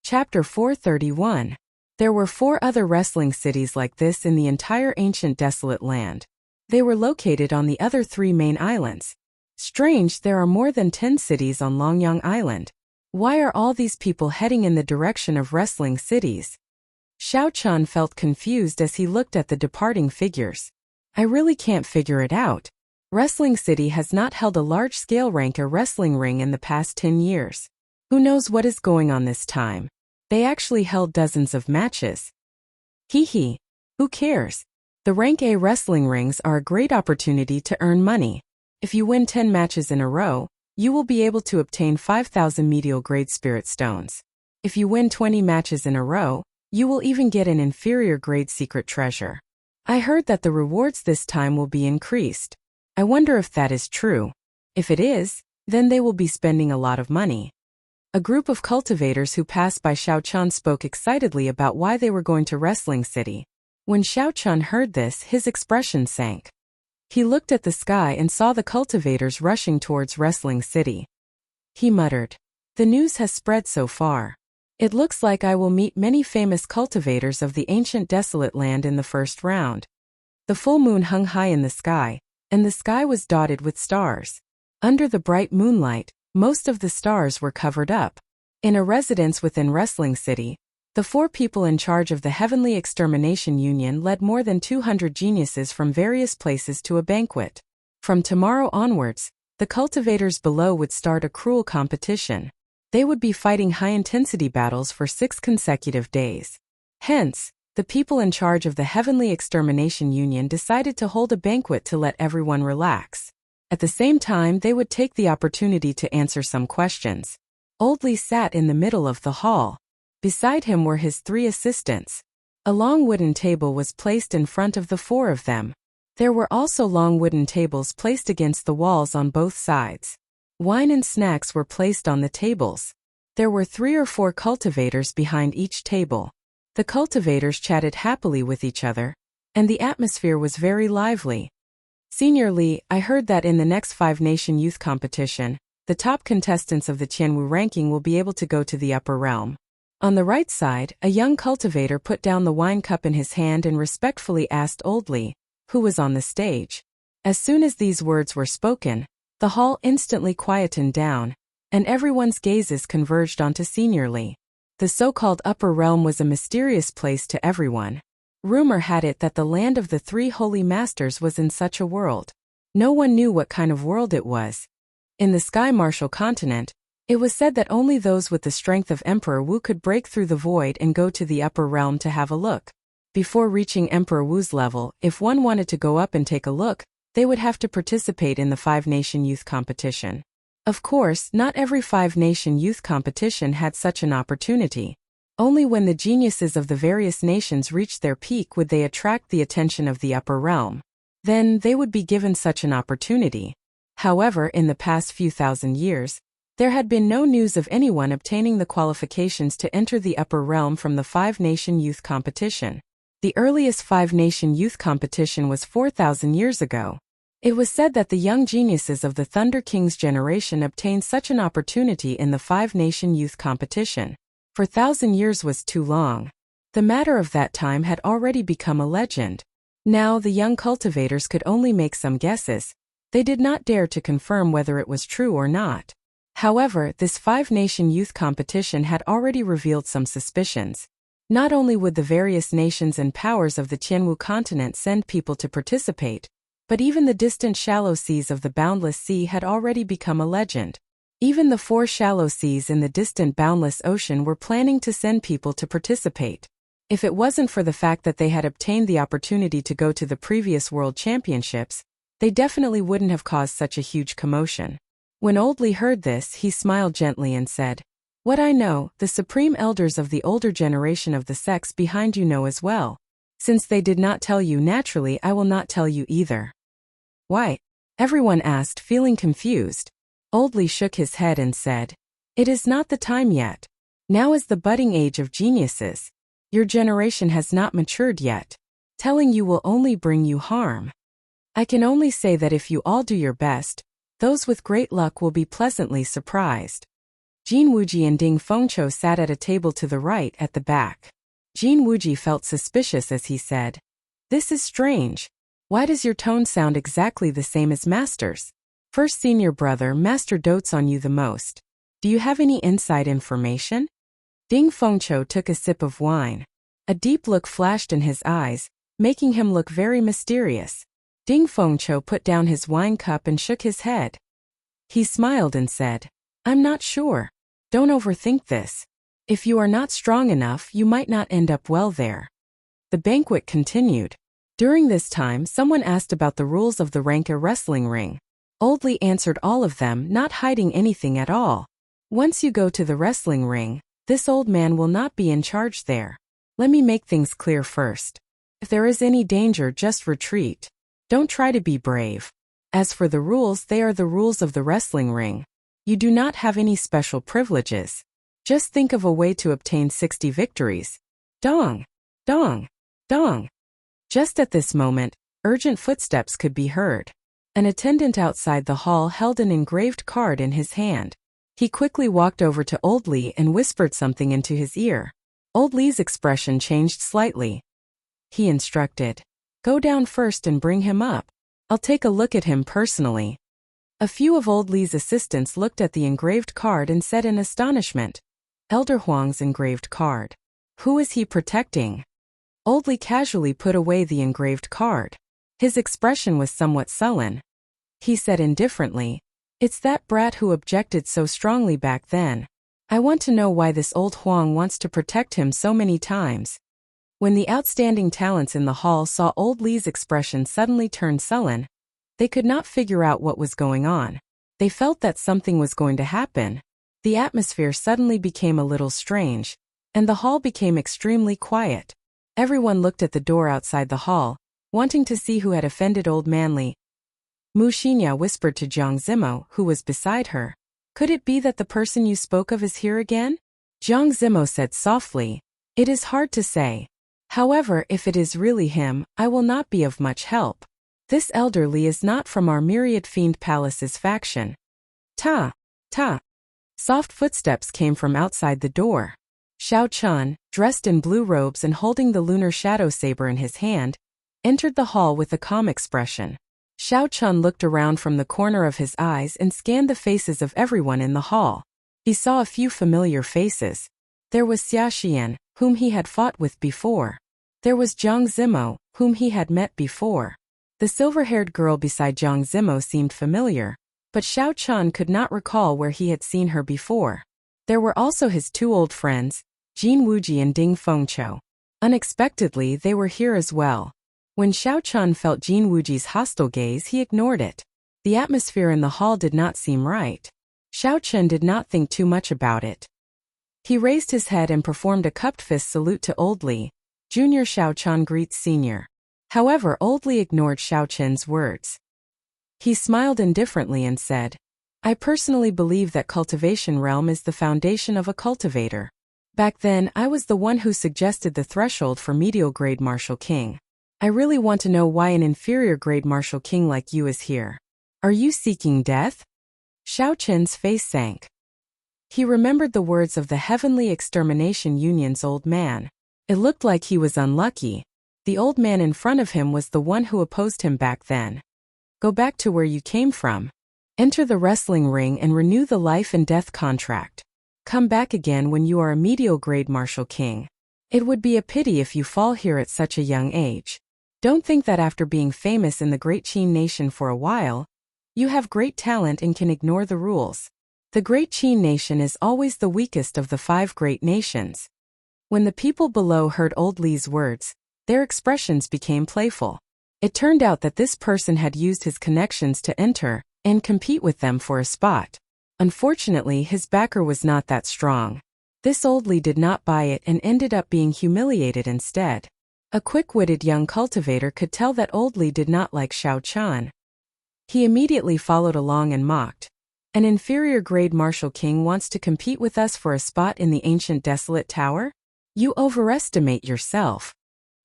Chapter 431. There were 4 other wrestling cities like this in the entire ancient desolate land. They were located on the other 3 main islands. Strange, there are more than 10 cities on Longyang Island. Why are all these people heading in the direction of wrestling cities? Xiao Chun felt confused as he looked at the departing figures. I really can't figure it out. Wrestling City has not held a large-scale rank a wrestling ring in the past 10 years. Who knows what is going on this time? They actually held dozens of matches. Hee. Who cares? The Rank A wrestling rings are a great opportunity to earn money. If you win 10 matches in a row, you will be able to obtain 5,000 medial grade spirit stones. If you win 20 matches in a row, you will even get an inferior grade secret treasure. I heard that the rewards this time will be increased. I wonder if that is true. If it is, then they will be spending a lot of money. A group of cultivators who passed by Xiao Chun spoke excitedly about why they were going to Wrestling City. When Xiao Chun heard this, his expression sank. He looked at the sky and saw the cultivators rushing towards Wrestling City. He muttered, "The news has spread so far. It looks like I will meet many famous cultivators of the ancient desolate land in the first round." The full moon hung high in the sky, and the sky was dotted with stars. Under the bright moonlight, most of the stars were covered up. In a residence within Wrestling City, the 4 people in charge of the Heavenly Extermination Union led more than 200 geniuses from various places to a banquet. From tomorrow onwards, the cultivators below would start a cruel competition. They would be fighting high-intensity battles for 6 consecutive days. Hence, the people in charge of the Heavenly Extermination Union decided to hold a banquet to let everyone relax. At the same time, they would take the opportunity to answer some questions. Old Li sat in the middle of the hall. Beside him were his 3 assistants. A long wooden table was placed in front of the 4 of them. There were also long wooden tables placed against the walls on both sides. Wine and snacks were placed on the tables. There were 3 or 4 cultivators behind each table. The cultivators chatted happily with each other, and the atmosphere was very lively. "Senior Li, I heard that in the next 5-nation youth competition, the top contestants of the Qianwu ranking will be able to go to the upper realm." On the right side, a young cultivator put down the wine cup in his hand and respectfully asked Old Li, who was on the stage. As soon as these words were spoken, the hall instantly quietened down, and everyone's gazes converged onto Senior Li. The so-called upper realm was a mysterious place to everyone. Rumor had it that the land of the 3 holy masters was in such a world. No one knew what kind of world it was. In the Sky Martial continent, it was said that only those with the strength of Emperor Wu could break through the void and go to the upper realm to have a look. Before reaching Emperor Wu's level, if one wanted to go up and take a look, they would have to participate in the 5-nation youth competition. Of course, not every 5-nation youth competition had such an opportunity. Only when the geniuses of the various nations reached their peak would they attract the attention of the upper realm. Then, they would be given such an opportunity. However, in the past few thousand years, there had been no news of anyone obtaining the qualifications to enter the upper realm from the 5-nation youth competition. The earliest 5-nation youth competition was 4,000 years ago. It was said that the young geniuses of the Thunder King's generation obtained such an opportunity in the 5-nation youth competition. 4,000 years was too long. The matter of that time had already become a legend. Now the young cultivators could only make some guesses. They did not dare to confirm whether it was true or not. However, this 5-nation youth competition had already revealed some suspicions. Not only would the various nations and powers of the Qianwu continent send people to participate, but even the distant shallow seas of the boundless sea had already become a legend. Even the 4 shallow seas in the distant boundless ocean were planning to send people to participate. If it wasn't for the fact that they had obtained the opportunity to go to the previous world championships, they definitely wouldn't have caused such a huge commotion. When Old Li heard this, he smiled gently and said, "What I know, the supreme elders of the older generation of the sects behind you know as well. Since they did not tell you naturally, I will not tell you either." "Why?" everyone asked, feeling confused. Old Li shook his head and said, "It is not the time yet. Now is the budding age of geniuses. Your generation has not matured yet. Telling you will only bring you harm. I can only say that if you all do your best, those with great luck will be pleasantly surprised." Jin Wuji and Ding Fengqiu sat at a table to the right at the back. Jin Wuji felt suspicious as he said, "This is strange. Why does your tone sound exactly the same as Master's? First senior brother, Master dotes on you the most. Do you have any inside information?" Ding Fengqiu took a sip of wine. A deep look flashed in his eyes, making him look very mysterious. Ding Fengqiu put down his wine cup and shook his head. He smiled and said, "I'm not sure. Don't overthink this. If you are not strong enough, you might not end up well there." The banquet continued. During this time, someone asked about the rules of the Ranka wrestling ring. Old Li answered all of them, not hiding anything at all. "Once you go to the wrestling ring, this old man will not be in charge there. Let me make things clear first. If there is any danger, just retreat. Don't try to be brave. As for the rules, they are the rules of the wrestling ring. You do not have any special privileges. Just think of a way to obtain 60 victories. Dong! Dong! Dong!" Just at this moment, urgent footsteps could be heard. An attendant outside the hall held an engraved card in his hand. He quickly walked over to Old Li and whispered something into his ear. Old Li's expression changed slightly. He instructed, "Go down first and bring him up. I'll take a look at him personally." A few of Old Li's assistants looked at the engraved card and said in astonishment, "Elder Huang's engraved card. Who is he protecting?" Old Li casually put away the engraved card. His expression was somewhat sullen. He said indifferently, "It's that brat who objected so strongly back then. I want to know why this old Huang wants to protect him so many times." When the outstanding talents in the hall saw Old Li's expression suddenly turn sullen, they could not figure out what was going on. They felt that something was going to happen. The atmosphere suddenly became a little strange, and the hall became extremely quiet. Everyone looked at the door outside the hall, wanting to see who had offended Old Manly. Mu Xinya whispered to Jiang Zimo, who was beside her, "Could it be that the person you spoke of is here again?" Jiang Zimo said softly, "It is hard to say. However, if it is really him, I will not be of much help. This elder Li is not from our Myriad Fiend Palace's faction." Ta! Ta! Soft footsteps came from outside the door. Xiao Chun, dressed in blue robes and holding the lunar shadow saber in his hand, entered the hall with a calm expression. Xiao Chun looked around from the corner of his eyes and scanned the faces of everyone in the hall. He saw a few familiar faces. There was Xia Xian, whom he had fought with before. There was Jiang Zimo, whom he had met before. The silver-haired girl beside Jiang Zimo seemed familiar, but Xiao Chun could not recall where he had seen her before. There were also his two old friends, Jin Wuji and Ding Fengqiu. Unexpectedly, they were here as well. When Xiao Chun felt Jin Wuji's hostile gaze, he ignored it. The atmosphere in the hall did not seem right. Xiao Chun did not think too much about it. He raised his head and performed a cupped fist salute to Old Li. "Junior Xiao Chun greets Senior." However, Old Li ignored Xiao Chun's words. He smiled indifferently and said, "I personally believe that cultivation realm is the foundation of a cultivator. Back then, I was the one who suggested the threshold for medial grade martial king. I really want to know why an inferior grade martial king like you is here. Are you seeking death?" Xiao Chun's face sank. He remembered the words of the Heavenly Extermination Union's old man. It looked like he was unlucky. The old man in front of him was the one who opposed him back then. "Go back to where you came from. Enter the wrestling ring and renew the life and death contract. Come back again when you are a medial grade martial king. It would be a pity if you fall here at such a young age. Don't think that after being famous in the Great Qin Nation for a while, you have great talent and can ignore the rules. The Great Qin Nation is always the weakest of the 5 great nations." When the people below heard Old Li's words, their expressions became playful. It turned out that this person had used his connections to enter and compete with them for a spot. Unfortunately, his backer was not that strong. This Old Li did not buy it and ended up being humiliated instead. A quick-witted young cultivator could tell that Old Li did not like Xiao Chun. He immediately followed along and mocked. "An inferior grade martial king wants to compete with us for a spot in the ancient desolate tower? You overestimate yourself."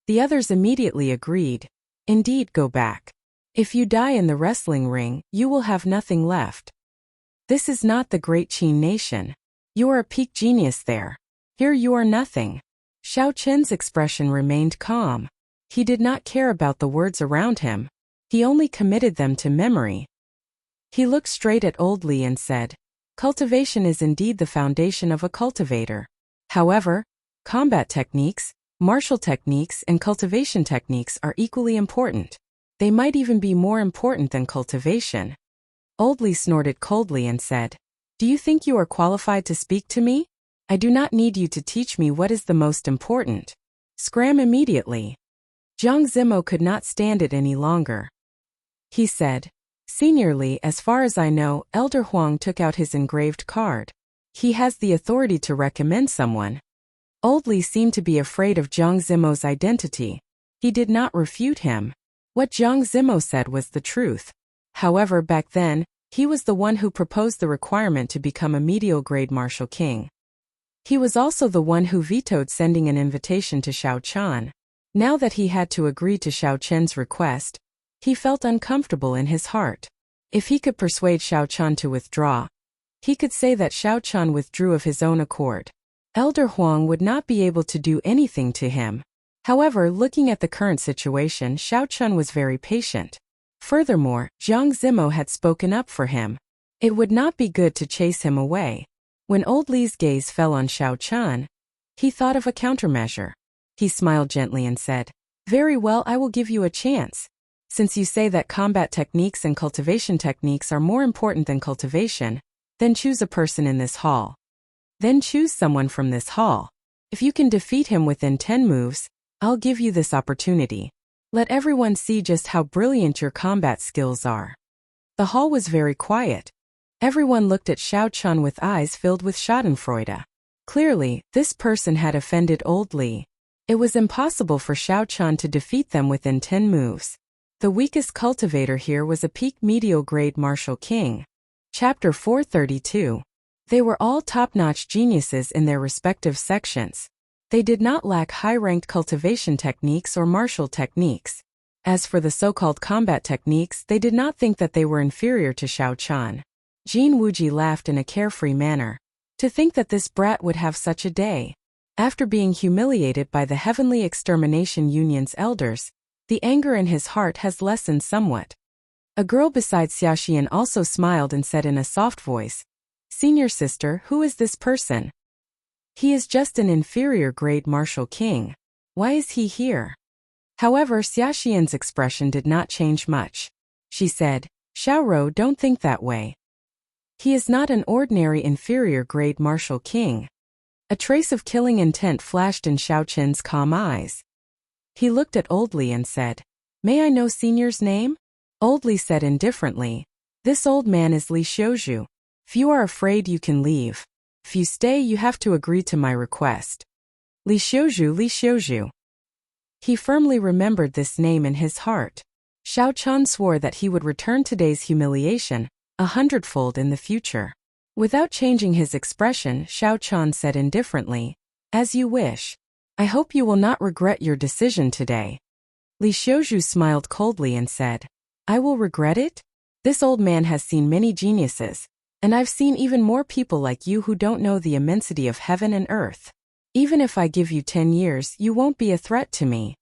The others immediately agreed. "Indeed, go back. If you die in the wrestling ring, you will have nothing left. This is not the Great Qin Nation. You are a peak genius there. Here you are nothing. Xiao Chen's expression remained calm. He did not care about the words around him. He only committed them to memory. He looked straight at Old Li and said, "Cultivation is indeed the foundation of a cultivator. However, combat techniques, martial techniques and cultivation techniques are equally important. They might even be more important than cultivation." Old Li snorted coldly and said, "Do you think you are qualified to speak to me? I do not need you to teach me what is the most important. Scram immediately." Jiang Zimo could not stand it any longer. He said, "Senior Li, as far as I know, Elder Huang took out his engraved card. He has the authority to recommend someone." Old Li seemed to be afraid of Jiang Zimo's identity. He did not refute him. What Jiang Zimo said was the truth. However, back then, he was the one who proposed the requirement to become a medial grade martial king. He was also the one who vetoed sending an invitation to Xiao Chen. Now that he had to agree to Xiao Chen's request, he felt uncomfortable in his heart. If he could persuade Xiao Chen to withdraw, he could say that Xiao Chen withdrew of his own accord. Elder Huang would not be able to do anything to him. However, looking at the current situation, Xiao Chen was very patient. Furthermore, Jiang Zimo had spoken up for him. It would not be good to chase him away. When Old Li's gaze fell on Xiao Chen, he thought of a countermeasure. He smiled gently and said, "Very well, I will give you a chance. Since you say that combat techniques and cultivation techniques are more important than cultivation, then choose a person in this hall. Then choose someone from this hall. If you can defeat him within 10 moves, I'll give you this opportunity. Let everyone see just how brilliant your combat skills are." The hall was very quiet. Everyone looked at Xiao Chen with eyes filled with schadenfreude. Clearly, this person had offended Old Li. It was impossible for Xiao Chen to defeat them within 10 moves. The weakest cultivator here was a peak medial grade martial king. Chapter 432. They were all top-notch geniuses in their respective sections. They did not lack high-ranked cultivation techniques or martial techniques. As for the so-called combat techniques, they did not think that they were inferior to Xiao Chen. Jin Wuji laughed in a carefree manner. To think that this brat would have such a day. After being humiliated by the Heavenly Extermination Union's elders, the anger in his heart has lessened somewhat. A girl beside Xiaoxian also smiled and said in a soft voice, "Senior sister, who is this person? He is just an inferior grade martial king. Why is he here?" However, Xiaoxian's expression did not change much. She said, "Xiaorou, don't think that way. He is not an ordinary inferior grade martial king." A trace of killing intent flashed in Xiao Chen's calm eyes. He looked at Old Li and said, "May I know Senior's name?" Old Li said indifferently, "This old man is Li Xiuzhu. If you are afraid, you can leave. If you stay, you have to agree to my request." Li Xiuzhu, Li Xiuzhu. He firmly remembered this name in his heart. Xiao Chen swore that he would return today's humiliation 100-fold in the future. Without changing his expression, Xiao Chen said indifferently, "As you wish. I hope you will not regret your decision today." Li Xiuzhu smiled coldly and said, "I will regret it? This old man has seen many geniuses, and I've seen even more people like you who don't know the immensity of heaven and earth. Even if I give you 10 years, you won't be a threat to me."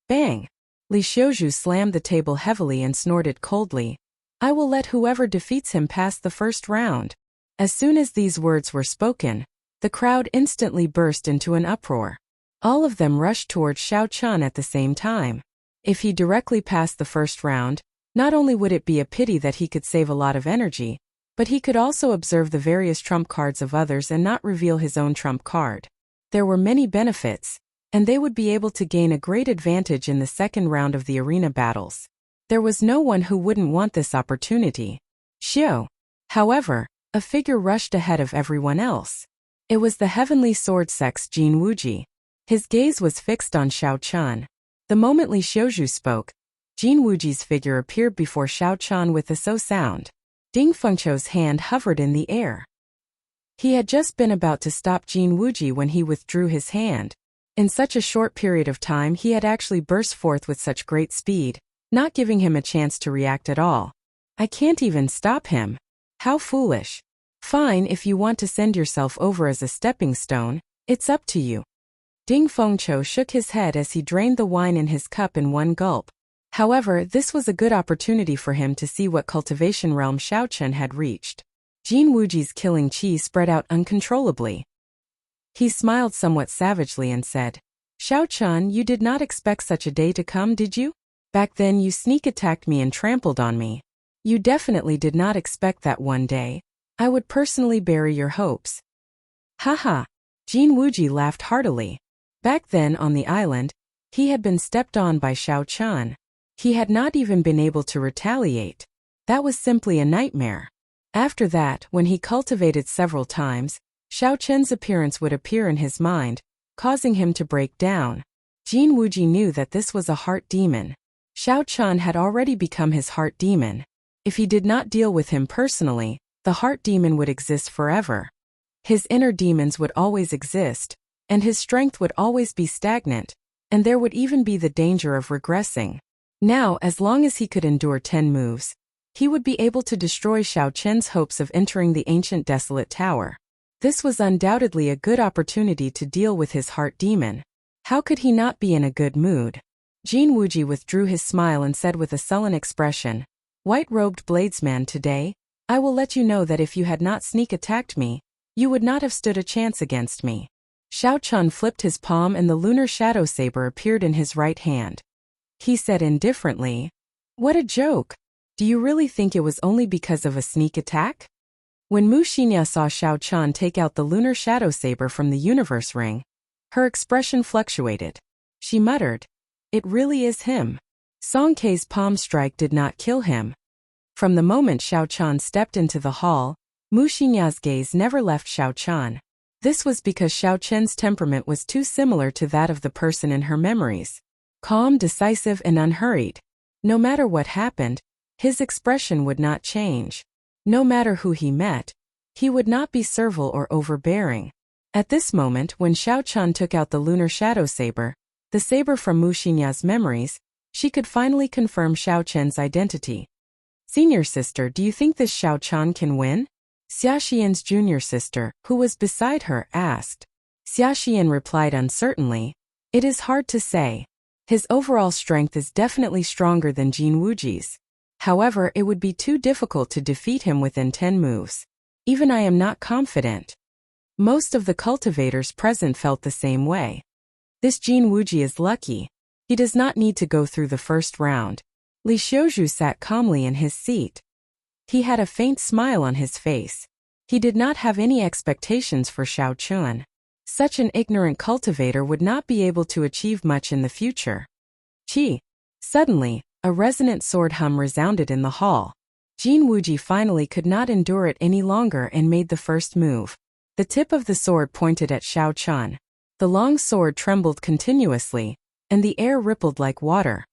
Bang! Li Xiuzhu slammed the table heavily and snorted coldly, "I will let whoever defeats him pass the first round." As soon as these words were spoken, the crowd instantly burst into an uproar. All of them rushed towards Xiao Chen at the same time. If he directly passed the first round, not only would it be a pity that he could save a lot of energy, but he could also observe the various trump cards of others and not reveal his own trump card. There were many benefits, and they would be able to gain a great advantage in the second round of the arena battles. There was no one who wouldn't want this opportunity. Xiao. However, a figure rushed ahead of everyone else. It was the Heavenly Sword Sex Jin Wuji. His gaze was fixed on Xiao Chen. The moment Li Xiuzhu spoke, Jin Wuji's figure appeared before Xiao Chen with a so sound. Ding Fengqiu's hand hovered in the air. He had just been about to stop Jin Wuji when he withdrew his hand. In such a short period of time, he had actually burst forth with such great speed, not giving him a chance to react at all. "I can't even stop him. How foolish." Fine, if you want to send yourself over as a stepping stone, it's up to you. Ding Fengqiu shook his head as he drained the wine in his cup in one gulp. However, this was a good opportunity for him to see what cultivation realm Xiaochen had reached. Jin Wuji's killing qi spread out uncontrollably. He smiled somewhat savagely and said, Xiaochen, you did not expect such a day to come, did you? Back then you sneak attacked me and trampled on me. You definitely did not expect that one day I would personally bury your hopes. Haha. Jin Wuji laughed heartily. Back then on the island, he had been stepped on by Xiaochen. He had not even been able to retaliate. That was simply a nightmare. After that, when he cultivated several times, Xiaochen's appearance would appear in his mind, causing him to break down. Jin Wuji knew that this was a heart demon. Xiaochen had already become his heart demon. If he did not deal with him personally, the heart demon would exist forever. His inner demons would always exist, and his strength would always be stagnant, and there would even be the danger of regressing. Now, as long as he could endure 10 moves, he would be able to destroy Xiaochen's hopes of entering the ancient desolate tower. This was undoubtedly a good opportunity to deal with his heart demon. How could he not be in a good mood? Jin Wuji withdrew his smile and said with a sullen expression, White-robed bladesman, today, I will let you know that if you had not sneak attacked me, you would not have stood a chance against me. Xiaochen flipped his palm and the lunar shadow saber appeared in his right hand. He said indifferently, What a joke! Do you really think it was only because of a sneak attack? When Mu Xinya saw Xiaochen take out the lunar shadow saber from the universe ring, her expression fluctuated. She muttered, It really is him. Song Kei's palm strike did not kill him. From the moment Xiaochen stepped into the hall, Mu Xinya's gaze never left Xiaochen. This was because Xiaochen's temperament was too similar to that of the person in her memories. Calm, decisive, and unhurried. No matter what happened, his expression would not change. No matter who he met, he would not be servile or overbearing. At this moment, when Xiaochen took out the lunar shadow saber, the saber from Mu Xinya's memories, she could finally confirm Xiaochen's identity. Senior sister, do you think this Xiaochen can win? Xia Xian's junior sister, who was beside her, asked. Xia Xian replied uncertainly, It is hard to say. His overall strength is definitely stronger than Jin Wuji's. However, it would be too difficult to defeat him within 10 moves. Even I am not confident. Most of the cultivators present felt the same way. This Jin Wuji is lucky. He does not need to go through the first round. Li Xiuzhu sat calmly in his seat. He had a faint smile on his face. He did not have any expectations for Xiaochen. Such an ignorant cultivator would not be able to achieve much in the future. Qi. Suddenly, a resonant sword hum resounded in the hall. Jin Wuji finally could not endure it any longer and made the first move. The tip of the sword pointed at Xiaochen. The long sword trembled continuously, and the air rippled like water.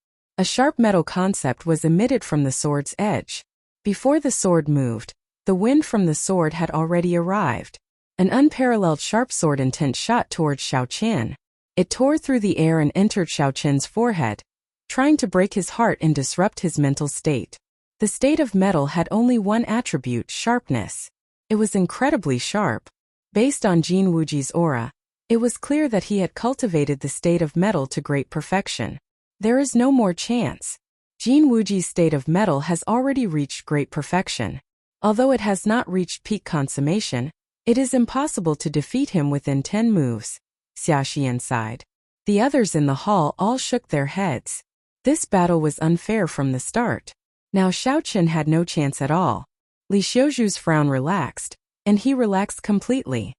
A sharp metal concept was emitted from the sword's edge. Before the sword moved, the wind from the sword had already arrived. An unparalleled sharp sword intent shot towards Xiaochen. It tore through the air and entered Xiaochen's forehead, trying to break his heart and disrupt his mental state. The state of metal had only one attribute, sharpness. It was incredibly sharp. Based on Jin Wuji's aura, it was clear that he had cultivated the state of metal to great perfection. There is no more chance. Jin Wuji's state of metal has already reached great perfection. Although it has not reached peak consummation, it is impossible to defeat him within 10 moves. Xia Xian sighed. The others in the hall all shook their heads. This battle was unfair from the start. Now Xiaochen had no chance at all. Li Xiuzhu's frown relaxed, and he relaxed completely.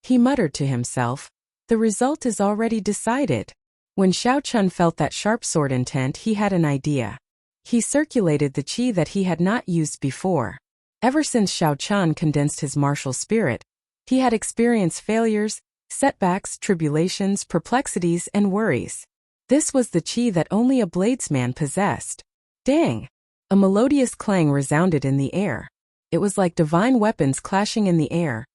He muttered to himself, The result is already decided. When Xiaochen felt that sharp sword intent, he had an idea. He circulated the qi that he had not used before. Ever since Xiaochen condensed his martial spirit, he had experienced failures, setbacks, tribulations, perplexities, and worries. This was the qi that only a bladesman possessed. Dang! A melodious clang resounded in the air. It was like divine weapons clashing in the air,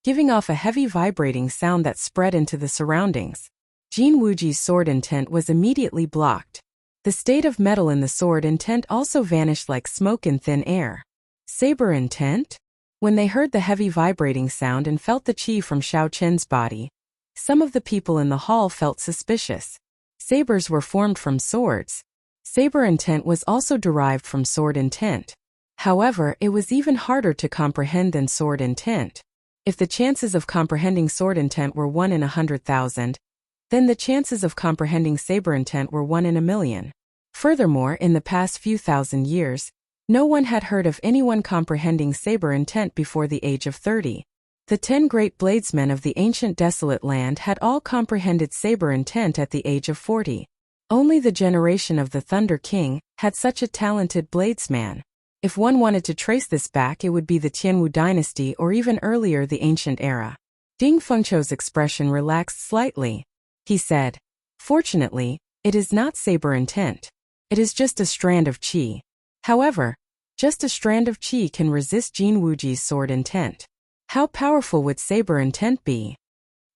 giving off a heavy vibrating sound that spread into the surroundings. Jin Wuji's sword intent was immediately blocked. The state of metal in the sword intent also vanished like smoke in thin air. Saber intent? When they heard the heavy vibrating sound and felt the qi from Xiao Qin's body, some of the people in the hall felt suspicious. Sabers were formed from swords. Saber intent was also derived from sword intent. However, it was even harder to comprehend than sword intent. If the chances of comprehending sword intent were 1 in 100,000, then the chances of comprehending saber intent were 1 in a million. Furthermore, in the past few thousand years, no one had heard of anyone comprehending saber intent before the age of 30. The 10 great bladesmen of the ancient desolate land had all comprehended saber intent at the age of 40. Only the generation of the Thunder King had such a talented bladesman. If one wanted to trace this back, it would be the Tianwu dynasty or even earlier, the ancient era. Ding Fengqiu's expression relaxed slightly. He said, "Fortunately, it is not saber intent. It is just a strand of qi. However, just a strand of qi can resist Jin Wuji's sword intent. How powerful would saber intent be?"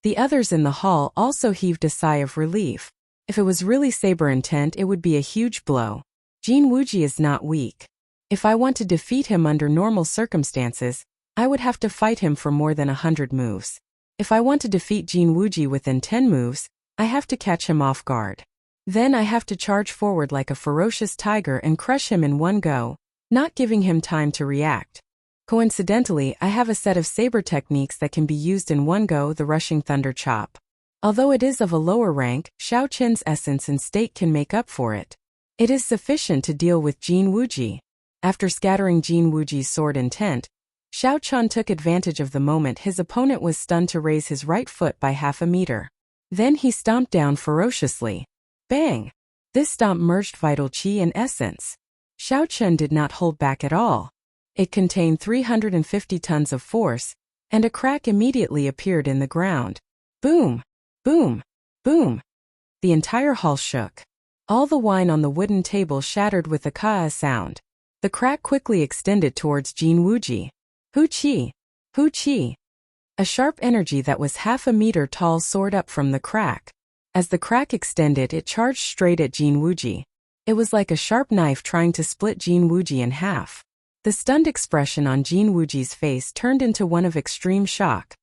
The others in the hall also heaved a sigh of relief. If it was really saber intent, it would be a huge blow. Jin Wuji is not weak. If I want to defeat him under normal circumstances, I would have to fight him for more than 100 moves. If I want to defeat Jin Wuji within 10 moves, I have to catch him off guard. Then I have to charge forward like a ferocious tiger and crush him in one go, not giving him time to react. Coincidentally, I have a set of saber techniques that can be used in one go, the rushing thunder chop. Although it is of a lower rank, Xiao Qin's essence and state can make up for it. It is sufficient to deal with Jin Wuji. After scattering Jin Wuji's sword intent, Xiao Qin took advantage of the moment his opponent was stunned to raise his right foot by half a meter. Then he stomped down ferociously. Bang! This stomp merged vital qi and essence. Xiao Qin did not hold back at all. It contained 350 tons of force, and a crack immediately appeared in the ground. Boom! Boom! Boom! The entire hall shook. All the wine on the wooden table shattered with a ka sound. The crack quickly extended towards Jin Wuji. Hu qi! Hu qi! A sharp energy that was half a meter tall soared up from the crack. As the crack extended, it charged straight at Jin Wuji. It was like a sharp knife trying to split Jin Wuji in half. The stunned expression on Jin Wuji's face turned into one of extreme shock.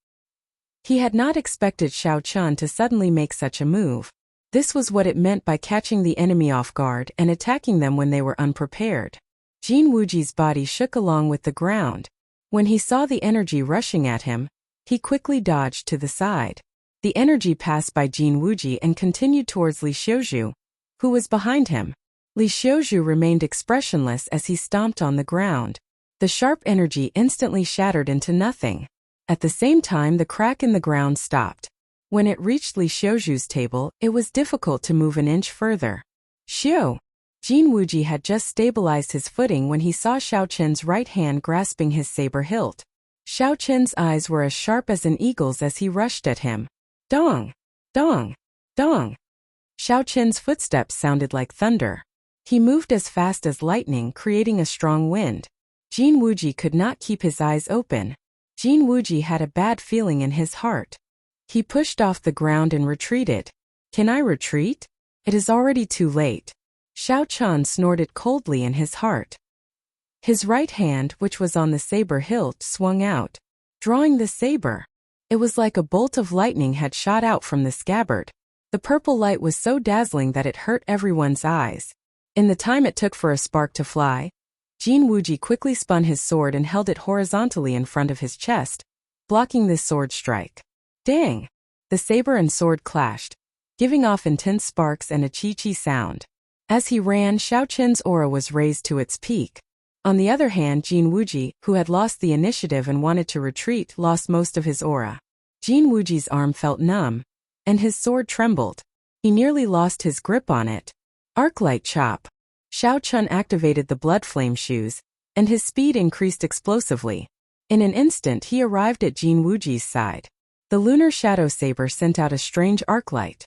He had not expected Xiao Qin to suddenly make such a move. This was what it meant by catching the enemy off guard and attacking them when they were unprepared. Jin Wuji's body shook along with the ground. When he saw the energy rushing at him, he quickly dodged to the side. The energy passed by Jin Wuji and continued towards Li Xiuzhu, who was behind him. Li Xiuzhu remained expressionless as he stomped on the ground. The sharp energy instantly shattered into nothing. At the same time, the crack in the ground stopped. When it reached Li Xiuzhu's table, it was difficult to move an inch further. Xiu! Jin Wuji had just stabilized his footing when he saw Xiao Qin's right hand grasping his saber hilt. Xiao Qin's eyes were as sharp as an eagle's as he rushed at him. Dong! Dong! Dong! Xiao Qin's footsteps sounded like thunder. He moved as fast as lightning, creating a strong wind. Jin Wuji could not keep his eyes open. Jin Wuji had a bad feeling in his heart. He pushed off the ground and retreated. Can I retreat? It is already too late. Xiao Qin snorted coldly in his heart. His right hand, which was on the saber hilt, swung out, drawing the saber. It was like a bolt of lightning had shot out from the scabbard. The purple light was so dazzling that it hurt everyone's eyes. In the time it took for a spark to fly, Jin Wuji quickly spun his sword and held it horizontally in front of his chest, blocking this sword strike. Dang! The saber and sword clashed, giving off intense sparks and a chi-chi sound. As he ran, Xiao Qin's aura was raised to its peak. On the other hand, Jin Wuji, who had lost the initiative and wanted to retreat, lost most of his aura. Jin Wuji's arm felt numb, and his sword trembled. He nearly lost his grip on it. Arclight chop. Xiao Qin activated the blood flame shoes, and his speed increased explosively. In an instant, he arrived at Jin Wuji's side. The lunar shadow saber sent out a strange arclight.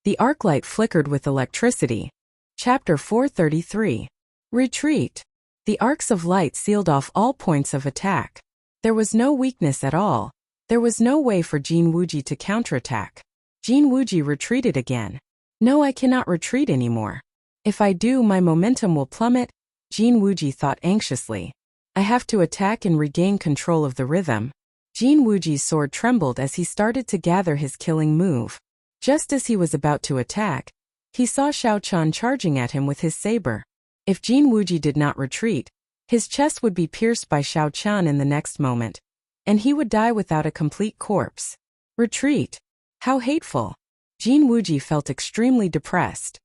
The arclight flickered with electricity. Chapter 433. Retreat. The arcs of light sealed off all points of attack. There was no weakness at all. There was no way for Jin Wuji to counterattack. Jin Wuji retreated again. No, I cannot retreat anymore. If I do, my momentum will plummet, Jin Wuji thought anxiously. I have to attack and regain control of the rhythm. Jin Wuji's sword trembled as he started to gather his killing move. Just as he was about to attack, he saw Xiao Chan charging at him with his saber. If Jin Wuji did not retreat, his chest would be pierced by Xiao Chan in the next moment, and he would die without a complete corpse. Retreat. How hateful. Jin Wuji felt extremely depressed.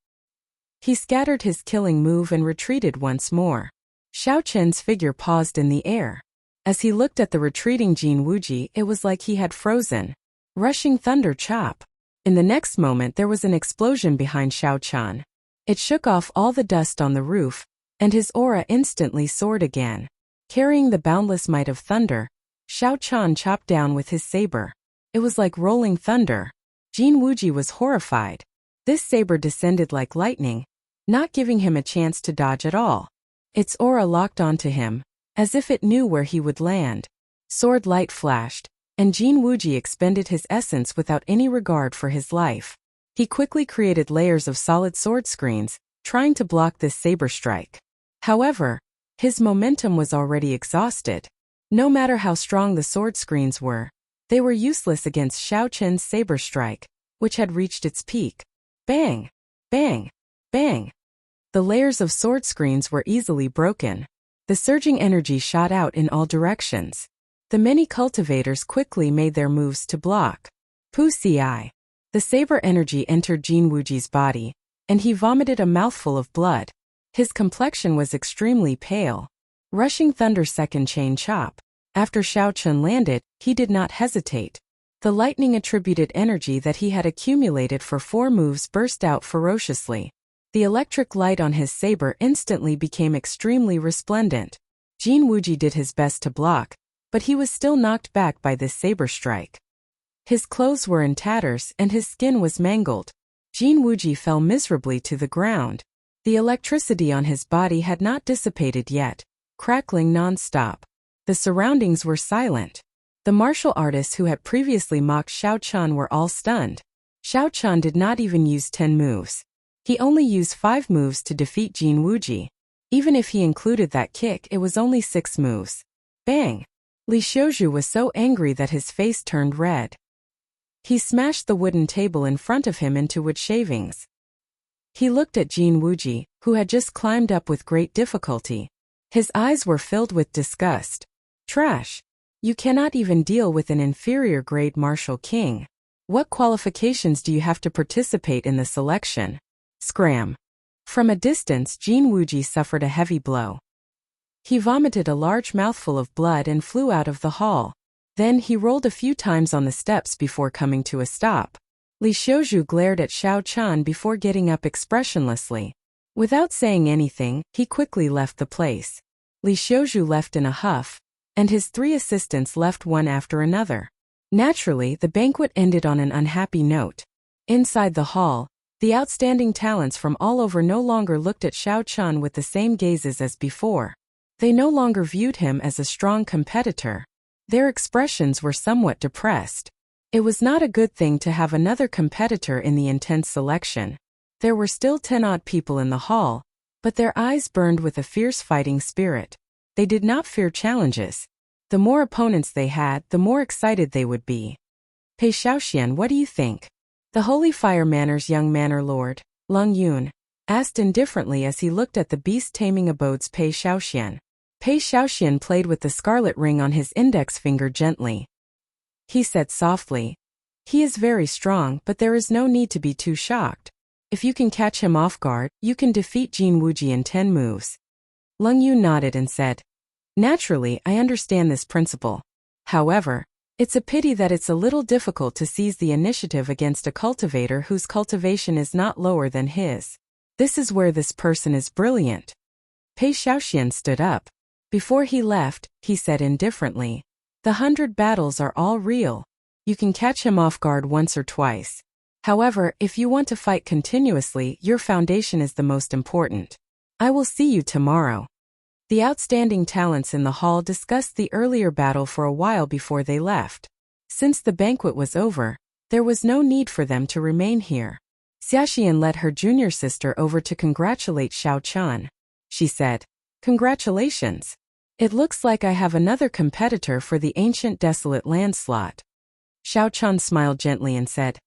He scattered his killing move and retreated once more. Xiao Chen's figure paused in the air. As he looked at the retreating Jin Wuji, it was like he had frozen. Rushing thunder chop. In the next moment there was an explosion behind Xiao Chan. It shook off all the dust on the roof, and his aura instantly soared again. Carrying the boundless might of thunder, Xiao Chan chopped down with his saber. It was like rolling thunder. Jin Wuji was horrified. This saber descended like lightning, not giving him a chance to dodge at all. Its aura locked onto him, as if it knew where he would land. Sword light flashed, and Jin Wuji expended his essence without any regard for his life. He quickly created layers of solid sword screens, trying to block this saber strike. However, his momentum was already exhausted. No matter how strong the sword screens were, they were useless against Xiao Chen's saber strike, which had reached its peak. Bang! Bang! Bang! The layers of sword screens were easily broken. The surging energy shot out in all directions. The many cultivators quickly made their moves to block. Pussy. The saber energy entered Jin Wuji's body, and he vomited a mouthful of blood. His complexion was extremely pale. Rushing thunder second chain chop. After Xiao Chun landed, he did not hesitate. The lightning attributed energy that he had accumulated for 4 moves burst out ferociously. The electric light on his saber instantly became extremely resplendent. Jin Wuji did his best to block, but he was still knocked back by this saber strike. His clothes were in tatters and his skin was mangled. Jin Wuji fell miserably to the ground. The electricity on his body had not dissipated yet, crackling non-stop. The surroundings were silent. The martial artists who had previously mocked Xiao Chan were all stunned. Xiao Chan did not even use 10 moves. He only used 5 moves to defeat Jin Wuji. Even if he included that kick, it was only 6 moves. Bang! Li Xiuzhu was so angry that his face turned red. He smashed the wooden table in front of him into wood shavings. He looked at Jin Wuji, who had just climbed up with great difficulty. His eyes were filled with disgust. Trash! You cannot even deal with an inferior grade martial king. What qualifications do you have to participate in the selection? Scram! From a distance, Jin Wuji suffered a heavy blow. He vomited a large mouthful of blood and flew out of the hall. Then he rolled a few times on the steps before coming to a stop. Li Xiuzhu glared at Xiao Chan before getting up expressionlessly. Without saying anything, he quickly left the place. Li Xiuzhu left in a huff, and his 3 assistants left one after another. Naturally, the banquet ended on an unhappy note. Inside the hall, the outstanding talents from all over no longer looked at Xiao Chan with the same gazes as before. They no longer viewed him as a strong competitor. Their expressions were somewhat depressed. It was not a good thing to have another competitor in the intense selection. There were still 10-odd people in the hall, but their eyes burned with a fierce fighting spirit. They did not fear challenges. The more opponents they had, the more excited they would be. Pei Shaoxian, what do you think? The Holy Fire Manor's young manor lord, Lung Yun, asked indifferently as he looked at the beast-taming abode's Pei Shaoxian. Pei Shaoxian played with the scarlet ring on his index finger gently. He said softly, "He is very strong, but there is no need to be too shocked. If you can catch him off guard, you can defeat Jin Wuji in 10 moves." Lung Yun nodded and said, "Naturally, I understand this principle. However, it's a pity that it's a little difficult to seize the initiative against a cultivator whose cultivation is not lower than his. This is where this person is brilliant." Pei Shaoxian stood up. Before he left, he said indifferently, "The 100 battles are all real. You can catch him off guard once or twice. However, if you want to fight continuously, your foundation is the most important. I will see you tomorrow." The outstanding talents in the hall discussed the earlier battle for a while before they left. Since the banquet was over, there was no need for them to remain here. Xiaxian led her junior sister over to congratulate Xiao Chan. She said, "Congratulations. It looks like I have another competitor for the ancient desolate land slot. Xiao Chan smiled gently and said,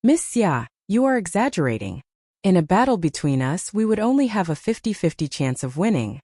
Miss Xia, you are exaggerating. In a battle between us, we would only have a 50-50 chance of winning.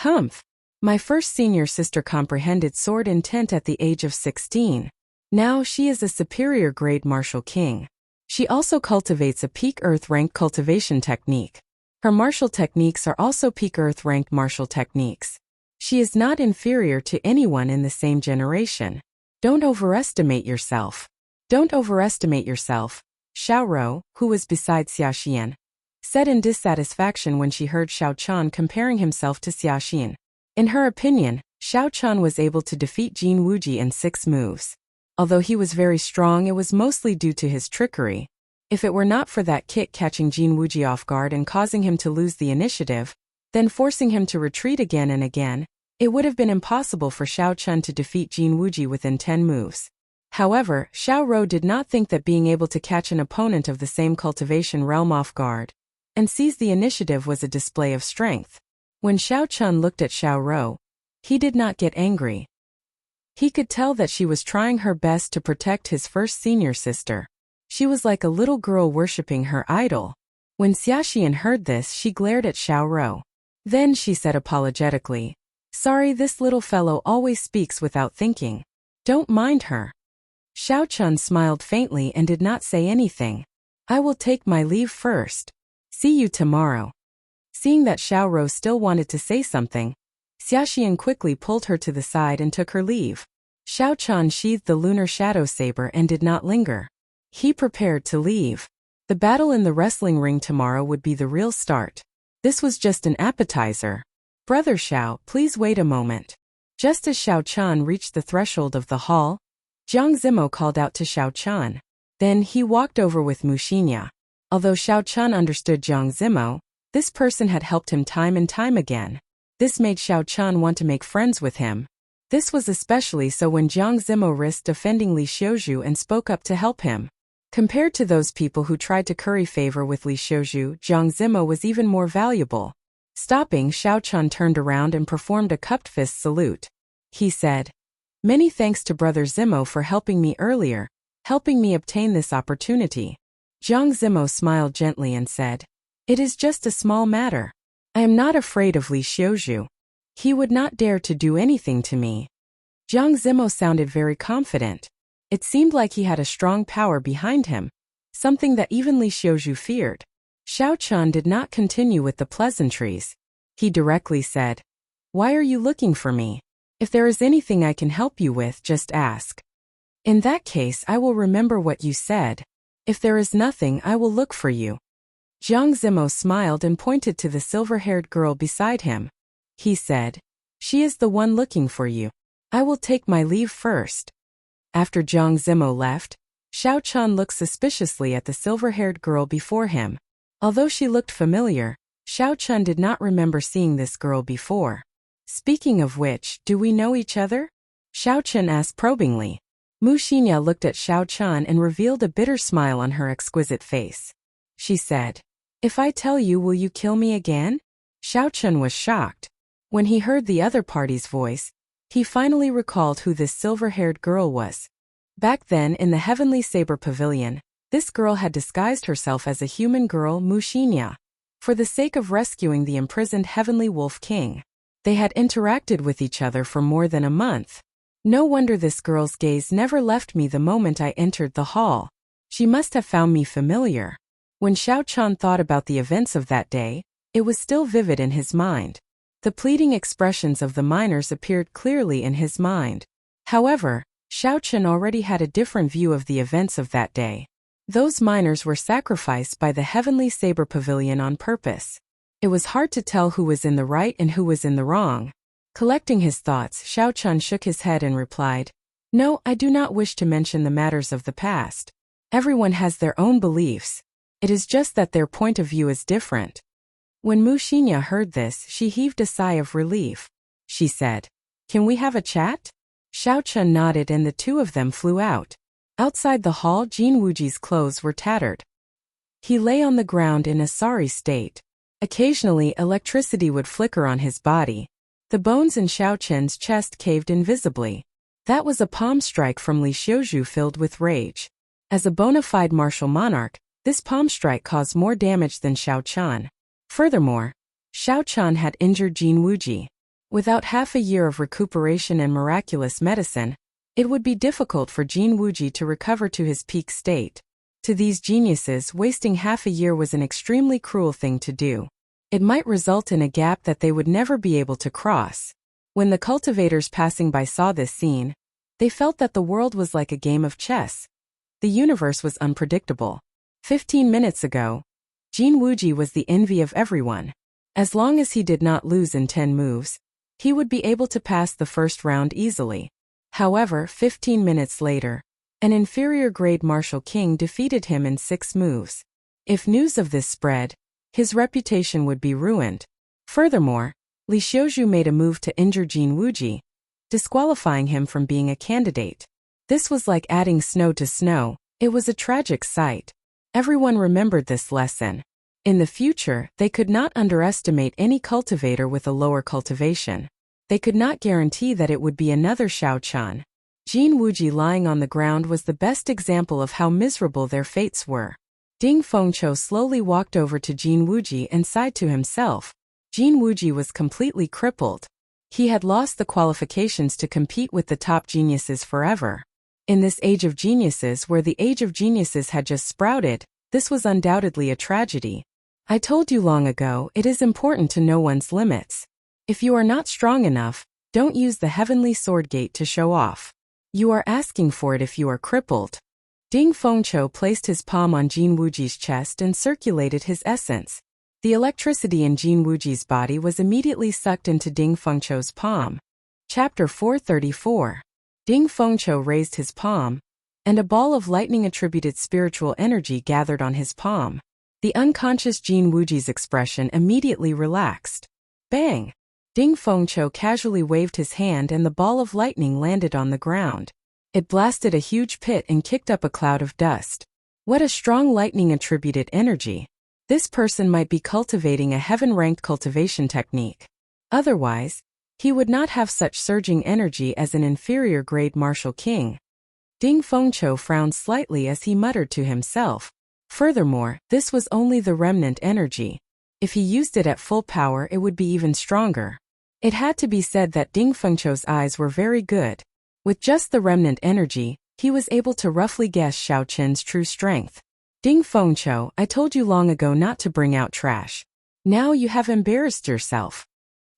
Humph. My first senior sister comprehended sword intent at the age of 16. Now she is a superior grade martial king. She also cultivates a peak earth ranked cultivation technique. Her martial techniques are also peak earth ranked martial techniques. She is not inferior to anyone in the same generation. Don't overestimate yourself. Don't overestimate yourself, Xiao Rou, who was beside Xia Xian, said in dissatisfaction when she heard Xiao Chan comparing himself to Xia Xian. In her opinion, Xiao Chan was able to defeat Jin Wuji in 6 moves. Although he was very strong, it was mostly due to his trickery. If it were not for that kick catching Jin Wuji off guard and causing him to lose the initiative, then forcing him to retreat again and again, it would have been impossible for Xiao Chan to defeat Jin Wuji within 10 moves. However, Xiao Rou did not think that being able to catch an opponent of the same cultivation realm off guard and seize the initiative was a display of strength. When Xiao Chan looked at Xiao Rou, he did not get angry. He could tell that she was trying her best to protect his first senior sister. She was like a little girl worshipping her idol. When Xia Xian heard this, she glared at Xiao Rou. Then she said apologetically, Sorry, this little fellow always speaks without thinking. Don't mind her. Xiao Chan smiled faintly and did not say anything. I will take my leave first. See you tomorrow. Seeing that Xiao Rou still wanted to say something, Xia Xian quickly pulled her to the side and took her leave. Xiao Chan sheathed the lunar shadow saber and did not linger. He prepared to leave. The battle in the wrestling ring tomorrow would be the real start. This was just an appetizer. Brother Xiao, please wait a moment. Just as Xiao Chan reached the threshold of the hall, Jiang Zimo called out to Xiao Chan. Then he walked over with Muxinya. Although Xiao Chan understood Jiang Zimo, this person had helped him time and time again. This made Xiao Chan want to make friends with him. This was especially so when Jiang Zimo risked offending Li Xiuzhu and spoke up to help him. Compared to those people who tried to curry favor with Li Xiuzhu, Jiang Zimo was even more valuable. Stopping, Xiao Chan turned around and performed a cupped fist salute. He said, Many thanks to Brother Zimo for helping me earlier, helping me obtain this opportunity. Jiang Zimo smiled gently and said, It is just a small matter. I am not afraid of Li Xiuzhu. He would not dare to do anything to me. Jiang Zimo sounded very confident. It seemed like he had a strong power behind him, something that even Li Xiuzhu feared. Xiao Chan did not continue with the pleasantries. He directly said, Why are you looking for me? If there is anything I can help you with, just ask. In that case, I will remember what you said. If there is nothing, I will look for you. Jiang Zimo smiled and pointed to the silver-haired girl beside him. He said, She is the one looking for you. I will take my leave first. After Jiang Zimo left, Xiao Chan looked suspiciously at the silver-haired girl before him. Although she looked familiar, Xiao Chan did not remember seeing this girl before. Speaking of which, do we know each other? Xiao Chan asked probingly. Muxinya looked at Xiao Chan and revealed a bitter smile on her exquisite face. She said, If I tell you, will you kill me again? Xiao Chan was shocked. When he heard the other party's voice, he finally recalled who this silver-haired girl was. Back then in the Heavenly Saber Pavilion, this girl had disguised herself as a human girl, Muxinya, for the sake of rescuing the imprisoned Heavenly Wolf King. They had interacted with each other for more than a month. No wonder this girl's gaze never left me the moment I entered the hall. She must have found me familiar. When Xiao Chan thought about the events of that day, it was still vivid in his mind. The pleading expressions of the miners appeared clearly in his mind. However, Xiao Chan already had a different view of the events of that day. Those miners were sacrificed by the Heavenly Saber Pavilion on purpose. It was hard to tell who was in the right and who was in the wrong. Collecting his thoughts, Xiao Chan shook his head and replied, No, I do not wish to mention the matters of the past. Everyone has their own beliefs. It is just that their point of view is different. When Muxinya heard this, she heaved a sigh of relief. She said, Can we have a chat? Xiao Chan nodded and the two of them flew out. Outside the hall, Jin Wuji's clothes were tattered. He lay on the ground in a sorry state. Occasionally, electricity would flicker on his body. The bones in Xiao Chen's chest caved invisibly. That was a palm strike from Li Xiuzhu filled with rage. As a bona fide martial monarch, this palm strike caused more damage than Xiao Chen. Furthermore, Xiao Chen had injured Jin Wuji. Without half a year of recuperation and miraculous medicine, it would be difficult for Jin Wuji to recover to his peak state. To these geniuses, wasting half a year was an extremely cruel thing to do. It might result in a gap that they would never be able to cross. When the cultivators passing by saw this scene, they felt that the world was like a game of chess. The universe was unpredictable. 15 minutes ago, Jin Wuji was the envy of everyone. As long as he did not lose in 10 moves, he would be able to pass the first round easily. However, 15 minutes later, an inferior-grade martial king defeated him in 6 moves. If news of this spread, his reputation would be ruined. Furthermore, Li Xiuzhu made a move to injure Jin Wuji, disqualifying him from being a candidate. This was like adding snow to snow. It was a tragic sight. Everyone remembered this lesson. In the future, they could not underestimate any cultivator with a lower cultivation. They could not guarantee that it would be another Xiao Chen. Jin Wuji lying on the ground was the best example of how miserable their fates were. Ding Fengqiu slowly walked over to Jin Wuji and sighed to himself. Jin Wuji was completely crippled. He had lost the qualifications to compete with the top geniuses forever. In this age of geniuses where the age of geniuses had just sprouted, this was undoubtedly a tragedy. I told you long ago, it is important to know one's limits. If you are not strong enough, don't use the heavenly sword gate to show off. You are asking for it if you are crippled. Ding Fengqiu placed his palm on Jin Wuji's chest and circulated his essence. The electricity in Jin Wuji's body was immediately sucked into Ding Fengqiu's palm. Chapter 434. Ding Fengqiu raised his palm, and a ball of lightning-attributed spiritual energy gathered on his palm. The unconscious Jin Wuji's expression immediately relaxed. Bang! Ding Fengqiu casually waved his hand and the ball of lightning landed on the ground. It blasted a huge pit and kicked up a cloud of dust. What a strong lightning-attributed energy! This person might be cultivating a heaven-ranked cultivation technique. Otherwise, he would not have such surging energy as an inferior-grade martial king. Ding Fengqiu frowned slightly as he muttered to himself. Furthermore, this was only the remnant energy. If he used it at full power, it would be even stronger. It had to be said that Ding Fengqiu's eyes were very good. With just the remnant energy, he was able to roughly guess Xiao Chen's true strength. Ding Fengqiu, I told you long ago not to bring out trash. Now you have embarrassed yourself.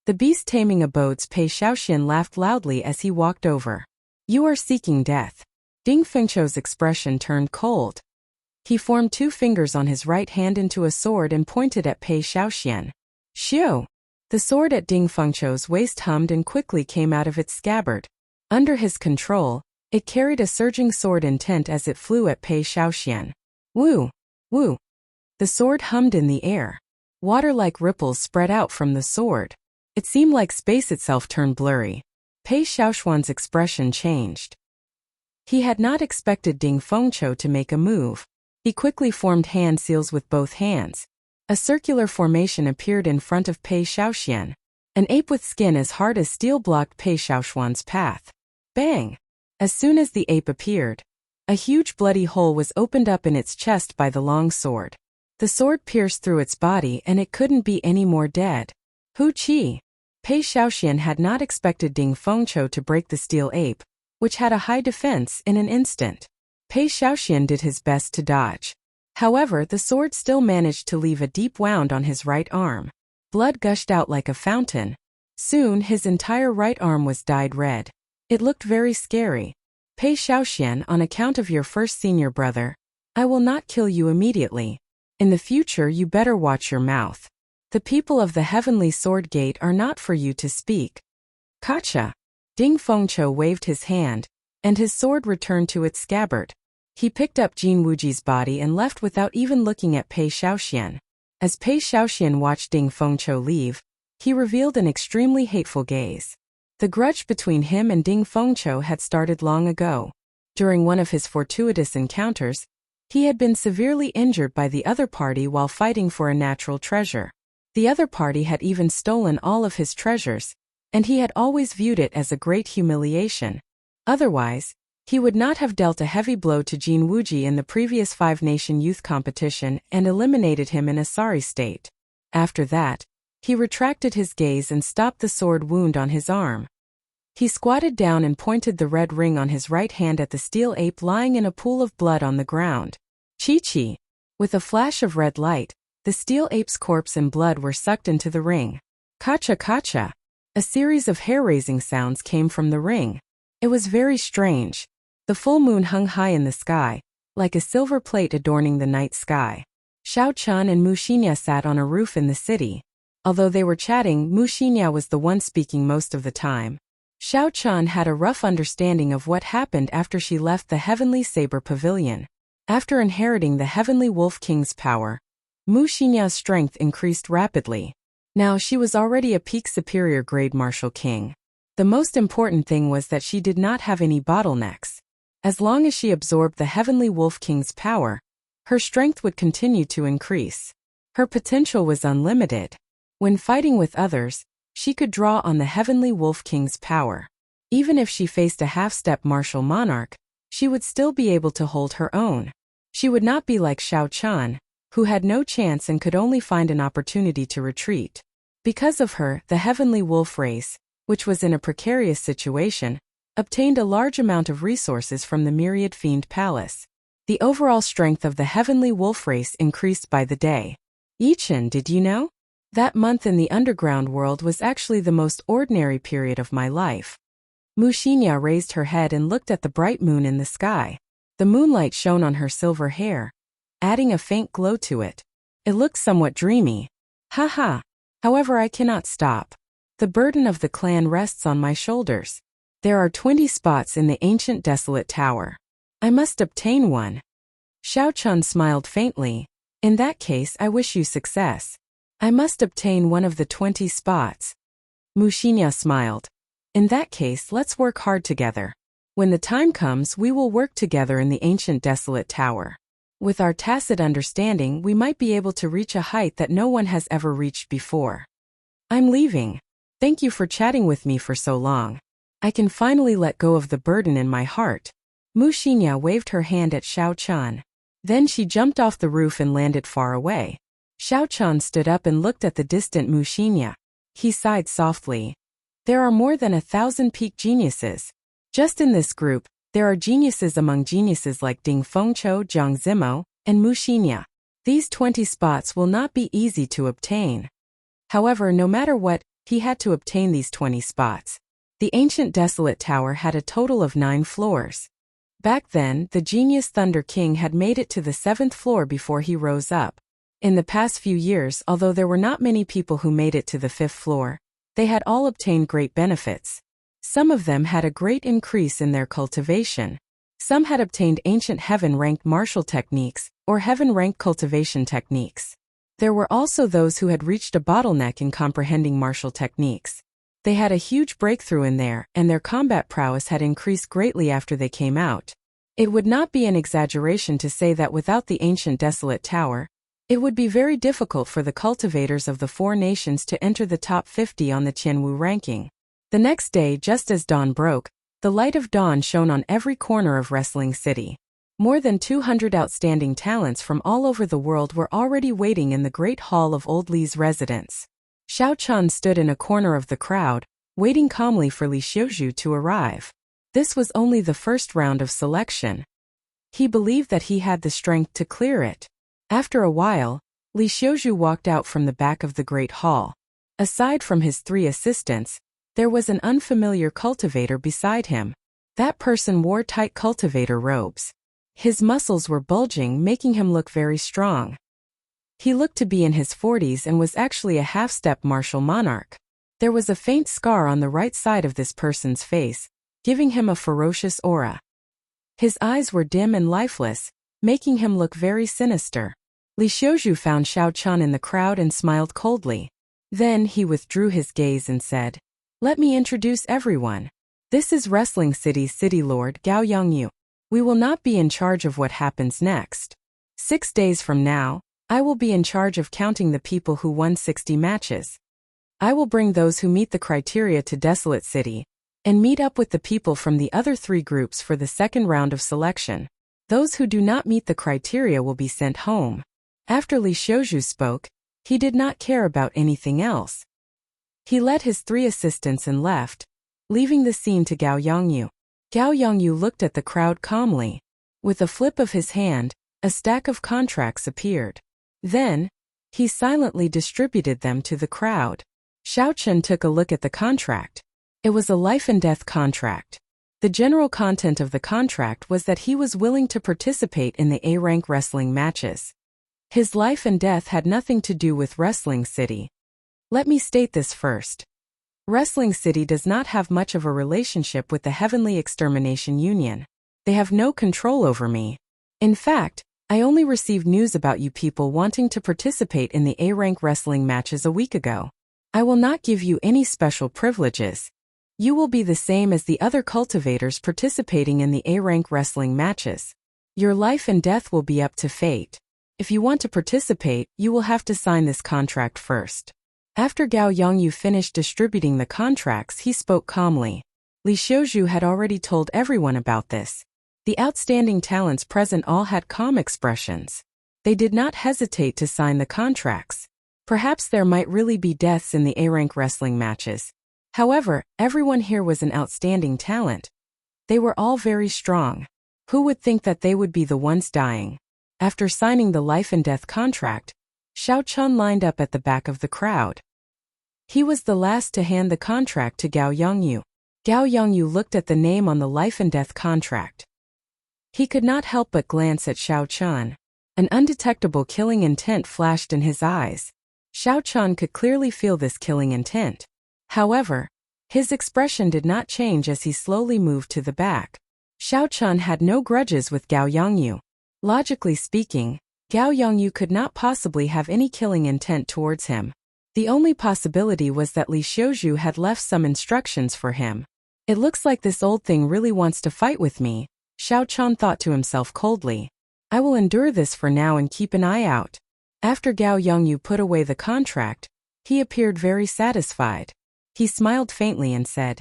The beast-taming abode's Pei Xiaoxian laughed loudly as he walked over. You are seeking death. Ding Fengqiu's expression turned cold. He formed 2 fingers on his right hand into a sword and pointed at Pei Xiaoxian. Xiu! The sword at Ding Fengqiu's waist hummed and quickly came out of its scabbard. Under his control, it carried a surging sword intent as it flew at Pei Xiaoxian. Woo! Woo! The sword hummed in the air. Water-like ripples spread out from the sword. It seemed like space itself turned blurry. Pei Xiaoxian's expression changed. He had not expected Ding Fengqiu to make a move. He quickly formed hand seals with both hands. A circular formation appeared in front of Pei Xiaoxian. An ape with skin as hard as steel blocked Pei Xiaoxian's path. Bang! As soon as the ape appeared, a huge bloody hole was opened up in its chest by the long sword. The sword pierced through its body and it couldn't be any more dead. Hu Qi! Pei Xiaoxian had not expected Ding Fengqiu to break the steel ape, which had a high defense, in an instant. Pei Xiaoxian did his best to dodge. However, the sword still managed to leave a deep wound on his right arm. Blood gushed out like a fountain. Soon his entire right arm was dyed red. It looked very scary. Pei Xiaoxian, on account of your first senior brother, I will not kill you immediately. In the future you better watch your mouth. The people of the Heavenly Sword Gate are not for you to speak. Gotcha! Ding Fengqiu waved his hand, and his sword returned to its scabbard. He picked up Jin Wuji's body and left without even looking at Pei Xiaoxian. As Pei Xiaoxian watched Ding Fengqiu leave, he revealed an extremely hateful gaze. The grudge between him and Ding Fengqiu had started long ago. During one of his fortuitous encounters, he had been severely injured by the other party while fighting for a natural treasure. The other party had even stolen all of his treasures. and he had always viewed it as a great humiliation. Otherwise, he would not have dealt a heavy blow to Jin Wuji in the previous five-nation youth competition and eliminated him in a sorry state. After that, he retracted his gaze and stopped the sword wound on his arm. He squatted down and pointed the red ring on his right hand at the steel ape lying in a pool of blood on the ground. Chi-chi! With a flash of red light, the steel ape's corpse and blood were sucked into the ring. Kacha-kacha! A series of hair-raising sounds came from the ring. It was very strange. The full moon hung high in the sky, like a silver plate adorning the night sky. Xiao Chun and Mu Xinya sat on a roof in the city. Although they were chatting, Mu Xinya was the one speaking most of the time. Xiao Chun had a rough understanding of what happened after she left the Heavenly Saber Pavilion. After inheriting the Heavenly Wolf King's power, Mu Xinya's strength increased rapidly. Now she was already a peak superior grade martial king. The most important thing was that she did not have any bottlenecks. As long as she absorbed the Heavenly Wolf King's power, her strength would continue to increase. Her potential was unlimited. When fighting with others, she could draw on the Heavenly Wolf King's power. Even if she faced a half-step martial monarch, she would still be able to hold her own. She would not be like Xiao Chun, who had no chance and could only find an opportunity to retreat. Because of her, the Heavenly Wolf race, which was in a precarious situation, obtained a large amount of resources from the Myriad Fiend Palace. The overall strength of the Heavenly Wolf race increased by the day. Yichen, did you know? That month in the underground world was actually the most ordinary period of my life. Mu Xinya raised her head and looked at the bright moon in the sky. The moonlight shone on her silver hair, adding a faint glow to it. It looked somewhat dreamy. Haha. However, I cannot stop. The burden of the clan rests on my shoulders. There are 20 spots in the ancient desolate tower. I must obtain one. Xiao Chun smiled faintly. In that case, I wish you success. I must obtain one of the 20 spots. Mu Xinya smiled. In that case, let's work hard together. When the time comes, we will work together in the ancient desolate tower. With our tacit understanding, we might be able to reach a height that no one has ever reached before. I'm leaving. Thank you for chatting with me for so long. I can finally let go of the burden in my heart. Mu Xinya waved her hand at Xiao Chun. Then she jumped off the roof and landed far away. Xiao Chun stood up and looked at the distant Mu Xinya. He sighed softly. There are more than 1,000 peak geniuses. Just in this group, there are geniuses among geniuses like Ding Fengqiu, Jiang Zimo, and Mu Xinya. These 20 spots will not be easy to obtain. However, no matter what, he had to obtain these 20 spots. The ancient desolate tower had a total of 9 floors. Back then, the genius Thunder King had made it to the 7th floor before he rose up. In the past few years, although there were not many people who made it to the 5th floor, they had all obtained great benefits. Some of them had a great increase in their cultivation. Some had obtained ancient heaven-ranked martial techniques, or heaven-ranked cultivation techniques. There were also those who had reached a bottleneck in comprehending martial techniques. They had a huge breakthrough in there, and their combat prowess had increased greatly after they came out. It would not be an exaggeration to say that without the ancient desolate tower, it would be very difficult for the cultivators of the 4 nations to enter the top 50 on the Qianwu ranking. The next day, just as dawn broke, the light of dawn shone on every corner of Wrestling City. More than 200 outstanding talents from all over the world were already waiting in the Great Hall of Old Li's residence. Xiao Chun stood in a corner of the crowd, waiting calmly for Li Xiuzhu to arrive. This was only the first round of selection. He believed that he had the strength to clear it. After a while, Li Xiuzhu walked out from the back of the Great Hall. Aside from his 3 assistants, there was an unfamiliar cultivator beside him. That person wore tight cultivator robes. His muscles were bulging, making him look very strong. He looked to be in his 40s and was actually a half-step martial monarch. There was a faint scar on the right side of this person's face, giving him a ferocious aura. His eyes were dim and lifeless, making him look very sinister. Li Xiuzhu found Xiao Chun in the crowd and smiled coldly. Then he withdrew his gaze and said, "Let me introduce everyone. This is Wrestling City's City Lord Gao Yongyu. We will not be in charge of what happens next. 6 days from now, I will be in charge of counting the people who won 60 matches. I will bring those who meet the criteria to Desolate City and meet up with the people from the other 3 groups for the second round of selection. Those who do not meet the criteria will be sent home. After Li Xiuzhu spoke, he did not care about anything else. He led his 3 assistants and left, leaving the scene to Gao Yongyu. Gao Yongyu looked at the crowd calmly. With a flip of his hand, a stack of contracts appeared. Then, he silently distributed them to the crowd. Xiao Chen took a look at the contract. It was a life and death contract. The general content of the contract was that he was willing to participate in the A-rank wrestling matches. His life and death had nothing to do with Wrestling City. Let me state this first. Wrestling City does not have much of a relationship with the Heavenly Extermination Union. They have no control over me. In fact, I only received news about you people wanting to participate in the A-rank wrestling matches a week ago. I will not give you any special privileges. You will be the same as the other cultivators participating in the A-rank wrestling matches. Your life and death will be up to fate. If you want to participate, you will have to sign this contract first. After Gao Yongyu finished distributing the contracts, he spoke calmly. Li Xiuzhu had already told everyone about this. The outstanding talents present all had calm expressions. They did not hesitate to sign the contracts. Perhaps there might really be deaths in the A-rank wrestling matches. However, everyone here was an outstanding talent. They were all very strong. Who would think that they would be the ones dying? After signing the life and death contract, Xiao Chun lined up at the back of the crowd. He was the last to hand the contract to Gao Yongyu. Gao Yongyu looked at the name on the life and death contract. He could not help but glance at Xiao Chun. An undetectable killing intent flashed in his eyes. Xiao Chun could clearly feel this killing intent. However, his expression did not change as he slowly moved to the back. Xiao Chun had no grudges with Gao Yongyu. Logically speaking, Gao Yongyu could not possibly have any killing intent towards him. The only possibility was that Li Xiuzhu had left some instructions for him. It looks like this old thing really wants to fight with me, Xiao Chun thought to himself coldly. I will endure this for now and keep an eye out. After Gao Yongyu put away the contract, he appeared very satisfied. He smiled faintly and said,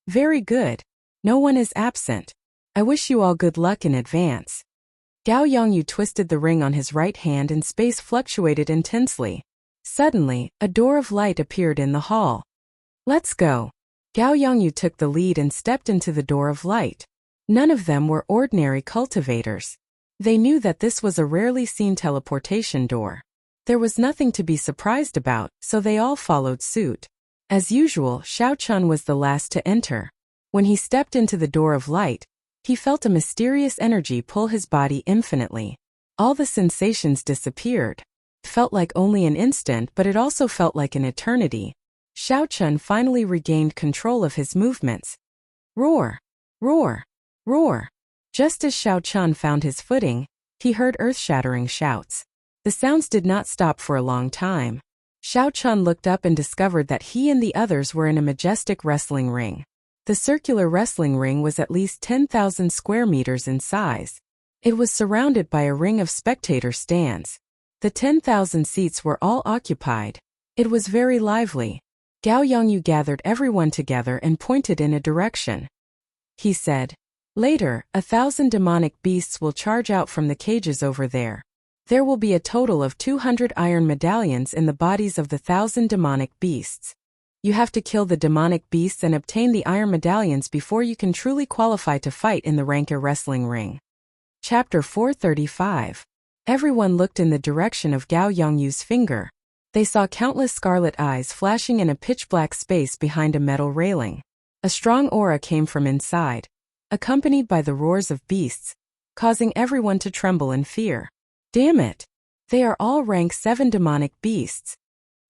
"Very good. No one is absent. I wish you all good luck in advance." Gao Yongyu twisted the ring on his right hand and space fluctuated intensely. Suddenly, a door of light appeared in the hall. Let's go. Gao Yongyu took the lead and stepped into the door of light. None of them were ordinary cultivators. They knew that this was a rarely seen teleportation door. There was nothing to be surprised about, so they all followed suit. As usual, Xiao Chun was the last to enter. When he stepped into the door of light, he felt a mysterious energy pull his body infinitely. All the sensations disappeared. It felt like only an instant, but it also felt like an eternity. Xiao Chun finally regained control of his movements. Roar! Roar! Roar! Just as Xiao Chun found his footing, he heard earth-shattering shouts. The sounds did not stop for a long time. Xiao Chun looked up and discovered that he and the others were in a majestic wrestling ring. The circular wrestling ring was at least 10,000 square meters in size. It was surrounded by a ring of spectator stands. The 10,000 seats were all occupied. It was very lively. Gao Yongyu gathered everyone together and pointed in a direction. He said, "Later, 1,000 demonic beasts will charge out from the cages over there. There will be a total of 200 iron medallions in the bodies of the 1,000 demonic beasts. You have to kill the demonic beasts and obtain the iron medallions before you can truly qualify to fight in the Ranker wrestling ring." Chapter 435. Everyone looked in the direction of Gao Yongyu's finger. They saw countless scarlet eyes flashing in a pitch-black space behind a metal railing. A strong aura came from inside, accompanied by the roars of beasts, causing everyone to tremble in fear. Damn it! They are all rank 7 demonic beasts.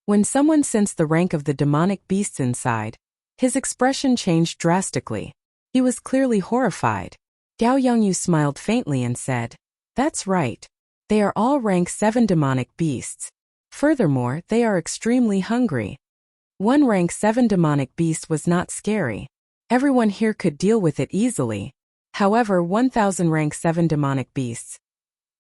When someone sensed the rank of the demonic beasts inside, his expression changed drastically. He was clearly horrified. Gao Yongyu smiled faintly and said, "That's right. They are all rank 7 demonic beasts. Furthermore, they are extremely hungry." One rank 7 demonic beast was not scary. Everyone here could deal with it easily. However, 1,000 rank 7 demonic beasts.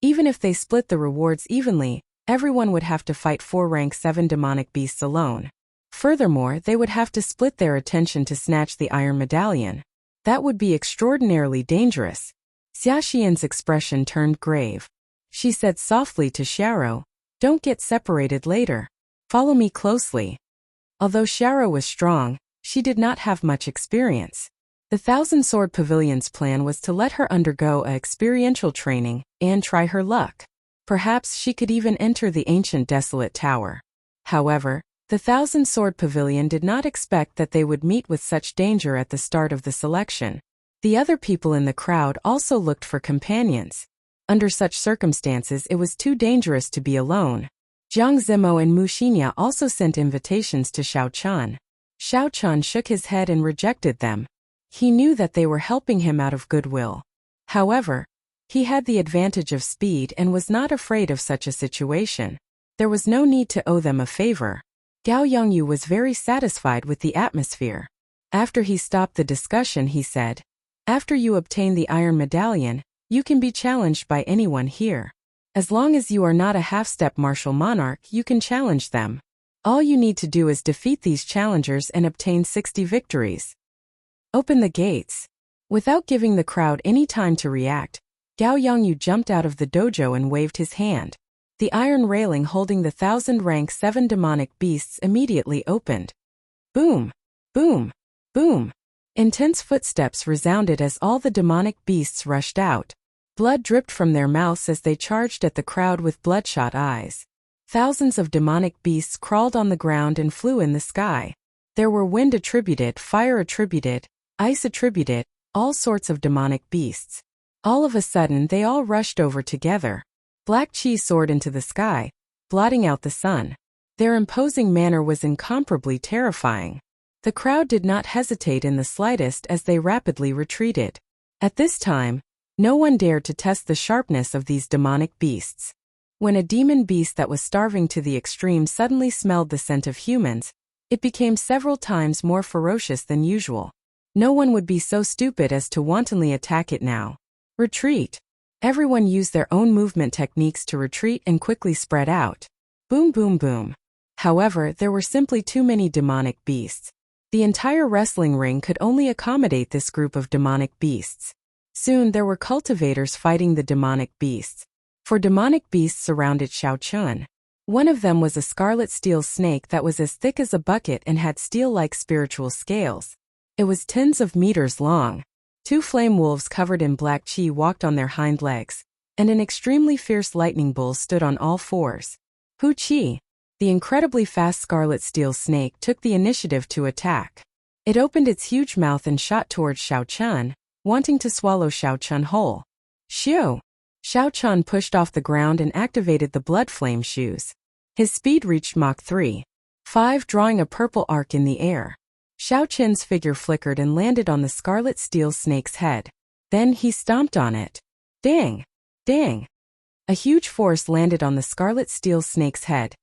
Even if they split the rewards evenly, everyone would have to fight 4 rank 7 demonic beasts alone. Furthermore, they would have to split their attention to snatch the iron medallion. That would be extraordinarily dangerous. Xia Xian's expression turned grave. She said softly to Xiao, "Don't get separated later. Follow me closely." Although Xiao was strong, she did not have much experience. The Thousand Sword Pavilion's plan was to let her undergo a experiential training and try her luck. Perhaps she could even enter the ancient desolate tower. However, the Thousand Sword Pavilion did not expect that they would meet with such danger at the start of the selection. The other people in the crowd also looked for companions. Under such circumstances, it was too dangerous to be alone. Jiang Zimo and Mu Xinya also sent invitations to Xiao Chun. Xiao Chun shook his head and rejected them. He knew that they were helping him out of goodwill. However, he had the advantage of speed and was not afraid of such a situation. There was no need to owe them a favor. Gao Yongyu was very satisfied with the atmosphere. After he stopped the discussion, he said, "After you obtain the iron medallion, you can be challenged by anyone here. As long as you are not a half-step martial monarch, you can challenge them. All you need to do is defeat these challengers and obtain 60 victories. Open the gates." Without giving the crowd any time to react, Gao Yongyu jumped out of the dojo and waved his hand. The iron railing holding the 1000-rank 7 demonic beasts immediately opened. Boom! Boom! Boom! Intense footsteps resounded as all the demonic beasts rushed out. Blood dripped from their mouths as they charged at the crowd with bloodshot eyes. Thousands of demonic beasts crawled on the ground and flew in the sky. There were wind attributed, fire attributed, ice attributed, all sorts of demonic beasts. All of a sudden they all rushed over together. Black chi soared into the sky, blotting out the sun. Their imposing manner was incomparably terrifying. The crowd did not hesitate in the slightest as they rapidly retreated. At this time, no one dared to test the sharpness of these demonic beasts. When a demon beast that was starving to the extreme suddenly smelled the scent of humans, it became several times more ferocious than usual. No one would be so stupid as to wantonly attack it now. Retreat. Everyone used their own movement techniques to retreat and quickly spread out. Boom, boom, boom. However, there were simply too many demonic beasts. The entire wrestling ring could only accommodate this group of demonic beasts. Soon there were cultivators fighting the demonic beasts. 4 demonic beasts surrounded Xiao Chun. One of them was a scarlet steel snake that was as thick as a bucket and had steel-like spiritual scales. It was tens of meters long. 2 flame wolves covered in black chi walked on their hind legs, and an extremely fierce lightning bull stood on all fours. Hu Chi, the incredibly fast scarlet steel snake, took the initiative to attack. It opened its huge mouth and shot towards Xiao Chun, wanting to swallow Xiao Chun whole. Xiao! Xiao Chun pushed off the ground and activated the blood flame shoes. His speed reached Mach 3.5, drawing a purple arc in the air. Xiao Chun's figure flickered and landed on the scarlet steel snake's head. Then he stomped on it. Dang! Dang! A huge force landed on the scarlet steel snake's head,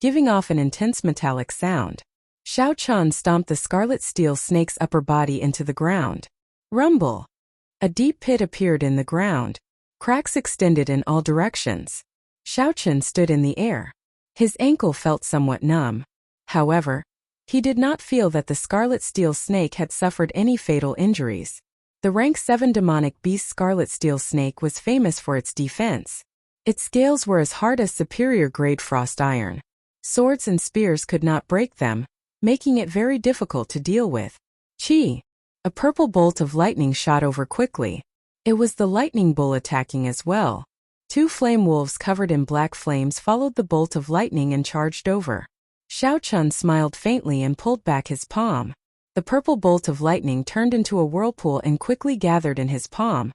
giving off an intense metallic sound. Xiao Chun stomped the scarlet steel snake's upper body into the ground. Rumble! A deep pit appeared in the ground. Cracks extended in all directions. Xiao Chun stood in the air. His ankle felt somewhat numb. However, he did not feel that the scarlet steel snake had suffered any fatal injuries. The rank 7 demonic beast scarlet steel snake was famous for its defense. Its scales were as hard as superior-grade frost iron. Swords and spears could not break them, making it very difficult to deal with. Chi! A purple bolt of lightning shot over quickly. It was the lightning bull attacking as well. 2 flame wolves covered in black flames followed the bolt of lightning and charged over. Xiao Chun smiled faintly and pulled back his palm. The purple bolt of lightning turned into a whirlpool and quickly gathered in his palm,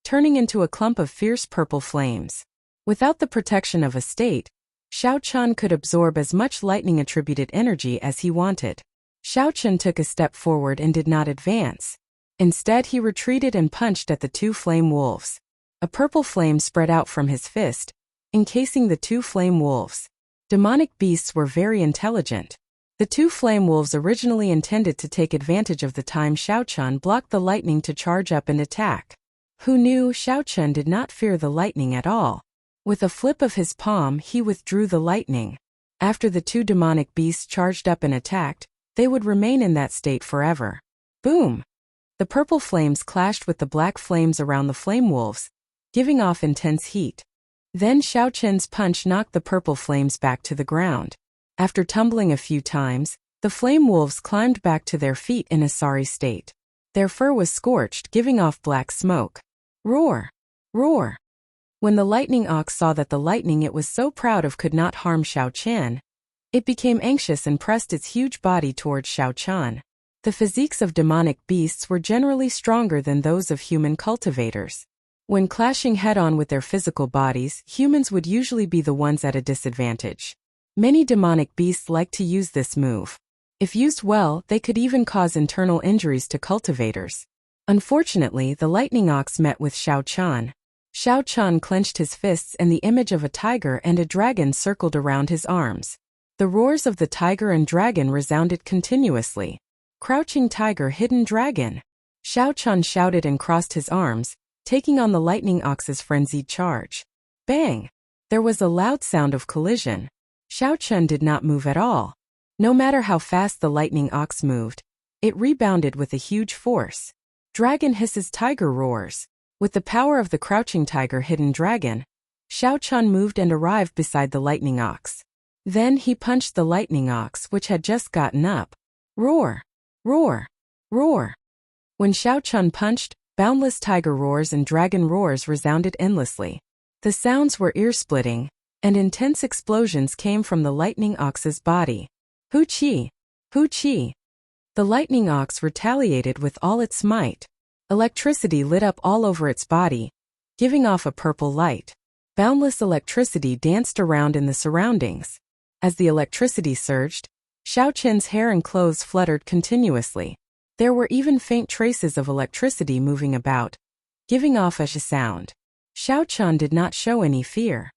turning into a clump of fierce purple flames. Without the protection of a state, Xiao Chun could absorb as much lightning-attributed energy as he wanted. Xiao Chun took a step forward and did not advance. Instead, he retreated and punched at the 2 flame wolves. A purple flame spread out from his fist, encasing the 2 flame wolves. Demonic beasts were very intelligent. The 2 flame wolves originally intended to take advantage of the time Xiao Chun blocked the lightning to charge up and attack. Who knew Xiao Chun did not fear the lightning at all. With a flip of his palm, he withdrew the lightning. After the two demonic beasts charged up and attacked, they would remain in that state forever. Boom! The purple flames clashed with the black flames around the flame wolves, giving off intense heat. Then Xiao Chen's punch knocked the purple flames back to the ground. After tumbling a few times, the flame wolves climbed back to their feet in a sorry state. Their fur was scorched, giving off black smoke. Roar! Roar! When the lightning ox saw that the lightning it was so proud of could not harm Xiao Chen, it became anxious and pressed its huge body towards Xiao Chen. The physiques of demonic beasts were generally stronger than those of human cultivators. When clashing head-on with their physical bodies, humans would usually be the ones at a disadvantage. Many demonic beasts like to use this move. If used well, they could even cause internal injuries to cultivators. Unfortunately, the lightning ox met with Xiao Chen. Xiao Chen clenched his fists and the image of a tiger and a dragon circled around his arms. The roars of the tiger and dragon resounded continuously. Crouching tiger, hidden dragon! Xiao Chen shouted and crossed his arms, taking on the lightning ox's frenzied charge. Bang! There was a loud sound of collision. Xiao Chen did not move at all. No matter how fast the lightning ox moved, it rebounded with a huge force. Dragon hisses, tiger roars. With the power of the crouching tiger, hidden dragon, Xiao Chen moved and arrived beside the lightning ox. Then he punched the lightning ox, which had just gotten up. Roar! Roar! Roar! When Xiao Chen punched, boundless tiger roars and dragon roars resounded endlessly. The sounds were ear-splitting, and intense explosions came from the lightning ox's body. Hoo-chee! Hoo-chee! The lightning ox retaliated with all its might. Electricity lit up all over its body, giving off a purple light. Boundless electricity danced around in the surroundings. As the electricity surged, Xiao Chen's hair and clothes fluttered continuously. There were even faint traces of electricity moving about, giving off a sound. Xiao Chen did not show any fear.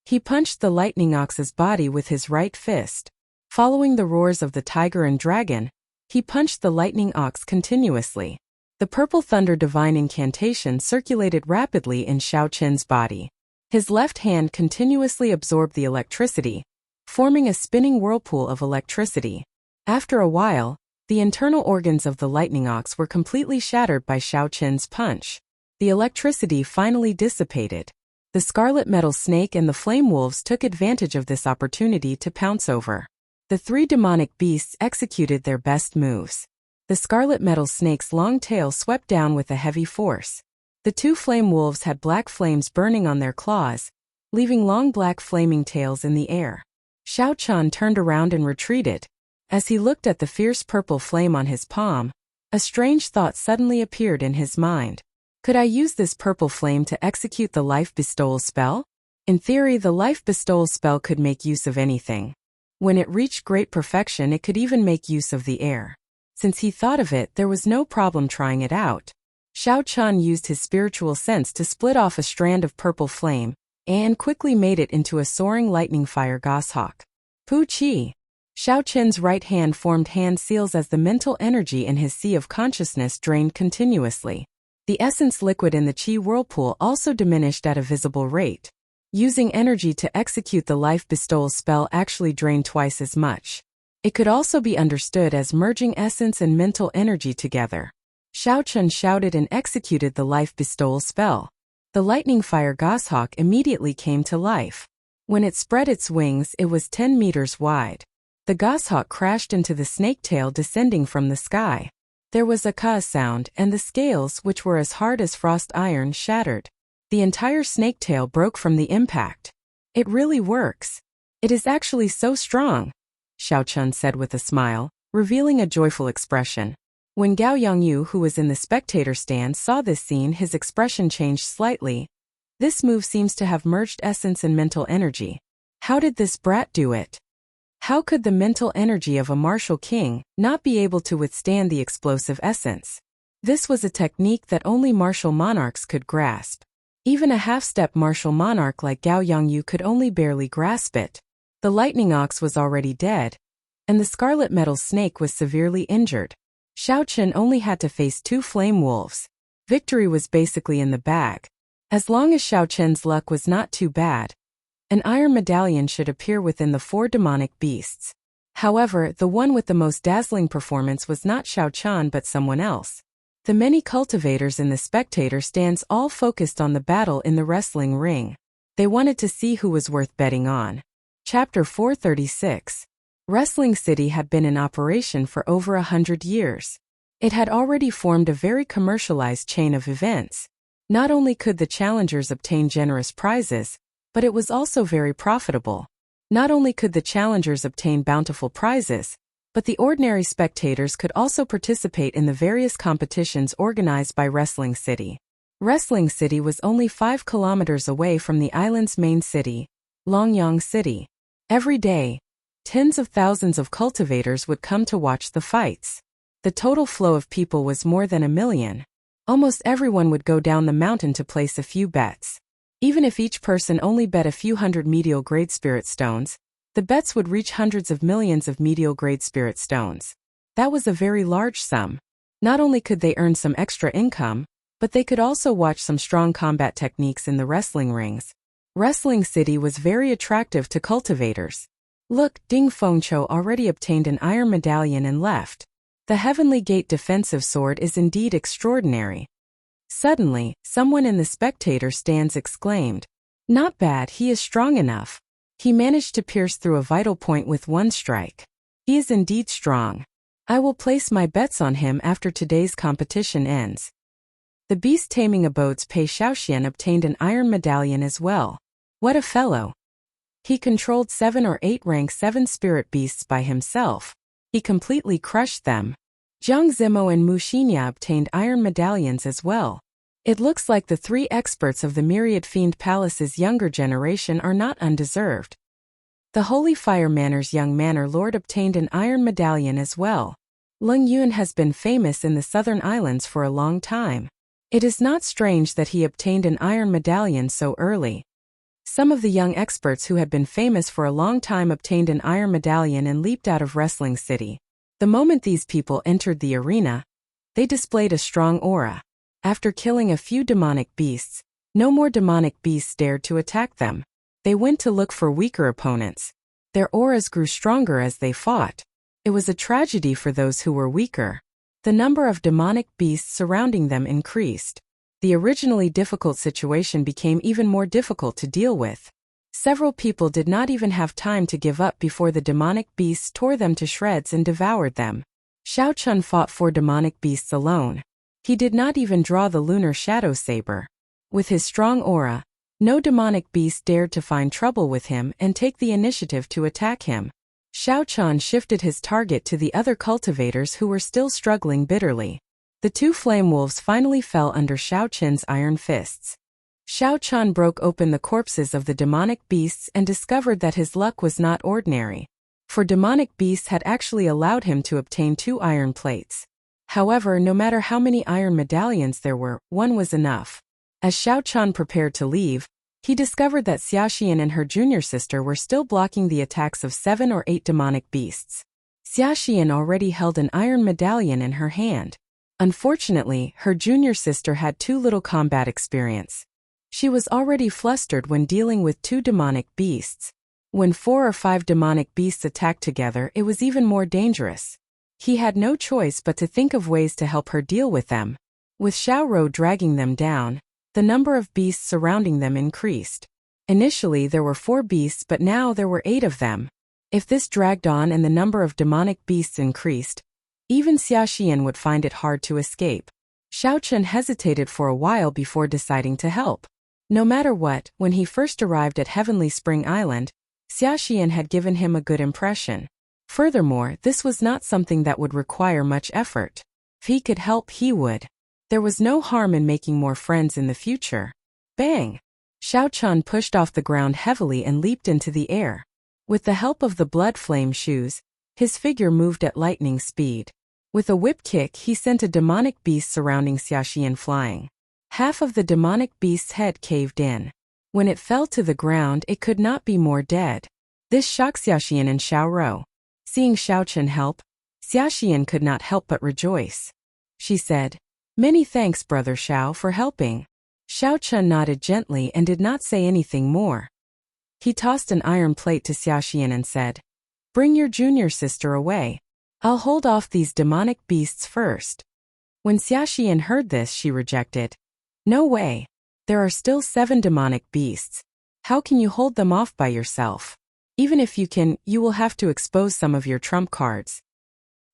He punched the lightning ox's body with his right fist. Following the roars of the tiger and dragon, he punched the lightning ox continuously. The purple thunder divine incantation circulated rapidly in Xiao Chen's body. His left hand continuously absorbed the electricity, forming a spinning whirlpool of electricity. After a while, the internal organs of the lightning ox were completely shattered by Xiao Chen's punch. The electricity finally dissipated. The scarlet metal snake and the flame wolves took advantage of this opportunity to pounce over. The three demonic beasts executed their best moves. The scarlet metal snake's long tail swept down with a heavy force. The two flame wolves had black flames burning on their claws, leaving long black flaming tails in the air. Xiao Chen turned around and retreated. As he looked at the fierce purple flame on his palm, a strange thought suddenly appeared in his mind. Could I use this purple flame to execute the life bestowal spell? In theory, the life bestowal spell could make use of anything. When it reached great perfection, it could even make use of the air. Since he thought of it, there was no problem trying it out. Xiao Chen used his spiritual sense to split off a strand of purple flame, and quickly made it into a soaring lightning fire goshawk. Pu-chi! Xiao Chen's right hand formed hand seals as the mental energy in his sea of consciousness drained continuously. The essence liquid in the chi whirlpool also diminished at a visible rate. Using energy to execute the life bestowal spell actually drained twice as much. It could also be understood as merging essence and mental energy together. Xiao Chen shouted and executed the life bestowal spell. The lightning fire goshawk immediately came to life. When it spread its wings, it was 10 meters wide. The goshawk crashed into the snake tail descending from the sky. There was a ka sound, and the scales, which were as hard as frost iron, shattered. The entire snake tail broke from the impact. It really works. It is actually so strong, Xiao Chen said with a smile, revealing a joyful expression. When Gao Yongyu, who was in the spectator stand, saw this scene, his expression changed slightly. This move seems to have merged essence and mental energy. How did this brat do it? How could the mental energy of a martial king not be able to withstand the explosive essence? This was a technique that only martial monarchs could grasp. Even a half-step martial monarch like Gao Yongyu could only barely grasp it. The lightning ox was already dead, and the scarlet metal snake was severely injured. Xiao Chen only had to face two flame wolves. Victory was basically in the bag. As long as Xiao Chen's luck was not too bad, An iron medallion should appear within the 4 demonic beasts. However, the one with the most dazzling performance was not Xiao Chan but someone else. The many cultivators in the spectator stands all focused on the battle in the wrestling ring. They wanted to see who was worth betting on. Chapter 436. Wrestling City had been in operation for over 100 years. It had already formed a very commercialized chain of events. Not only could the challengers obtain generous prizes, but it was also very profitable. Not only could the challengers obtain bountiful prizes, but the ordinary spectators could also participate in the various competitions organized by Wrestling City. Wrestling City was only 5 kilometers away from the island's main city, Longyang City. Every day, tens of thousands of cultivators would come to watch the fights. The total flow of people was more than 1 million. Almost everyone would go down the mountain to place a few bets. Even if each person only bet a few hundred medial grade spirit stones, the bets would reach hundreds of millions of medial grade spirit stones. That was a very large sum. Not only could they earn some extra income, but they could also watch some strong combat techniques in the wrestling rings. Wrestling City was very attractive to cultivators. Look, Ding Fengqiu already obtained an iron medallion and left. The Heavenly Gate defensive sword is indeed extraordinary. Suddenly, someone in the spectator stands exclaimed, "Not bad, he is strong enough. He managed to pierce through a vital point with one strike. He is indeed strong. I will place my bets on him after today's competition ends." The beast taming abode's Pei Shaoxian obtained an iron medallion as well. What a fellow! He controlled 7 or 8 rank 7 spirit beasts by himself. He completely crushed them. Jiang Zimo and Mu Xinya obtained iron medallions as well. It looks like the 3 experts of the Myriad Fiend Palace's younger generation are not undeserved. The Holy Fire Manor's young manor lord obtained an iron medallion as well. Leng Yun has been famous in the southern islands for a long time. It is not strange that he obtained an iron medallion so early. Some of the young experts who had been famous for a long time obtained an iron medallion and leaped out of Wrestling City. The moment these people entered the arena, they displayed a strong aura. After killing a few demonic beasts, no more demonic beasts dared to attack them. They went to look for weaker opponents. Their auras grew stronger as they fought. It was a tragedy for those who were weaker. The number of demonic beasts surrounding them increased. The originally difficult situation became even more difficult to deal with. Several people did not even have time to give up before the demonic beasts tore them to shreds and devoured them. Xiao Chun fought 4 demonic beasts alone. He did not even draw the lunar shadow saber. With his strong aura, no demonic beast dared to find trouble with him and take the initiative to attack him. Xiao Chun shifted his target to the other cultivators who were still struggling bitterly. The 2 flame wolves finally fell under Xiao Chun's iron fists. Xiao Chun broke open the corpses of the demonic beasts and discovered that his luck was not ordinary. For demonic beasts had actually allowed him to obtain 2 iron plates. However, no matter how many iron medallions there were, 1 was enough. As Xiao Chun prepared to leave, he discovered that Xiaxian and her junior sister were still blocking the attacks of 7 or 8 demonic beasts. Xiaxian already held an iron medallion in her hand. Unfortunately, her junior sister had too little combat experience. She was already flustered when dealing with 2 demonic beasts. When 4 or 5 demonic beasts attacked together, it was even more dangerous. He had no choice but to think of ways to help her deal with them. With Xiao Rou dragging them down, the number of beasts surrounding them increased. Initially there were 4 beasts, but now there were 8 of them. If this dragged on and the number of demonic beasts increased, even Xiaxian would find it hard to escape. Xiao Chun hesitated for a while before deciding to help. No matter what, when he first arrived at Heavenly Spring Island, Xiaxian had given him a good impression. Furthermore, this was not something that would require much effort. If he could help, he would. There was no harm in making more friends in the future. Bang! Xiao Chun pushed off the ground heavily and leaped into the air. With the help of the blood flame shoes, his figure moved at lightning speed. With a whip kick, he sent a demonic beast surrounding Xiaxian flying. Half of the demonic beast's head caved in. When it fell to the ground, it could not be more dead. This shocked Xiaxian and Xiao Rou. Seeing Xiao Chun help, Xiaxian could not help but rejoice. She said, "Many thanks, Brother Xiao, for helping." Xiao Chun nodded gently and did not say anything more. He tossed an iron plate to Xiaoxian and said, "Bring your junior sister away. I'll hold off these demonic beasts first." When Xiaoxian heard this, she rejected. "No way. There are still 7 demonic beasts. How can you hold them off by yourself? Even if you can, you will have to expose some of your trump cards."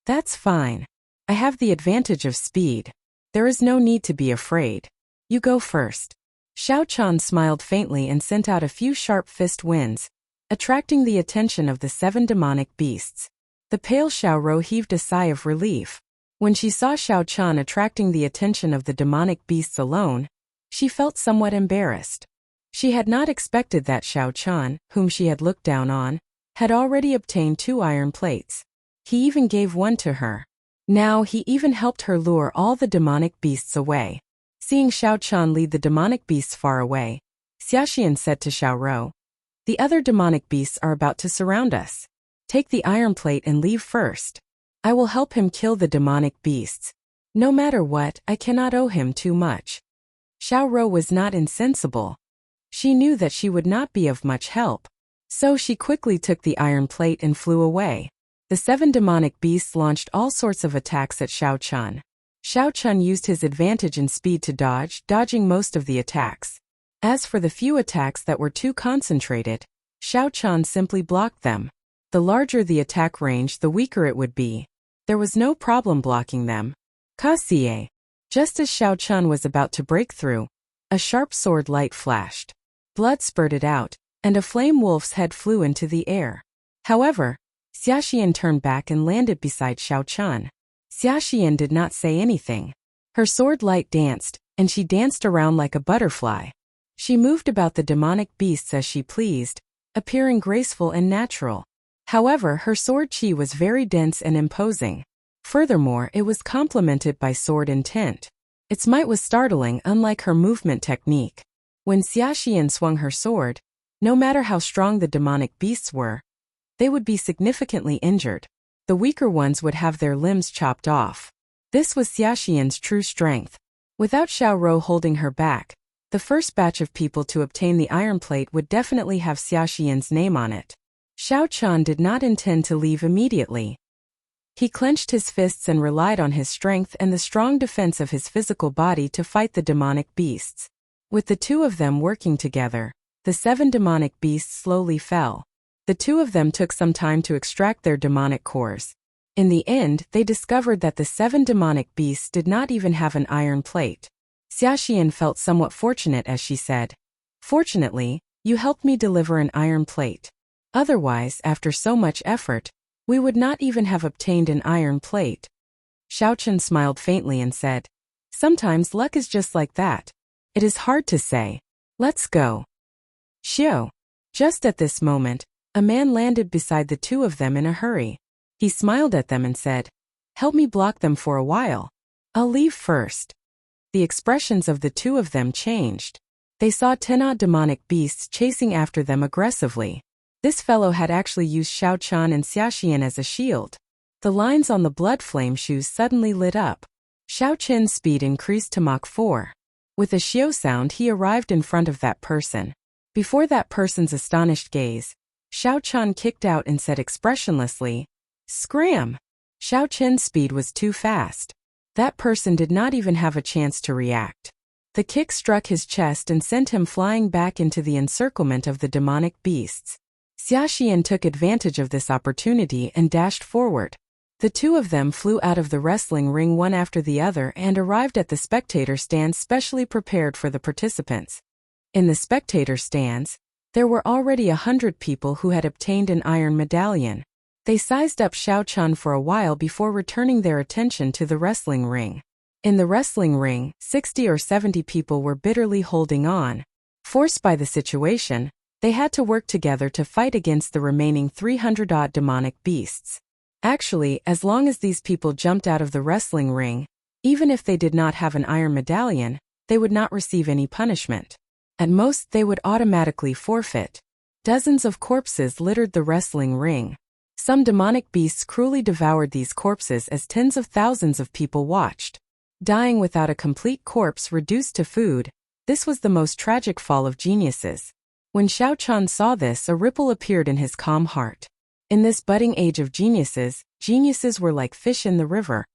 "That's fine. I have the advantage of speed. There is no need to be afraid. You go first." Xiao Chan smiled faintly and sent out a few sharp fist winds, attracting the attention of the 7 demonic beasts. The pale Xiaorou heaved a sigh of relief. When she saw Xiao Chan attracting the attention of the demonic beasts alone, she felt somewhat embarrassed. She had not expected that Xiao Chan, whom she had looked down on, had already obtained 2 iron plates. He even gave one to her. Now he even helped her lure all the demonic beasts away. Seeing Xiao Chan lead the demonic beasts far away, Xiaoxian said to Xiaorou, "The other demonic beasts are about to surround us. Take the iron plate and leave first. I will help him kill the demonic beasts. No matter what, I cannot owe him too much." Xiaorou was not insensible. She knew that she would not be of much help, so she quickly took the iron plate and flew away. The 7 demonic beasts launched all sorts of attacks at Xiao Chan. Xiao Chan used his advantage in speed to dodging most of the attacks. As for the few attacks that were too concentrated, Xiao Chan simply blocked them. The larger the attack range, the weaker it would be. There was no problem blocking them. Kasie. Just as Xiao Chan was about to break through, a sharp sword light flashed. Blood spurted out, and a flame wolf's head flew into the air. However, Xiaoxian turned back and landed beside Xiao Chan. Xiaoxian did not say anything. Her sword light danced, and she danced around like a butterfly. She moved about the demonic beasts as she pleased, appearing graceful and natural. However, her sword chi was very dense and imposing. Furthermore, it was complemented by sword intent. Its might was startling, unlike her movement technique. When Xiaoxian swung her sword, no matter how strong the demonic beasts were, they would be significantly injured. The weaker ones would have their limbs chopped off. This was Xiaoxian's true strength. Without Xiaorou holding her back, the first batch of people to obtain the iron plate would definitely have Xiaoxian's name on it. Xiao Chan did not intend to leave immediately. He clenched his fists and relied on his strength and the strong defense of his physical body to fight the demonic beasts. With the 2 of them working together, the 7 demonic beasts slowly fell. The 2 of them took some time to extract their demonic cores. In the end, they discovered that the 7 demonic beasts did not even have an iron plate. Xiaoxian felt somewhat fortunate as she said, "Fortunately, you helped me deliver an iron plate. Otherwise, after so much effort, we would not even have obtained an iron plate." Xiaochen smiled faintly and said, "Sometimes luck is just like that. It is hard to say. Let's go." Xiao. Just at this moment, a man landed beside the 2 of them in a hurry. He smiled at them and said, "Help me block them for a while. I'll leave first." The expressions of the 2 of them changed. They saw 10 demonic beasts chasing after them aggressively. This fellow had actually used Xiao Chan and Xiaoxian as a shield. The lines on the blood flame shoes suddenly lit up. Xiao Chen's speed increased to Mach 4. With a xiao sound, he arrived in front of that person. Before that person's astonished gaze, Xiao Chan kicked out and said expressionlessly, "Scram!" Xiao Chen's speed was too fast. That person did not even have a chance to react. The kick struck his chest and sent him flying back into the encirclement of the demonic beasts. Xiaoxian took advantage of this opportunity and dashed forward. The 2 of them flew out of the wrestling ring one after the other and arrived at the spectator stands specially prepared for the participants. In the spectator stands, there were already 100 people who had obtained an iron medallion. They sized up Xiao Chan for a while before returning their attention to the wrestling ring. In the wrestling ring, 60 or 70 people were bitterly holding on. Forced by the situation, they had to work together to fight against the remaining 300-odd demonic beasts. Actually, as long as these people jumped out of the wrestling ring, even if they did not have an iron medallion, they would not receive any punishment. At most, they would automatically forfeit. Dozens of corpses littered the wrestling ring. Some demonic beasts cruelly devoured these corpses as tens of thousands of people watched. Dying without a complete corpse reduced to food, this was the most tragic fall of geniuses. When Xiao Chan saw this, a ripple appeared in his calm heart. In this budding age of geniuses, geniuses were like fish in the river,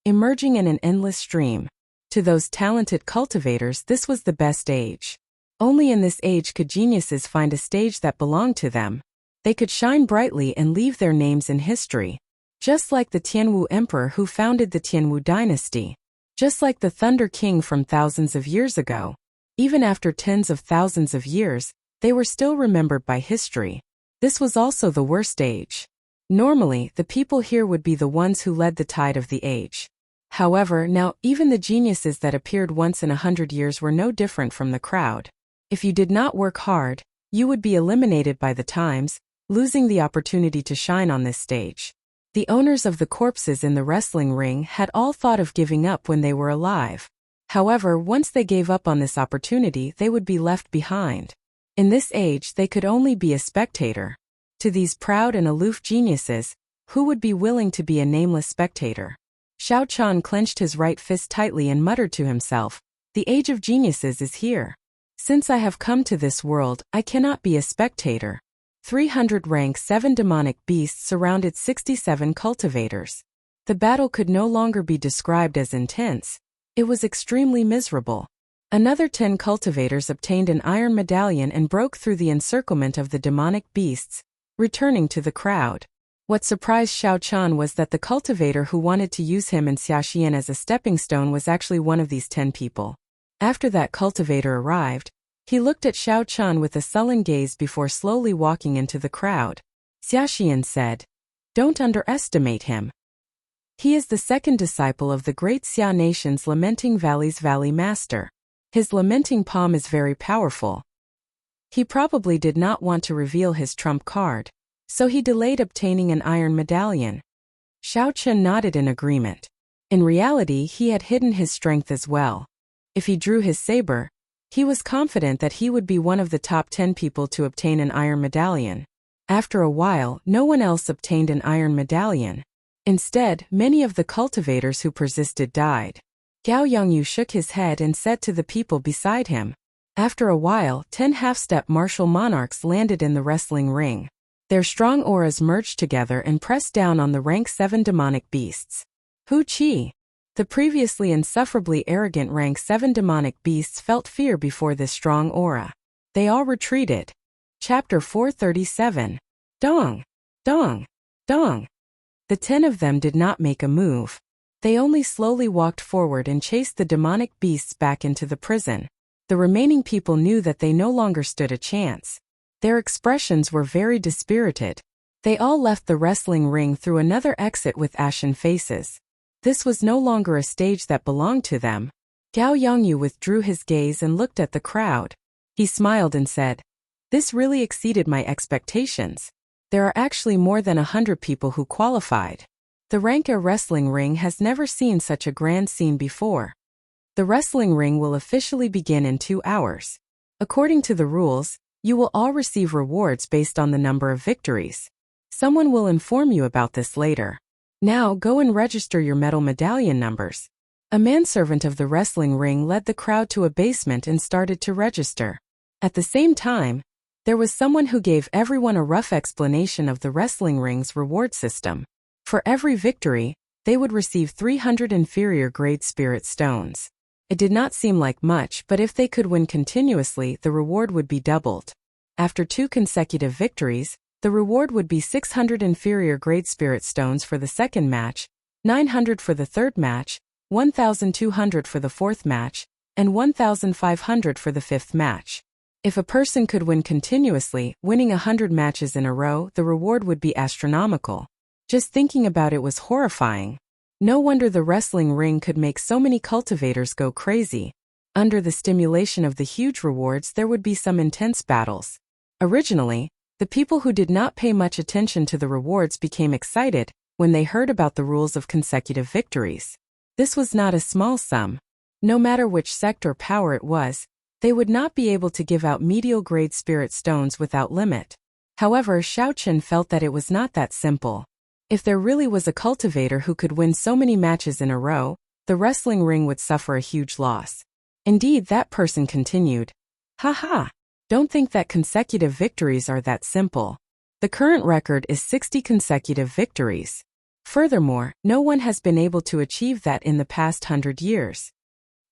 emerging in an endless stream. To those talented cultivators, this was the best age. Only in this age could geniuses find a stage that belonged to them. They could shine brightly and leave their names in history. Just like the Tianwu emperor who founded the Tianwu dynasty. Just like the Thunder King from thousands of years ago. Even after tens of thousands of years, they were still remembered by history. This was also the worst age. Normally, the people here would be the ones who led the tide of the age. However, now, even the geniuses that appeared once in 100 years were no different from the crowd. If you did not work hard, you would be eliminated by the times, losing the opportunity to shine on this stage. The owners of the corpses in the wrestling ring had all thought of giving up when they were alive. However, once they gave up on this opportunity, they would be left behind. In this age, they could only be a spectator. To these proud and aloof geniuses, who would be willing to be a nameless spectator? Xiao Chan clenched his right fist tightly and muttered to himself, "The age of geniuses is here. Since I have come to this world, I cannot be a spectator." 300 rank 7 demonic beasts surrounded 67 cultivators. The battle could no longer be described as intense. It was extremely miserable. Another 10 cultivators obtained an iron medallion and broke through the encirclement of the demonic beasts, returning to the crowd. What surprised Xiao Chan was that the cultivator who wanted to use him and Xiaoxian as a stepping stone was actually one of these 10 people. After that cultivator arrived, he looked at Xiao Chan with a sullen gaze before slowly walking into the crowd. Xiaoxian said, "Don't underestimate him. He is the second disciple of the great Xia nation's Lamenting Valley's Valley Master. His lamenting palm is very powerful." He probably did not want to reveal his trump card, so he delayed obtaining an iron medallion. Xiao Chen nodded in agreement. In reality, he had hidden his strength as well. If he drew his saber, he was confident that he would be one of the top 10 people to obtain an iron medallion. After a while, no one else obtained an iron medallion. Instead, many of the cultivators who persisted died. Gao Yongyu shook his head and said to the people beside him. After a while, 10 half-step martial monarchs landed in the wrestling ring. Their strong auras merged together and pressed down on the rank 7 demonic beasts. Hu Qi. The previously insufferably arrogant rank 7 demonic beasts felt fear before this strong aura. They all retreated. Chapter 437. Dong! Dong! Dong! The 10 of them did not make a move. They only slowly walked forward and chased the demonic beasts back into the prison. The remaining people knew that they no longer stood a chance. Their expressions were very dispirited. They all left the wrestling ring through another exit with ashen faces. This was no longer a stage that belonged to them. Gao Yongyu withdrew his gaze and looked at the crowd. He smiled and said, "This really exceeded my expectations. There are actually more than 100 people who qualified. The Ranka wrestling ring has never seen such a grand scene before. The wrestling ring will officially begin in 2 hours. According to the rules, you will all receive rewards based on the number of victories. Someone will inform you about this later. Now go and register your medal medallion numbers." A manservant of the wrestling ring led the crowd to a basement and started to register. At the same time, there was someone who gave everyone a rough explanation of the wrestling ring's reward system. For every victory, they would receive 300 inferior grade spirit stones. It did not seem like much, but if they could win continuously, the reward would be doubled. After 2 consecutive victories, the reward would be 600 inferior grade spirit stones for the second match, 900 for the third match, 1,200 for the fourth match, and 1,500 for the fifth match. If a person could win continuously, winning 100 matches in a row, the reward would be astronomical. Just thinking about it was horrifying. No wonder the wrestling ring could make so many cultivators go crazy. Under the stimulation of the huge rewards, there would be some intense battles. Originally, the people who did not pay much attention to the rewards became excited when they heard about the rules of consecutive victories. This was not a small sum. No matter which sect or power it was, they would not be able to give out medial grade spirit stones without limit. However, Xiao Chen felt that it was not that simple. If there really was a cultivator who could win so many matches in a row, the wrestling ring would suffer a huge loss. Indeed, that person continued, "Ha ha! Don't think that consecutive victories are that simple. The current record is 60 consecutive victories. Furthermore, no one has been able to achieve that in the past 100 years.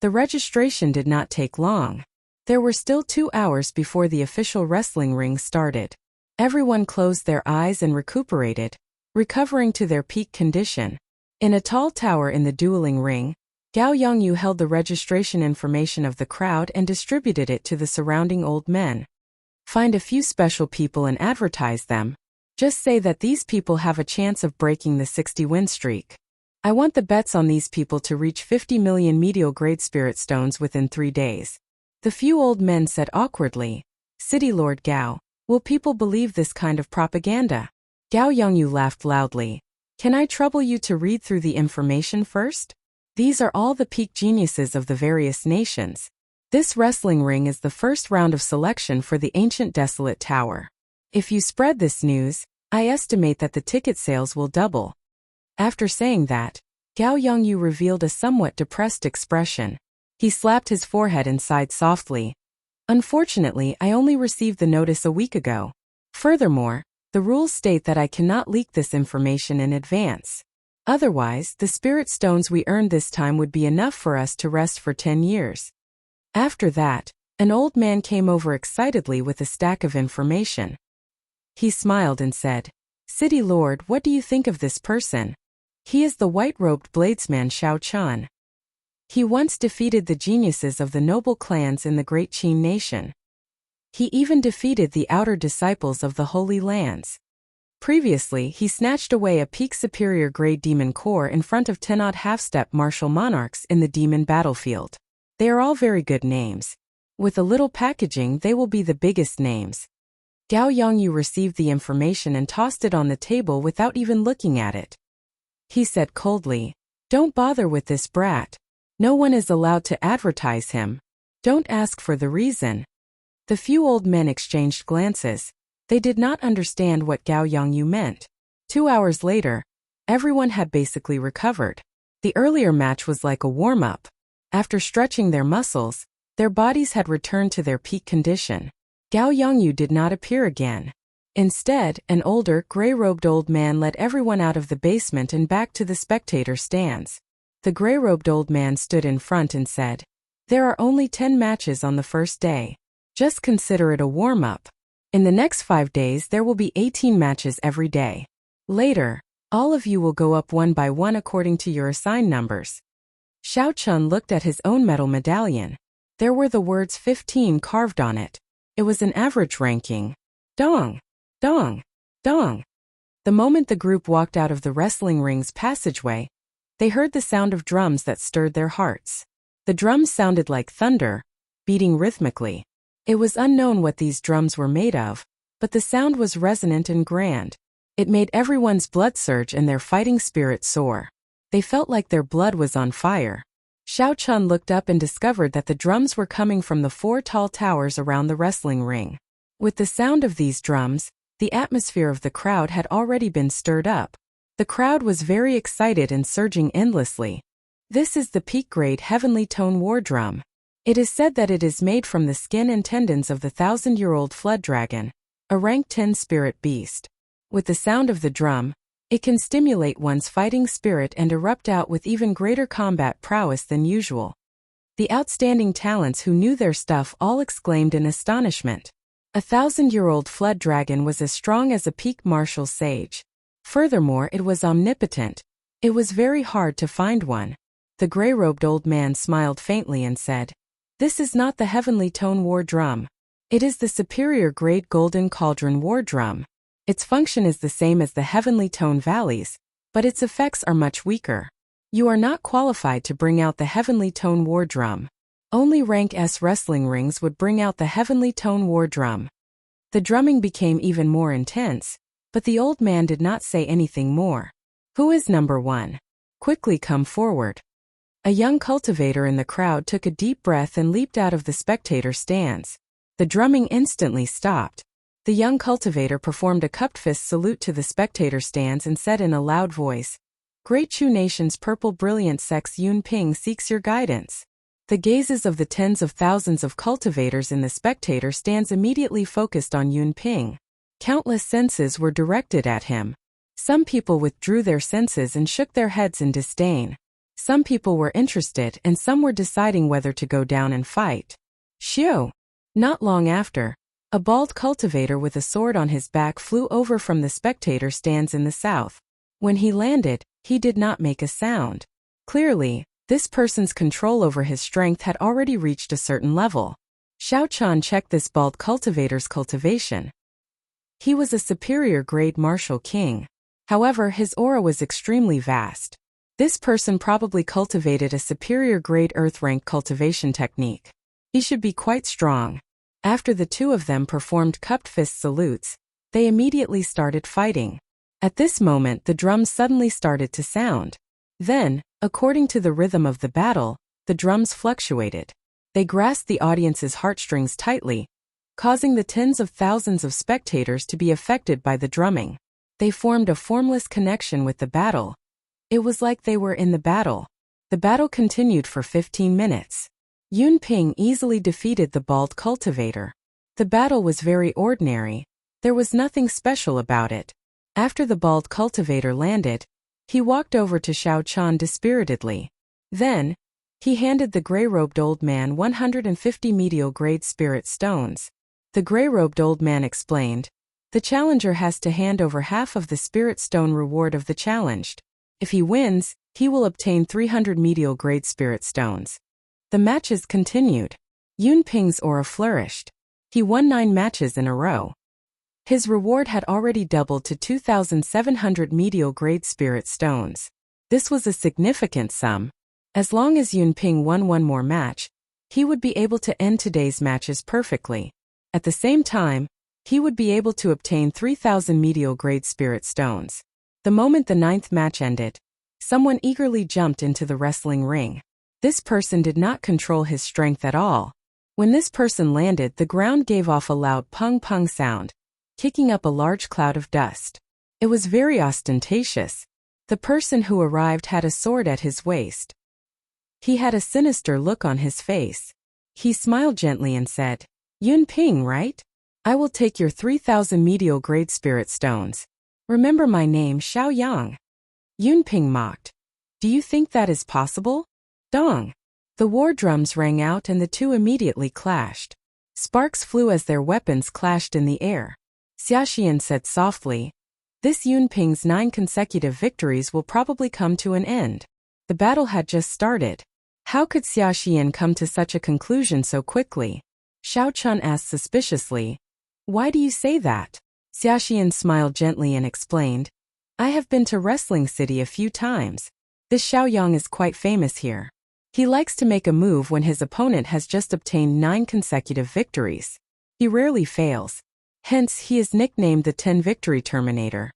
The registration did not take long. There were still 2 hours before the official wrestling ring started. Everyone closed their eyes and recuperated, recovering to their peak condition. In a tall tower in the dueling ring, Gao Yongyu held the registration information of the crowd and distributed it to the surrounding old men. Find a few special people and advertise them. Just say that these people have a chance of breaking the 60-win streak. I want the bets on these people to reach 50 million medial-grade spirit stones within 3 days. The few old men said awkwardly, City Lord Gao, will people believe this kind of propaganda? Gao Yongyu laughed loudly. Can I trouble you to read through the information first? These are all the peak geniuses of the various nations. This wrestling ring is the first round of selection for the ancient desolate tower. If you spread this news, I estimate that the ticket sales will double. After saying that, Gao Yongyu revealed a somewhat depressed expression. He slapped his forehead and sighed softly. Unfortunately, I only received the notice a week ago. Furthermore, the rules state that I cannot leak this information in advance. Otherwise, the spirit stones we earned this time would be enough for us to rest for 10 years. After that, an old man came over excitedly with a stack of information. He smiled and said, City Lord, what do you think of this person? He is the white-robed bladesman Xiao Chun. He once defeated the geniuses of the noble clans in the great Qin nation. He even defeated the outer disciples of the Holy Lands. Previously, he snatched away a peak superior grade demon core in front of 10-odd half-step martial monarchs in the demon battlefield. They are all very good names. With a little packaging, they will be the biggest names. Gao Yongyu received the information and tossed it on the table without even looking at it. He said coldly, Don't bother with this brat. No one is allowed to advertise him. Don't ask for the reason. The few old men exchanged glances. They did not understand what Gao Yongyu meant. 2 hours later, everyone had basically recovered. The earlier match was like a warm-up. After stretching their muscles, their bodies had returned to their peak condition. Gao Yongyu did not appear again. Instead, an older, gray-robed old man led everyone out of the basement and back to the spectator stands. The gray-robed old man stood in front and said, There are only 10 matches on the first day. Just consider it a warm-up. In the next 5 days there will be 18 matches every day. Later, all of you will go up one by one according to your assigned numbers. Xiao Chun looked at his own medal medallion. There were the words 15 carved on it. It was an average ranking. Dong! Dong! Dong! The moment the group walked out of the wrestling ring's passageway, they heard the sound of drums that stirred their hearts. The drums sounded like thunder, beating rhythmically. It was unknown what these drums were made of, but the sound was resonant and grand. It made everyone's blood surge and their fighting spirit soar. They felt like their blood was on fire. Xiao Chun looked up and discovered that the drums were coming from the 4 tall towers around the wrestling ring. With the sound of these drums, the atmosphere of the crowd had already been stirred up. The crowd was very excited and surging endlessly. This is the peak-grade heavenly tone war drum. It is said that it is made from the skin and tendons of the 1,000-year-old flood dragon, a rank 10 spirit beast. With the sound of the drum, it can stimulate one's fighting spirit and erupt out with even greater combat prowess than usual. The outstanding talents who knew their stuff all exclaimed in astonishment. A 1,000-year-old flood dragon was as strong as a peak martial sage. Furthermore, it was omnipotent. It was very hard to find one. The gray-robed old man smiled faintly and said, This is not the heavenly tone war drum. It is the superior grade golden cauldron war drum. Its function is the same as the heavenly tone valleys, but its effects are much weaker. You are not qualified to bring out the heavenly tone war drum. Only rank S wrestling rings would bring out the heavenly tone war drum. The drumming became even more intense, but the old man did not say anything more. Who is number 1? Quickly come forward. A young cultivator in the crowd took a deep breath and leaped out of the spectator stands. The drumming instantly stopped. The young cultivator performed a cupped fist salute to the spectator stands and said in a loud voice, Great Chu Nation's purple brilliant sex Yun Ping seeks your guidance. The gazes of the tens of thousands of cultivators in the spectator stands immediately focused on Yun Ping. Countless senses were directed at him. Some people withdrew their senses and shook their heads in disdain. Some people were interested and some were deciding whether to go down and fight. Shio! Not long after, a bald cultivator with a sword on his back flew over from the spectator stands in the south. When he landed, he did not make a sound. Clearly, this person's control over his strength had already reached a certain level. Xiao Chan checked this bald cultivator's cultivation. He was a superior grade martial king. However, his aura was extremely vast. This person probably cultivated a superior grade earth rank cultivation technique. He should be quite strong. After the two of them performed cupped fist salutes, they immediately started fighting. At this moment, the drums suddenly started to sound. Then, according to the rhythm of the battle, the drums fluctuated. They grasped the audience's heartstrings tightly, causing the tens of thousands of spectators to be affected by the drumming. They formed a formless connection with the battle. It was like they were in the battle. The battle continued for 15 minutes. Yun Ping easily defeated the bald cultivator. The battle was very ordinary. There was nothing special about it. After the bald cultivator landed, he walked over to Xiao Chan dispiritedly. Then, he handed the gray-robed old man 150 medial-grade spirit stones. The gray-robed old man explained, "The challenger has to hand over half of the spirit stone reward of the challenged. If he wins, he will obtain 300 medial-grade spirit stones." The matches continued. Yun Ping's aura flourished. He won 9 matches in a row. His reward had already doubled to 2,700 medial-grade spirit stones. This was a significant sum. As long as Yun Ping won one more match, he would be able to end today's matches perfectly. At the same time, he would be able to obtain 3,000 medial-grade spirit stones. The moment the 9th match ended, someone eagerly jumped into the wrestling ring. This person did not control his strength at all. When this person landed, the ground gave off a loud pung-pung sound, kicking up a large cloud of dust. It was very ostentatious. The person who arrived had a sword at his waist. He had a sinister look on his face. He smiled gently and said, "Yun Ping, right? I will take your 3,000 medial grade spirit stones. Remember my name, Xiao Yang." Yun Ping mocked. "Do you think that is possible?" Dong! The war drums rang out and the two immediately clashed. Sparks flew as their weapons clashed in the air. Xia Xian said softly, "This Yun Ping's 9 consecutive victories will probably come to an end." The battle had just started. How could Xia Xian come to such a conclusion so quickly? Xiao Chun asked suspiciously, "Why do you say that?" Xia Xian smiled gently and explained, "I have been to Wrestling City a few times. This Xiao Yang is quite famous here. He likes to make a move when his opponent has just obtained 9 consecutive victories. He rarely fails. Hence, he is nicknamed the 10 Victory Terminator."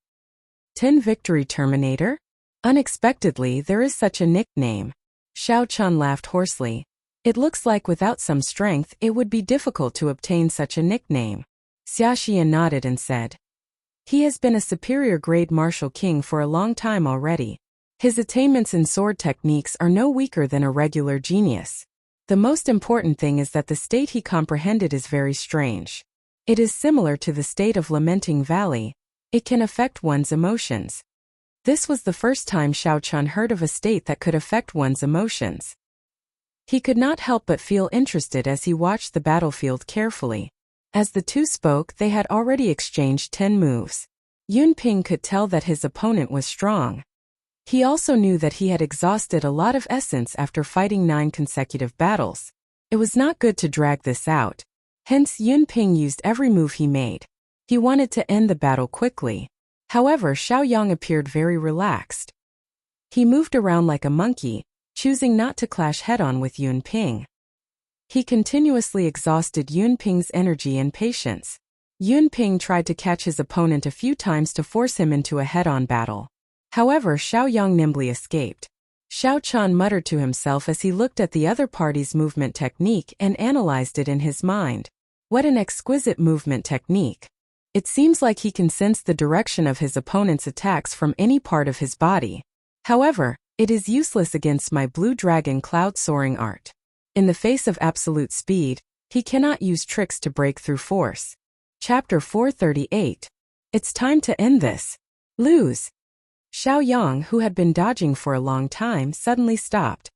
10 Victory Terminator? Unexpectedly, there is such a nickname. Xiao Chun laughed hoarsely. It looks like without some strength, it would be difficult to obtain such a nickname. Xia Xian nodded and said, "He has been a superior grade martial king for a long time already. His attainments in sword techniques are no weaker than a regular genius. The most important thing is that the state he comprehended is very strange. It is similar to the state of Lamenting Valley. It can affect one's emotions." This was the first time Xiao Chun heard of a state that could affect one's emotions. He could not help but feel interested as he watched the battlefield carefully. As the two spoke, they had already exchanged 10 moves. Yun Ping could tell that his opponent was strong. He also knew that he had exhausted a lot of essence after fighting 9 consecutive battles. It was not good to drag this out. Hence, Yun Ping used every move he made. He wanted to end the battle quickly. However, Xiao Yang appeared very relaxed. He moved around like a monkey, choosing not to clash head-on with Yun Ping. He continuously exhausted Yun Ping's energy and patience. Yun Ping tried to catch his opponent a few times to force him into a head-on battle. However, Xiao Yang nimbly escaped. Xiao Chun muttered to himself as he looked at the other party's movement technique and analyzed it in his mind. What an exquisite movement technique. It seems like he can sense the direction of his opponent's attacks from any part of his body. However, it is useless against my Blue Dragon cloud soaring art. In the face of absolute speed, he cannot use tricks to break through force. Chapter 438. It's time to end this. Lose. Xiaoyang, who had been dodging for a long time, suddenly stopped.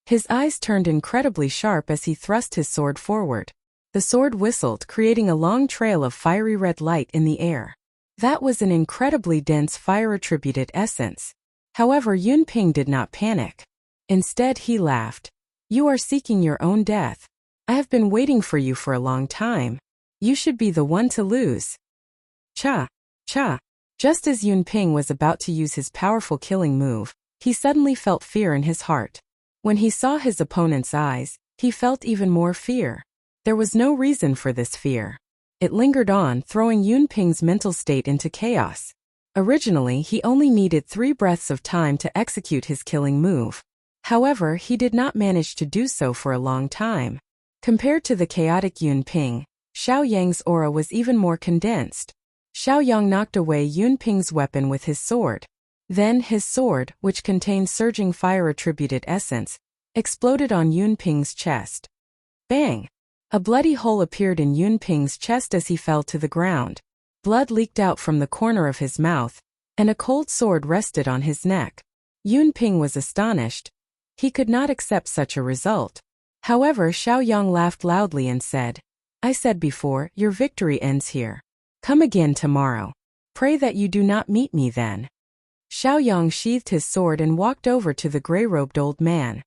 His eyes turned incredibly sharp as he thrust his sword forward. The sword whistled, creating a long trail of fiery red light in the air. That was an incredibly dense fire-attributed essence. However, Yunping did not panic. Instead, he laughed. You are seeking your own death. I have been waiting for you for a long time. You should be the one to lose. Cha! Cha! Just as Yunping was about to use his powerful killing move, he suddenly felt fear in his heart. When he saw his opponent's eyes, he felt even more fear. There was no reason for this fear. It lingered on, throwing Yunping's mental state into chaos. Originally, he only needed 3 breaths of time to execute his killing move. However, he did not manage to do so for a long time. Compared to the chaotic Yunping, Xiaoyang's aura was even more condensed. Xiaoyang knocked away Yunping's weapon with his sword. Then his sword, which contained surging fire-attributed essence, exploded on Yunping's chest. Bang! A bloody hole appeared in Yunping's chest as he fell to the ground. Blood leaked out from the corner of his mouth, and a cold sword rested on his neck. Yunping was astonished. He could not accept such a result. However, Xiaoyang laughed loudly and said, I said before, your victory ends here. Come again tomorrow. Pray that you do not meet me then. Xiaoyang sheathed his sword and walked over to the gray-robed old man.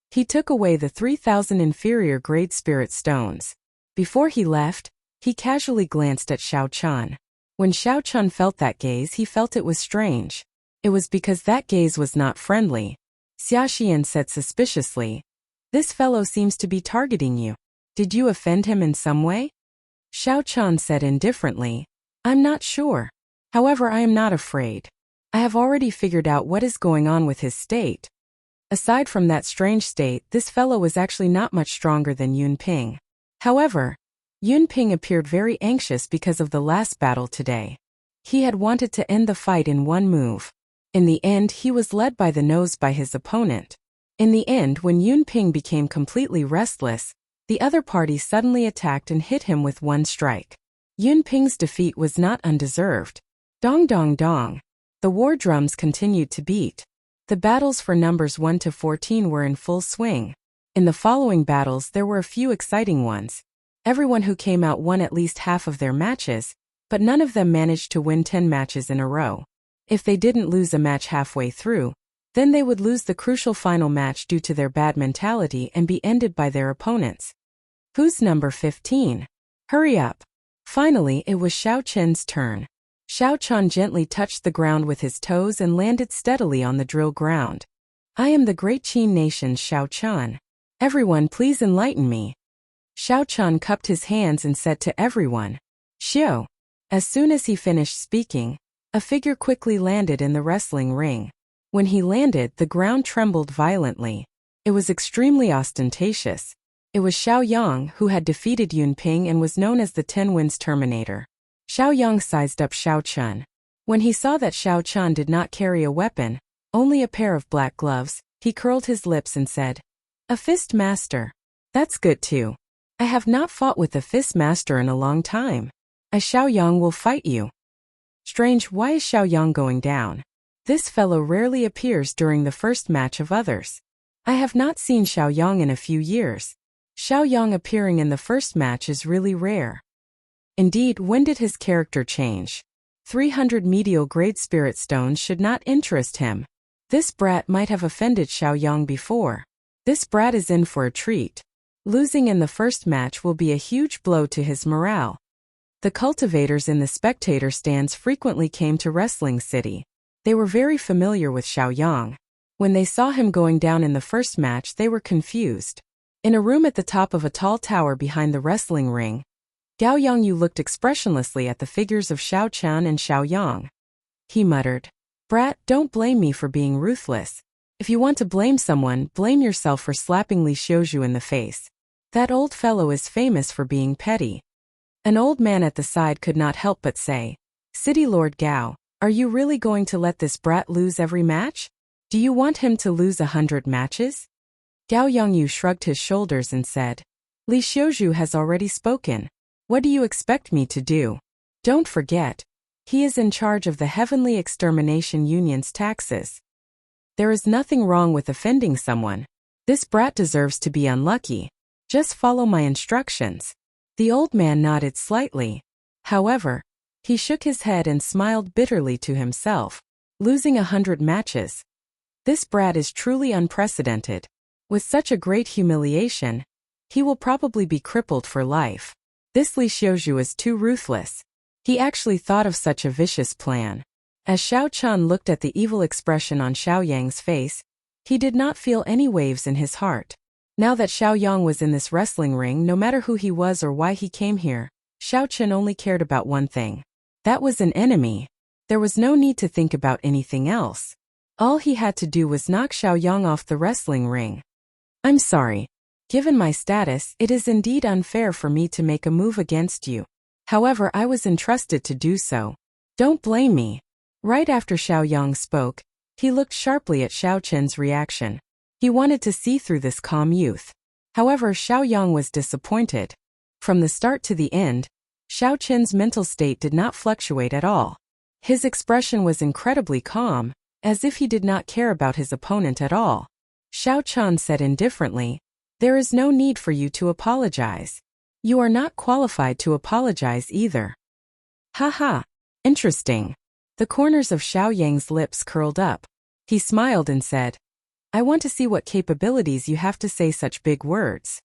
He took away the 3,000 inferior grade spirit stones. Before he left, he casually glanced at Xiao Chun. When Xiao Chun felt that gaze, he felt it was strange. It was because that gaze was not friendly. Xia Xian said suspiciously, This fellow seems to be targeting you. Did you offend him in some way? Xiao Chun said indifferently, I'm not sure. However, I am not afraid. I have already figured out what is going on with his state. Aside from that strange state, this fellow was actually not much stronger than Yunping. However, Yunping appeared very anxious because of the last battle today. He had wanted to end the fight in one move. In the end, he was led by the nose by his opponent. In the end, when Yunping became completely restless, the other party suddenly attacked and hit him with one strike. Yunping's defeat was not undeserved. Dong dong dong. The war drums continued to beat. The battles for numbers 1 to 14 were in full swing. In the following battles there were a few exciting ones. Everyone who came out won at least half of their matches, but none of them managed to win 10 matches in a row. If they didn't lose a match halfway through, then they would lose the crucial final match due to their bad mentality and be ended by their opponents. Who's number 15? Hurry up. Finally, it was Xiao Chen's turn. Xiao Chun gently touched the ground with his toes and landed steadily on the drill ground. I am the great Qin nation's Xiao Chun. Everyone please enlighten me. Xiao Chun cupped his hands and said to everyone, Xiao. As soon as he finished speaking, a figure quickly landed in the wrestling ring. When he landed, the ground trembled violently. It was extremely ostentatious. It was Xiaoyang, who had defeated Yunping and was known as the 10 Winds Terminator. Xiaoyang sized up Xiao Chun. When he saw that Xiao Chun did not carry a weapon, only a pair of black gloves, he curled his lips and said, A fist master. That's good too. I have not fought with a fist master in a long time. Xiaoyang will fight you. Strange, why is Xiaoyang going down? This fellow rarely appears during the first match of others. I have not seen Xiaoyang in a few years. Xiaoyang appearing in the first match is really rare. Indeed, when did his character change? 300 medial grade spirit stones should not interest him. This brat might have offended Xiaoyang before. This brat is in for a treat. Losing in the first match will be a huge blow to his morale. The cultivators in the spectator stands frequently came to Wrestling City. They were very familiar with Xiaoyang. When they saw him going down in the first match, they were confused. In a room at the top of a tall tower behind the wrestling ring, Gao Yongyu looked expressionlessly at the figures of Xiao Chun and Xiaoyang. He muttered, Brat, don't blame me for being ruthless. If you want to blame someone, blame yourself for slapping Li Xiuzhu in the face. That old fellow is famous for being petty. An old man at the side could not help but say, City Lord Gao, are you really going to let this brat lose every match? Do you want him to lose 100 matches? Gao Yongyu shrugged his shoulders and said, Li Xiuzhu has already spoken. What do you expect me to do? Don't forget, he is in charge of the Heavenly Extermination Union's taxes. There is nothing wrong with offending someone. This brat deserves to be unlucky. Just follow my instructions. The old man nodded slightly. However, he shook his head and smiled bitterly to himself. Losing 100 matches. This brat is truly unprecedented. With such a great humiliation, he will probably be crippled for life. This Li Xiuzhu is too ruthless. He actually thought of such a vicious plan. As Xiao Chun looked at the evil expression on Xiao Yang's face, he did not feel any waves in his heart. Now that Xiao Yang was in this wrestling ring, no matter who he was or why he came here, Xiao Chun only cared about one thing. That was an enemy. There was no need to think about anything else. All he had to do was knock Xiao Yang off the wrestling ring. I'm sorry. Given my status, it is indeed unfair for me to make a move against you. However, I was entrusted to do so. Don't blame me. Right after Xiao Yang spoke, he looked sharply at Xiao Chen's reaction. He wanted to see through this calm youth. However, Xiao Yang was disappointed. From the start to the end, Xiao Chen's mental state did not fluctuate at all. His expression was incredibly calm, as if he did not care about his opponent at all. Xiao Chen said indifferently, There is no need for you to apologize. You are not qualified to apologize either. Haha, interesting. The corners of Xiao Yang's lips curled up. He smiled and said, I want to see what capabilities you have to say such big words.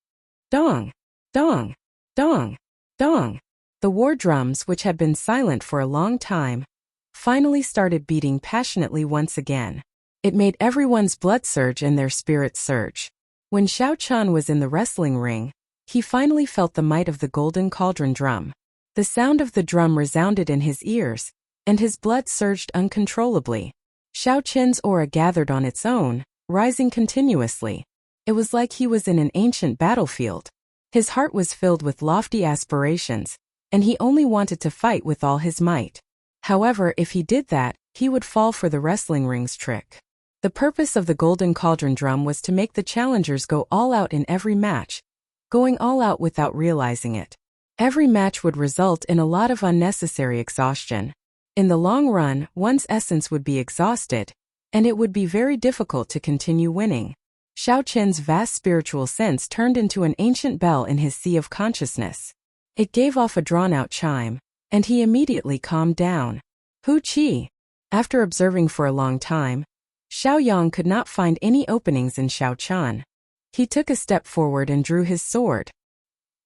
Dong, dong, dong, dong. The war drums, which had been silent for a long time, finally started beating passionately once again. It made everyone's blood surge and their spirits surge. When Xiao Chun was in the wrestling ring, he finally felt the might of the golden cauldron drum. The sound of the drum resounded in his ears, and his blood surged uncontrollably. Xiao Chen's aura gathered on its own, rising continuously. It was like he was in an ancient battlefield. His heart was filled with lofty aspirations, and he only wanted to fight with all his might. However, if he did that, he would fall for the wrestling ring's trick. The purpose of the golden cauldron drum was to make the challengers go all out in every match, going all out without realizing it. Every match would result in a lot of unnecessary exhaustion. In the long run, one's essence would be exhausted, and it would be very difficult to continue winning. Xiao Chen's vast spiritual sense turned into an ancient bell in his sea of consciousness. It gave off a drawn-out chime, and he immediately calmed down. Hu Qi. After observing for a long time, Xiao Yang could not find any openings in Xiao Chun. He took a step forward and drew his sword.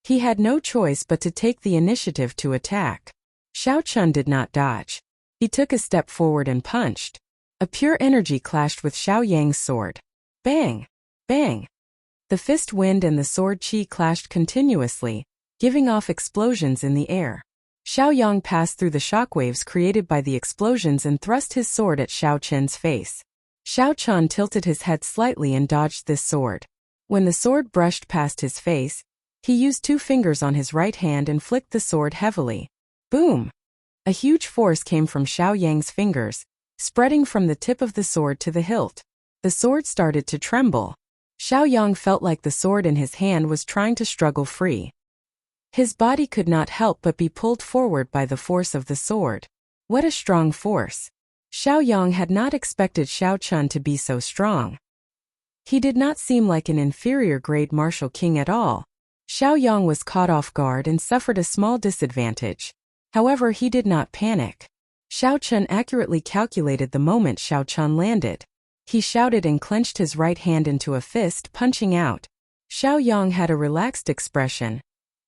He had no choice but to take the initiative to attack. Xiao Chun did not dodge. He took a step forward and punched. A pure energy clashed with Xiao Yang's sword. Bang! Bang! The fist wind and the sword qi clashed continuously, giving off explosions in the air. Xiao Yang passed through the shockwaves created by the explosions and thrust his sword at Xiao Chen's face. Xiao Chun tilted his head slightly and dodged this sword. When the sword brushed past his face, he used 2 fingers on his right hand and flicked the sword heavily. Boom! A huge force came from Xiao Yang's fingers, spreading from the tip of the sword to the hilt. The sword started to tremble. Xiao Yang felt like the sword in his hand was trying to struggle free. His body could not help but be pulled forward by the force of the sword. What a strong force! Xiao Yang had not expected Xiao Chun to be so strong. He did not seem like an inferior-grade martial king at all. Xiao Yang was caught off guard and suffered a small disadvantage. However, he did not panic. Xiao Chun accurately calculated the moment Xiao Chun landed. He shouted and clenched his right hand into a fist, punching out. Xiao Yang had a relaxed expression.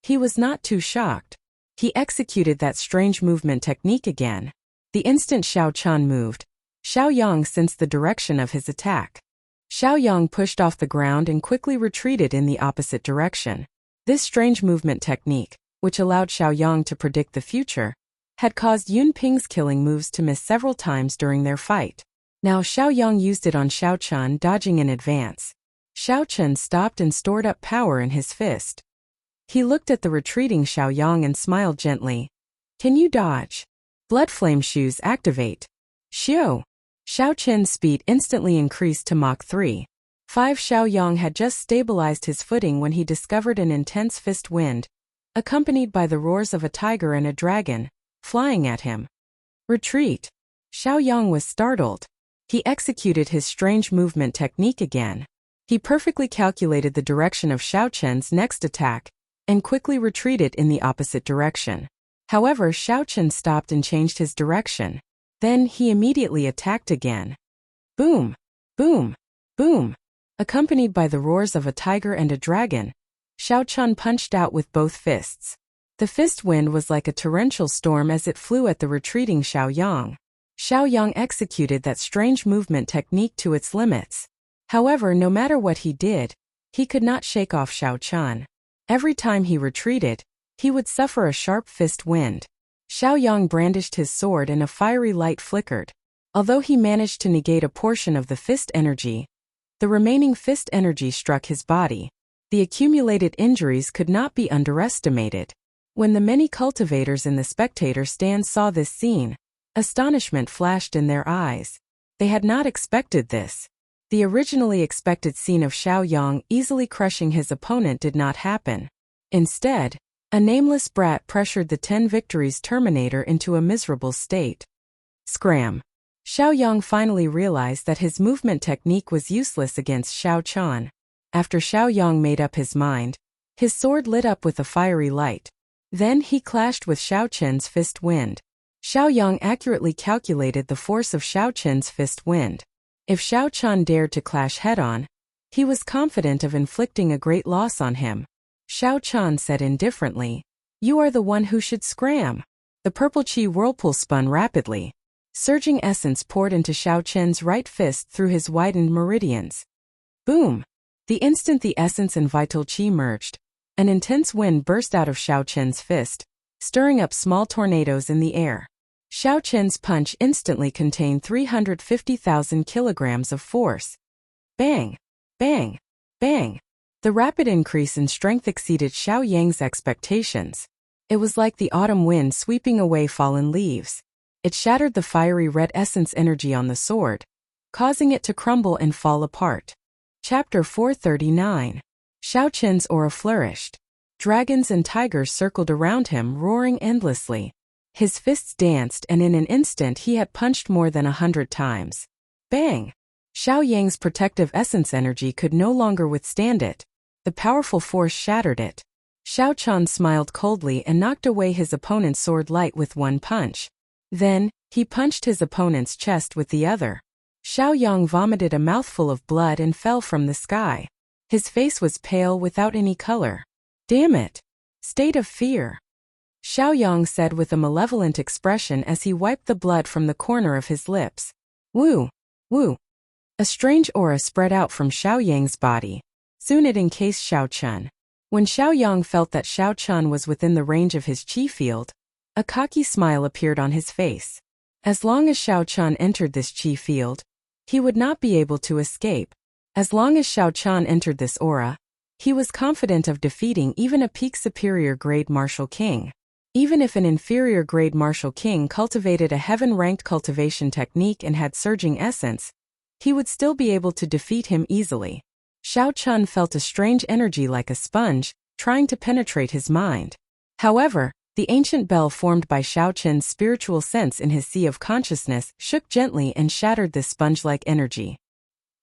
He was not too shocked. He executed that strange movement technique again. The instant Xiao Chun moved, Xiao Yang sensed the direction of his attack. Xiao Yang pushed off the ground and quickly retreated in the opposite direction. This strange movement technique, which allowed Xiao Yang to predict the future, had caused Yun Ping's killing moves to miss several times during their fight. Now Xiao Yang used it on Xiao Chun, dodging in advance. Xiao Chun stopped and stored up power in his fist. He looked at the retreating Xiao Yang and smiled gently. Can you dodge? Blood flame shoes activate. Xiao. Xiao Chen's speed instantly increased to Mach 3. 5. Xiaoyang had just stabilized his footing when he discovered an intense fist wind, accompanied by the roars of a tiger and a dragon, flying at him. Retreat. Xiaoyang was startled. He executed his strange movement technique again. He perfectly calculated the direction of Xiao Chen's next attack, and quickly retreated in the opposite direction. However, Xiao Chen stopped and changed his direction. Then he immediately attacked again. Boom! Boom! Boom! Accompanied by the roars of a tiger and a dragon, Xiao Chen punched out with both fists. The fist wind was like a torrential storm as it flew at the retreating Xiaoyang. Xiaoyang executed that strange movement technique to its limits. However, no matter what he did, he could not shake off Xiao Chen. Every time he retreated, he would suffer a sharp fist wind. Xiaoyang brandished his sword and a fiery light flickered. Although he managed to negate a portion of the fist energy, the remaining fist energy struck his body. The accumulated injuries could not be underestimated. When the many cultivators in the spectator stand saw this scene, astonishment flashed in their eyes. They had not expected this. The originally expected scene of Xiaoyang easily crushing his opponent did not happen. Instead, a nameless brat pressured the 10 victories Terminator into a miserable state. Scram. Xiaoyang finally realized that his movement technique was useless against Xiao Chen. After Xiaoyang made up his mind, his sword lit up with a fiery light. Then he clashed with Xiao Chen's fist wind. Xiaoyang accurately calculated the force of Xiao Chen's fist wind. If Xiao Chen dared to clash head-on, he was confident of inflicting a great loss on him. Xiao Chen said indifferently, "You are the one who should scram." The purple chi whirlpool spun rapidly. Surging essence poured into Xiao Chen's right fist through his widened meridians. Boom! The instant the essence and vital chi merged, an intense wind burst out of Xiao Chen's fist, stirring up small tornadoes in the air. Xiao Chen's punch instantly contained 350,000 kilograms of force. Bang! Bang! Bang! The rapid increase in strength exceeded Xiaoyang's expectations. It was like the autumn wind sweeping away fallen leaves. It shattered the fiery red essence energy on the sword, causing it to crumble and fall apart. Chapter 439. Xiao Chen's aura flourished. Dragons and tigers circled around him, roaring endlessly. His fists danced, and in an instant he had punched more than 100 times. Bang! Xiaoyang's protective essence energy could no longer withstand it. The powerful force shattered it. Xiao Chen smiled coldly and knocked away his opponent's sword light with one punch. Then, he punched his opponent's chest with the other. Xiaoyang vomited a mouthful of blood and fell from the sky. His face was pale without any color. Damn it! State of fear. Xiaoyang said with a malevolent expression as he wiped the blood from the corner of his lips. Woo! Woo! A strange aura spread out from Xiaoyang's body. Soon it encased Xiao Chen. When Xiaoyang felt that Xiao Chen was within the range of his chi field, a cocky smile appeared on his face. As long as Xiao Chen entered this chi field, he would not be able to escape. As long as Xiao Chen entered this aura, he was confident of defeating even a peak superior grade martial king. Even if an inferior grade martial king cultivated a heaven-ranked cultivation technique and had surging essence, he would still be able to defeat him easily. Xiao Chen felt a strange energy like a sponge, trying to penetrate his mind. However, the ancient bell formed by Xiao Chen's spiritual sense in his sea of consciousness shook gently and shattered this sponge-like energy.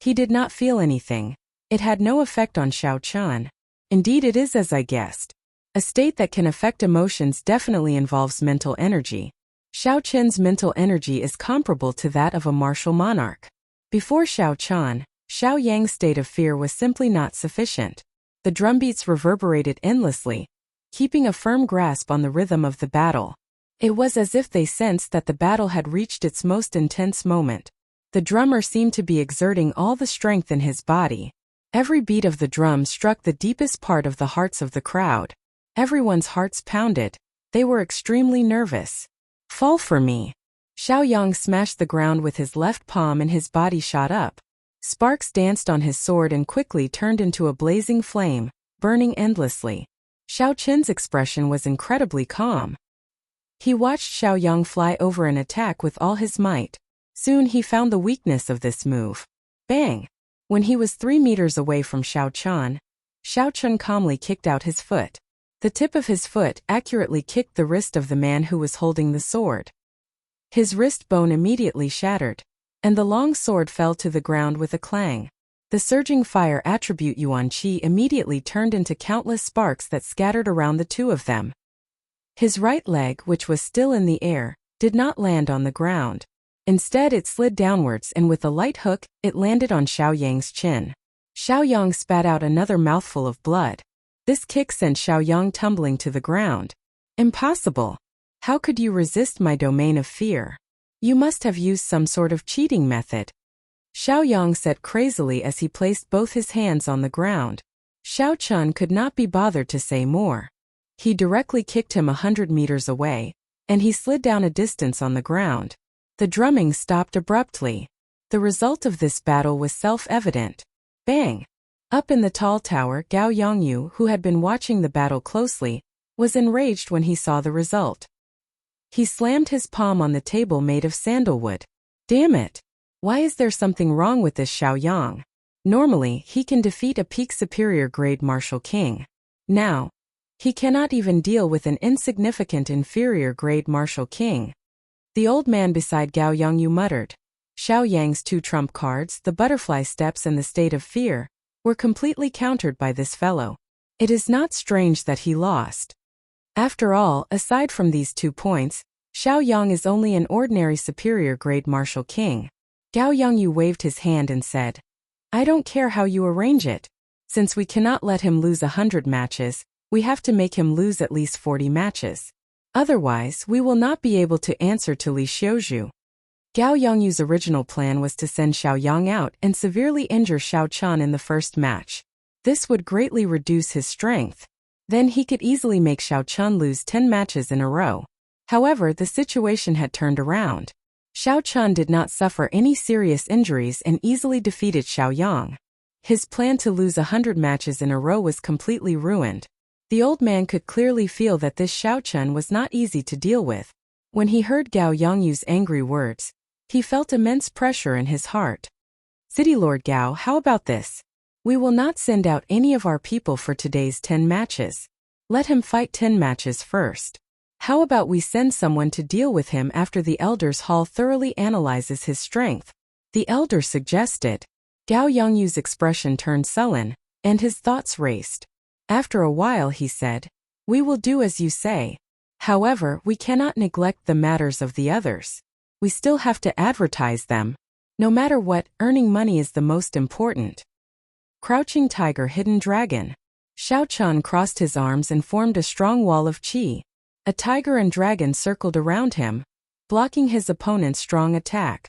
He did not feel anything. It had no effect on Xiao Chen. Indeed, it is as I guessed. A state that can affect emotions definitely involves mental energy. Xiao Chen's mental energy is comparable to that of a martial monarch. Before Xiao Chen, Xiaoyang's state of fear was simply not sufficient. The drumbeats reverberated endlessly, keeping a firm grasp on the rhythm of the battle. It was as if they sensed that the battle had reached its most intense moment. The drummer seemed to be exerting all the strength in his body. Every beat of the drum struck the deepest part of the hearts of the crowd. Everyone's hearts pounded. They were extremely nervous. Fall for me. Xiaoyang smashed the ground with his left palm and his body shot up. Sparks danced on his sword and quickly turned into a blazing flame, burning endlessly. Xiao Chen's expression was incredibly calm. He watched Xiaoyang fly over an attack with all his might. Soon he found the weakness of this move. Bang! When he was 3 meters away from Xiao Chun calmly kicked out his foot. The tip of his foot accurately kicked the wrist of the man who was holding the sword. His wrist bone immediately shattered, and the long sword fell to the ground with a clang. The surging fire attribute Yuan Qi immediately turned into countless sparks that scattered around the two of them. His right leg, which was still in the air, did not land on the ground. Instead it slid downwards and with a light hook, it landed on Xiao Yang's chin. Xiao Yang spat out another mouthful of blood. This kick sent Xiao Yang tumbling to the ground. Impossible! How could you resist my domain of fear? You must have used some sort of cheating method. Xiao Yang said crazily as he placed both his hands on the ground. Xiao Chun could not be bothered to say more. He directly kicked him 100 meters away, and he slid down a distance on the ground. The drumming stopped abruptly. The result of this battle was self-evident. Bang! Up in the tall tower, Gao Yongyu, who had been watching the battle closely, was enraged when he saw the result. He slammed his palm on the table made of sandalwood. Damn it! Why is there something wrong with this Xiao Yang? Normally, he can defeat a peak superior grade martial king. Now, he cannot even deal with an insignificant inferior grade martial king. The old man beside Gao Yongyu muttered. Xiao Yang's 2 trump cards, the butterfly steps and the state of fear, were completely countered by this fellow. It is not strange that he lost. After all, aside from these 2 points, Xiao Yang is only an ordinary superior grade martial king. Gao Yongyu waved his hand and said, I don't care how you arrange it. Since we cannot let him lose 100 matches, we have to make him lose at least 40 matches. Otherwise, we will not be able to answer to Li Xiuzhu. Gao Yongyu's original plan was to send Xiao Yang out and severely injure Xiao Chun in the first match. This would greatly reduce his strength. Then he could easily make Xiao Chun lose 10 matches in a row. However, the situation had turned around. Xiao Chun did not suffer any serious injuries and easily defeated Xiao Yang. His plan to lose 100 matches in a row was completely ruined. The old man could clearly feel that this Xiao Chun was not easy to deal with. When he heard Gao Yongyu's angry words, he felt immense pressure in his heart. City Lord Gao, how about this? We will not send out any of our people for today's 10 matches. Let him fight 10 matches first. How about we send someone to deal with him after the Elders' Hall thoroughly analyzes his strength? The Elder suggested. Gao Yongyu's expression turned sullen, and his thoughts raced. After a while he said, We will do as you say. However, we cannot neglect the matters of the others. We still have to advertise them. No matter what, earning money is the most important. Crouching Tiger, Hidden Dragon. Xiao Chun crossed his arms and formed a strong wall of qi. A tiger and dragon circled around him, blocking his opponent's strong attack.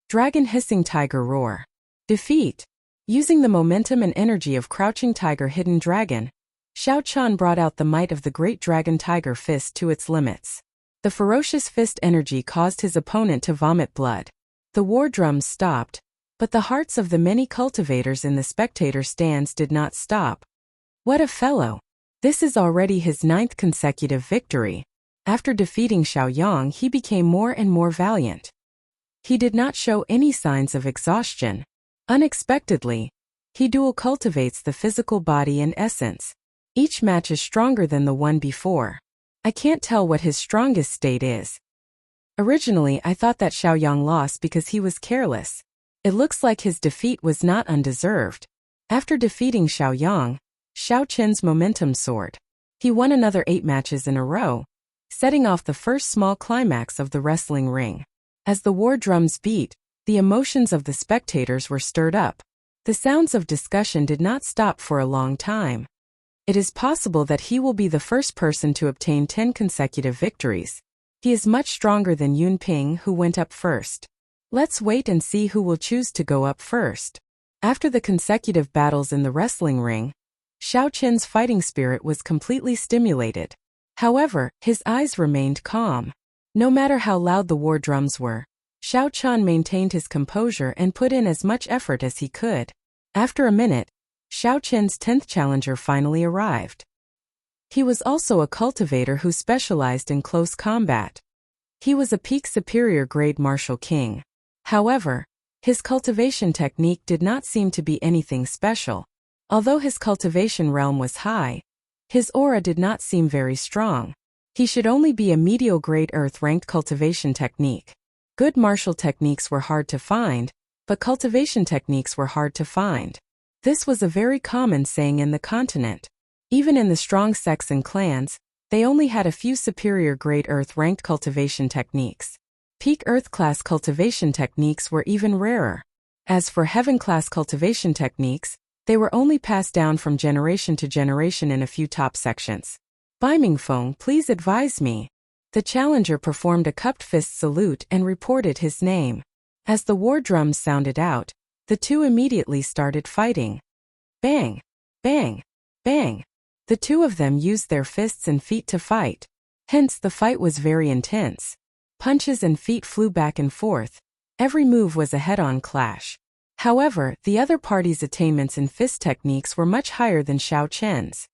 Dragon Hissing Tiger Roar. Defeat. Using the momentum and energy of Crouching Tiger, Hidden Dragon, Xiao Chun brought out the might of the Great Dragon Tiger Fist to its limits. The ferocious fist energy caused his opponent to vomit blood. The war drums stopped, but the hearts of the many cultivators in the spectator stands did not stop. What a fellow! This is already his 9th consecutive victory. After defeating Xiao Yang, he became more and more valiant. He did not show any signs of exhaustion. Unexpectedly, he dual cultivates the physical body and essence. Each match is stronger than the one before. I can't tell what his strongest state is. Originally, I thought that Xiao Yang lost because he was careless. It looks like his defeat was not undeserved. After defeating Xiao Yang, Xiao Qin's momentum soared. He won another 8 matches in a row, setting off the first small climax of the wrestling ring. As the war drums beat, the emotions of the spectators were stirred up. The sounds of discussion did not stop for a long time. It is possible that he will be the first person to obtain 10 consecutive victories. He is much stronger than Yun Ping, who went up first. Let's wait and see who will choose to go up first. After the consecutive battles in the wrestling ring, Xiao Qin's fighting spirit was completely stimulated. However, his eyes remained calm. No matter how loud the war drums were, Xiao Chun maintained his composure and put in as much effort as he could. After a minute, Xiao Qin's 10th challenger finally arrived. He was also a cultivator who specialized in close combat. He was a peak superior grade martial king. However, His cultivation technique did not seem to be anything special. Although his cultivation realm was high, his aura did not seem very strong. He should only be a medial grade earth-ranked cultivation technique. Good martial techniques were hard to find, but cultivation techniques were hard to find. This was a very common saying in the continent. Even in the strong sects and clans, they only had a few superior grade earth-ranked cultivation techniques. Peak earth-class cultivation techniques were even rarer. As for heaven-class cultivation techniques, they were only passed down from generation to generation in a few top sections. Bai Mingfeng, please advise me. The challenger performed a cupped fist salute and reported his name. As the war drums sounded out, the two immediately started fighting. Bang! Bang! Bang! The two of them used their fists and feet to fight. Hence the fight was very intense. Punches and feet flew back and forth. Every move was a head-on clash. However, the other party's attainments in fist techniques were much higher than Xiao Chen's.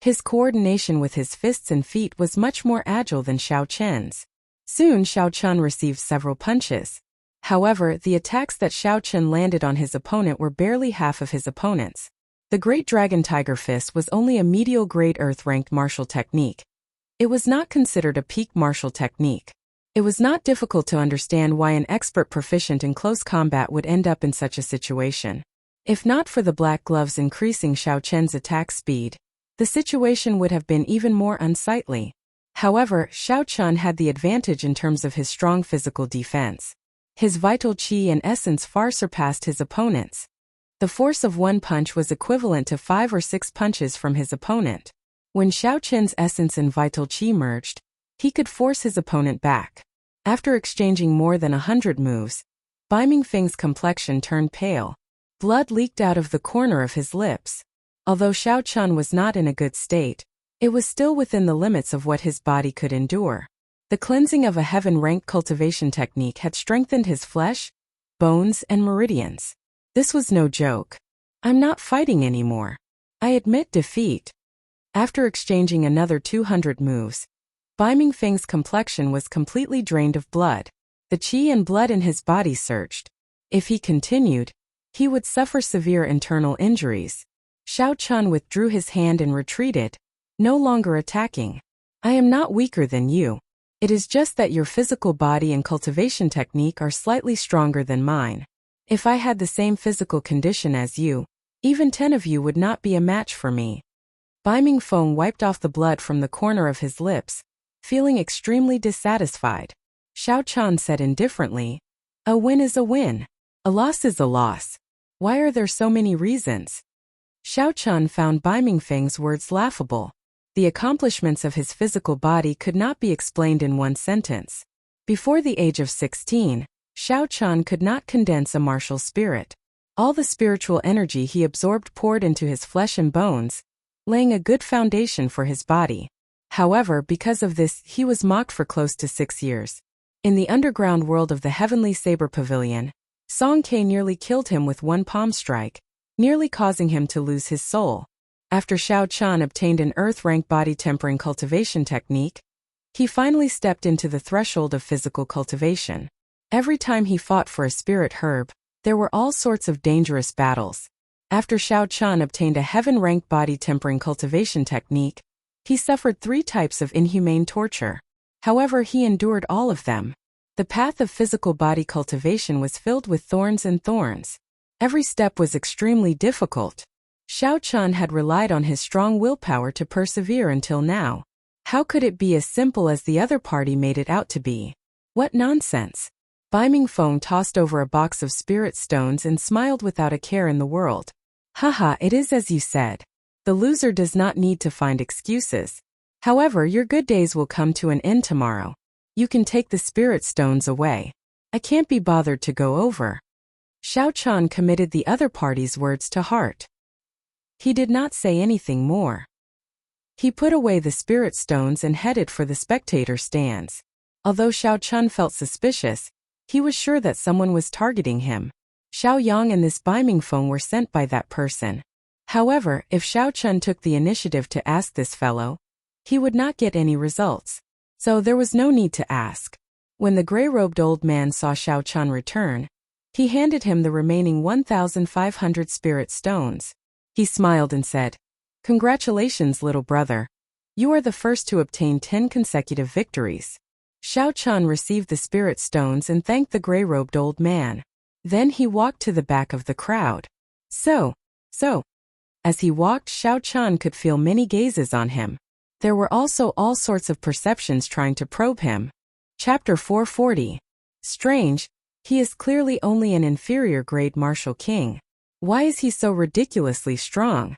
His coordination with his fists and feet was much more agile than Xiao Chen's. Soon Xiao Chen received several punches. However, the attacks that Xiao Chen landed on his opponent were barely half of his opponent's. The Great Dragon Tiger Fist was only a medial grade earth-ranked martial technique. It was not considered a peak martial technique. It was not difficult to understand why an expert proficient in close combat would end up in such a situation. If not for the black gloves increasing Xiao Chen's attack speed, the situation would have been even more unsightly. However, Xiao Chen had the advantage in terms of his strong physical defense. His vital qi and essence far surpassed his opponent's. The force of one punch was equivalent to 5 or 6 punches from his opponent. When Xiao Chen's essence and vital qi merged, he could force his opponent back. After exchanging more than 100 moves, Bai Mingfeng's complexion turned pale. Blood leaked out of the corner of his lips. Although Xiao Chen was not in a good state, it was still within the limits of what his body could endure. The cleansing of a heaven-ranked cultivation technique had strengthened his flesh, bones, and meridians. This was no joke. I'm not fighting anymore. I admit defeat. After exchanging another 200 moves, Bai Mingfeng's complexion was completely drained of blood. The qi and blood in his body surged. If he continued, he would suffer severe internal injuries. Xiao Chen withdrew his hand and retreated, no longer attacking. I am not weaker than you. It is just that your physical body and cultivation technique are slightly stronger than mine. If I had the same physical condition as you, even 10 of you would not be a match for me. Bai Mingfeng wiped off the blood from the corner of his lips, feeling extremely dissatisfied. Xiao Chen said indifferently, "A win is a win. A loss is a loss. Why are there so many reasons?" Xiao Chen found Bai Mingfeng's words laughable. The accomplishments of his physical body could not be explained in one sentence. Before the age of 16, Xiao Chen could not condense a martial spirit. All the spiritual energy he absorbed poured into his flesh and bones, laying a good foundation for his body. However, because of this, he was mocked for close to 6 years. In the underground world of the Heavenly Saber Pavilion, Song Ke nearly killed him with one palm strike, nearly causing him to lose his soul. After Xiao Chen obtained an earth-rank body tempering cultivation technique, he finally stepped into the threshold of physical cultivation. Every time he fought for a spirit herb, there were all sorts of dangerous battles. After Xiao Chen obtained a heaven-ranked body tempering cultivation technique, he suffered 3 types of inhumane torture. However, he endured all of them. The path of physical body cultivation was filled with thorns and thorns. Every step was extremely difficult. Xiao Chen had relied on his strong willpower to persevere until now. How could it be as simple as the other party made it out to be? What nonsense! Bai Mingfeng tossed over a box of spirit stones and smiled without a care in the world. Haha, it is as you said. The loser does not need to find excuses. However, your good days will come to an end tomorrow. You can take the spirit stones away. I can't be bothered to go over. Xiao Chen committed the other party's words to heart. He did not say anything more. He put away the spirit stones and headed for the spectator stands. Although Xiao Chen felt suspicious, he was sure that someone was targeting him. Xiao Yang and this Bai Mingfeng were sent by that person. However, if Xiao Chen took the initiative to ask this fellow, he would not get any results. So there was no need to ask. When the gray-robed old man saw Xiao Chen return, He handed him the remaining 1,500 spirit stones. He smiled and said, "Congratulations, little brother. You are the first to obtain 10 consecutive victories." Xiao Chan received the spirit stones and thanked the gray-robed old man. Then he walked to the back of the crowd. So. As he walked, Xiao Chan could feel many gazes on him. There were also all sorts of perceptions trying to probe him. Chapter 440. Strange, he is clearly only an inferior grade martial king. Why is he so ridiculously strong?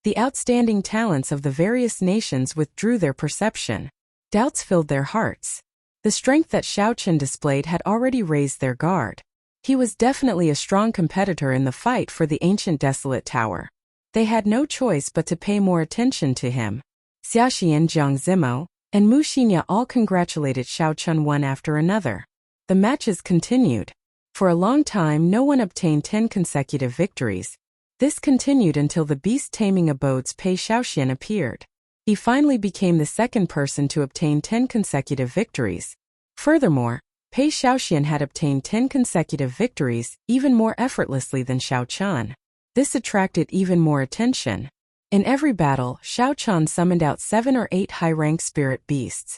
The outstanding talents of the various nations withdrew their perception. Doubts filled their hearts. The strength that Xiao Chan displayed had already raised their guard. He was definitely a strong competitor in the fight for the ancient desolate tower. They had no choice but to pay more attention to him. Xiaxian, Jiang Zimo, and Mu Xinya all congratulated Xiao Chan one after another. The matches continued. For a long time no one obtained 10 consecutive victories. This continued until the beast-taming abode's Pei Xiaoxian appeared. He finally became the second person to obtain 10 consecutive victories. Furthermore, Pei Xiaoxian had obtained 10 consecutive victories even more effortlessly than Xiao Chan. This attracted even more attention. In every battle, Xiao Chan summoned out 7 or 8 high-rank spirit beasts.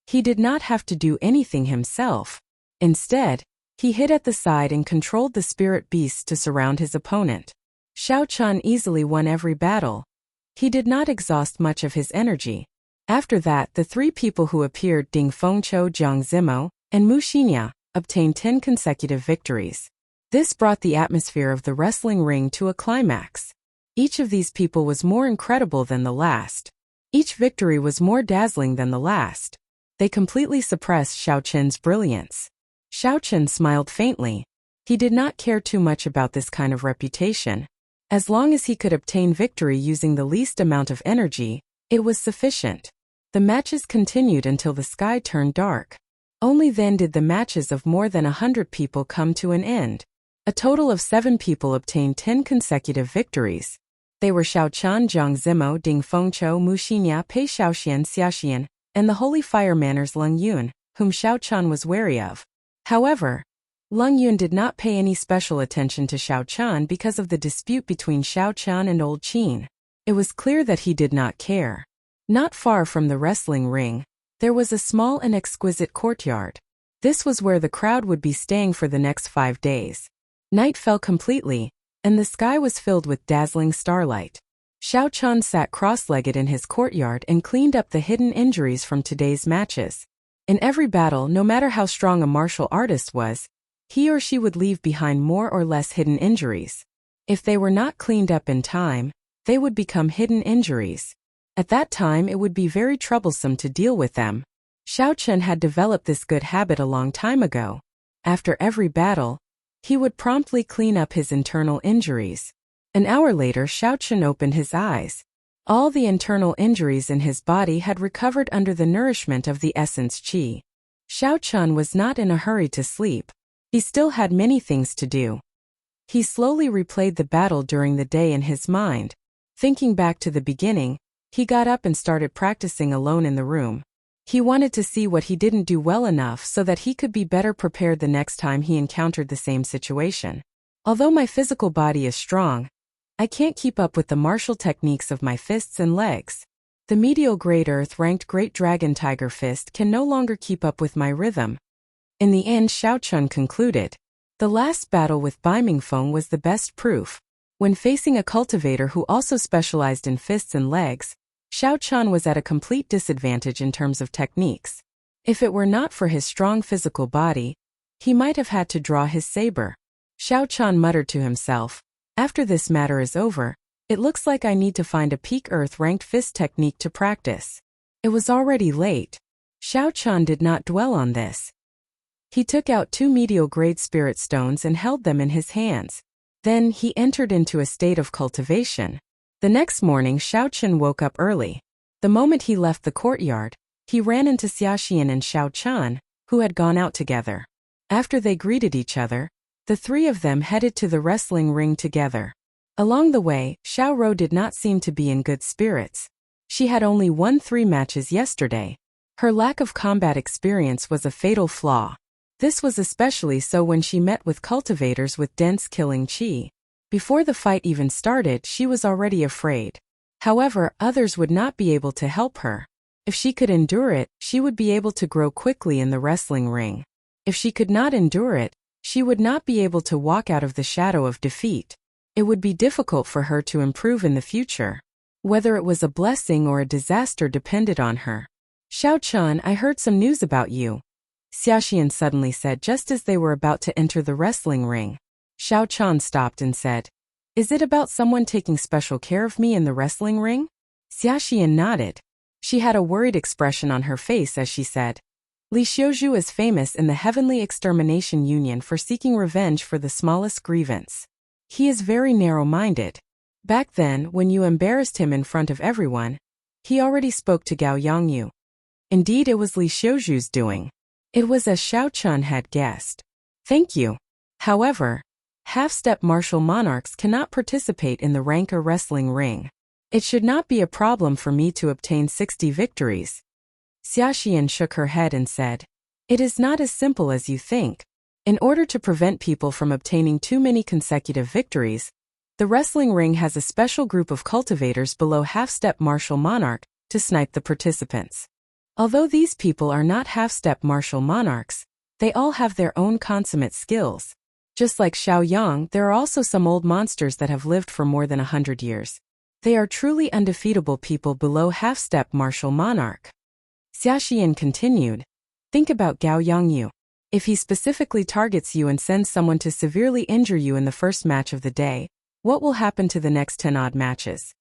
He did not have to do anything himself. Instead, he hid at the side and controlled the spirit beasts to surround his opponent. Xiao Chan easily won every battle. He did not exhaust much of his energy. After that, the 3 people who appeared, Ding Fengqiu, Jiang Zimo, and Mu Xinya, obtained 10 consecutive victories. This brought the atmosphere of the wrestling ring to a climax. Each of these people was more incredible than the last. Each victory was more dazzling than the last. They completely suppressed Xiao Chen's brilliance. Xiao Chen smiled faintly. He did not care too much about this kind of reputation. As long as he could obtain victory using the least amount of energy, it was sufficient. The matches continued until the sky turned dark. Only then did the matches of more than 100 people come to an end. A total of 7 people obtained 10 consecutive victories. They were Xiao Chan, Jiang Zimo, Ding Fengqiu, Mu Xinya, Pei Xiaoxian, Xiaxian, and the holy fire manners Leng Yun, whom Xiao Chan was wary of. However, Leng Yun did not pay any special attention to Xiao Chan because of the dispute between Xiao Chan and Old Qin. It was clear that he did not care. Not far from the wrestling ring, there was a small and exquisite courtyard. This was where the crowd would be staying for the next 5 days. Night fell completely, and the sky was filled with dazzling starlight. Xiao Chan sat cross-legged in his courtyard and cleaned up the hidden injuries from today's matches. In every battle, no matter how strong a martial artist was, he or she would leave behind more or less hidden injuries. If they were not cleaned up in time, they would become hidden injuries. At that time it would be very troublesome to deal with them. Xiao Chen had developed this good habit a long time ago. After every battle, he would promptly clean up his internal injuries. An hour later, Xiao Chen opened his eyes. All the internal injuries in his body had recovered under the nourishment of the essence qi. Xiao Chen was not in a hurry to sleep. He still had many things to do. He slowly replayed the battle during the day in his mind. Thinking back to the beginning, he got up and started practicing alone in the room. He wanted to see what he didn't do well enough so that he could be better prepared the next time he encountered the same situation. Although my physical body is strong, I can't keep up with the martial techniques of my fists and legs. The medial Great Earth-ranked Great Dragon Tiger Fist can no longer keep up with my rhythm. In the end, Xiao Chun concluded. The last battle with Bai Mingfeng was the best proof. When facing a cultivator who also specialized in fists and legs, Xiao Chan was at a complete disadvantage in terms of techniques. If it were not for his strong physical body, he might have had to draw his saber. Xiao Chan muttered to himself, "After this matter is over, it looks like I need to find a peak Earth-ranked fist technique to practice." It was already late. Xiao Chan did not dwell on this. He took out 2 medial-grade spirit stones and held them in his hands. Then he entered into a state of cultivation. The next morning, Xiao Chen woke up early. The moment he left the courtyard, he ran into Xiaxian and Xiao Chan, who had gone out together. After they greeted each other, the 3 of them headed to the wrestling ring together. Along the way, Xiao Rou did not seem to be in good spirits. She had only won 3 matches yesterday. Her lack of combat experience was a fatal flaw. This was especially so when she met with cultivators with dense killing chi. Before the fight even started, she was already afraid. However, others would not be able to help her. If she could endure it, she would be able to grow quickly in the wrestling ring. If she could not endure it, she would not be able to walk out of the shadow of defeat. It would be difficult for her to improve in the future. Whether it was a blessing or a disaster depended on her. Xiao-chan, I heard some news about you, Xiaoxian suddenly said just as they were about to enter the wrestling ring. Xiao-chan stopped and said, Is it about someone taking special care of me in the wrestling ring? Xiaoxian nodded. She had a worried expression on her face as she said, Li Xiuzhu is famous in the Heavenly Extermination Union for seeking revenge for the smallest grievance. He is very narrow-minded. Back then, when you embarrassed him in front of everyone, he already spoke to Gao Yongyu. Indeed, it was Li Xiuzhu's doing. It was as Xiao-chan had guessed. Thank you. However, half-step martial monarchs cannot participate in the rank or wrestling ring. It should not be a problem for me to obtain 60 victories. Xiaoxian shook her head and said, It is not as simple as you think. In order to prevent people from obtaining too many consecutive victories, the wrestling ring has a special group of cultivators below half-step martial monarch to snipe the participants. Although these people are not half-step martial monarchs, they all have their own consummate skills. Just like Xiao Yang, there are also some old monsters that have lived for more than 100 years. They are truly undefeatable people below half-step martial monarch. Xiaoxian continued, Think about Gao Yongyu. If he specifically targets you and sends someone to severely injure you in the first match of the day, what will happen to the next 10-odd matches?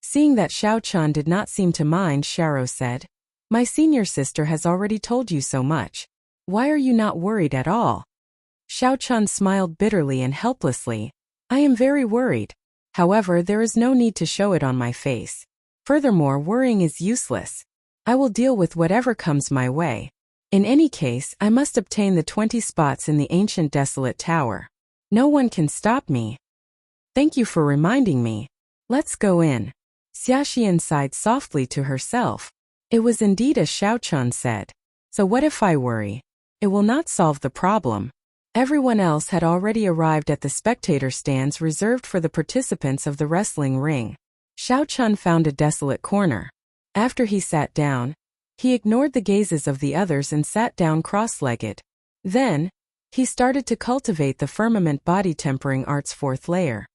Seeing that Xiao-chan did not seem to mind, Xiao said, My senior sister has already told you so much. Why are you not worried at all? Xiao-chan smiled bitterly and helplessly. I am very worried. However, there is no need to show it on my face. Furthermore, worrying is useless. I will deal with whatever comes my way. In any case, I must obtain the 20 spots in the ancient desolate tower. No one can stop me. Thank you for reminding me. Let's go in. Xiaoxian sighed softly to herself. It was indeed as Xiao-chan said. So what if I worry? It will not solve the problem. Everyone else had already arrived at the spectator stands reserved for the participants of the wrestling ring. Xiao-chan found a desolate corner. After he sat down, he ignored the gazes of the others and sat down cross-legged. Then, he started to cultivate the firmament body tempering art's 4th layer.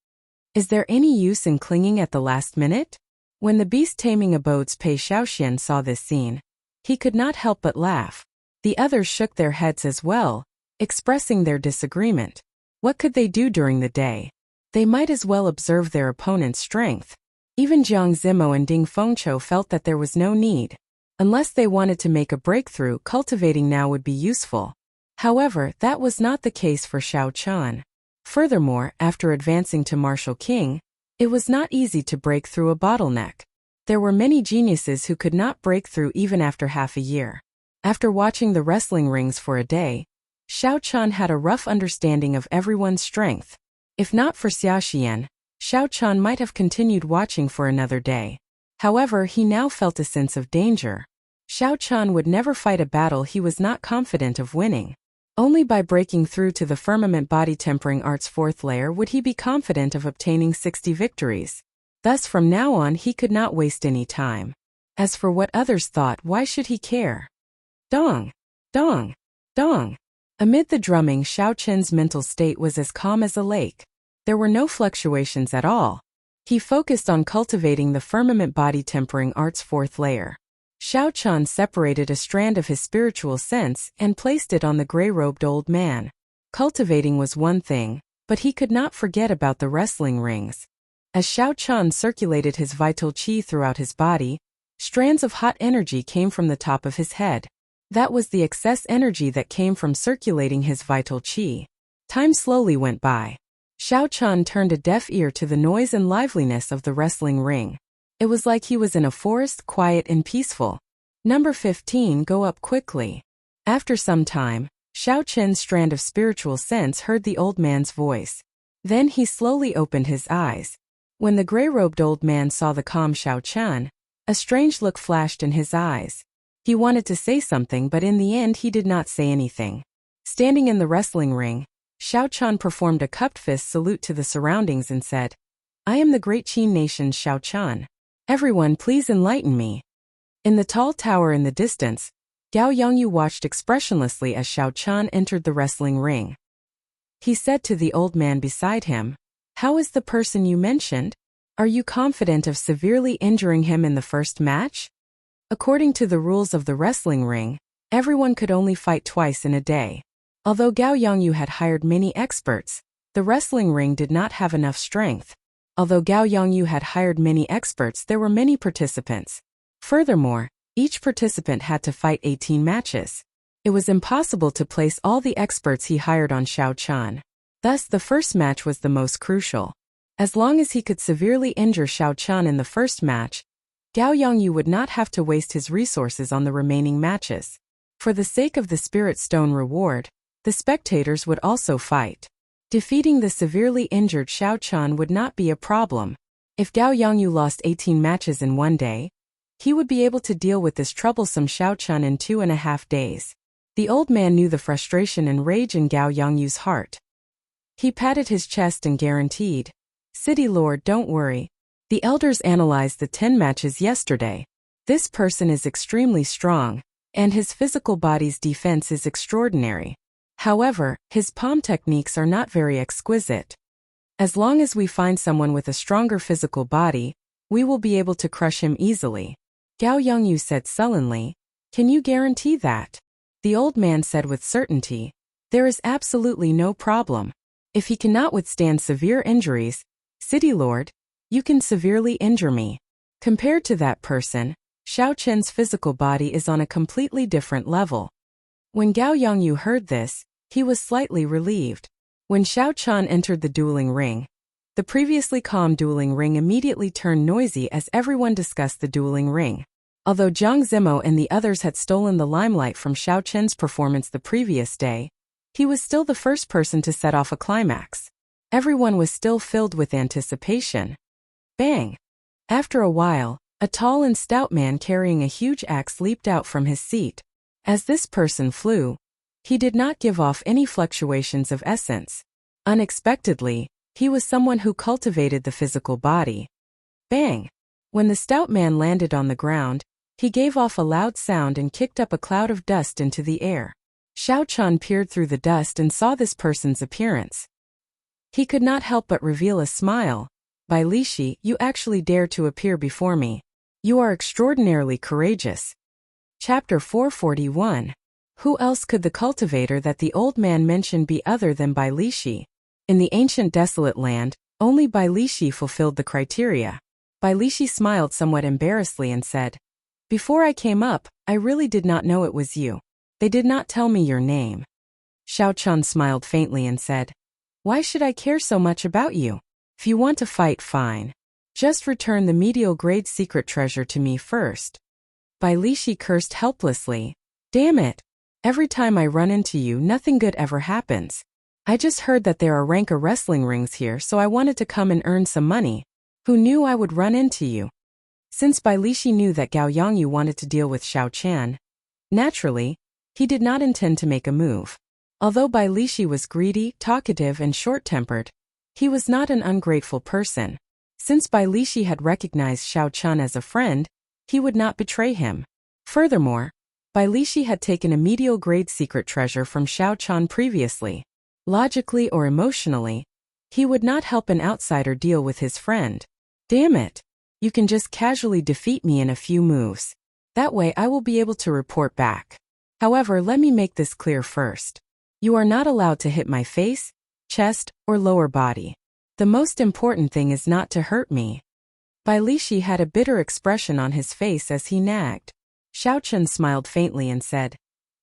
Is there any use in clinging at the last minute? When the beast-taming abodes Pei Xiaoxian saw this scene, he could not help but laugh. The others shook their heads as well, expressing their disagreement. What could they do during the day? They might as well observe their opponent's strength. Even Jiang Zimo and Ding Fengqiu felt that there was no need. Unless they wanted to make a breakthrough, cultivating now would be useful. However, that was not the case for Xiao-chan. Furthermore, after advancing to Martial King, it was not easy to break through a bottleneck. There were many geniuses who could not break through even after half a year. After watching the wrestling rings for a day, Xiao-chan had a rough understanding of everyone's strength. If not for Xiaoxian, Xiao-chan might have continued watching for another day. However, he now felt a sense of danger. Xiao-chan would never fight a battle he was not confident of winning. Only by breaking through to the firmament body tempering art's 4th layer would he be confident of obtaining 60 victories. Thus from now on he could not waste any time. As for what others thought, why should he care? Dong! Dong! Dong! Amid the drumming, Xiao-chen's mental state was as calm as a lake. There were no fluctuations at all. He focused on cultivating the firmament body tempering art's 4th layer. Xiao-chan separated a strand of his spiritual sense and placed it on the gray-robed old man. Cultivating was one thing, but he could not forget about the wrestling rings. As Xiao-chan circulated his vital qi throughout his body, strands of hot energy came from the top of his head. That was the excess energy that came from circulating his vital qi. Time slowly went by. Xiao-chan turned a deaf ear to the noise and liveliness of the wrestling ring. It was like he was in a forest, quiet and peaceful. Number 15, go up quickly. After some time, Xiao-chen's strand of spiritual sense heard the old man's voice. Then he slowly opened his eyes. When the gray-robed old man saw the calm Xiao-chan, a strange look flashed in his eyes. He wanted to say something, but in the end he did not say anything. Standing in the wrestling ring, Xiao Chan performed a cupped fist salute to the surroundings and said, "I am the great Qin nation's Xiao Chan. Everyone please enlighten me." In the tall tower in the distance, Gao Yongyu watched expressionlessly as Xiao Chan entered the wrestling ring. He said to the old man beside him, "How is the person you mentioned? Are you confident of severely injuring him in the first match?" According to the rules of the wrestling ring, everyone could only fight twice in a day. Although Gao Yongyu had hired many experts, the wrestling ring did not have enough strength. Although Gao Yongyu had hired many experts, there were many participants. Furthermore, each participant had to fight 18 matches. It was impossible to place all the experts he hired on Xiao Chan. Thus, the first match was the most crucial. As long as he could severely injure Xiao Chan in the first match, Gao Yongyu would not have to waste his resources on the remaining matches. For the sake of the Spirit Stone reward, the spectators would also fight. Defeating the severely injured Xiao Chan would not be a problem. If Gao Yongyu lost 18 matches in one day, he would be able to deal with this troublesome Xiao Chan in 2.5 days. The old man knew the frustration and rage in Gao Yongyu's heart. He patted his chest and guaranteed, "City Lord, don't worry. The elders analyzed the 10 matches yesterday. This person is extremely strong, and his physical body's defense is extraordinary. However, his palm techniques are not very exquisite. As long as we find someone with a stronger physical body, we will be able to crush him easily." Gao Yongyu said sullenly, "Can you guarantee that?" The old man said with certainty, "There is absolutely no problem. If he cannot withstand severe injuries, City Lord, you can severely injure me." Compared to that person, Xiao Chen's physical body is on a completely different level. When Gao Yongyu heard this, he was slightly relieved. When Xiao Chan entered the dueling ring, the previously calm dueling ring immediately turned noisy as everyone discussed the dueling ring. Although Jiang Zimo and the others had stolen the limelight from Xiao Chen's performance the previous day, he was still the first person to set off a climax. Everyone was still filled with anticipation. Bang! After a while, a tall and stout man carrying a huge axe leaped out from his seat. As this person flew, he did not give off any fluctuations of essence. Unexpectedly, he was someone who cultivated the physical body. Bang! When the stout man landed on the ground, he gave off a loud sound and kicked up a cloud of dust into the air. Xiao Chan peered through the dust and saw this person's appearance. He could not help but reveal a smile. "Bai Lishi, you actually dare to appear before me. You are extraordinarily courageous." Chapter 441. Who else could the cultivator that the old man mentioned be other than Bai Lishi? In the ancient desolate land, only Bai Lishi fulfilled the criteria. Bai Lishi smiled somewhat embarrassedly and said, "Before I came up, I really did not know it was you. They did not tell me your name." Xiao Chan smiled faintly and said, "Why should I care so much about you? If you want to fight, fine. Just return the medial grade secret treasure to me first." Bai Lishi cursed helplessly. "Damn it. Every time I run into you, nothing good ever happens. I just heard that there are ranker wrestling rings here, so I wanted to come and earn some money. Who knew I would run into you?" Since Bai Lishi knew that Gao Yongyu wanted to deal with Xiao Chan, naturally, he did not intend to make a move. Although Bai Lishi was greedy, talkative, and short-tempered, he was not an ungrateful person. Since Bai Lishi had recognized Xiao Chan as a friend, he would not betray him. Furthermore, Bai Lishi had taken a medial grade secret treasure from Xiao Chan previously. Logically or emotionally, he would not help an outsider deal with his friend. "Damn it. You can just casually defeat me in a few moves. That way I will be able to report back. However, let me make this clear first. You are not allowed to hit my face, chest, or lower body. The most important thing is not to hurt me." Bai Lishi had a bitter expression on his face as he nagged. Xiao Chan smiled faintly and said,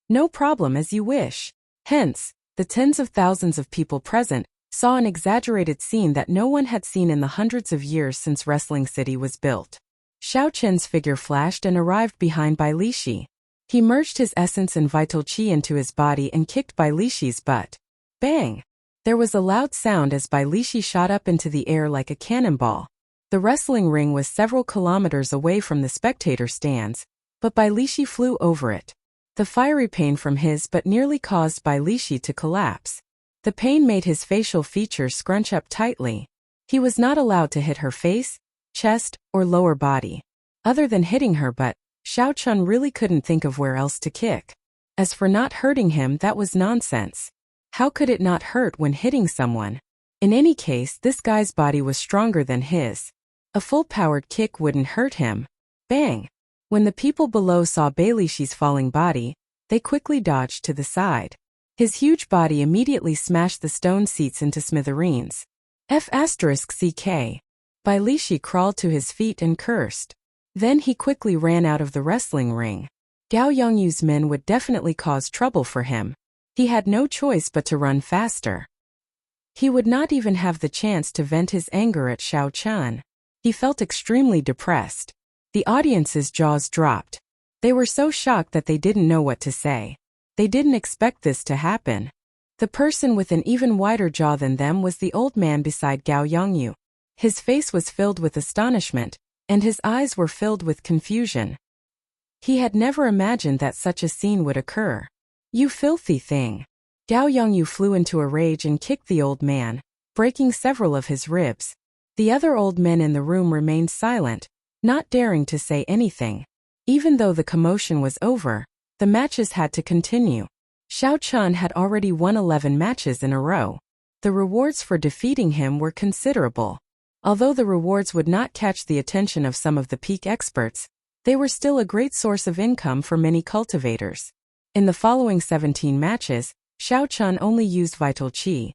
"No problem, as you wish." Hence, the tens of thousands of people present saw an exaggerated scene that no one had seen in the hundreds of years since Wrestling City was built. Xiao Chen's figure flashed and arrived behind Bai Lishi. He merged his essence and vital qi into his body and kicked Bai Lishi's butt. Bang! There was a loud sound as Bai Lishi shot up into the air like a cannonball. The wrestling ring was several kilometers away from the spectator stands, but Bai Lishi flew over it. The fiery pain from his but nearly caused Bai Lishi to collapse. The pain made his facial features scrunch up tightly. He was not allowed to hit her face, chest, or lower body. Other than hitting her butt, Xiao Chun really couldn't think of where else to kick. As for not hurting him, that was nonsense. How could it not hurt when hitting someone? In any case, this guy's body was stronger than his. A full-powered kick wouldn't hurt him. Bang! When the people below saw Bai Lishi's falling body, they quickly dodged to the side. His huge body immediately smashed the stone seats into smithereens. F***ck. Bai Lishi crawled to his feet and cursed. Then he quickly ran out of the wrestling ring. Gao Yongyu's men would definitely cause trouble for him. He had no choice but to run faster. He would not even have the chance to vent his anger at Xiao Chun. He felt extremely depressed. The audience's jaws dropped. They were so shocked that they didn't know what to say. They didn't expect this to happen. The person with an even wider jaw than them was the old man beside Gao Yongyu. His face was filled with astonishment, and his eyes were filled with confusion. He had never imagined that such a scene would occur. "You filthy thing!" Gao Yongyu flew into a rage and kicked the old man, breaking several of his ribs. The other old men in the room remained silent, not daring to say anything. Even though the commotion was over, the matches had to continue. Xiao Chun had already won 11 matches in a row. The rewards for defeating him were considerable. Although the rewards would not catch the attention of some of the peak experts, they were still a great source of income for many cultivators. In the following 17 matches, Xiao Chun only used vital qi.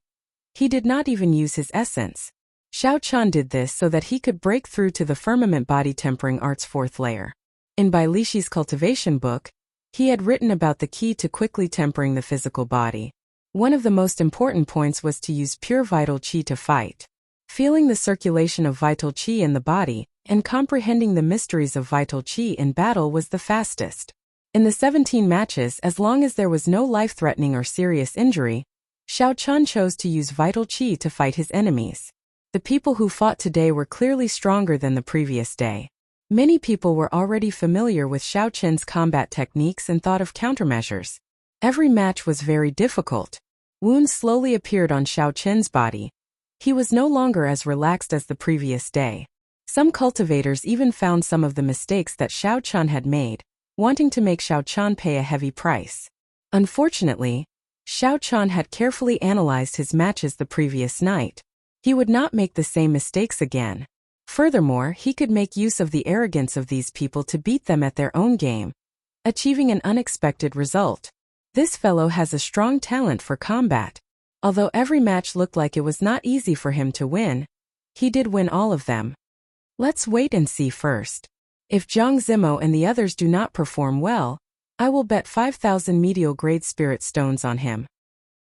He did not even use his essence. Xiao Chun did this so that he could break through to the firmament body tempering art's 4th layer. In Bai Lishi's cultivation book, he had written about the key to quickly tempering the physical body. One of the most important points was to use pure vital qi to fight. Feeling the circulation of vital qi in the body and comprehending the mysteries of vital qi in battle was the fastest. In the 17 matches, as long as there was no life-threatening or serious injury, Xiao Chun chose to use vital qi to fight his enemies. The people who fought today were clearly stronger than the previous day. Many people were already familiar with Xiao Chun's combat techniques and thought of countermeasures. Every match was very difficult. Wounds slowly appeared on Xiao Chun's body. He was no longer as relaxed as the previous day. Some cultivators even found some of the mistakes that Xiao Chun had made, wanting to make Xiao Chun pay a heavy price. Unfortunately, Xiao Chun had carefully analyzed his matches the previous night. He would not make the same mistakes again. Furthermore, he could make use of the arrogance of these people to beat them at their own game, achieving an unexpected result. This fellow has a strong talent for combat. Although every match looked like it was not easy for him to win, he did win all of them. Let's wait and see first. If Zhang Zimo and the others do not perform well, I will bet 5,000 medial-grade spirit stones on him.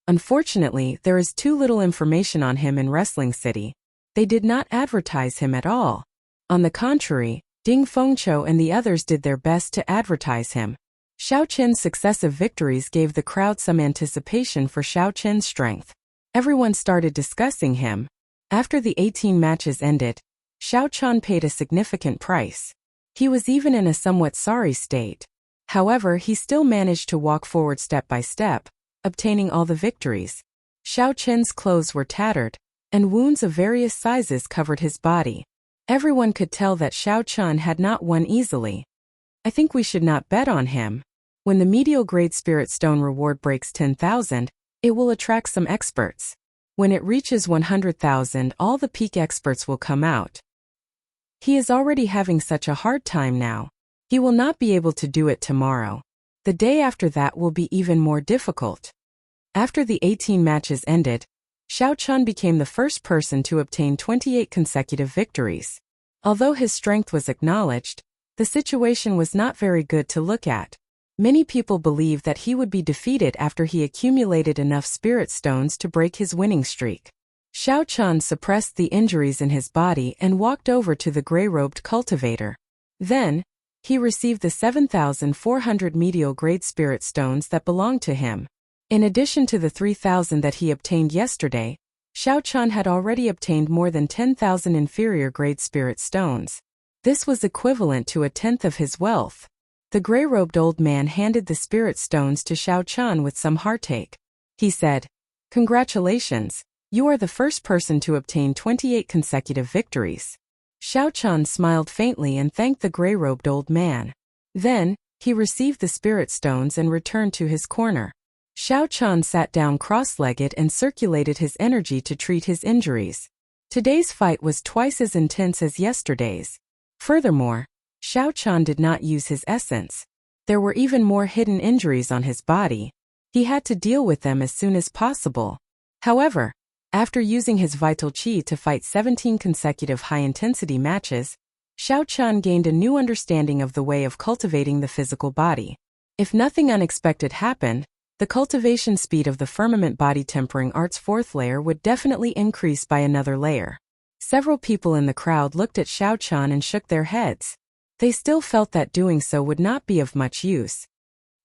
Unfortunately, there is too little information on him in Wrestling City. They did not advertise him at all. On the contrary, Ding Fengqiu and the others did their best to advertise him. Xiao Qin's successive victories gave the crowd some anticipation for Xiao Qin's strength. Everyone started discussing him. After the 18 matches ended, Xiao Chun paid a significant price. He was even in a somewhat sorry state. However, he still managed to walk forward step by step, obtaining all the victories. Xiao Qin's clothes were tattered, and wounds of various sizes covered his body. Everyone could tell that Xiao Chun had not won easily. I think we should not bet on him. When the medial grade spirit stone reward breaks 10,000, it will attract some experts. When it reaches 100,000, all the peak experts will come out. He is already having such a hard time now. He will not be able to do it tomorrow. The day after that will be even more difficult. After the 18 matches ended, Xiao Chun became the first person to obtain 28 consecutive victories. Although his strength was acknowledged, the situation was not very good to look at. Many people believed that he would be defeated after he accumulated enough spirit stones to break his winning streak. Xiao Chun suppressed the injuries in his body and walked over to the gray-robed cultivator. Then, he received the 7,400 medial grade spirit stones that belonged to him. In addition to the 3,000 that he obtained yesterday, Xiao Chun had already obtained more than 10,000 inferior grade spirit stones. This was equivalent to a tenth of his wealth. The gray-robed old man handed the spirit stones to Xiao Chan with some heartache. He said, "Congratulations, you are the first person to obtain 28 consecutive victories." Xiao Chan smiled faintly and thanked the gray-robed old man. Then, he received the spirit stones and returned to his corner. Xiao Chan sat down cross-legged and circulated his energy to treat his injuries. Today's fight was twice as intense as yesterday's. Furthermore, Xiao Chan did not use his essence. There were even more hidden injuries on his body. He had to deal with them as soon as possible. However, after using his vital qi to fight 17 consecutive high-intensity matches, Xiao Chan gained a new understanding of the way of cultivating the physical body. If nothing unexpected happened, the cultivation speed of the firmament body tempering art's fourth layer would definitely increase by another layer. Several people in the crowd looked at Xiao Chan and shook their heads. They still felt that doing so would not be of much use.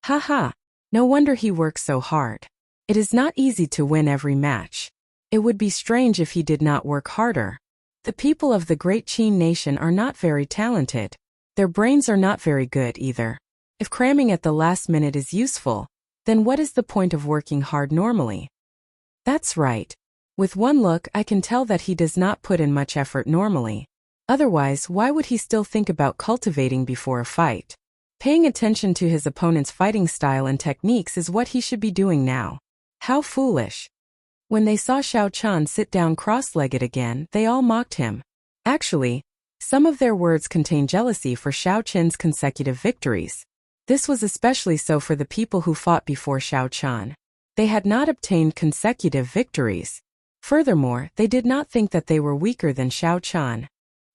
Haha, no wonder he works so hard. It is not easy to win every match. It would be strange if he did not work harder. The people of the Great Qin nation are not very talented. Their brains are not very good either. If cramming at the last minute is useful, then what is the point of working hard normally? That's right. With one look, I can tell that he does not put in much effort normally. Otherwise, why would he still think about cultivating before a fight? Paying attention to his opponent's fighting style and techniques is what he should be doing now. How foolish. When they saw Xiao Chan sit down cross-legged again, they all mocked him. Actually, some of their words contain jealousy for Xiao Chen's consecutive victories. This was especially so for the people who fought before Xiao Chan. They had not obtained consecutive victories. Furthermore, they did not think that they were weaker than Xiao Chan.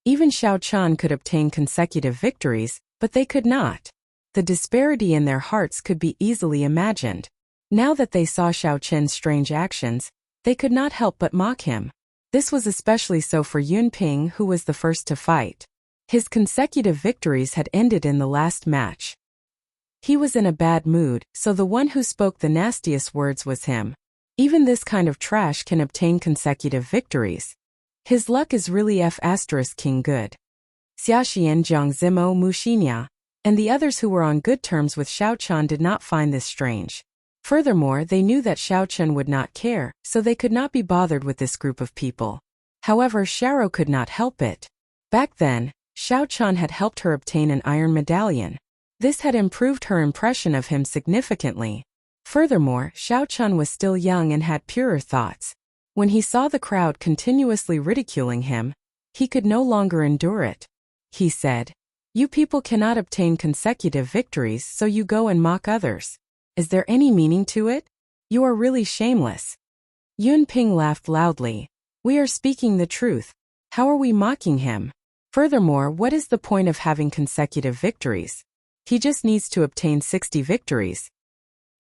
Even Xiao Chan could obtain consecutive victories, but they could not. The disparity in their hearts could be easily imagined. Now that they saw Xiao Chen's strange actions, they could not help but mock him. This was especially so for Yun Ping, who was the first to fight. His consecutive victories had ended in the last match. He was in a bad mood, so the one who spoke the nastiest words was him. Even this kind of trash can obtain consecutive victories. His luck is really F***king good. Xiaxian Jiang Zimo Muxinya, and the others who were on good terms with Xiao Chan did not find this strange. Furthermore, they knew that Xiao Chen would not care, so they could not be bothered with this group of people. However, Xiao could not help it. Back then, Xiao Chan had helped her obtain an iron medallion. This had improved her impression of him significantly. Furthermore, Xiao Chan was still young and had purer thoughts. When he saw the crowd continuously ridiculing him, he could no longer endure it. He said, "You people cannot obtain consecutive victories, so you go and mock others. Is there any meaning to it? You are really shameless." Yun Ping laughed loudly. "We are speaking the truth. How are we mocking him? Furthermore, what is the point of having consecutive victories? He just needs to obtain 60 victories.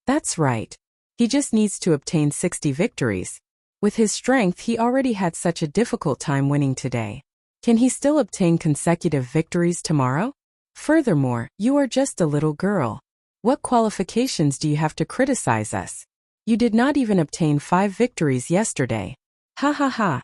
That's right. He just needs to obtain 60 victories. With his strength, he already had such a difficult time winning today. Can he still obtain consecutive victories tomorrow? Furthermore, you are just a little girl. What qualifications do you have to criticize us? You did not even obtain 5 victories yesterday. Ha ha ha."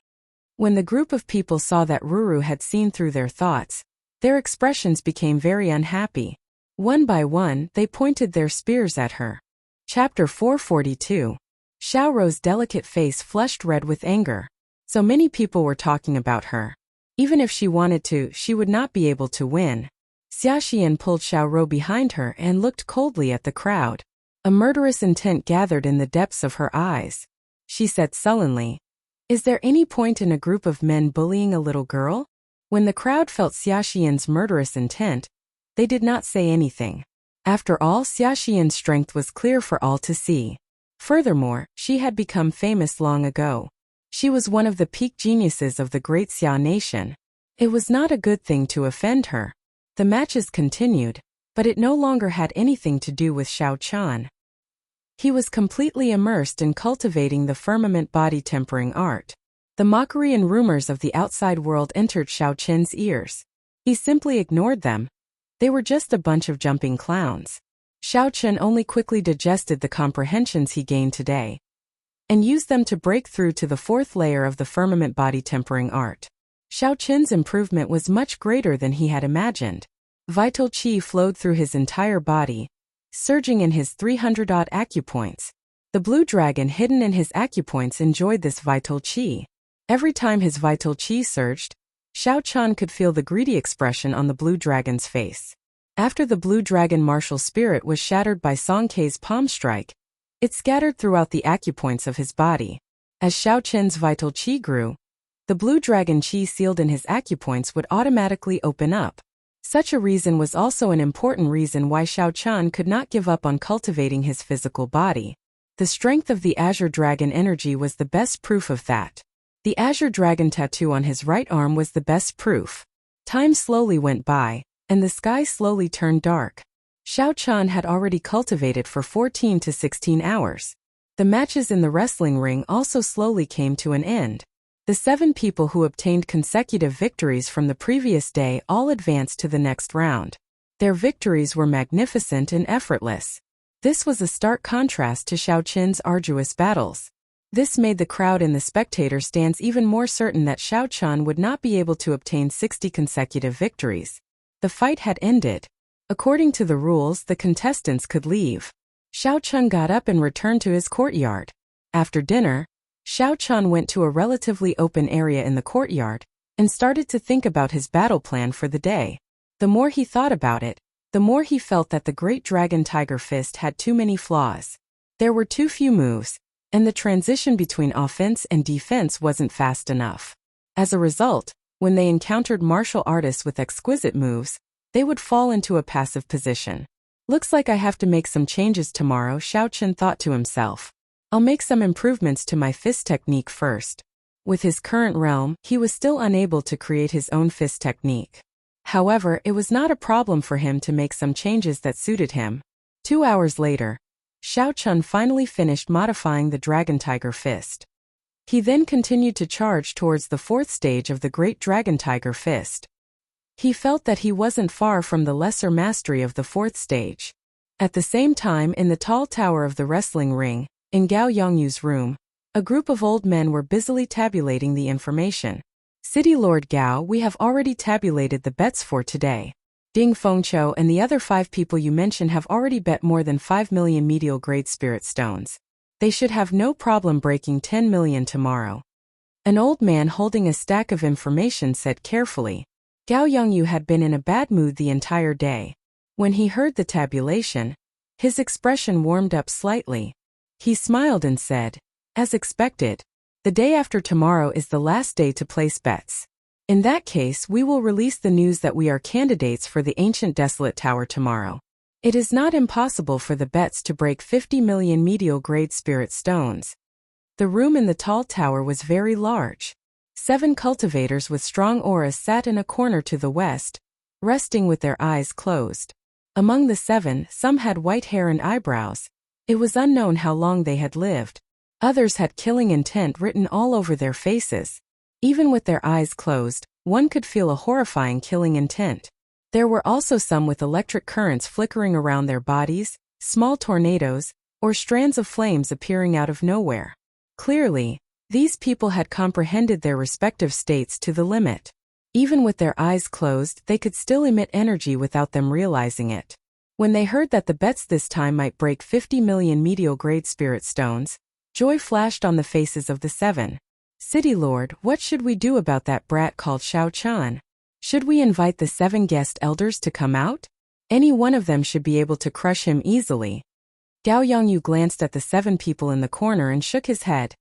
When the group of people saw that Ruru had seen through their thoughts, their expressions became very unhappy. One by one, they pointed their spears at her. Chapter 442. Xiaorou's delicate face flushed red with anger. So many people were talking about her. Even if she wanted to, she would not be able to win. Xiaxian pulled Xiaorou behind her and looked coldly at the crowd. A murderous intent gathered in the depths of her eyes. She said sullenly, "Is there any point in a group of men bullying a little girl?" When the crowd felt Xiaxian's murderous intent, they did not say anything. After all, Xiaxian's strength was clear for all to see. Furthermore, she had become famous long ago. She was one of the peak geniuses of the Great Xia nation. It was not a good thing to offend her. The matches continued, but it no longer had anything to do with Xiao Chan. He was completely immersed in cultivating the firmament body tempering art. The mockery and rumors of the outside world entered Xiao Chen's ears. He simply ignored them. They were just a bunch of jumping clowns. Xiao Chen only quickly digested the comprehensions he gained today and used them to break through to the 4th layer of the firmament body tempering art. Xiao Chen's improvement was much greater than he had imagined. Vital qi flowed through his entire body, surging in his 300-odd acupoints. The blue dragon hidden in his acupoints enjoyed this vital qi. Every time his vital qi surged, Xiao Chan could feel the greedy expression on the blue dragon's face. After the blue dragon martial spirit was shattered by Song Kei's palm strike, it scattered throughout the acupoints of his body. As Xiao Chen's vital qi grew, the blue dragon qi sealed in his acupoints would automatically open up. Such a reason was also an important reason why Xiao Chan could not give up on cultivating his physical body. The strength of the Azure Dragon energy was the best proof of that. The Azure Dragon tattoo on his right arm was the best proof. Time slowly went by, and the sky slowly turned dark. Xiao Chan had already cultivated for 14 to 16 hours. The matches in the wrestling ring also slowly came to an end. The 7 people who obtained consecutive victories from the previous day all advanced to the next round. Their victories were magnificent and effortless. This was a stark contrast to Xiao Chen's arduous battles. This made the crowd in the spectator stands even more certain that Xiao Chan would not be able to obtain 60 consecutive victories. The fight had ended. According to the rules, the contestants could leave. Xiao Chan got up and returned to his courtyard. After dinner, Xiao Chan went to a relatively open area in the courtyard and started to think about his battle plan for the day. The more he thought about it, the more he felt that the Great Dragon Tiger Fist had too many flaws. There were too few moves, and the transition between offense and defense wasn't fast enough. As a result, when they encountered martial artists with exquisite moves, they would fall into a passive position. Looks like I have to make some changes tomorrow, Xiao Chen thought to himself. I'll make some improvements to my fist technique first. With his current realm, he was still unable to create his own fist technique. However, it was not a problem for him to make some changes that suited him. 2 hours later, Xiao Chan finally finished modifying the Dragon Tiger Fist. He then continued to charge towards the 4th stage of the Great Dragon Tiger Fist. He felt that he wasn't far from the lesser mastery of the 4th stage. At the same time, in the tall tower of the wrestling ring, in Gao Yongyu's room, a group of old men were busily tabulating the information. City Lord Gao, we have already tabulated the bets for today. Ding Fengqiu and the other 5 people you mentioned have already bet more than 5 million medial grade spirit stones. They should have no problem breaking 10 million tomorrow. An old man holding a stack of information said carefully. Gao Yongyu had been in a bad mood the entire day. When he heard the tabulation, his expression warmed up slightly. He smiled and said, as expected, the day after tomorrow is the last day to place bets. In that case, we will release the news that we are candidates for the ancient desolate tower tomorrow. It is not impossible for the bets to break 50 million medial grade spirit stones. The room in the tall tower was very large. 7 cultivators with strong auras sat in a corner to the west, resting with their eyes closed. Among the 7, some had white hair and eyebrows. It was unknown how long they had lived. Others had killing intent written all over their faces. Even with their eyes closed, one could feel a horrifying killing intent. There were also some with electric currents flickering around their bodies, small tornadoes, or strands of flames appearing out of nowhere. Clearly, these people had comprehended their respective states to the limit. Even with their eyes closed, they could still emit energy without them realizing it. When they heard that the bets this time might break 50 million medial grade spirit stones, joy flashed on the faces of the 7. City Lord, what should we do about that brat called Xiao Chan? Should we invite the 7 guest elders to come out? Any one of them should be able to crush him easily. Gao Yongyu glanced at the 7 people in the corner and shook his head.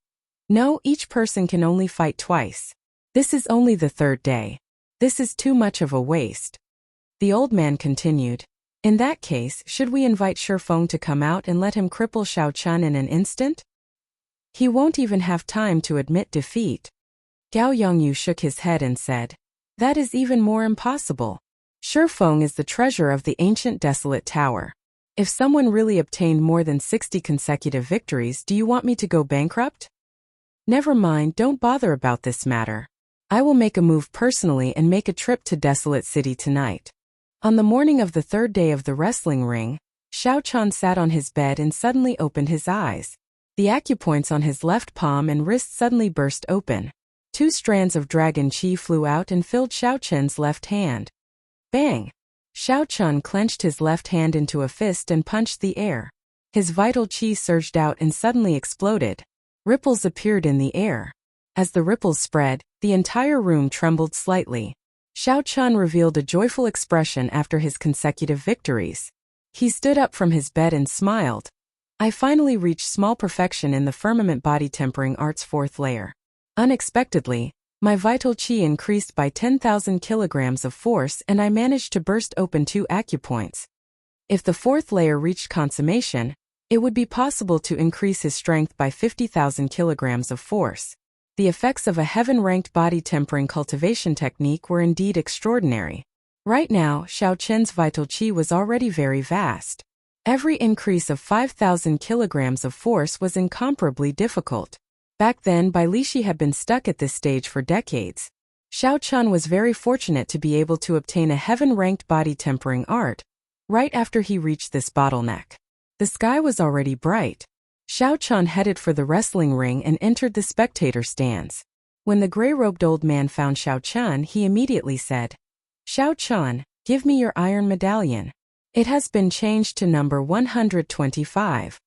No, each person can only fight twice. This is only the 3rd day. This is too much of a waste. The old man continued. In that case, should we invite Shifeng to come out and let him cripple Xiao Chan in an instant? He won't even have time to admit defeat. Gao Yongyu shook his head and said, that is even more impossible. Shifeng is the treasure of the ancient desolate tower. If someone really obtained more than 60 consecutive victories, do you want me to go bankrupt? Never mind, don't bother about this matter. I will make a move personally and make a trip to Desolate City tonight. On the morning of the 3rd day of the wrestling ring, Xiao Chan sat on his bed and suddenly opened his eyes. The acupoints on his left palm and wrist suddenly burst open. 2 strands of dragon qi flew out and filled Xiao Chen's left hand. Bang! Xiao Chun clenched his left hand into a fist and punched the air. His vital qi surged out and suddenly exploded. Ripples appeared in the air. As the ripples spread, the entire room trembled slightly. Xiao Chun revealed a joyful expression after his consecutive victories. He stood up from his bed and smiled. I finally reached small perfection in the firmament body tempering art's 4th layer. Unexpectedly, my vital qi increased by 10,000 kilograms of force and I managed to burst open 2 acupoints. If the 4th layer reached consummation, it would be possible to increase his strength by 50,000 kilograms of force. The effects of a heaven-ranked body tempering cultivation technique were indeed extraordinary. Right now, Xiao Chen's vital qi was already very vast. Every increase of 5,000 kilograms of force was incomparably difficult. Back then, Bai Lishi had been stuck at this stage for decades. Xiao Chun was very fortunate to be able to obtain a heaven-ranked body tempering art right after he reached this bottleneck. The sky was already bright. Xiao Chun headed for the wrestling ring and entered the spectator stands. When the gray-robed old man found Xiao Chun, he immediately said, "Xiao Chun, give me your iron medallion. It has been changed to number 125.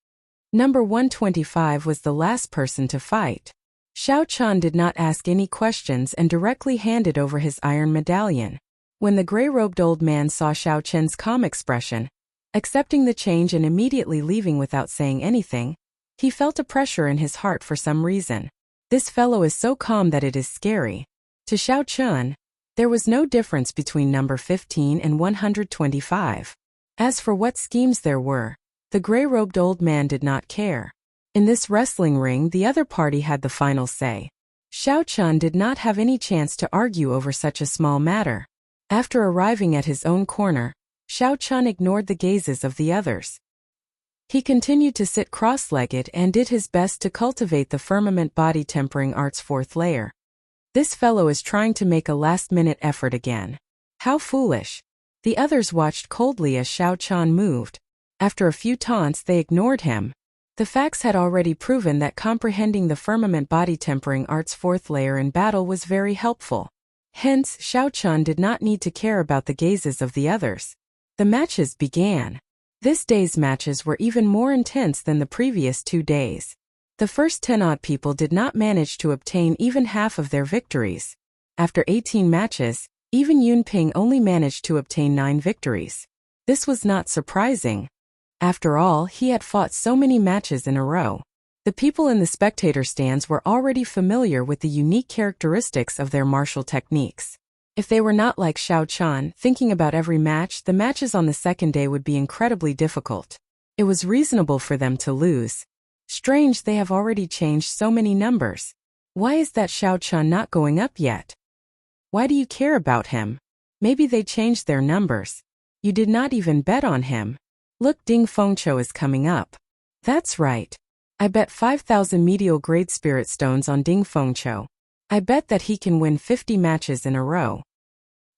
Number 125 was the last person to fight. Xiao Chun did not ask any questions and directly handed over his iron medallion. When the gray-robed old man saw Xiao Chen's calm expression, accepting the change and immediately leaving without saying anything, he felt a pressure in his heart for some reason. This fellow is so calm that it is scary. To Xiao Chun, there was no difference between number 15 and 125. As for what schemes there were, the gray-robed old man did not care. In this wrestling ring, the other party had the final say. Xiao Chun did not have any chance to argue over such a small matter. After arriving at his own corner, Xiao Chun ignored the gazes of the others. He continued to sit cross-legged and did his best to cultivate the firmament body tempering art's 4th layer. This fellow is trying to make a last-minute effort again. How foolish. The others watched coldly as Xiao Chun moved. After a few taunts, they ignored him. The facts had already proven that comprehending the firmament body tempering art's 4th layer in battle was very helpful. Hence, Xiao Chun did not need to care about the gazes of the others. The matches began. This day's matches were even more intense than the previous 2 days. The first 10-odd people did not manage to obtain even half of their victories. After 18 matches, even Yunping only managed to obtain 9 victories. This was not surprising. After all, he had fought so many matches in a row. The people in the spectator stands were already familiar with the unique characteristics of their martial techniques. If they were not like Xiao Chun, thinking about every match, the matches on the second day would be incredibly difficult. It was reasonable for them to lose. Strange, they have already changed so many numbers. Why is that Xiao Chun not going up yet? Why do you care about him? Maybe they changed their numbers. You did not even bet on him. Look, Ding Fengqiu is coming up. That's right. I bet 5,000 medial grade spirit stones on Ding Fengqiu. I bet that he can win 50 matches in a row.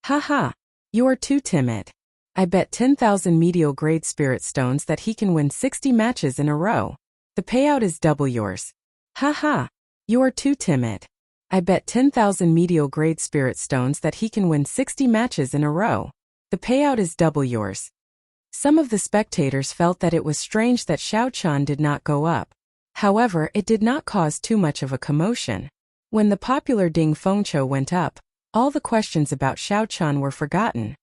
Haha, you are too timid. I bet 10,000 medial grade spirit stones that he can win 60 matches in a row. The payout is double yours. Haha, you are too timid. I bet 10,000 medial grade spirit stones that he can win 60 matches in a row. The payout is double yours. Some of the spectators felt that it was strange that Xiao Chun did not go up. However, it did not cause too much of a commotion. When the popular Ding Fengqiu went up, all the questions about Xiao Chun were forgotten.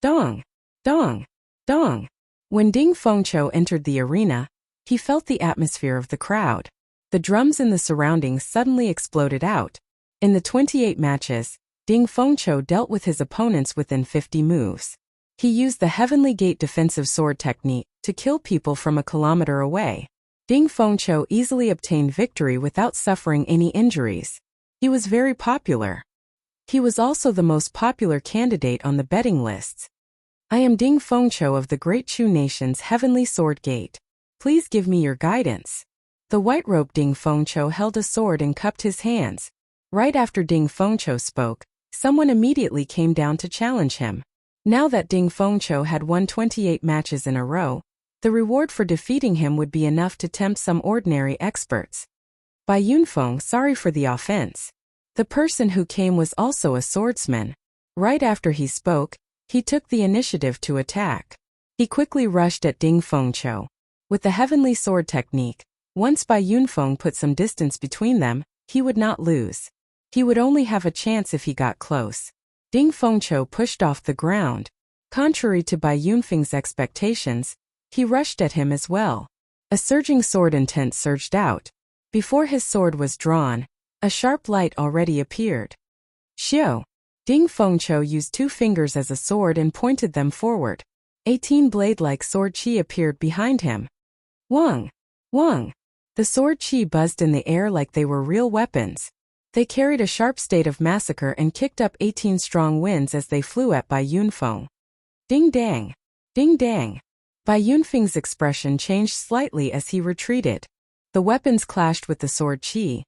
Dong! Dong! Dong! When Ding Fengqiu entered the arena, he felt the atmosphere of the crowd. The drums in the surroundings suddenly exploded out. In the 28 matches, Ding Fengqiu dealt with his opponents within 50 moves. He used the Heavenly Gate defensive sword technique to kill people from a kilometer away. Ding Fengqiu easily obtained victory without suffering any injuries. He was very popular. He was also the most popular candidate on the betting lists. I am Ding Fengqiu of the Great Chu Nation's Heavenly Sword Gate. Please give me your guidance. The white-robed Ding Fengqiu held a sword and cupped his hands. Right after Ding Fengqiu spoke, someone immediately came down to challenge him. Now that Ding Fengqiu had won 28 matches in a row, the reward for defeating him would be enough to tempt some ordinary experts. Bai Yunfeng, sorry for the offense. The person who came was also a swordsman. Right after he spoke, He took the initiative to attack. He quickly rushed at Ding Fengqiu. With the heavenly sword technique, once Bai Yunfeng put some distance between them, he would not lose. He would only have a chance if he got close. Ding Fengqiu pushed off the ground. Contrary to Bai Yunfeng's expectations, he rushed at him as well. A surging sword intent surged out. Before his sword was drawn, a sharp light already appeared. Xiu. Ding Fengqiu used 2 fingers as a sword and pointed them forward. 18 blade-like sword qi appeared behind him. Wang! Wang! The sword qi buzzed in the air like they were real weapons. They carried a sharp state of massacre and kicked up 18 strong winds as they flew at Bai Yunfeng. Ding dang! Ding dang! Bai Yunfeng's expression changed slightly as he retreated. The weapons clashed with the sword qi,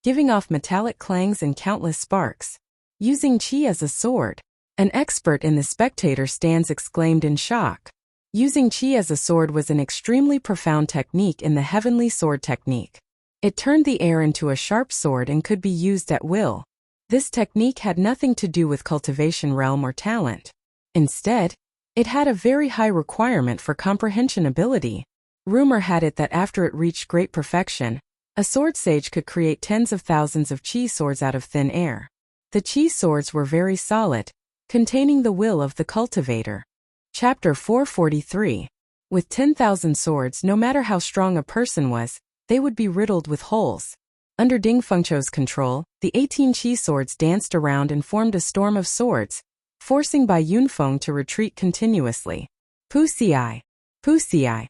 giving off metallic clangs and countless sparks. Using qi as a sword, an expert in the spectator stands exclaimed in shock. Using qi as a sword was an extremely profound technique in the heavenly sword technique. It turned the air into a sharp sword and could be used at will. This technique had nothing to do with cultivation realm or talent. Instead, it had a very high requirement for comprehension ability. Rumor had it that after it reached great perfection, a sword sage could create tens of thousands of qi swords out of thin air. The qi swords were very solid, containing the will of the cultivator. Chapter 443. With 10,000 swords, no matter how strong a person was, they would be riddled with holes. Under Ding Fengqiu's control, the 18 qi swords danced around and formed a storm of swords, forcing Bai Yunfeng to retreat continuously. Puxi. Puxi.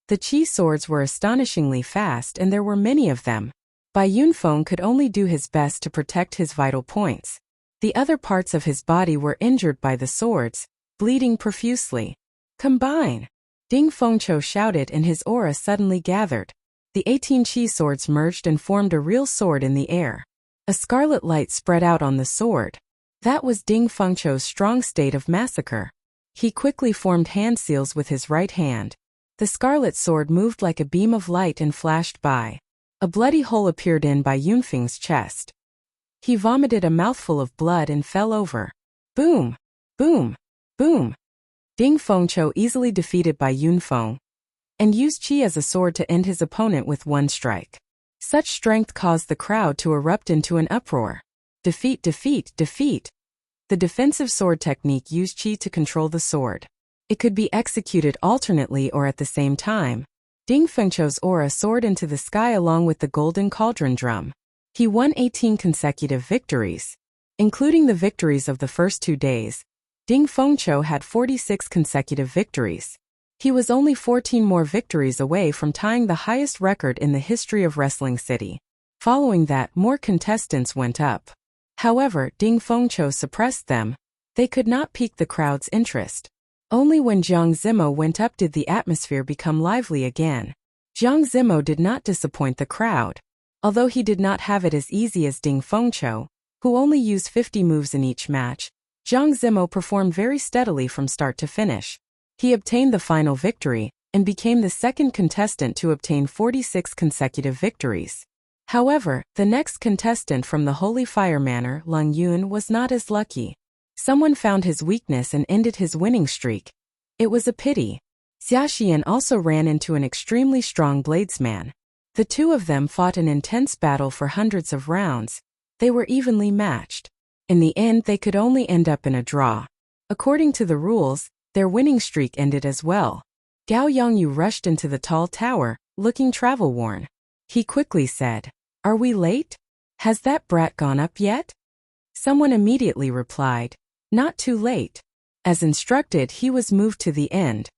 The qi swords were astonishingly fast and there were many of them. Bai Yunfeng could only do his best to protect his vital points. The other parts of his body were injured by the swords, bleeding profusely. Combine! Ding Fengqiu shouted and his aura suddenly gathered. The 18 qi swords merged and formed a real sword in the air. A scarlet light spread out on the sword. That was Ding Fengqiu's strong state of massacre. He quickly formed hand seals with his right hand. The scarlet sword moved like a beam of light and flashed by. A bloody hole appeared in Bai Yunfeng's chest. He vomited a mouthful of blood and fell over. Boom! Boom! Boom! Ding Fengqiu easily defeated Bai Yunfeng and used qi as a sword to end his opponent with one strike. Such strength caused the crowd to erupt into an uproar. Defeat, defeat, defeat! The defensive sword technique used qi to control the sword. It could be executed alternately or at the same time. Ding Fengqiu's aura soared into the sky along with the golden cauldron drum. He won 18 consecutive victories. Including the victories of the first 2 days, Ding Fengqiu had 46 consecutive victories. He was only 14 more victories away from tying the highest record in the history of Wrestling City. Following that, more contestants went up. However, Ding Fengqiu suppressed them. They could not pique the crowd's interest. Only when Jiang Zimo went up did the atmosphere become lively again. Jiang Zimo did not disappoint the crowd. Although he did not have it as easy as Ding Fengqiu, who only used 50 moves in each match, Jiang Zimo performed very steadily from start to finish. He obtained the final victory, and became the second contestant to obtain 46 consecutive victories. However, the next contestant from the Holy Fire Manor, Lung Yun, was not as lucky. Someone found his weakness and ended his winning streak. It was a pity. Xia Xian also ran into an extremely strong bladesman. The two of them fought an intense battle for hundreds of rounds. They were evenly matched. In the end, they could only end up in a draw. According to the rules, their winning streak ended as well. Gao Yongyu rushed into the tall tower, looking travel-worn. He quickly said, "Are we late? Has that brat gone up yet?" Someone immediately replied, "Not too late." As instructed, he was moved to the end.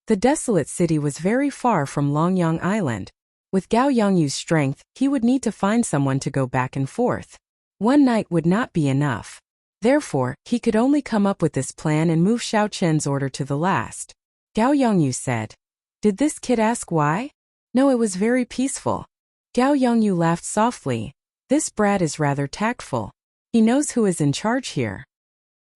The desolate city was very far from Longyang Island. With Gao Yongyu's strength, he would need to find someone to go back and forth. One night would not be enough. Therefore, he could only come up with this plan and move Xiao Chen's order to the last. Gao Yongyu said, "Did this kid ask why?" "No, it was very peaceful." Gao Yongyu laughed softly. "This brat is rather tactful. He knows who is in charge here."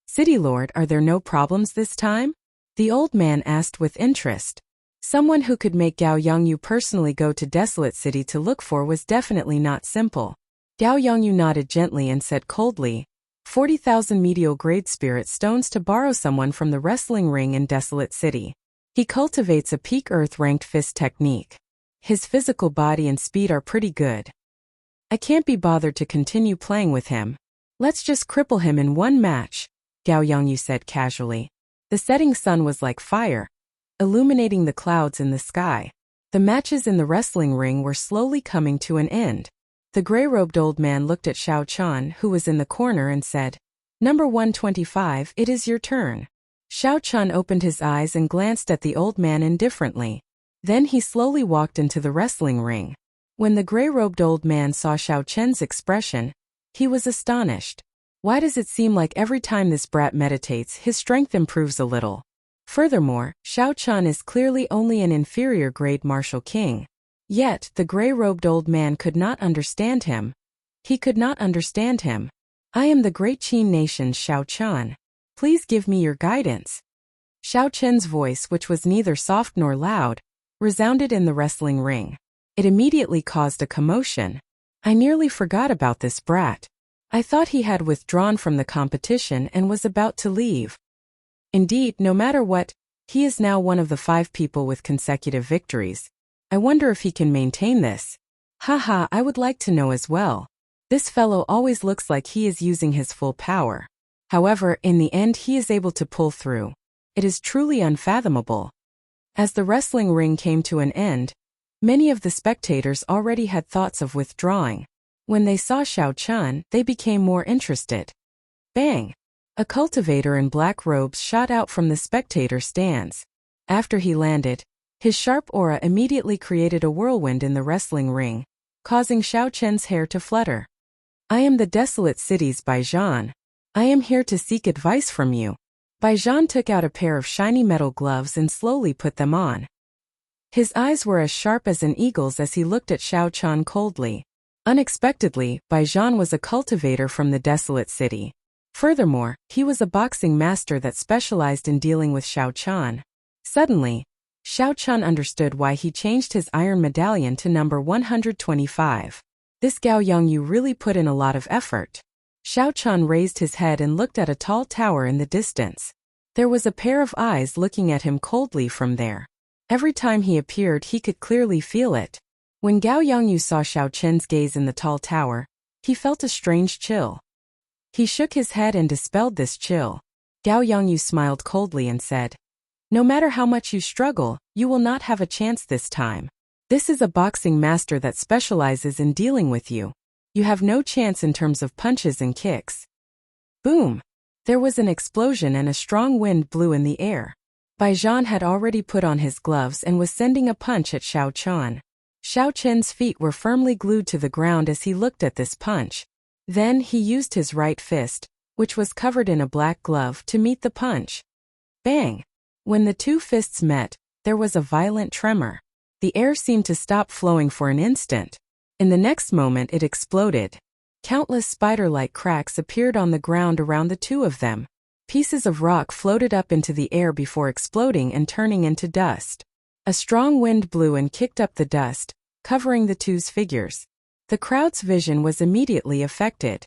"City Lord, are there no problems this time?" the old man asked with interest. Someone who could make Gao Yongyu personally go to Desolate City to look for was definitely not simple. Gao Yongyu nodded gently and said coldly, 40,000 medial-grade spirit stones to borrow someone from the wrestling ring in Desolate City. He cultivates a peak Earth-ranked fist technique. His physical body and speed are pretty good. I can't be bothered to continue playing with him. Let's just cripple him in one match, Gao Yongyu said casually. The setting sun was like fire, illuminating the clouds in the sky. The matches in the wrestling ring were slowly coming to an end. The gray-robed old man looked at Xiao Chun, who was in the corner, and said, "Number 125, it is your turn." Xiao Chun opened his eyes and glanced at the old man indifferently. Then he slowly walked into the wrestling ring. When the gray-robed old man saw Xiao Chun's expression, he was astonished. Why does it seem like every time this brat meditates, his strength improves a little? Furthermore, Xiao Chun is clearly only an inferior-grade martial king. Yet, the gray-robed old man could not understand him. He could not understand him. "I am the great Qin nation's Xiao Chun. Please give me your guidance." Xiao Chen's voice, which was neither soft nor loud, resounded in the wrestling ring. It immediately caused a commotion. I nearly forgot about this brat. I thought he had withdrawn from the competition and was about to leave. Indeed, no matter what, he is now one of the 5 people with consecutive victories. I wonder if he can maintain this. Haha, I would like to know as well. This fellow always looks like he is using his full power. However, in the end he is able to pull through. It is truly unfathomable. As the wrestling ring came to an end, many of the spectators already had thoughts of withdrawing. When they saw Xiao Chun, they became more interested. Bang! A cultivator in black robes shot out from the spectator stands. After he landed, his sharp aura immediately created a whirlwind in the wrestling ring, causing Xiao Chen's hair to flutter. "I am the Desolate City's Baijian. I am here to seek advice from you." Baijian took out a pair of shiny metal gloves and slowly put them on. His eyes were as sharp as an eagle's as he looked at Xiao Chun coldly. Unexpectedly, Baijian was a cultivator from the Desolate City. Furthermore, he was a boxing master that specialized in dealing with Xiao Chun. Suddenly, Xiao Chun understood why he changed his iron medallion to number 125. This Gao Yongyu really put in a lot of effort. Xiao Chun raised his head and looked at a tall tower in the distance. There was a pair of eyes looking at him coldly from there. Every time he appeared, he could clearly feel it. When Gao Yongyu saw Xiao Chen's gaze in the tall tower, he felt a strange chill. He shook his head and dispelled this chill. Gao Yongyu smiled coldly and said, "No matter how much you struggle, you will not have a chance this time. This is a boxing master that specializes in dealing with you. You have no chance in terms of punches and kicks." Boom! There was an explosion and a strong wind blew in the air. Baijian had already put on his gloves and was sending a punch at Xiao Chun. Xiao Chen's feet were firmly glued to the ground as he looked at this punch. Then he used his right fist, which was covered in a black glove, to meet the punch. Bang! When the 2 fists met, there was a violent tremor. The air seemed to stop flowing for an instant. In the next moment it exploded. Countless spider-like cracks appeared on the ground around the 2 of them. Pieces of rock floated up into the air before exploding and turning into dust. A strong wind blew and kicked up the dust, covering the 2's figures. The crowd's vision was immediately affected.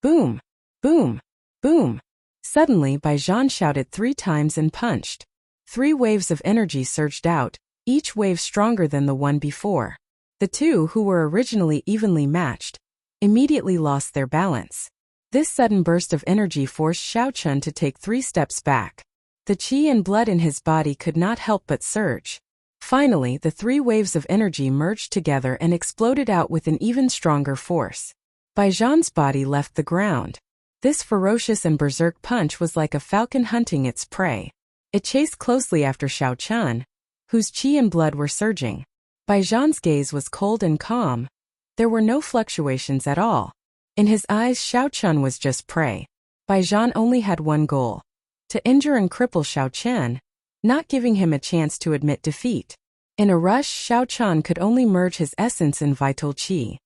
Boom! Boom! Boom! Suddenly Baijian shouted 3 times and punched. 3 waves of energy surged out, each wave stronger than the one before. The 2, who were originally evenly matched, immediately lost their balance. This sudden burst of energy forced Xiao Chun to take 3 steps back. The qi and blood in his body could not help but surge. Finally, the 3 waves of energy merged together and exploded out with an even stronger force. Baijian's body left the ground. This ferocious and berserk punch was like a falcon hunting its prey. It chased closely after Xiao Chun, whose qi and blood were surging. Baijian's gaze was cold and calm. There were no fluctuations at all. In his eyes, Xiao Chun was just prey. Baijian only had one goal: to injure and cripple Xiao Chun, not giving him a chance to admit defeat. In a rush, Xiao Chun could only merge his essence and vital qi.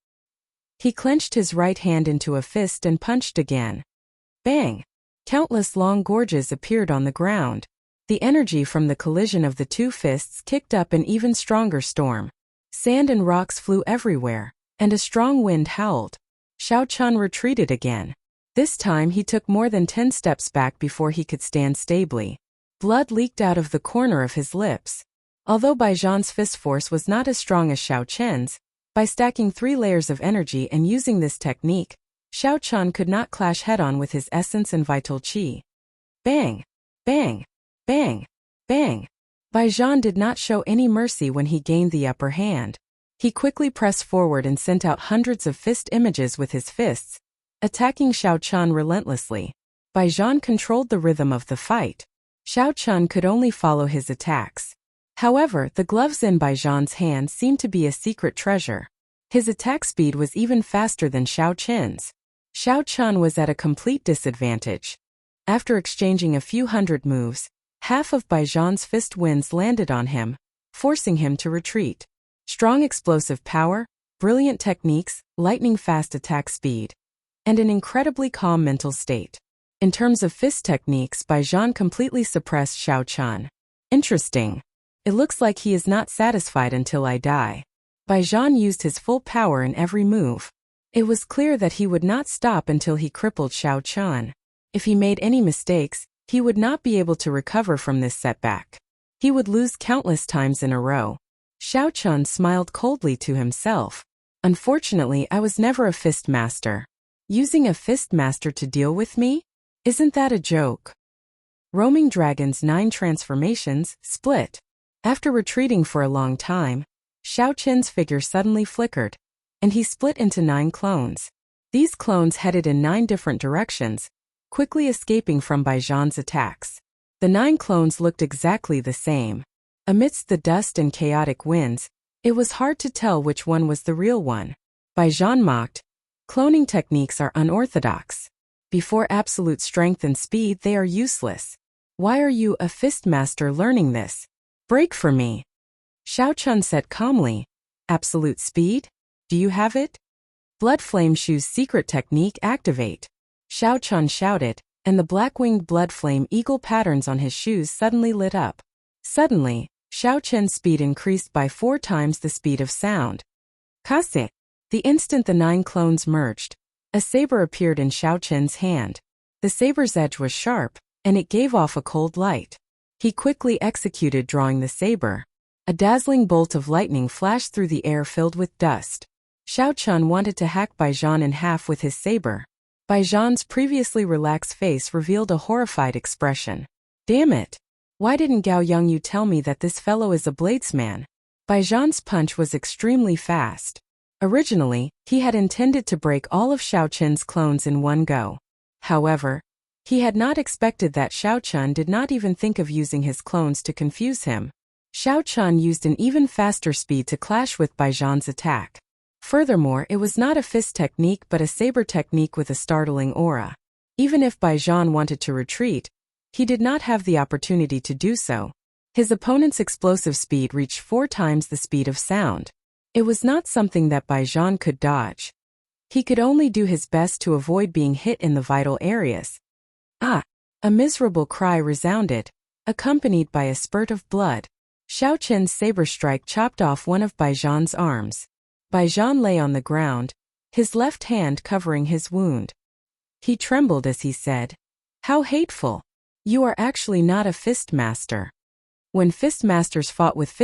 He clenched his right hand into a fist and punched again. Bang! Countless long gorges appeared on the ground. The energy from the collision of the 2 fists kicked up an even stronger storm. Sand and rocks flew everywhere, and a strong wind howled. Xiao Chun retreated again. This time he took more than 10 steps back before he could stand stably. Blood leaked out of the corner of his lips. Although Bai Zhan's fist force was not as strong as Xiao Chen's, by stacking 3 layers of energy and using this technique, Xiao Chen could not clash head-on with his essence and vital qi. Bang! Bang! Bang! Bang! Bai Zhan did not show any mercy when he gained the upper hand. He quickly pressed forward and sent out hundreds of fist images with his fists, attacking Xiao Chen relentlessly. Bai Zhan controlled the rhythm of the fight. Xiao Chen could only follow his attacks. However, the gloves in Bai Zhan's hand seemed to be a secret treasure. His attack speed was even faster than Xiao Chen's. Xiao Chen was at a complete disadvantage. After exchanging a few hundred moves, half of Bai Zhan's fist winds landed on him, forcing him to retreat. Strong explosive power, brilliant techniques, lightning-fast attack speed, and an incredibly calm mental state. In terms of fist techniques, Bai Zhan completely suppressed Xiao Chen. Interesting. It looks like he is not satisfied until I die. Bai Zhan used his full power in every move. It was clear that he would not stop until he crippled Xiao Chen. If he made any mistakes, he would not be able to recover from this setback. He would lose countless times in a row. Xiao Chen smiled coldly to himself. Unfortunately, I was never a fist master. Using a fist master to deal with me? Isn't that a joke? Roaming Dragon's 9 transformations, split. After retreating for a long time, Xiao Chen's figure suddenly flickered, and he split into 9 clones. These clones headed in 9 different directions, quickly escaping from Bai Zhan's attacks. The 9 clones looked exactly the same. Amidst the dust and chaotic winds, it was hard to tell which one was the real one. Bai Zhan mocked, "Cloning techniques are unorthodox. Before absolute strength and speed, they are useless. Why are you, a fist master, learning this? Break for me." Xiao Chen said calmly, "Absolute speed? Do you have it?" Blood Flame Shoe's secret technique activate. Xiao Chen shouted, and the black-winged blood flame eagle patterns on his shoes suddenly lit up. Suddenly, Xiao Chen's speed increased by 4 times the speed of sound. Kase! The instant the 9 clones merged, a saber appeared in Xiao Chen's hand. The saber's edge was sharp, and it gave off a cold light. He quickly executed drawing the saber. A dazzling bolt of lightning flashed through the air filled with dust. Xiao Chen wanted to hack Bai Zhan in half with his saber. Bai Zhan's previously relaxed face revealed a horrified expression. Damn it! Why didn't Gao Yongyu tell me that this fellow is a bladesman? Bai Zhan's punch was extremely fast. Originally, he had intended to break all of Xiao Chen's clones in one go. However, he had not expected that Xiao Chen did not even think of using his clones to confuse him. Xiao Chen used an even faster speed to clash with Bai Zhan's attack. Furthermore, it was not a fist technique but a saber technique with a startling aura. Even if Bai Zhan wanted to retreat, he did not have the opportunity to do so. His opponent's explosive speed reached 4 times the speed of sound. It was not something that Bai Zhan could dodge. He could only do his best to avoid being hit in the vital areas. Ah! A miserable cry resounded, accompanied by a spurt of blood. Xiao Chen's saber strike chopped off one of Bai Zhan's arms. Bai Zhan lay on the ground, his left hand covering his wound. He trembled as he said, "How hateful! You are actually not a fist master." When fist masters fought with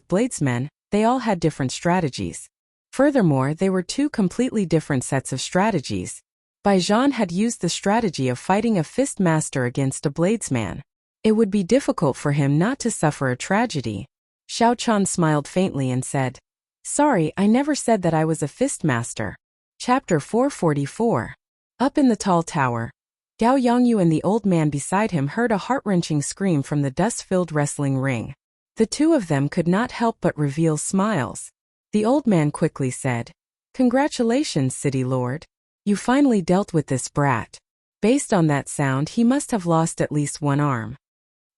bladesmen, they all had different strategies. Furthermore, they were 2 completely different sets of strategies. Bai Zhan had used the strategy of fighting a fist master against a bladesman. It would be difficult for him not to suffer a tragedy. Xiao Chen smiled faintly and said, "Sorry, I never said that I was a fist master." Chapter 444. Up in the tall tower, Gao Yongyu and the old man beside him heard a heart-wrenching scream from the dust-filled wrestling ring. The 2 of them could not help but reveal smiles. The old man quickly said, "Congratulations, City Lord. You finally dealt with this brat." Based on that sound, he must have lost at least 1 arm.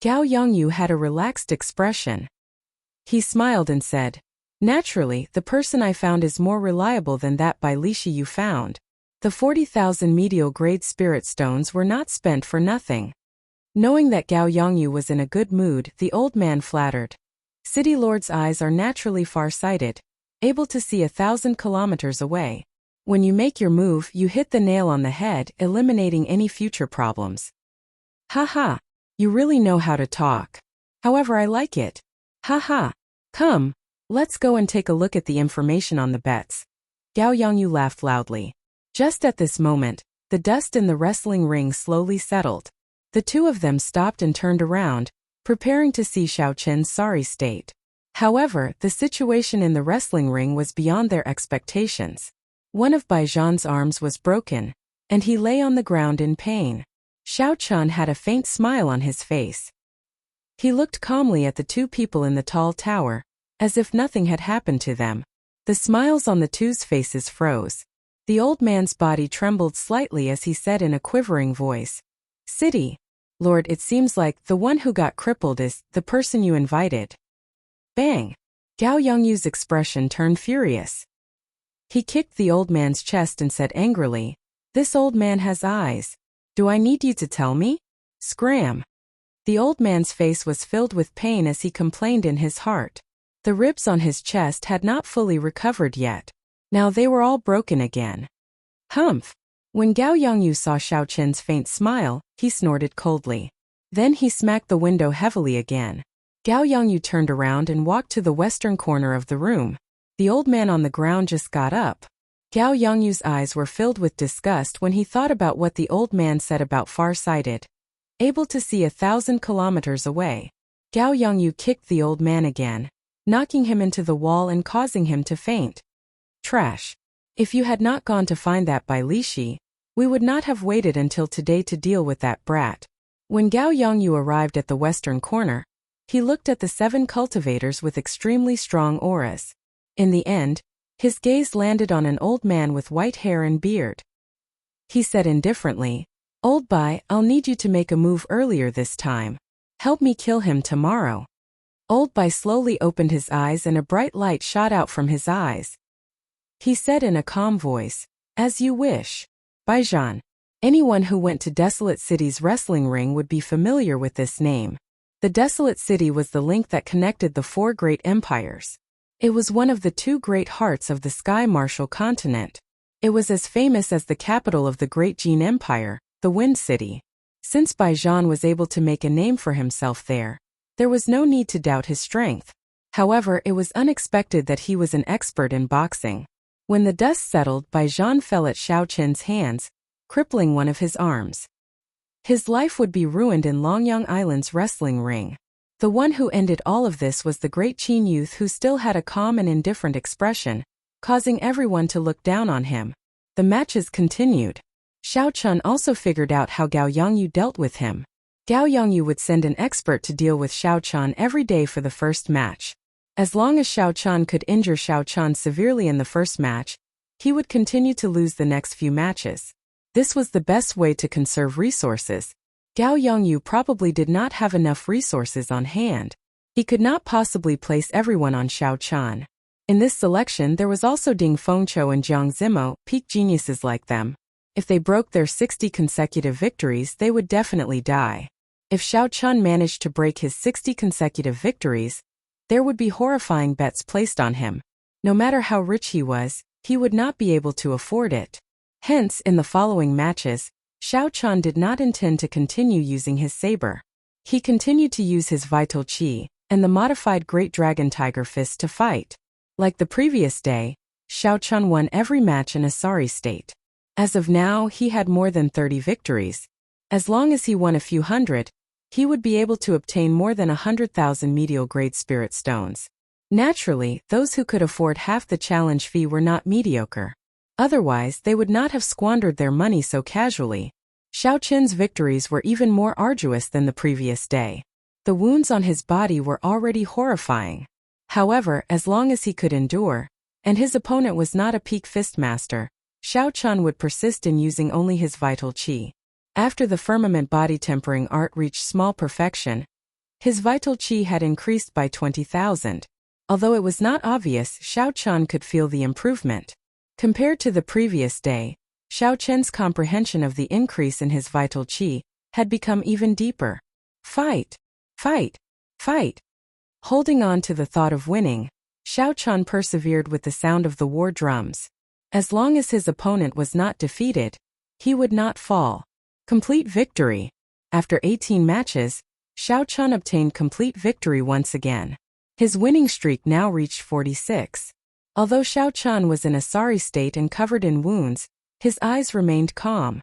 Gao Yongyu had a relaxed expression. He smiled and said, "Naturally, the person I found is more reliable than that Bai Lishi you found. The 40,000 medial-grade spirit stones were not spent for nothing." Knowing that Gao Yongyu was in a good mood, the old man flattered. City Lord's eyes are naturally far-sighted, able to see 1,000 kilometers away. When you make your move, you hit the nail on the head, eliminating any future problems. Haha, you really know how to talk. However, I like it. Haha. Come, let's go and take a look at the information on the bets. Gao Yongyu laughed loudly. Just at this moment, the dust in the wrestling ring slowly settled. The two of them stopped and turned around, preparing to see Xiao Chen's sorry state. However, the situation in the wrestling ring was beyond their expectations. One of Bai Zhan's arms was broken, and he lay on the ground in pain. Xiao Chen had a faint smile on his face. He looked calmly at the two people in the tall tower, as if nothing had happened to them. The smiles on the two's faces froze. The old man's body trembled slightly as he said in a quivering voice, "City Lord, it seems like the one who got crippled is the person you invited." Bang! Gao Yongyu's expression turned furious. He kicked the old man's chest and said angrily, "This old man has eyes. Do I need you to tell me?" Scram! The old man's face was filled with pain as he complained in his heart. The ribs on his chest had not fully recovered yet. Now they were all broken again. Humph! When Gao Yongyu saw Xiao Chen's faint smile, he snorted coldly. Then he smacked the window heavily again. Gao Yongyu turned around and walked to the western corner of the room. The old man on the ground just got up. Gao Yongyu's eyes were filled with disgust when he thought about what the old man said about far-sighted, able to see 1,000 kilometers away. Gao Yongyu kicked the old man again, knocking him into the wall and causing him to faint. Trash. If you had not gone to find that Bai Lishi, we would not have waited until today to deal with that brat. When Gao Yongyu arrived at the western corner, he looked at the 7 cultivators with extremely strong auras. In the end, his gaze landed on an old man with white hair and beard. He said indifferently, "Old Bai, I'll need you to make a move earlier this time. Help me kill him tomorrow." Old Bai slowly opened his eyes and a bright light shot out from his eyes. He said in a calm voice, "As you wish." Bai Zhan. Anyone who went to Desolate City's wrestling ring would be familiar with this name. The Desolate City was the link that connected the 4 great empires. It was one of the 2 great hearts of the Sky Martial continent. It was as famous as the capital of the Great Jin Empire, the Wind City. Since Bai Zhan was able to make a name for himself there was no need to doubt his strength. However, it was unexpected that he was an expert in boxing. When the dust settled, Bai Zhan fell at Xiao Chen's hands, crippling one of his arms. His life would be ruined in Longyang Island's wrestling ring. The one who ended all of this was the great Qin youth who still had a calm and indifferent expression, causing everyone to look down on him. The matches continued. Xiao Chen also figured out how Gao Yongyu dealt with him. Gao Yongyu would send an expert to deal with Xiao Chen every day for the first match. As long as Xiao Chen could injure Xiao Chen severely in the first match, he would continue to lose the next few matches. This was the best way to conserve resources. Gao Yongyu probably did not have enough resources on hand. He could not possibly place everyone on Xiao Chen. In this selection there was also Ding Fengqiu and Jiang Zimo, peak geniuses like them. If they broke their 60 consecutive victories, they would definitely die. If Xiao Chen managed to break his 60 consecutive victories, there would be horrifying bets placed on him. No matter how rich he was, he would not be able to afford it. Hence, in the following matches, Xiao Chen did not intend to continue using his saber. He continued to use his vital qi and the modified Great Dragon Tiger Fist to fight. Like the previous day, Xiao Chen won every match in a sorry state. As of now, he had more than 30 victories. As long as he won a few hundred, he would be able to obtain more than 100,000 medial-grade spirit stones. Naturally, those who could afford half the challenge fee were not mediocre. Otherwise, they would not have squandered their money so casually. Xiao Chen's victories were even more arduous than the previous day. The wounds on his body were already horrifying. However, as long as he could endure, and his opponent was not a peak fist master, Xiao Chen would persist in using only his vital qi. After the firmament body tempering art reached small perfection, his vital qi had increased by 20,000. Although it was not obvious, Xiao Chen could feel the improvement. Compared to the previous day, Xiao Chen's comprehension of the increase in his vital qi had become even deeper. Fight! Fight! Fight! Holding on to the thought of winning, Xiao Chen persevered with the sound of the war drums. As long as his opponent was not defeated, he would not fall. Complete victory. After 18 matches, Xiao Chun obtained complete victory once again. His winning streak now reached 46. Although Xiao Chun was in a sorry state and covered in wounds, his eyes remained calm.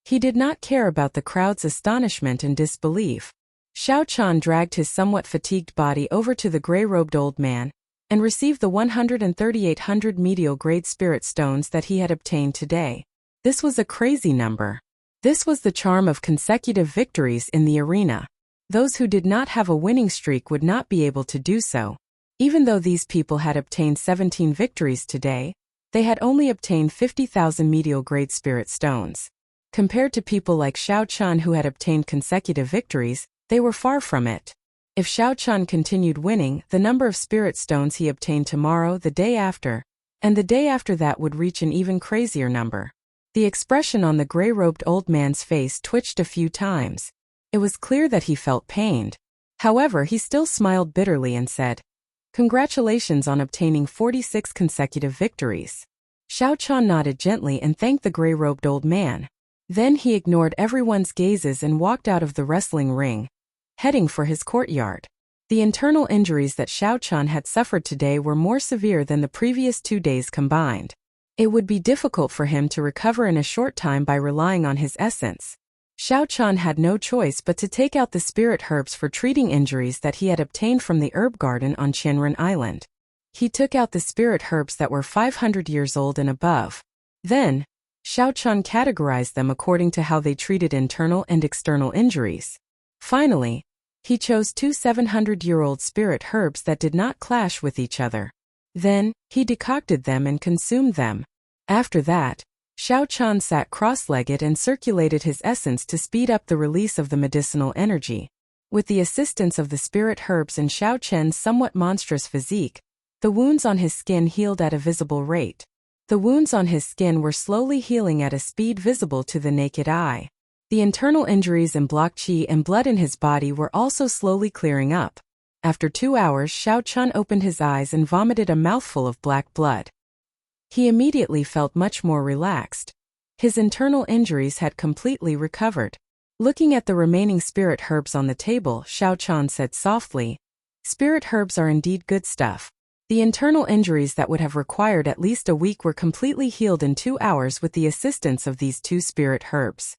He did not care about the crowd's astonishment and disbelief. Xiao Chun dragged his somewhat fatigued body over to the gray-robed old man and received the 13800 medial grade spirit stones that he had obtained today. This was a crazy number. This was the charm of consecutive victories in the arena. Those who did not have a winning streak would not be able to do so. Even though these people had obtained 17 victories today, they had only obtained 50,000 medial grade spirit stones. Compared to people like Xiao Chun who had obtained consecutive victories, they were far from it. If Xiao Chun continued winning, the number of spirit stones he obtained tomorrow, the day after, and the day after that would reach an even crazier number. The expression on the gray-robed old man's face twitched a few times. It was clear that he felt pained. However, he still smiled bitterly and said, "Congratulations on obtaining 46 consecutive victories." Xiao Chun nodded gently and thanked the gray-robed old man. Then he ignored everyone's gazes and walked out of the wrestling ring, heading for his courtyard. The internal injuries that Xiao Chun had suffered today were more severe than the previous 2 days combined. It would be difficult for him to recover in a short time by relying on his essence. Xiao Chun had no choice but to take out the spirit herbs for treating injuries that he had obtained from the herb garden on Qianren Island. He took out the spirit herbs that were 500 years old and above. Then, Xiao Chun categorized them according to how they treated internal and external injuries. Finally, he chose 2 700-year-old spirit herbs that did not clash with each other. Then, he decocted them and consumed them. After that, Xiao Chun sat cross-legged and circulated his essence to speed up the release of the medicinal energy. With the assistance of the spirit herbs and Xiao Chen's somewhat monstrous physique, the wounds on his skin healed at a visible rate. The wounds on his skin were slowly healing at a speed visible to the naked eye. The internal injuries and blocked qi and blood in his body were also slowly clearing up. After 2 hours, Xiao Chun opened his eyes and vomited a mouthful of black blood. He immediately felt much more relaxed. His internal injuries had completely recovered. Looking at the remaining spirit herbs on the table, Xiao Chun said softly, "Spirit herbs are indeed good stuff." The internal injuries that would have required at least a week were completely healed in 2 hours with the assistance of these 2 spirit herbs.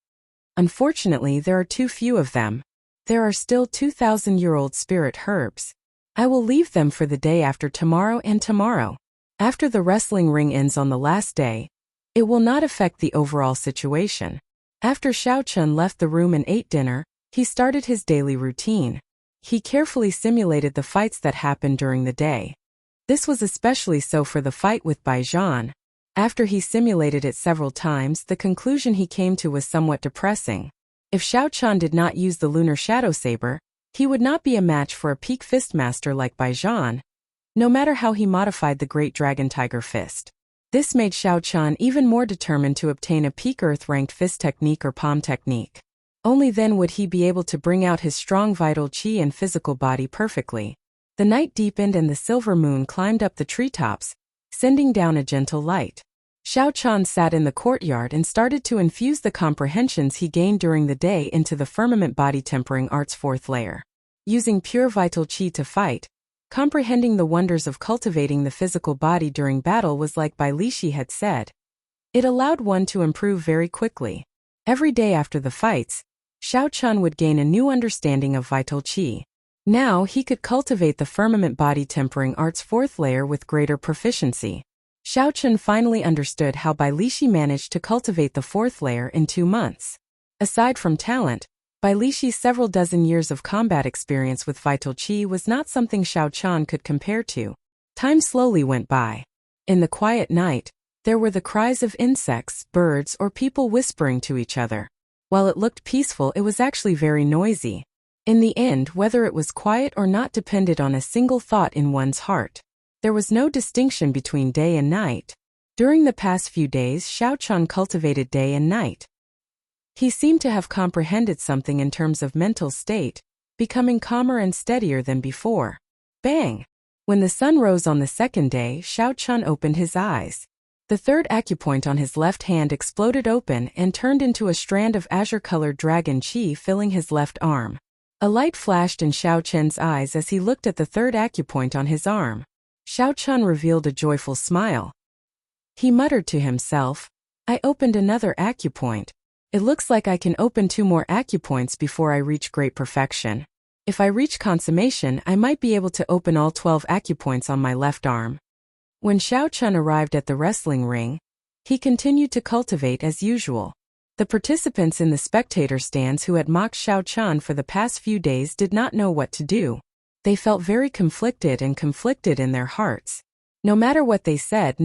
Unfortunately, there are too few of them. There are still 2,000-year-old spirit herbs. I will leave them for the day after tomorrow and tomorrow. After the wrestling ring ends on the last day, it will not affect the overall situation. After Xiao Chun left the room and ate dinner, he started his daily routine. He carefully simulated the fights that happened during the day. This was especially so for the fight with Bai Zhan. After he simulated it several times, the conclusion he came to was somewhat depressing. If Xiao Chun did not use the lunar shadow saber, he would not be a match for a peak fistmaster like Bai Zhan, no matter how he modified the Great Dragon Tiger Fist. This made Xiao Chun even more determined to obtain a peak earth-ranked fist technique or palm technique. Only then would he be able to bring out his strong vital qi and physical body perfectly. The night deepened and the silver moon climbed up the treetops, sending down a gentle light. Xiao Chun sat in the courtyard and started to infuse the comprehensions he gained during the day into the firmament body tempering art's 4th layer. Using pure vital qi to fight, comprehending the wonders of cultivating the physical body during battle was like Bai Lishi had said. It allowed one to improve very quickly. Every day after the fights, Xiao Chun would gain a new understanding of vital qi. Now he could cultivate the firmament body tempering art's 4th layer with greater proficiency. Xiao Chun finally understood how Bai Lishi managed to cultivate the 4th layer in 2 months. Aside from talent, Bai Lishi's several dozen years of combat experience with vital qi was not something Xiao Chun could compare to. Time slowly went by. In the quiet night, there were the cries of insects, birds, or people whispering to each other. While it looked peaceful, it was actually very noisy. In the end, whether it was quiet or not depended on a single thought in one's heart. There was no distinction between day and night. During the past few days, Xiao Chun cultivated day and night. He seemed to have comprehended something in terms of mental state, becoming calmer and steadier than before. Bang! When the sun rose on the second day, Xiao Chun opened his eyes. The third acupoint on his left hand exploded open and turned into a strand of azure-colored dragon chi filling his left arm. A light flashed in Xiao Chen's eyes as he looked at the third acupoint on his arm. Xiao Chen revealed a joyful smile. He muttered to himself, "I opened another acupoint. It looks like I can open 2 more acupoints before I reach great perfection. If I reach consummation, I might be able to open all 12 acupoints on my left arm." When Xiao Chen arrived at the wrestling ring, he continued to cultivate as usual. The participants in the spectator stands who had mocked Xiao Chen for the past few days did not know what to do. They felt very conflicted in their hearts. No matter what they said,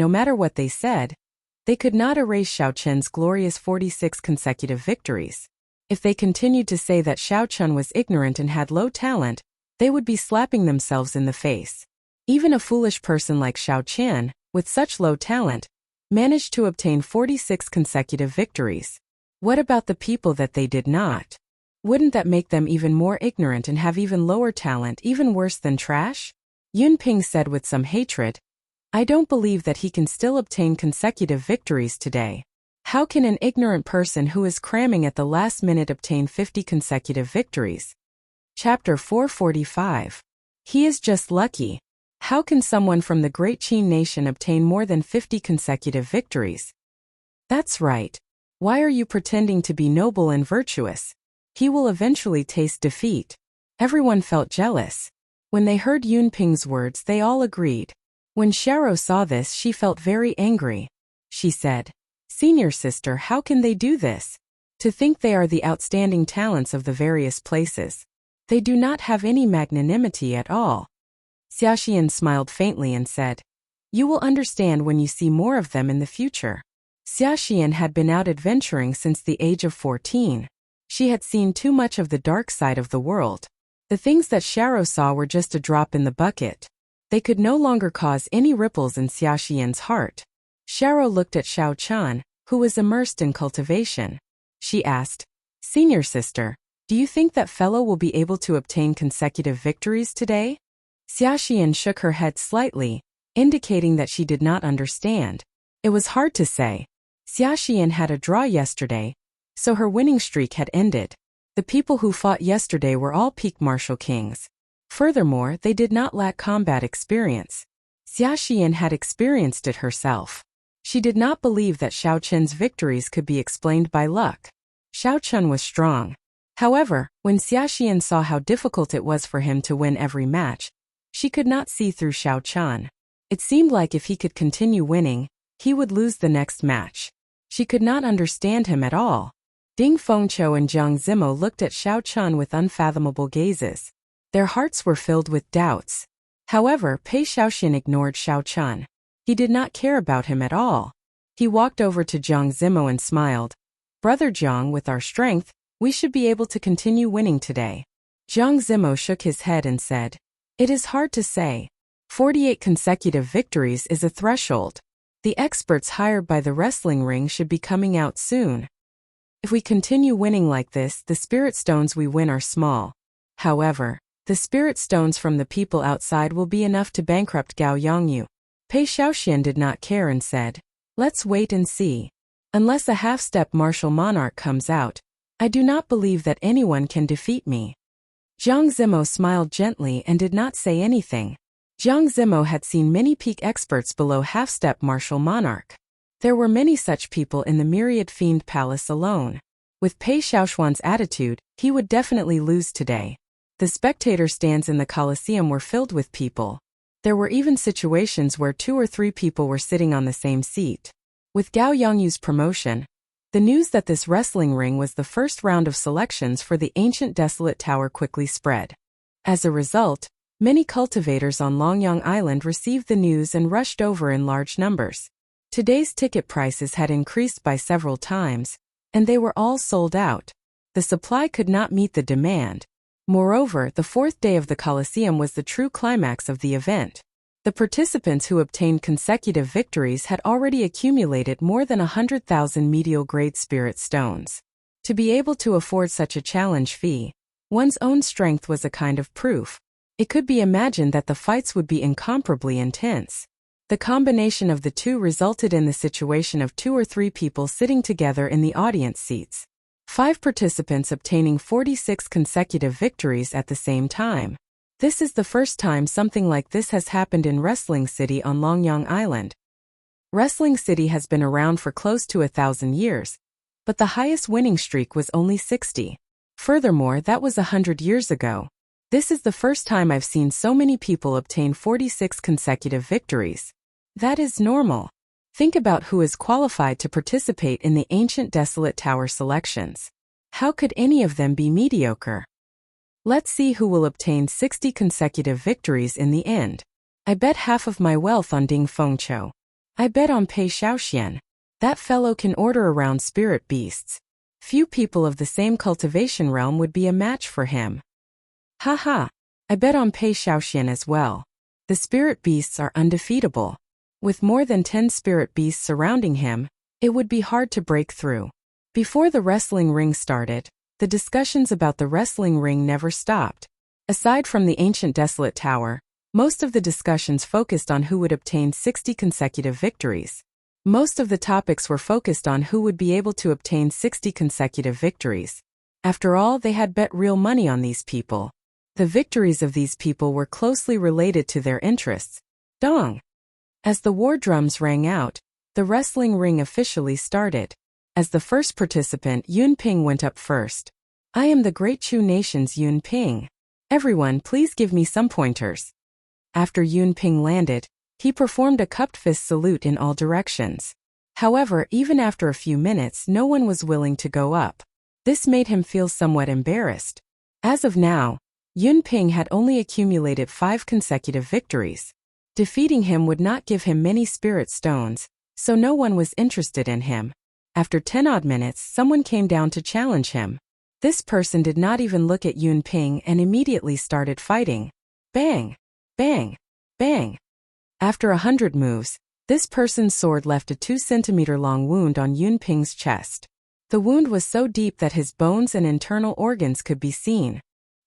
they could not erase Xiao Chen's glorious 46 consecutive victories. If they continued to say that Xiao Chen was ignorant and had low talent, they would be slapping themselves in the face. Even a foolish person like Xiao Chen, with such low talent, managed to obtain 46 consecutive victories. What about the people that they did not? Wouldn't that make them even more ignorant and have even lower talent, even worse than trash? Yunping said with some hatred, "I don't believe that he can still obtain consecutive victories today. How can an ignorant person who is cramming at the last minute obtain 50 consecutive victories?" Chapter 445. He is just lucky. How can someone from the great Qin nation obtain more than 50 consecutive victories? That's right. Why are you pretending to be noble and virtuous? He will eventually taste defeat. Everyone felt jealous. When they heard Yunping's words, they all agreed. When Xiao saw this, she felt very angry. She said, "Senior sister, how can they do this? To think they are the outstanding talents of the various places. They do not have any magnanimity at all." Xiaoxian smiled faintly and said, "You will understand when you see more of them in the future." Xiaoxian had been out adventuring since the age of 14. She had seen too much of the dark side of the world. The things that Xiao saw were just a drop in the bucket. They could no longer cause any ripples in Xiaoxian's heart. Xiao looked at Xiao Chen, who was immersed in cultivation. She asked, "Senior sister, do you think that fellow will be able to obtain consecutive victories today?" Xiaoxian shook her head slightly, indicating that she did not understand. It was hard to say. Xiaoxian had a draw yesterday, so her winning streak had ended. The people who fought yesterday were all peak martial kings. Furthermore, they did not lack combat experience. Xiaoxian had experienced it herself. She did not believe that Xiao Chen's victories could be explained by luck. Xiao Chen was strong. However, when Xiaoxian saw how difficult it was for him to win every match, she could not see through Xiao Chen. It seemed like if he could continue winning, he would lose the next match. She could not understand him at all. Ding Fengqiu and Jiang Zimo looked at Xiao Chen with unfathomable gazes. Their hearts were filled with doubts. However, Pei Xiaoxian ignored Xiao Chen. He did not care about him at all. He walked over to Jiang Zimo and smiled. "Brother Jiang, with our strength, we should be able to continue winning today." Jiang Zimo shook his head and said, "It is hard to say. 48 consecutive victories is a threshold. The experts hired by the wrestling ring should be coming out soon. If we continue winning like this, the spirit stones we win are small. However, the spirit stones from the people outside will be enough to bankrupt Gao Yongyu." Pei Xiaoxian did not care and said, "Let's wait and see. Unless a half-step martial monarch comes out, I do not believe that anyone can defeat me." Jiang Zimo smiled gently and did not say anything. Jiang Zimo had seen many peak experts below half-step martial monarch. There were many such people in the myriad fiend palace alone. With Pei Xiaoxuan's attitude, he would definitely lose today. The spectator stands in the Colosseum were filled with people. There were even situations where 2 or 3 people were sitting on the same seat. With Gao Yongyu's promotion, the news that this wrestling ring was the first round of selections for the ancient desolate tower quickly spread. As a result, many cultivators on Longyang Island received the news and rushed over in large numbers. Today's ticket prices had increased by several times, and they were all sold out. The supply could not meet the demand. Moreover, the 4th day of the Colosseum was the true climax of the event. The participants who obtained consecutive victories had already accumulated more than 100,000 medial-grade spirit stones. To be able to afford such a challenge fee, one's own strength was a kind of proof. It could be imagined that the fights would be incomparably intense. The combination of the two resulted in the situation of 2 or 3 people sitting together in the audience seats. 5 participants obtaining 46 consecutive victories at the same time. This is the first time something like this has happened in Wrestling City on Longyang Island. Wrestling City has been around for close to 1,000 years, but the highest winning streak was only 60. Furthermore, that was 100 years ago. This is the first time I've seen so many people obtain 46 consecutive victories. That is normal. Think about who is qualified to participate in the ancient desolate tower selections. How could any of them be mediocre? Let's see who will obtain 60 consecutive victories in the end. I bet half of my wealth on Ding Fengqiu. I bet on Pei Xiaoxian. That fellow can order around spirit beasts. Few people of the same cultivation realm would be a match for him. Haha, I bet on Pei Xiaoxian as well. The spirit beasts are undefeatable. With more than 10 spirit beasts surrounding him, it would be hard to break through. Before the wrestling ring started, the discussions about the wrestling ring never stopped. Aside from the ancient desolate tower, most of the discussions focused on who would obtain 60 consecutive victories. Most of the topics were focused on who would be able to obtain 60 consecutive victories. After all, they had bet real money on these people. The victories of these people were closely related to their interests. Dong! As the war drums rang out, the wrestling ring officially started. As the first participant, Yun Ping went up first. I am the Great Chu Nation's Yun Ping. Everyone, please give me some pointers. After Yun Ping landed, he performed a cupped fist salute in all directions. However, even after a few minutes, no one was willing to go up. This made him feel somewhat embarrassed. As of now, Yun Ping had only accumulated 5 consecutive victories. Defeating him would not give him many spirit stones, so no one was interested in him. After 10 odd minutes, someone came down to challenge him. This person did not even look at Yun Ping and immediately started fighting. Bang! Bang! Bang! After 100 moves, this person's sword left a 2-centimeter-long wound on Yun Ping's chest. The wound was so deep that his bones and internal organs could be seen.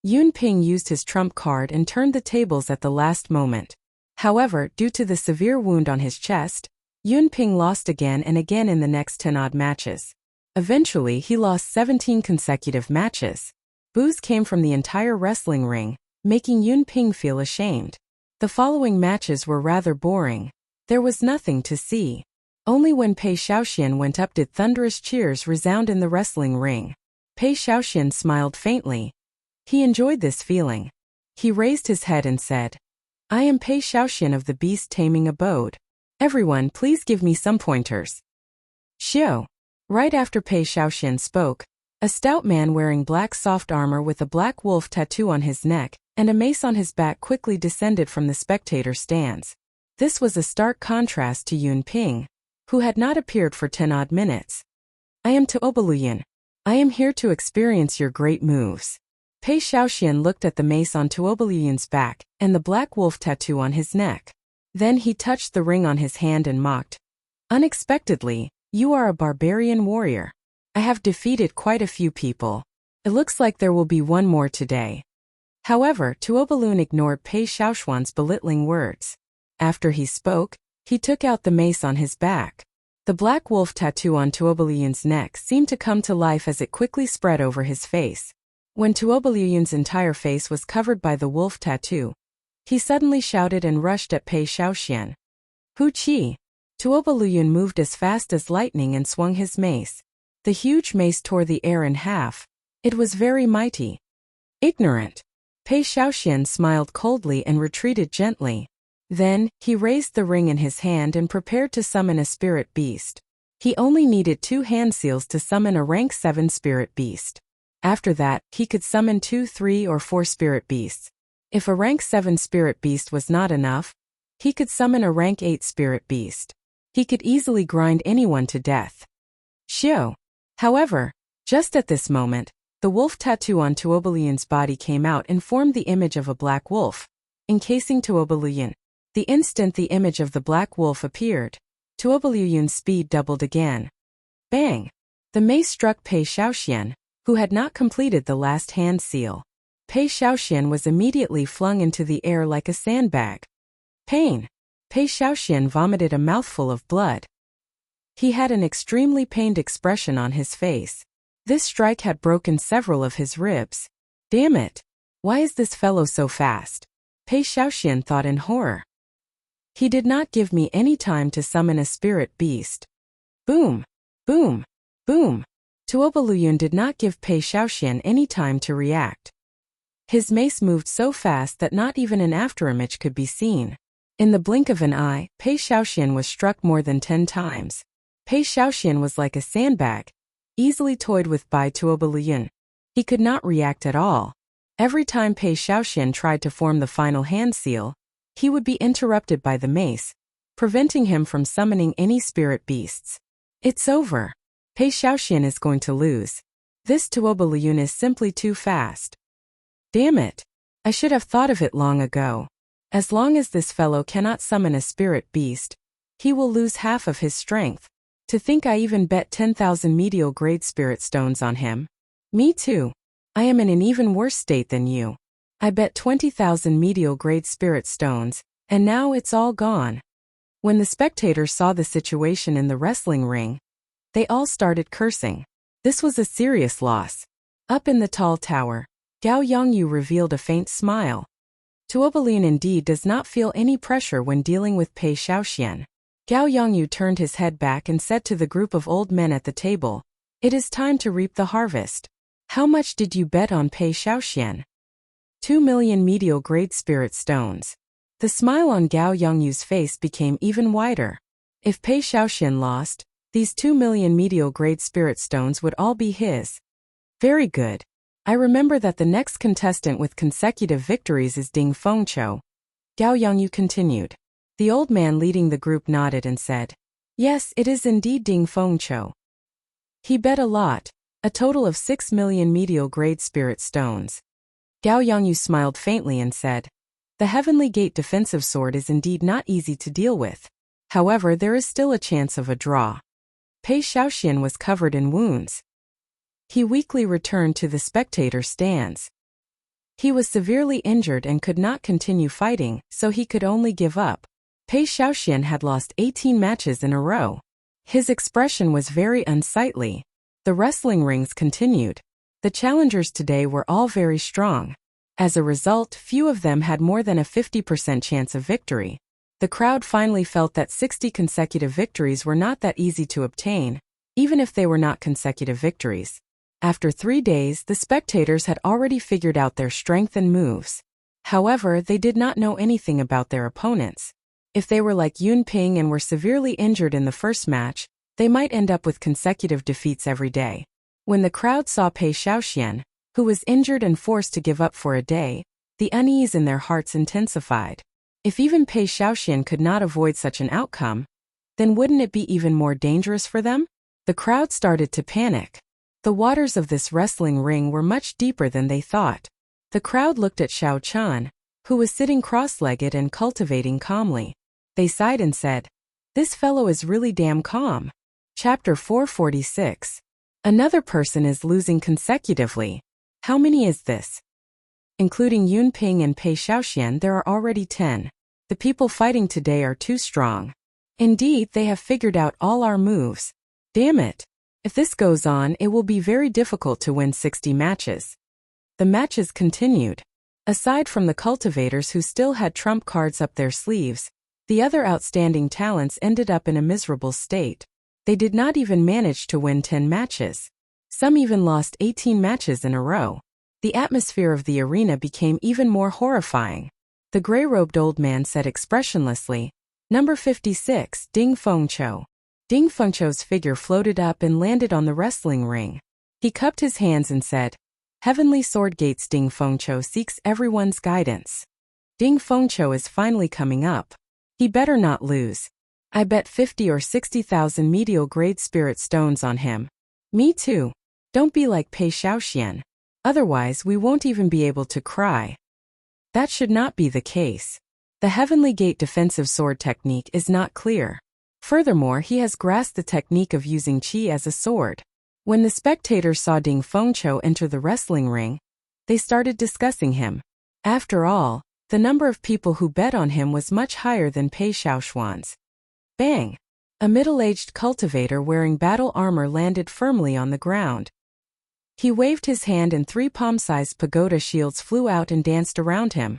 Yun Ping used his trump card and turned the tables at the last moment. However, due to the severe wound on his chest, Yun Ping lost again and again in the next 10-odd matches. Eventually, he lost 17 consecutive matches. Boos came from the entire wrestling ring, making Yun Ping feel ashamed. The following matches were rather boring. There was nothing to see. Only when Pei Xiaoxian went up did thunderous cheers resound in the wrestling ring. Pei Xiaoxian smiled faintly. He enjoyed this feeling. He raised his head and said, I am Pei Xiaoxian of the Beast Taming Abode. Everyone, please give me some pointers. Xiao. Right after Pei Xiaoxian spoke, a stout man wearing black soft armor with a black wolf tattoo on his neck and a mace on his back quickly descended from the spectator stands. This was a stark contrast to Yun Ping, who had not appeared for 10 odd minutes. I am Tuobaluyan. I am here to experience your great moves. Pei Xiaoxian looked at the mace on Tuobaluyan's back and the black wolf tattoo on his neck. Then he touched the ring on his hand and mocked. Unexpectedly, you are a barbarian warrior. I have defeated quite a few people. It looks like there will be one more today. However, Tuobalun ignored Pei Xiaoxian's belittling words. After he spoke, he took out the mace on his back. The black wolf tattoo on Tuobalun's neck seemed to come to life as it quickly spread over his face. When Tuobalun's entire face was covered by the wolf tattoo, he suddenly shouted and rushed at Pei Xiaoxian. Hu Qi! Tuobalun moved as fast as lightning and swung his mace. The huge mace tore the air in half. It was very mighty. Ignorant! Pei Xiaoxian smiled coldly and retreated gently. Then, he raised the ring in his hand and prepared to summon a spirit beast. He only needed 2 hand seals to summon a rank 7 spirit beast. After that, he could summon 2, 3, or 4 spirit beasts. If a rank 7 spirit beast was not enough, he could summon a rank 8 spirit beast. He could easily grind anyone to death. Xiao. However, just at this moment, the wolf tattoo on Tuobalun's body came out and formed the image of a black wolf, encasing Tuobalun. The instant the image of the black wolf appeared, Tuobalun's speed doubled again. Bang! The mace struck Pei Xiaoxian, who had not completed the last hand seal. Pei Xiaoxian was immediately flung into the air like a sandbag. Pain! Pei Xiaoxian vomited a mouthful of blood. He had an extremely pained expression on his face. This strike had broken several of his ribs. Damn it! Why is this fellow so fast? Pei Xiaoxian thought in horror. He did not give me any time to summon a spirit beast. Boom! Boom! Boom! Tuoba Luyun did not give Pei Xiaoxian any time to react. His mace moved so fast that not even an afterimage could be seen. In the blink of an eye, Pei Xiaoxian was struck more than 10 times. Pei Xiaoxian was like a sandbag, easily toyed with by Tuoba Luyun. He could not react at all. Every time Pei Xiaoxian tried to form the final hand seal, he would be interrupted by the mace, preventing him from summoning any spirit beasts. It's over. Pei Xiaoxian is going to lose. This Tuoba Luyun is simply too fast. Damn it! I should have thought of it long ago. As long as this fellow cannot summon a spirit beast, he will lose half of his strength. To think I even bet 10,000 medial grade spirit stones on him. Me too. I am in an even worse state than you. I bet 20,000 medial grade spirit stones, and now it's all gone. When the spectators saw the situation in the wrestling ring, they all started cursing. This was a serious loss. Up in the tall tower, Gao Yongyu revealed a faint smile. Tuoba Luyun indeed does not feel any pressure when dealing with Pei Xiaoxian. Gao Yongyu turned his head back and said to the group of old men at the table, "It is time to reap the harvest. How much did you bet on Pei Xiaoxian?" 2 million medial grade spirit stones. The smile on Gao Yongyu's face became even wider. If Pei Xiaoxian lost, these 2 million medial grade spirit stones would all be his. Very good. I remember that the next contestant with consecutive victories is Ding Fengqiu. Gao Yongyu continued. The old man leading the group nodded and said, "Yes, it is indeed Ding Fengqiu. He bet a lot, a total of 6 million medial grade spirit stones." Gao Yongyu smiled faintly and said, "The Heavenly Gate defensive sword is indeed not easy to deal with. However, there is still a chance of a draw." Pei Xiaoxian was covered in wounds. He weakly returned to the spectator stands. He was severely injured and could not continue fighting, so he could only give up. Pei Xiaoxian had lost 18 matches in a row. His expression was very unsightly. The wrestling rings continued. The challengers today were all very strong. As a result, few of them had more than a 50% chance of victory. The crowd finally felt that 60 consecutive victories were not that easy to obtain, even if they were not consecutive victories. After 3 days, the spectators had already figured out their strength and moves. However, they did not know anything about their opponents. If they were like Yun Ping and were severely injured in the first match, they might end up with consecutive defeats every day. When the crowd saw Pei Xiaoxian, who was injured and forced to give up for a day, the unease in their hearts intensified. If even Pei Xiaoxian could not avoid such an outcome, then wouldn't it be even more dangerous for them? The crowd started to panic. The waters of this wrestling ring were much deeper than they thought. The crowd looked at Xiao Chan, who was sitting cross-legged and cultivating calmly. They sighed and said, "This fellow is really damn calm." Chapter 446. Another person is losing consecutively. How many is this? Including Yun Ping and Pei Xiaoxian, there are already 10. The people fighting today are too strong. Indeed, they have figured out all our moves. Damn it. If this goes on, it will be very difficult to win 60 matches. The matches continued. Aside from the cultivators who still had trump cards up their sleeves, the other outstanding talents ended up in a miserable state. They did not even manage to win 10 matches. Some even lost 18 matches in a row. The atmosphere of the arena became even more horrifying. The gray-robed old man said expressionlessly, "Number 56, Ding Fengqiu." Ding Fengqiu's figure floated up and landed on the wrestling ring. He cupped his hands and said, "Heavenly Sword Gates Ding Fengqiu seeks everyone's guidance." Ding Fengqiu is finally coming up. He better not lose. I bet 50 or 60,000 medial grade spirit stones on him. Me too. Don't be like Pei Xiaoxian. Otherwise, we won't even be able to cry. That should not be the case. The Heavenly Gate defensive sword technique is not clear. Furthermore, he has grasped the technique of using qi as a sword. When the spectators saw Ding Fengqiu enter the wrestling ring, they started discussing him. After all, The number of people who bet on him was much higher than Pei Xiaoshuan's. Bang! A middle-aged cultivator wearing battle armor landed firmly on the ground. He waved his hand and 3 palm-sized pagoda shields flew out and danced around him.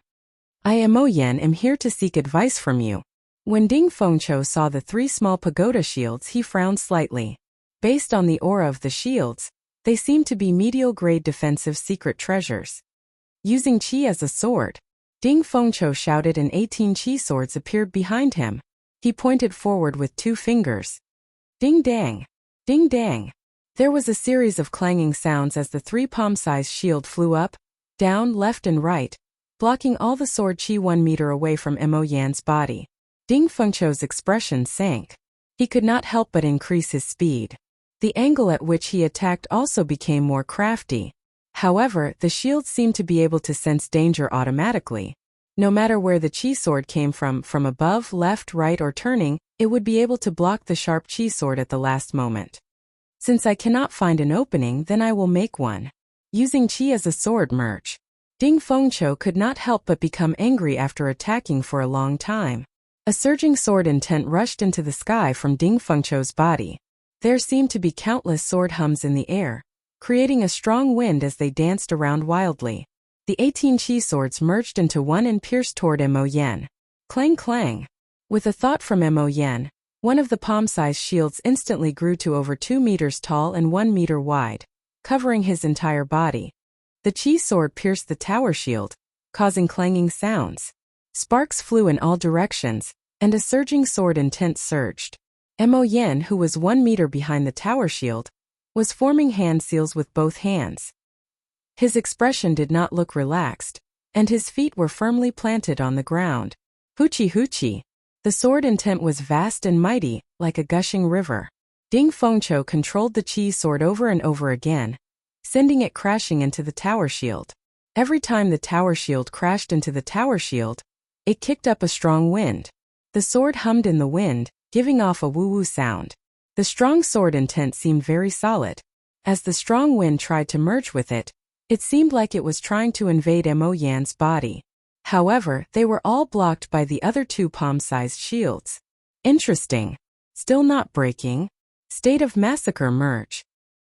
I am here to seek advice from you. When Ding Fengqiu saw the 3 small pagoda shields, he frowned slightly. Based on the aura of the shields, they seemed to be medial-grade defensive secret treasures. Using qi as a sword, Ding Fengqiu shouted and 18 qi swords appeared behind him. He pointed forward with 2 fingers. Ding dang! Ding dang! There was a series of clanging sounds as the 3 palm-sized shield flew up, down, left and right, blocking all the sword qi 1 meter away from Mo Yan's body. Ding Fengqiu's expression sank. He could not help but increase his speed. The angle at which he attacked also became more crafty. However, the shield seemed to be able to sense danger automatically. No matter where the qi sword came from above, left, right or turning, it would be able to block the sharp qi sword at the last moment. Since I cannot find an opening, then I will make one. Using qi as a sword merge. Ding Fengqiu could not help but become angry after attacking for a long time. A surging sword intent rushed into the sky from Ding Fengqiu's body. There seemed to be countless sword hums in the air, creating a strong wind as they danced around wildly. The 18 qi swords merged into one and pierced toward Mo Yan. Clang clang. With a thought from Mo Yan, one of the palm-sized shields instantly grew to over 2 meters tall and 1 meter wide, covering his entire body. The qi sword pierced the tower shield, causing clanging sounds. Sparks flew in all directions, and a surging sword intent surged. Mo Yan, who was 1 meter behind the tower shield, was forming hand seals with both hands. His expression did not look relaxed, and his feet were firmly planted on the ground. Hoochie hoochie. The sword intent was vast and mighty, like a gushing river. Ding Fengqiu controlled the qi sword over and over again, sending it crashing into the tower shield. Every time the tower shield crashed into the tower shield, it kicked up a strong wind. The sword hummed in the wind, giving off a woo-woo sound. The strong sword intent seemed very solid. As the strong wind tried to merge with it, it seemed like it was trying to invade Mo Yan's body. However, they were all blocked by the other 2 palm-sized shields. Interesting. Still not breaking. State of massacre merge.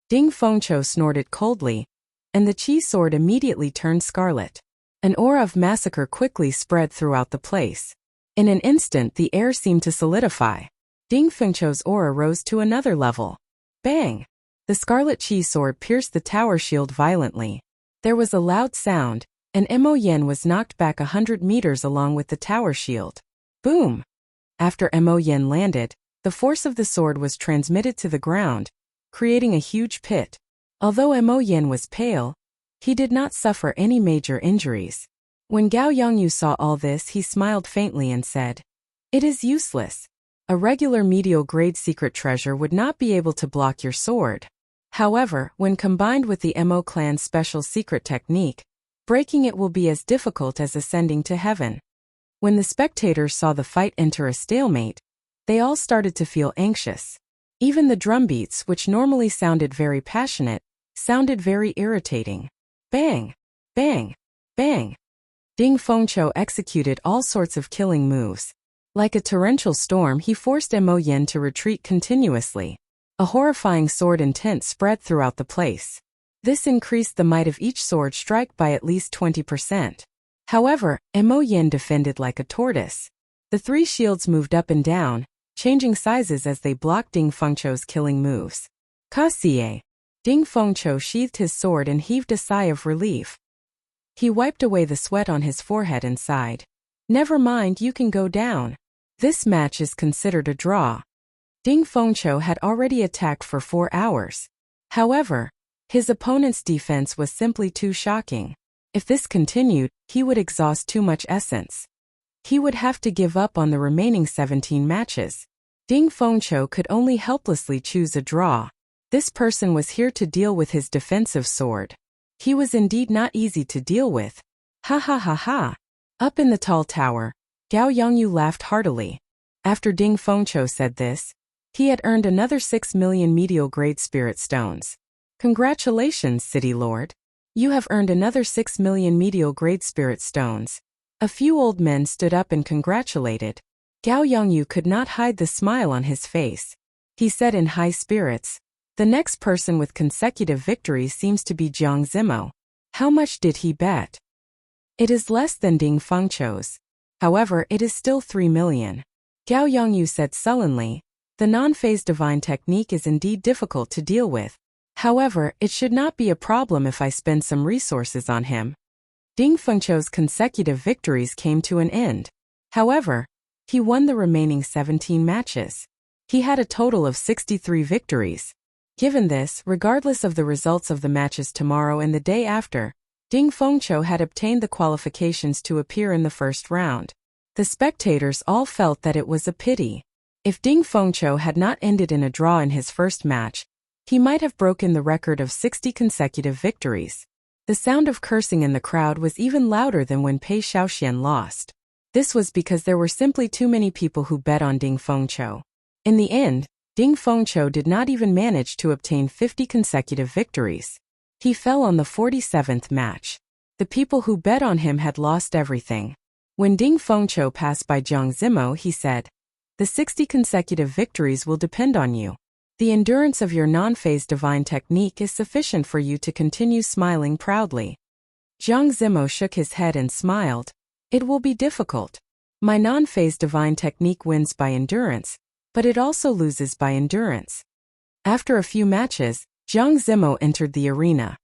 Ding Fengqiu snorted coldly, and the qi sword immediately turned scarlet. An aura of massacre quickly spread throughout the place. In an instant, the air seemed to solidify. Ding Fengqiu's aura rose to another level. Bang! The scarlet qi sword pierced the tower shield violently. There was a loud sound, and Mo Yan was knocked back 100 meters along with the tower shield. Boom! After Mo Yan landed, the force of the sword was transmitted to the ground, creating a huge pit. Although Mo Yan was pale, he did not suffer any major injuries. When Gao Yongyu saw all this, he smiled faintly and said, "It is useless. A regular medial-grade secret treasure would not be able to block your sword. However, when combined with the Mo clan's special secret technique, breaking it will be as difficult as ascending to heaven." When the spectators saw the fight enter a stalemate, they all started to feel anxious. Even the drumbeats, which normally sounded very passionate, sounded very irritating. Bang! Bang! Bang! Ding Fengqiu executed all sorts of killing moves. Like a torrential storm, he forced Mo Yan to retreat continuously. A horrifying sword intent spread throughout the place. This increased the might of each sword strike by at least 20%. However, Mo Yan defended like a tortoise. The 3 shields moved up and down, changing sizes as they blocked Ding Fengqiu's killing moves. Kasie! Ding Fengqiu sheathed his sword and heaved a sigh of relief. He wiped away the sweat on his forehead and sighed. Never mind, you can go down. This match is considered a draw. Ding Fengqiu had already attacked for 4 hours. However, his opponent's defense was simply too shocking. If this continued, he would exhaust too much essence. He would have to give up on the remaining 17 matches. Ding Fengqiu could only helplessly choose a draw. This person was here to deal with his defensive sword. He was indeed not easy to deal with. Ha ha ha ha. Up in the tall tower, Gao Yongyu laughed heartily. After Ding Fengqiu said this, he had earned another 6 million medial-grade spirit stones. Congratulations, City Lord. You have earned another 6 million medial-grade spirit stones. A few old men stood up and congratulated. Gao Yongyu could not hide the smile on his face. He said in high spirits, "The next person with consecutive victories seems to be Jiang Zimo. How much did he bet?" "It is less than Ding Fengqiu's. However, it is still 3 million. Gao Yongyu said sullenly, "The non-phase divine technique is indeed difficult to deal with. However, it should not be a problem if I spend some resources on him." Ding Fengqiu's consecutive victories came to an end. However, he won the remaining 17 matches. He had a total of 63 victories. Given this, regardless of the results of the matches tomorrow and the day after, Ding Fengqiu had obtained the qualifications to appear in the first round. The spectators all felt that it was a pity. If Ding Fengqiu had not ended in a draw in his first match, he might have broken the record of 60 consecutive victories. The sound of cursing in the crowd was even louder than when Pei Xiaoxian lost. This was because there were simply too many people who bet on Ding Fengqiu. In the end, Ding Fengqiu did not even manage to obtain 50 consecutive victories. He fell on the 47th match. The people who bet on him had lost everything. When Ding Fengqiu passed by Jiang Zimo, he said, "The 60 consecutive victories will depend on you. The endurance of your non-phase divine technique is sufficient for you to continue smiling proudly." Jiang Zimo shook his head and smiled. "It will be difficult. My non-phase divine technique wins by endurance, but it also loses by endurance." After a few matches, Jiang Zimo entered the arena.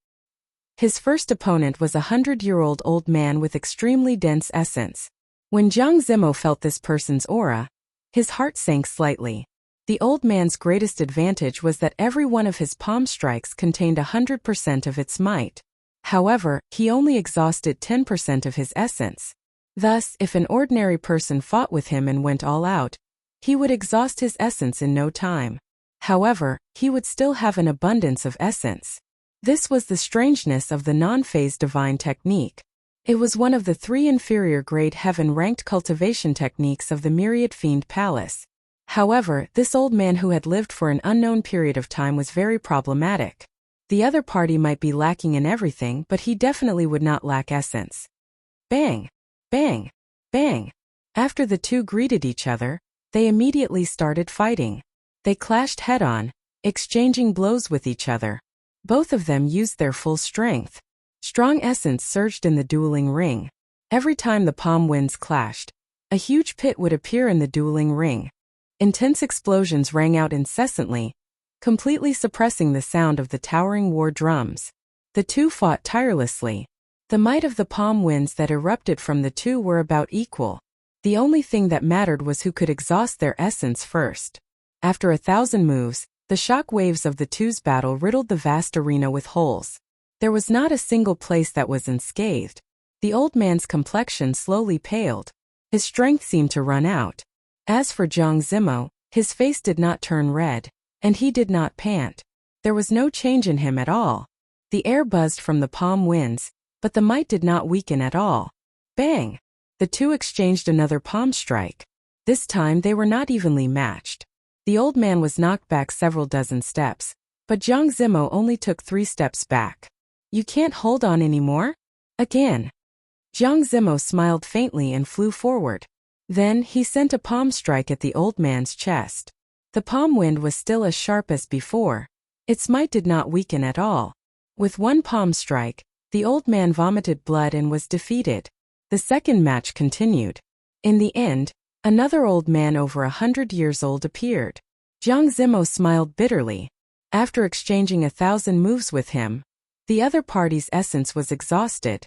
His first opponent was a 100-year-old old man with extremely dense essence. When Jiang Zimo felt this person's aura, his heart sank slightly. The old man's greatest advantage was that every one of his palm strikes contained 100% of its might. However, he only exhausted 10% of his essence. Thus, if an ordinary person fought with him and went all out, he would exhaust his essence in no time. However, he would still have an abundance of essence. This was the strangeness of the non-phase divine technique. It was one of the 3 inferior grade heaven-ranked cultivation techniques of the Myriad Fiend Palace. However, this old man who had lived for an unknown period of time was very problematic. The other party might be lacking in everything, but he definitely would not lack essence. Bang! Bang! Bang! After the two greeted each other, they immediately started fighting. They clashed head-on, exchanging blows with each other. Both of them used their full strength. Strong essence surged in the dueling ring. Every time the palm winds clashed, a huge pit would appear in the dueling ring. Intense explosions rang out incessantly, completely suppressing the sound of the towering war drums. The two fought tirelessly. The might of the palm winds that erupted from the two were about equal. The only thing that mattered was who could exhaust their essence first. After 1,000 moves, the shock waves of the two's battle riddled the vast arena with holes. There was not a single place that was unscathed. The old man's complexion slowly paled. His strength seemed to run out. As for Jiang Zimo, his face did not turn red, and he did not pant. There was no change in him at all. The air buzzed from the palm winds, but the might did not weaken at all. Bang! The two exchanged another palm strike. This time they were not evenly matched. The old man was knocked back several dozen steps, but Jiang Zimo only took 3 steps back. "You can't hold on anymore?" Again. Jiang Zimo smiled faintly and flew forward. Then he sent a palm strike at the old man's chest. The palm wind was still as sharp as before. Its might did not weaken at all. With one palm strike, the old man vomited blood and was defeated. The second match continued. In the end, another old man over 100 years old appeared. Jiang Zimo smiled bitterly. After exchanging 1,000 moves with him, the other party's essence was exhausted.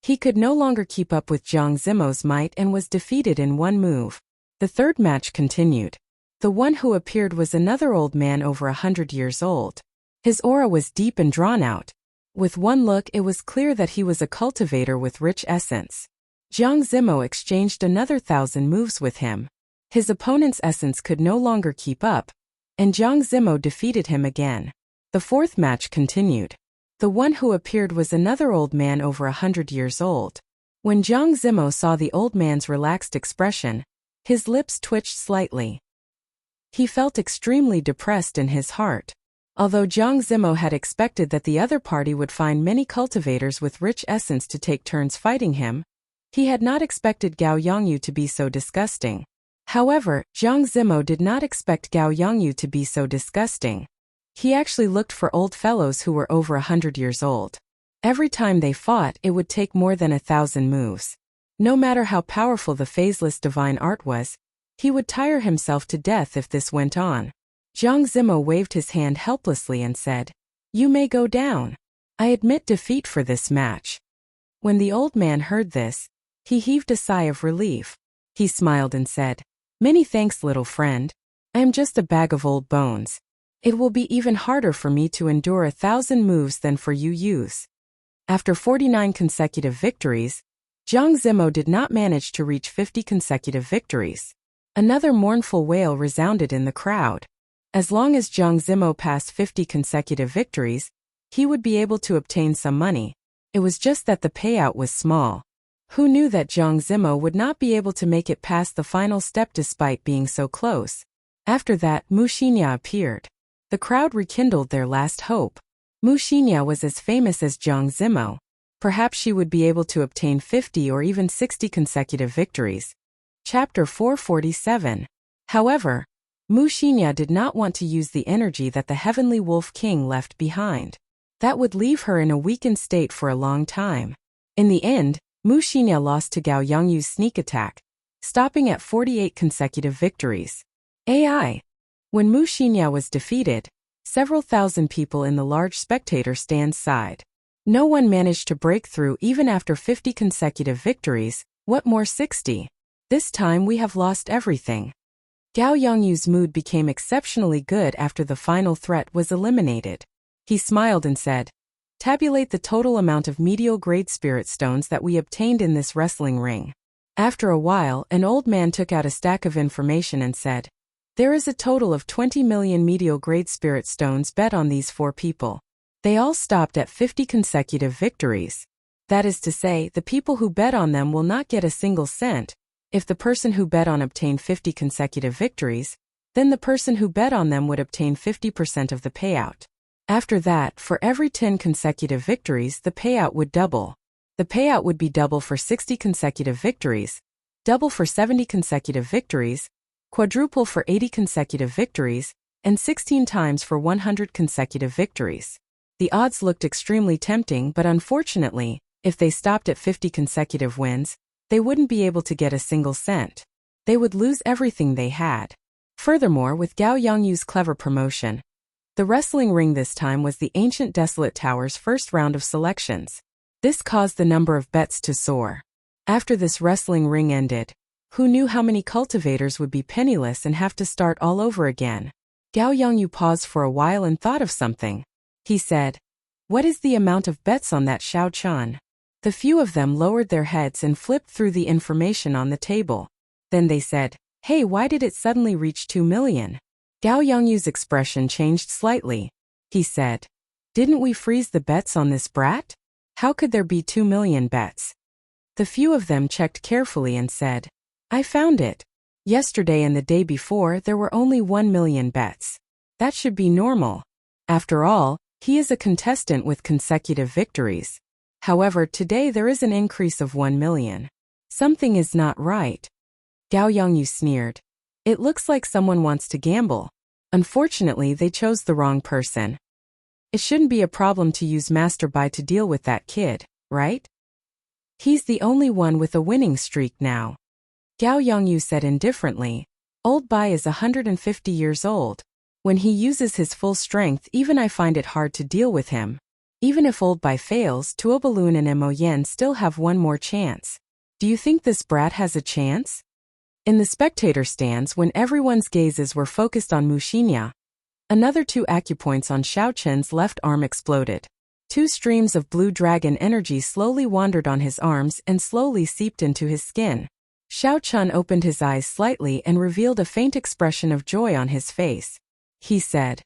He could no longer keep up with Jiang Zimo's might and was defeated in one move. The third match continued. The one who appeared was another old man over 100 years old. His aura was deep and drawn out. With one look, it was clear that he was a cultivator with rich essence. Jiang Zimo exchanged another 1,000 moves with him. His opponent's essence could no longer keep up, and Jiang Zimo defeated him again. The fourth match continued. The one who appeared was another old man over 100 years old. When Jiang Zimo saw the old man's relaxed expression, his lips twitched slightly. He felt extremely depressed in his heart. Although Jiang Zimo had expected that the other party would find many cultivators with rich essence to take turns fighting him, He had not expected Gao Yongyu to be so disgusting. However, Jiang Zimo did not expect Gao Yongyu to be so disgusting. He actually looked for old fellows who were over 100 years old. Every time they fought, it would take more than 1,000 moves. No matter how powerful the phaseless divine art was, he would tire himself to death if this went on. Jiang Zimo waved his hand helplessly and said, "You may go down. I admit defeat for this match." When the old man heard this, he heaved a sigh of relief. He smiled and said, "Many thanks, little friend. I am just a bag of old bones. It will be even harder for me to endure 1,000 moves than for you use." After 49 consecutive victories, Jiang Zimo did not manage to reach 50 consecutive victories. Another mournful wail resounded in the crowd. As long as Jiang Zimo passed 50 consecutive victories, he would be able to obtain some money. It was just that the payout was small. Who knew that Jiang Zimo would not be able to make it past the final step despite being so close? After that, Mu Xinya appeared. The crowd rekindled their last hope. Mu Xinya was as famous as Jiang Zimo. Perhaps she would be able to obtain 50 or even 60 consecutive victories. Chapter 447. However, Mu Xinya did not want to use the energy that the Heavenly Wolf King left behind. That would leave her in a weakened state for a long time. In the end, Mu Xinya lost to Gao Yongyu's sneak attack, stopping at 48 consecutive victories. AI. When Mu Xinya was defeated, several thousand people in the large spectator stand sighed. No one managed to break through even after 50 consecutive victories, what more 60? This time we have lost everything. Gao Yongyu's mood became exceptionally good after the final threat was eliminated. He smiled and said, "Tabulate the total amount of medial-grade spirit stones that we obtained in this wrestling ring." After a while, an old man took out a stack of information and said, "There is a total of 20 million medial-grade spirit stones bet on these 4 people. They all stopped at 50 consecutive victories. That is to say, the people who bet on them will not get a single cent. If the person who bet on obtained 50 consecutive victories, then the person who bet on them would obtain 50% of the payout. After that, for every 10 consecutive victories, the payout would double. The payout would be double for 60 consecutive victories, double for 70 consecutive victories, quadruple for 80 consecutive victories, and 16 times for 100 consecutive victories." The odds looked extremely tempting, but unfortunately, if they stopped at 50 consecutive wins, they wouldn't be able to get a single cent. They would lose everything they had. Furthermore, with Gao Yongyu's clever promotion, the wrestling ring this time was the ancient desolate tower's first round of selections. This caused the number of bets to soar. After this wrestling ring ended, who knew how many cultivators would be penniless and have to start all over again? Gao Yongyu paused for a while and thought of something. He said, "What is the amount of bets on that Xiao Chun?" The few of them lowered their heads and flipped through the information on the table. Then they said, "Hey, why did it suddenly reach 2 million? Gao Yongyu's expression changed slightly. He said, "Didn't we freeze the bets on this brat? How could there be 2 million bets?" The few of them checked carefully and said, "I found it. Yesterday and the day before there were only 1 million bets. That should be normal. After all, he is a contestant with consecutive victories. However, today there is an increase of 1 million. Something is not right." Gao Yongyu sneered. "It looks like someone wants to gamble. Unfortunately, they chose the wrong person. It shouldn't be a problem to use Master Bai to deal with that kid, right? He's the only one with a winning streak now." Gao Yongyu said indifferently, "Old Bai is 150 years old. When he uses his full strength, even I find it hard to deal with him. Even if Old Bai fails, Tuo Balloon and Mo Yen still have one more chance. Do you think this brat has a chance?" In the spectator stands, when everyone's gazes were focused on Mu Xinya, another 2 acupoints on Xiao Chen's left arm exploded. 2 streams of blue dragon energy slowly wandered on his arms and slowly seeped into his skin. Xiao Chen opened his eyes slightly and revealed a faint expression of joy on his face. He said,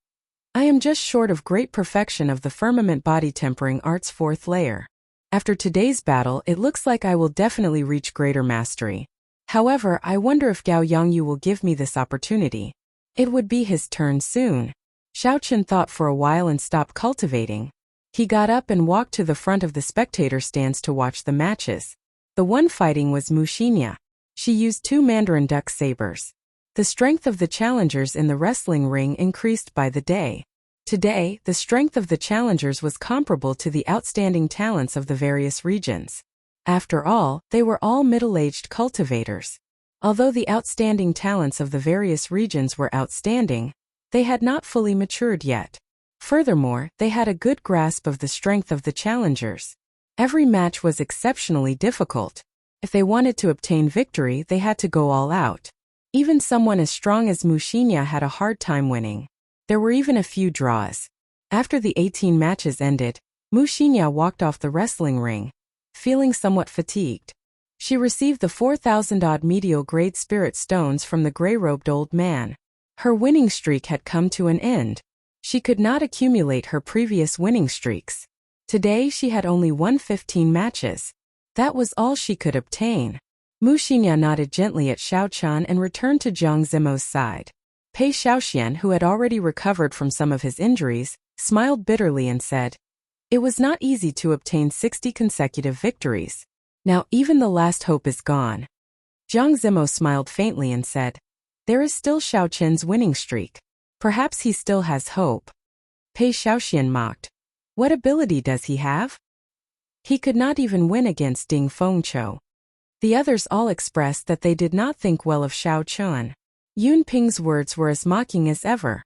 "I am just short of great perfection of the firmament body tempering art's 4th layer. After today's battle, it looks like I will definitely reach greater mastery. However, I wonder if Gao Yongyu will give me this opportunity. It would be his turn soon." Xiao Chen thought for a while and stopped cultivating. He got up and walked to the front of the spectator stands to watch the matches. The one fighting was Mushinya. She used 2 mandarin duck sabers. The strength of the challengers in the wrestling ring increased by the day. Today, the strength of the challengers was comparable to the outstanding talents of the various regions. After all, they were all middle-aged cultivators. Although the outstanding talents of the various regions were outstanding, they had not fully matured yet. Furthermore, they had a good grasp of the strength of the challengers. Every match was exceptionally difficult. If they wanted to obtain victory, they had to go all out. Even someone as strong as Mushinya had a hard time winning. There were even a few draws. After the 18 matches ended, Mushinya walked off the wrestling ring, feeling somewhat fatigued. She received the 4,000-odd medial grade spirit stones from the gray-robed old man. Her winning streak had come to an end. She could not accumulate her previous winning streaks. Today she had only won 15 matches. That was all she could obtain. Mushinya nodded gently at Xiaochan and returned to Jiang Zimo's side. Pei Xiaoxian, who had already recovered from some of his injuries, smiled bitterly and said, "It was not easy to obtain 60 consecutive victories. Now even the last hope is gone." Jiang Zimo smiled faintly and said, "There is still Xiaochen's winning streak. Perhaps he still has hope." Pei Xiaoxian mocked, "What ability does he have? He could not even win against Ding Fengqiu." The others all expressed that they did not think well of Xiaochen. Yun Ping's words were as mocking as ever.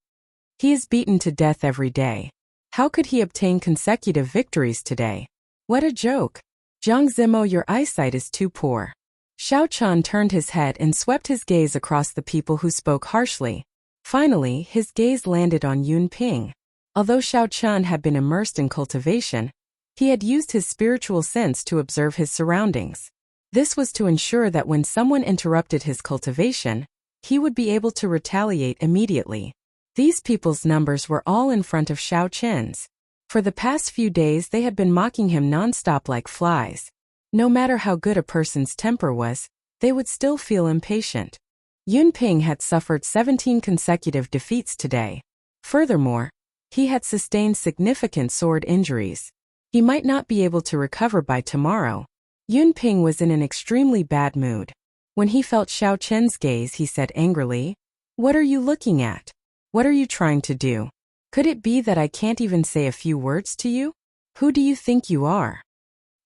"He is beaten to death every day. How could he obtain consecutive victories today? What a joke. Jiang Zimo, your eyesight is too poor." Xiaochan turned his head and swept his gaze across the people who spoke harshly. Finally, his gaze landed on Yun Ping. Although Xiaochan had been immersed in cultivation, he had used his spiritual sense to observe his surroundings. This was to ensure that when someone interrupted his cultivation, he would be able to retaliate immediately. These people's numbers were all in front of Xiaochen's. For the past few days they had been mocking him non-stop like flies. No matter how good a person's temper was, they would still feel impatient. Yun Ping had suffered 17 consecutive defeats today. Furthermore, he had sustained significant sword injuries. He might not be able to recover by tomorrow. Yun Ping was in an extremely bad mood. When he felt Xiaochen's gaze, he said angrily, "What are you looking at? What are you trying to do? Could it be that I can't even say a few words to you? Who do you think you are?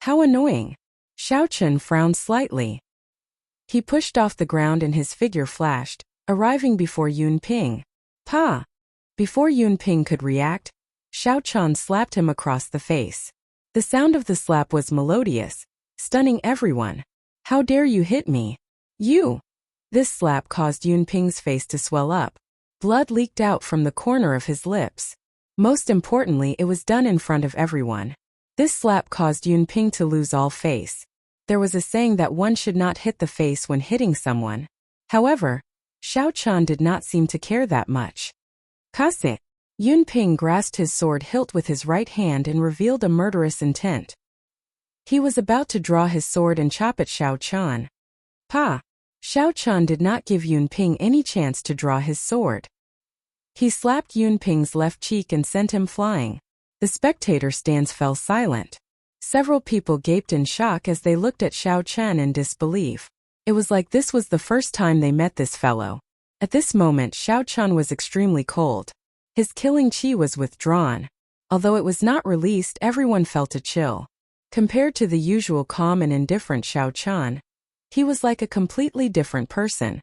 How annoying." Xiaochen frowned slightly. He pushed off the ground and his figure flashed, arriving before Yun Ping. "Pa!" Before Yun Ping could react, Xiaochan slapped him across the face. The sound of the slap was melodious, stunning everyone. "How dare you hit me? You!" This slap caused Yun Ping's face to swell up. Blood leaked out from the corner of his lips. Most importantly, it was done in front of everyone. This slap caused Yun Ping to lose all face. There was a saying that one should not hit the face when hitting someone. However, Xiaochan did not seem to care that much. "Kase!" Yun Ping grasped his sword hilt with his right hand and revealed a murderous intent. He was about to draw his sword and chop at Xiaochan. "Pa!" Xiaochan did not give Yun Ping any chance to draw his sword. He slapped Yun Ping's left cheek and sent him flying. The spectator stands fell silent. Several people gaped in shock as they looked at Xiaochan in disbelief. It was like this was the first time they met this fellow. At this moment, Xiaochan was extremely cold. His killing chi was withdrawn. Although it was not released, everyone felt a chill. Compared to the usual calm and indifferent Xiaochan, he was like a completely different person.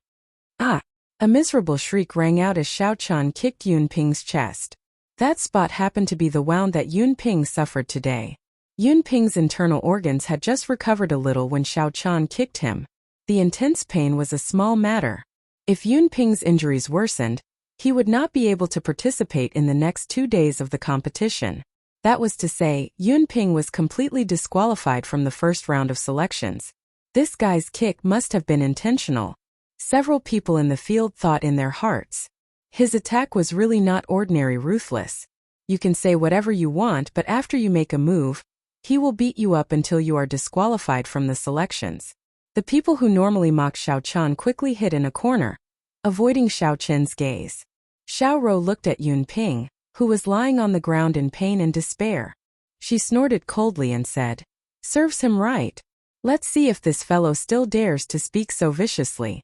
"Ah!" A miserable shriek rang out as Xiaochan kicked Yun Ping's chest. That spot happened to be the wound that Yun Ping suffered today. Yun Ping's internal organs had just recovered a little when Xiaochan kicked him. The intense pain was a small matter. If Yun Ping's injuries worsened, he would not be able to participate in the next 2 days of the competition. That was to say, Yun Ping was completely disqualified from the first round of selections. This guy's kick must have been intentional. Several people in the field thought in their hearts. His attack was really not ordinary ruthless. You can say whatever you want, but after you make a move, he will beat you up until you are disqualified from the selections. The people who normally mock Xiaochan quickly hid in a corner, avoiding Xiaochen's gaze. Xiaoro looked at Yun Ping, who was lying on the ground in pain and despair. She snorted coldly and said, "Serves him right. Let's see if this fellow still dares to speak so viciously.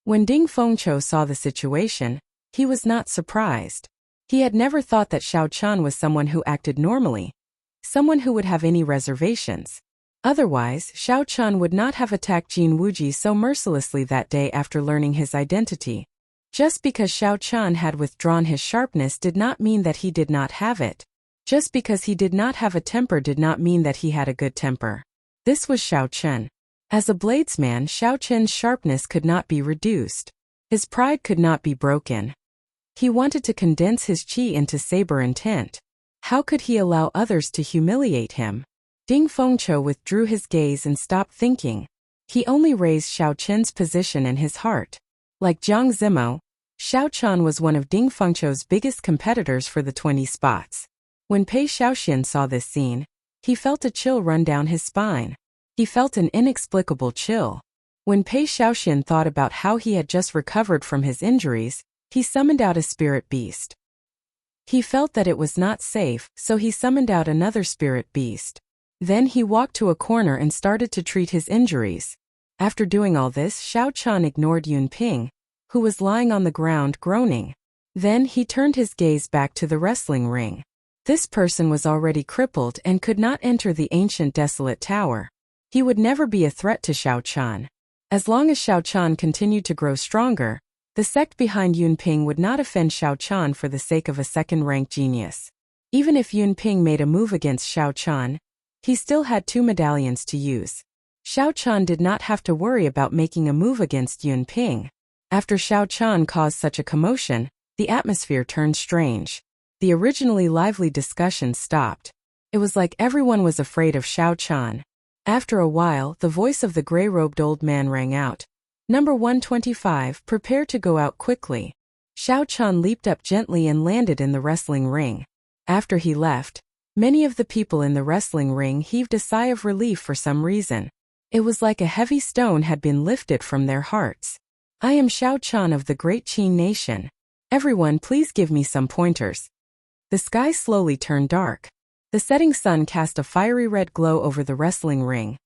When Ding Fengqiu saw the situation, he was not surprised. He had never thought that Xiao Qian was someone who acted normally, someone who would have any reservations. Otherwise, Xiao Qian would not have attacked Jin Wuji so mercilessly that day after learning his identity. Just because Xiao Qian had withdrawn his sharpness did not mean that he did not have it. Just because he did not have a temper did not mean that he had a good temper. This was Xiao Qian. As a bladesman, Xiao Qian's sharpness could not be reduced. His pride could not be broken. He wanted to condense his qi into saber intent. How could he allow others to humiliate him? Ding Fengqiu withdrew his gaze and stopped thinking. He only raised Xiao Qian's position in his heart. Like Jiang Zimo, Xiao Qian was one of Ding Fengqiu's biggest competitors for the 20 spots. When Pei Xiaoxian saw this scene, he felt a chill run down his spine. He felt an inexplicable chill. When Pei Xiaoxian thought about how he had just recovered from his injuries, he summoned out a spirit beast. He felt that it was not safe, so he summoned out another spirit beast. Then he walked to a corner and started to treat his injuries. After doing all this, Xiao Qian ignored Yun Ping, who was lying on the ground groaning. Then he turned his gaze back to the wrestling ring. This person was already crippled and could not enter the ancient desolate tower. He would never be a threat to Xiao Qian. As long as Xiao Qian continued to grow stronger, the sect behind Yun Ping would not offend Xiao Qian for the sake of a second-rank genius. Even if Yun Ping made a move against Xiao Qian, he still had 2 medallions to use. Xiao Qian did not have to worry about making a move against Yun Ping. After Xiao Qian caused such a commotion, the atmosphere turned strange. The originally lively discussion stopped. It was like everyone was afraid of Xiao Qian. After a while, the voice of the gray-robed old man rang out. Number 125, prepare to go out quickly. Xiao Qian leaped up gently and landed in the wrestling ring. After he left, many of the people in the wrestling ring heaved a sigh of relief for some reason. It was like a heavy stone had been lifted from their hearts. I am Xiao Qian of the great Qin nation. Everyone please give me some pointers. The sky slowly turned dark. The setting sun cast a fiery red glow over the wrestling ring,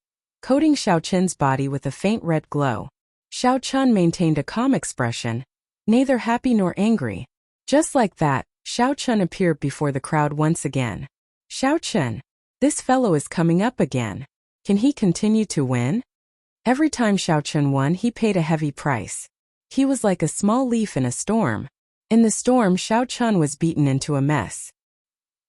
coating Xiao Qian's body with a faint red glow. Xiao Qian maintained a calm expression, neither happy nor angry. Just like that, Xiao Qian appeared before the crowd once again. Xiao Qian, this fellow is coming up again. Can he continue to win? Every time Xiao Qian won, he paid a heavy price. He was like a small leaf in a storm. In the storm, Xiao Qian was beaten into a mess.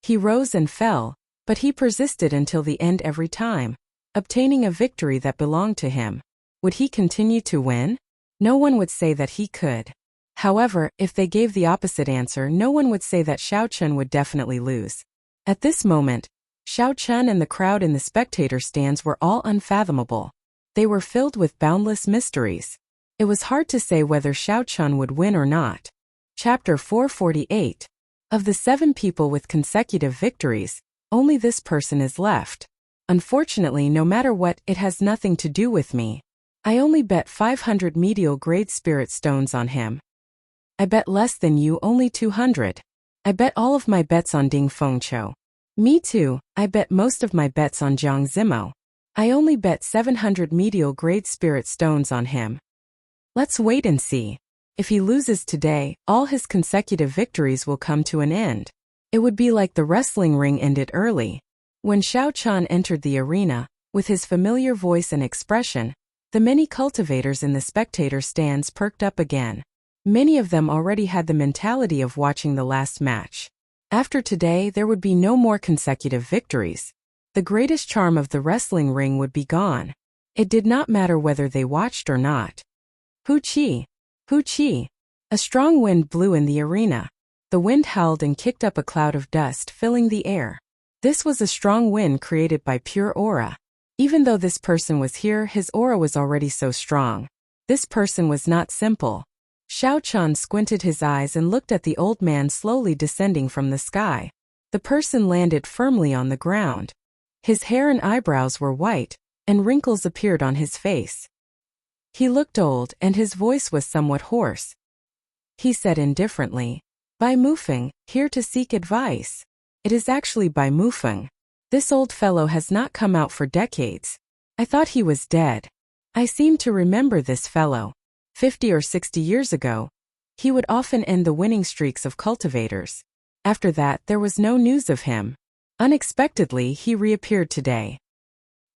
He rose and fell, but he persisted until the end every time, obtaining a victory that belonged to him. Would he continue to win? No one would say that he could. However, if they gave the opposite answer, no one would say that Xiao Qian would definitely lose. At this moment, Xiao Qian and the crowd in the spectator stands were all unfathomable. They were filled with boundless mysteries. It was hard to say whether Xiao Qian would win or not. Chapter 448. Of the 7 people with consecutive victories, only this person is left. Unfortunately, no matter what, it has nothing to do with me. I only bet 500 medial grade spirit stones on him. I bet less than you, only 200. I bet all of my bets on Ding Fengqiu. Me too, I bet most of my bets on Jiang Zimo. I only bet 700 medial grade spirit stones on him. Let's wait and see. If he loses today, all his consecutive victories will come to an end. It would be like the wrestling ring ended early. When Xiao Qian entered the arena, with his familiar voice and expression, the many cultivators in the spectator stands perked up again. Many of them already had the mentality of watching the last match. After today, there would be no more consecutive victories. The greatest charm of the wrestling ring would be gone. It did not matter whether they watched or not. Hu Qi! Hu Qi! A strong wind blew in the arena. The wind howled and kicked up a cloud of dust filling the air. This was a strong wind created by pure aura. Even though this person was here, his aura was already so strong. This person was not simple. Xiao Qian squinted his eyes and looked at the old man slowly descending from the sky. The person landed firmly on the ground. His hair and eyebrows were white, and wrinkles appeared on his face. He looked old, and his voice was somewhat hoarse. He said indifferently, "Bai Mufeng, here to seek advice." It is actually Bai Mufeng. This old fellow has not come out for decades. I thought he was dead. I seem to remember this fellow. 50 or 60 years ago, he would often end the winning streaks of cultivators. After that, there was no news of him. Unexpectedly, he reappeared today.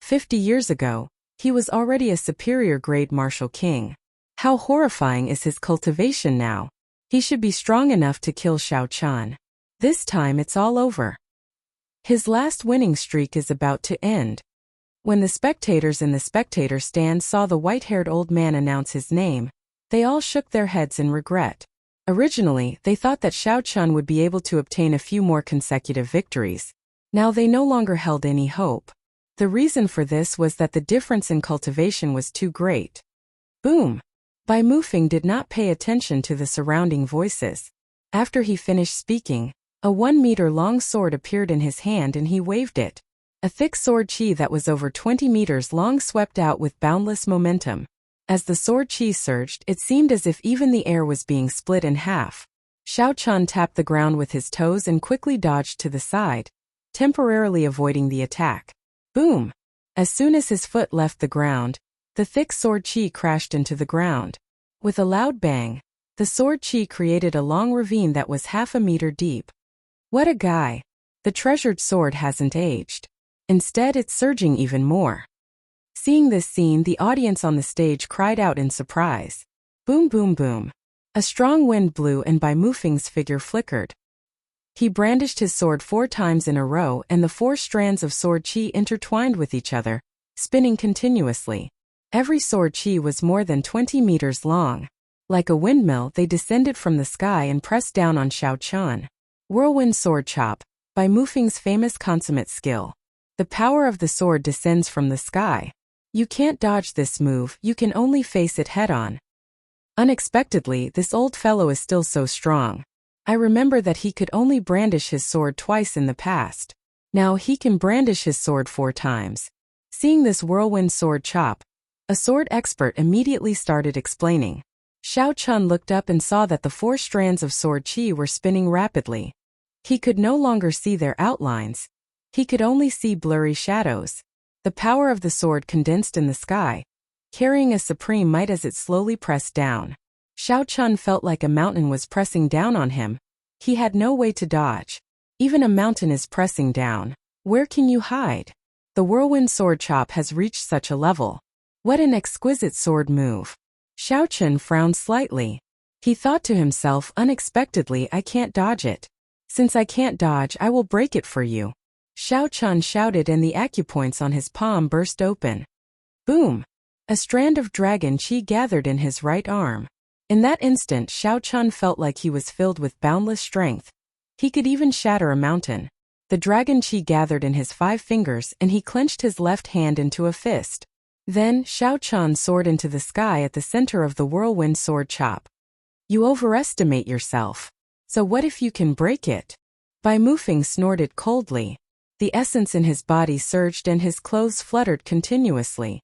50 years ago, he was already a superior grade martial king. How horrifying is his cultivation now? He should be strong enough to kill Xiao Chan. This time it's all over. His last winning streak is about to end. When the spectators in the spectator stand saw the white-haired old man announce his name, they all shook their heads in regret. Originally, they thought that Xiao Chan would be able to obtain a few more consecutive victories. Now they no longer held any hope. The reason for this was that the difference in cultivation was too great. Boom! Bai Mufeng did not pay attention to the surrounding voices. After he finished speaking, a 1-meter-long sword appeared in his hand and he waved it. A thick sword chi that was over 20 meters long swept out with boundless momentum. As the sword chi surged, it seemed as if even the air was being split in half. Xiao Chan tapped the ground with his toes and quickly dodged to the side, temporarily avoiding the attack. Boom! As soon as his foot left the ground, the thick sword chi crashed into the ground. With a loud bang, the sword chi created a long ravine that was half a meter deep. What a guy! The treasured sword hasn't aged. Instead, it's surging even more. Seeing this scene, the audience on the stage cried out in surprise. Boom, boom, boom. A strong wind blew and Bai Mufeng's figure flickered. He brandished his sword 4 times in a row and the 4 strands of sword chi intertwined with each other, spinning continuously. Every sword chi was more than 20 meters long. Like a windmill, they descended from the sky and pressed down on Xiao Chan. Whirlwind sword chop, Bai Mufeng's famous consummate skill. The power of the sword descends from the sky. You can't dodge this move, you can only face it head-on. Unexpectedly, this old fellow is still so strong. I remember that he could only brandish his sword twice in the past. Now he can brandish his sword 4 times. Seeing this whirlwind sword chop, a sword expert immediately started explaining. Xiao Chan looked up and saw that the 4 strands of sword chi were spinning rapidly. He could no longer see their outlines. He could only see blurry shadows. The power of the sword condensed in the sky, carrying a supreme might as it slowly pressed down. Xiao Chan felt like a mountain was pressing down on him. He had no way to dodge. Even a mountain is pressing down. Where can you hide? The whirlwind sword chop has reached such a level. What an exquisite sword move. Xiao Chan frowned slightly. He thought to himself, unexpectedly, I can't dodge it. Since I can't dodge, I will break it for you. Xiao Chan shouted and the acupoints on his palm burst open. Boom! A strand of dragon chi gathered in his right arm. In that instant, Xiao Chan felt like he was filled with boundless strength. He could even shatter a mountain. The dragon chi gathered in his 5 fingers and he clenched his left hand into a fist. Then, Xiao Chan soared into the sky at the center of the whirlwind sword chop. You overestimate yourself. So what if you can break it? Bai Mufeng snorted coldly. The essence in his body surged and his clothes fluttered continuously.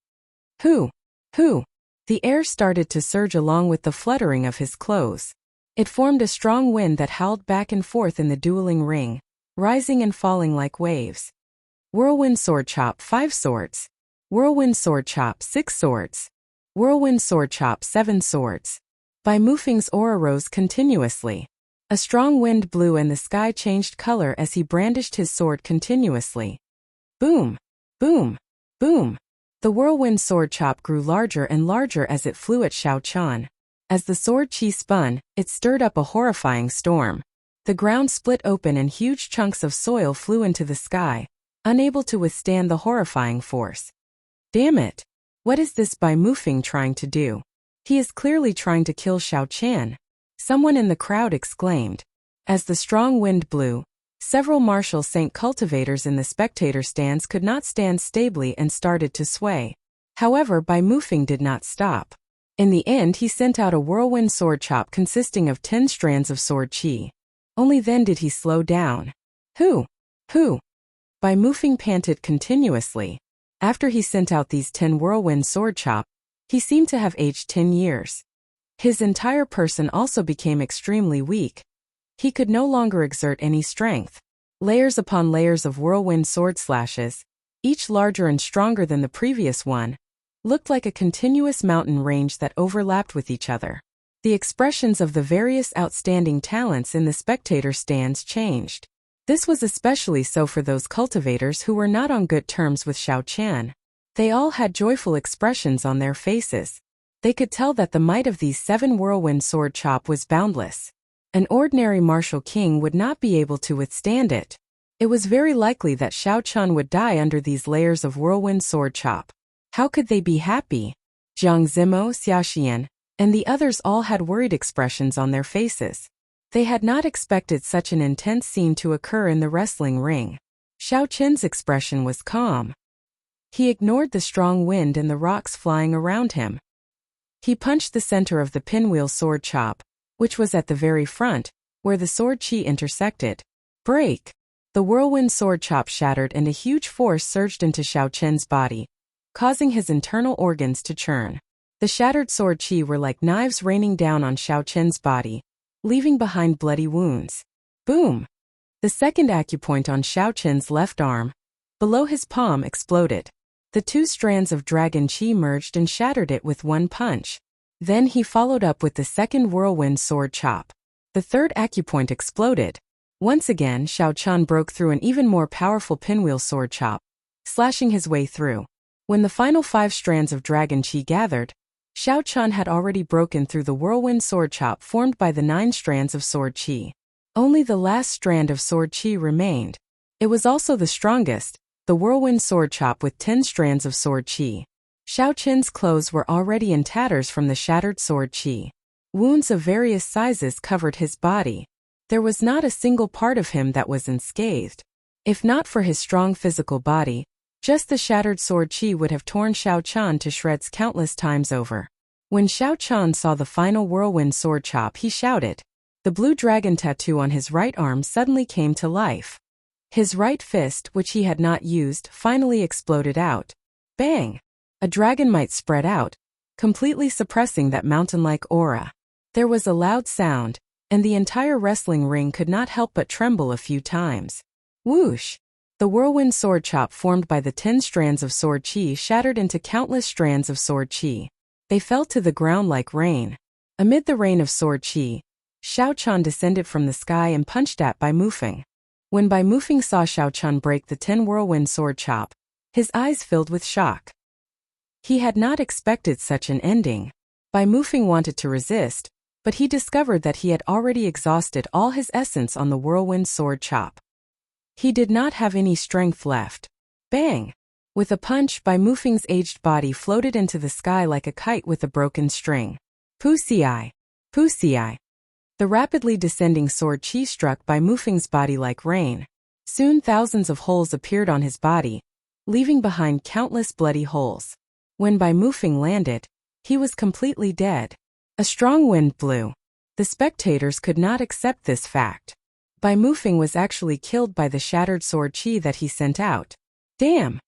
Hoo! Hoo! The air started to surge along with the fluttering of his clothes. It formed a strong wind that howled back and forth in the dueling ring, rising and falling like waves. Whirlwind sword chop 5 swords. Whirlwind sword chop 6 swords. Whirlwind sword chop 7 swords. Bai Mufeng's aura rose continuously. A strong wind blew and the sky changed color as he brandished his sword continuously. Boom! Boom! Boom! The whirlwind sword chop grew larger and larger as it flew at Xiao Chan. As the sword chi spun, it stirred up a horrifying storm. The ground split open and huge chunks of soil flew into the sky, unable to withstand the horrifying force. Damn it! What is this Bai Mufeng trying to do? He is clearly trying to kill Xiao Chan. Someone in the crowd exclaimed. As the strong wind blew, several martial saint cultivators in the spectator stands could not stand stably and started to sway. However, Bai Mufeng did not stop. In the end, he sent out a whirlwind sword chop consisting of 10 strands of sword chi. Only then did he slow down. Hoo! Hoo! Bai Mufeng panted continuously. After he sent out these 10 whirlwind sword chop, he seemed to have aged 10 years. His entire person also became extremely weak. He could no longer exert any strength. Layers upon layers of whirlwind sword slashes, each larger and stronger than the previous one, looked like a continuous mountain range that overlapped with each other. The expressions of the various outstanding talents in the spectator stands changed. This was especially so for those cultivators who were not on good terms with Xiao Qian. They all had joyful expressions on their faces. They could tell that the might of these 7 whirlwind sword chop was boundless. An ordinary martial king would not be able to withstand it. It was very likely that Xiao Qian would die under these layers of whirlwind sword chop. How could they be happy? Jiang Zimo, Xiaoxian, and the others all had worried expressions on their faces. They had not expected such an intense scene to occur in the wrestling ring. Xiao Qian's expression was calm. He ignored the strong wind and the rocks flying around him. He punched the center of the pinwheel sword chop, which was at the very front, where the sword chi intersected. Break! The whirlwind sword chop shattered and a huge force surged into Xiao Qian's body, causing his internal organs to churn. The shattered sword chi were like knives raining down on Xiao Qian's body, leaving behind bloody wounds. Boom! The second acupoint on Xiao Qian's left arm, below his palm, exploded. The 2 strands of dragon chi merged and shattered it with one punch. Then he followed up with the second whirlwind sword chop. The third acupoint exploded. Once again, Xiao Qian broke through an even more powerful pinwheel sword chop, slashing his way through. When the final 5 strands of dragon chi gathered, Xiao Qian had already broken through the whirlwind sword chop formed by the 9 strands of sword chi. Only the last strand of sword chi remained. It was also the strongest, the whirlwind sword chop with 10 strands of sword chi. Xiao Qian's clothes were already in tatters from the shattered sword chi. Wounds of various sizes covered his body. There was not a single part of him that was unscathed. If not for his strong physical body, just the shattered sword chi would have torn Xiao Qian to shreds countless times over. When Xiao Qian saw the final whirlwind sword chop, he shouted. The blue dragon tattoo on his right arm suddenly came to life. His right fist, which he had not used, finally exploded out. Bang! A dragon might spread out, completely suppressing that mountain-like aura. There was a loud sound, and the entire wrestling ring could not help but tremble a few times. Whoosh! The whirlwind sword chop formed by the 10 strands of sword chi shattered into countless strands of sword chi. They fell to the ground like rain. Amid the rain of sword chi, Xiao Qian descended from the sky and punched at Bai Mufeng. When Bai Mufeng saw Xiao Qian break the 10 whirlwind sword chop, his eyes filled with shock. He had not expected such an ending. Bai Mufeng wanted to resist, but he discovered that he had already exhausted all his essence on the whirlwind sword chop. He did not have any strength left. Bang! With a punch, Bai Mufeng's aged body floated into the sky like a kite with a broken string. Puxi! Puxi! The rapidly descending sword chi struck Bai Mufeng's body like rain. Soon thousands of holes appeared on his body, leaving behind countless bloody holes. When Bai Mufeng landed, he was completely dead. A strong wind blew. The spectators could not accept this fact. Bai Mufeng was actually killed by the shattered sword chi that he sent out. Damn!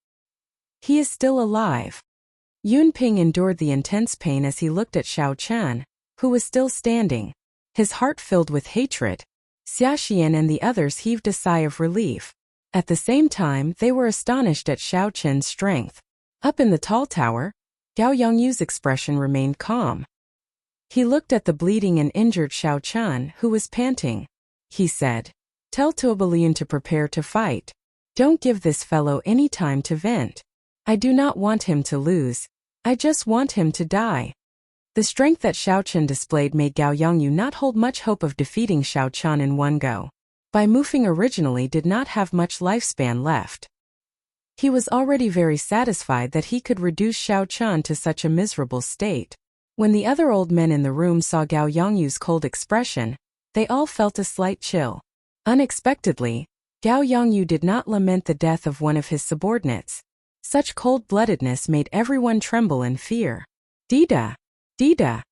He is still alive. Yunping endured the intense pain as he looked at Xiao Qian, who was still standing. His heart filled with hatred. Xiaoxian and the others heaved a sigh of relief. At the same time, they were astonished at Xiao Qian's strength. Up in the tall tower, Gao Yongyu's expression remained calm. He looked at the bleeding and injured Xiao Qian, who was panting. He said, "Tell Tuobalian to prepare to fight. Don't give this fellow any time to vent. I do not want him to lose. I just want him to die." The strength that Xiao Qian displayed made Gao Yongyu not hold much hope of defeating Xiao Qian in one go. Bai Mufeng originally did not have much lifespan left. He was already very satisfied that he could reduce Xiao Qian to such a miserable state. When the other old men in the room saw Gao Yongyu's cold expression, they all felt a slight chill. Unexpectedly, Gao Yongyu did not lament the death of one of his subordinates. Such cold-bloodedness made everyone tremble in fear. Dida! Dida!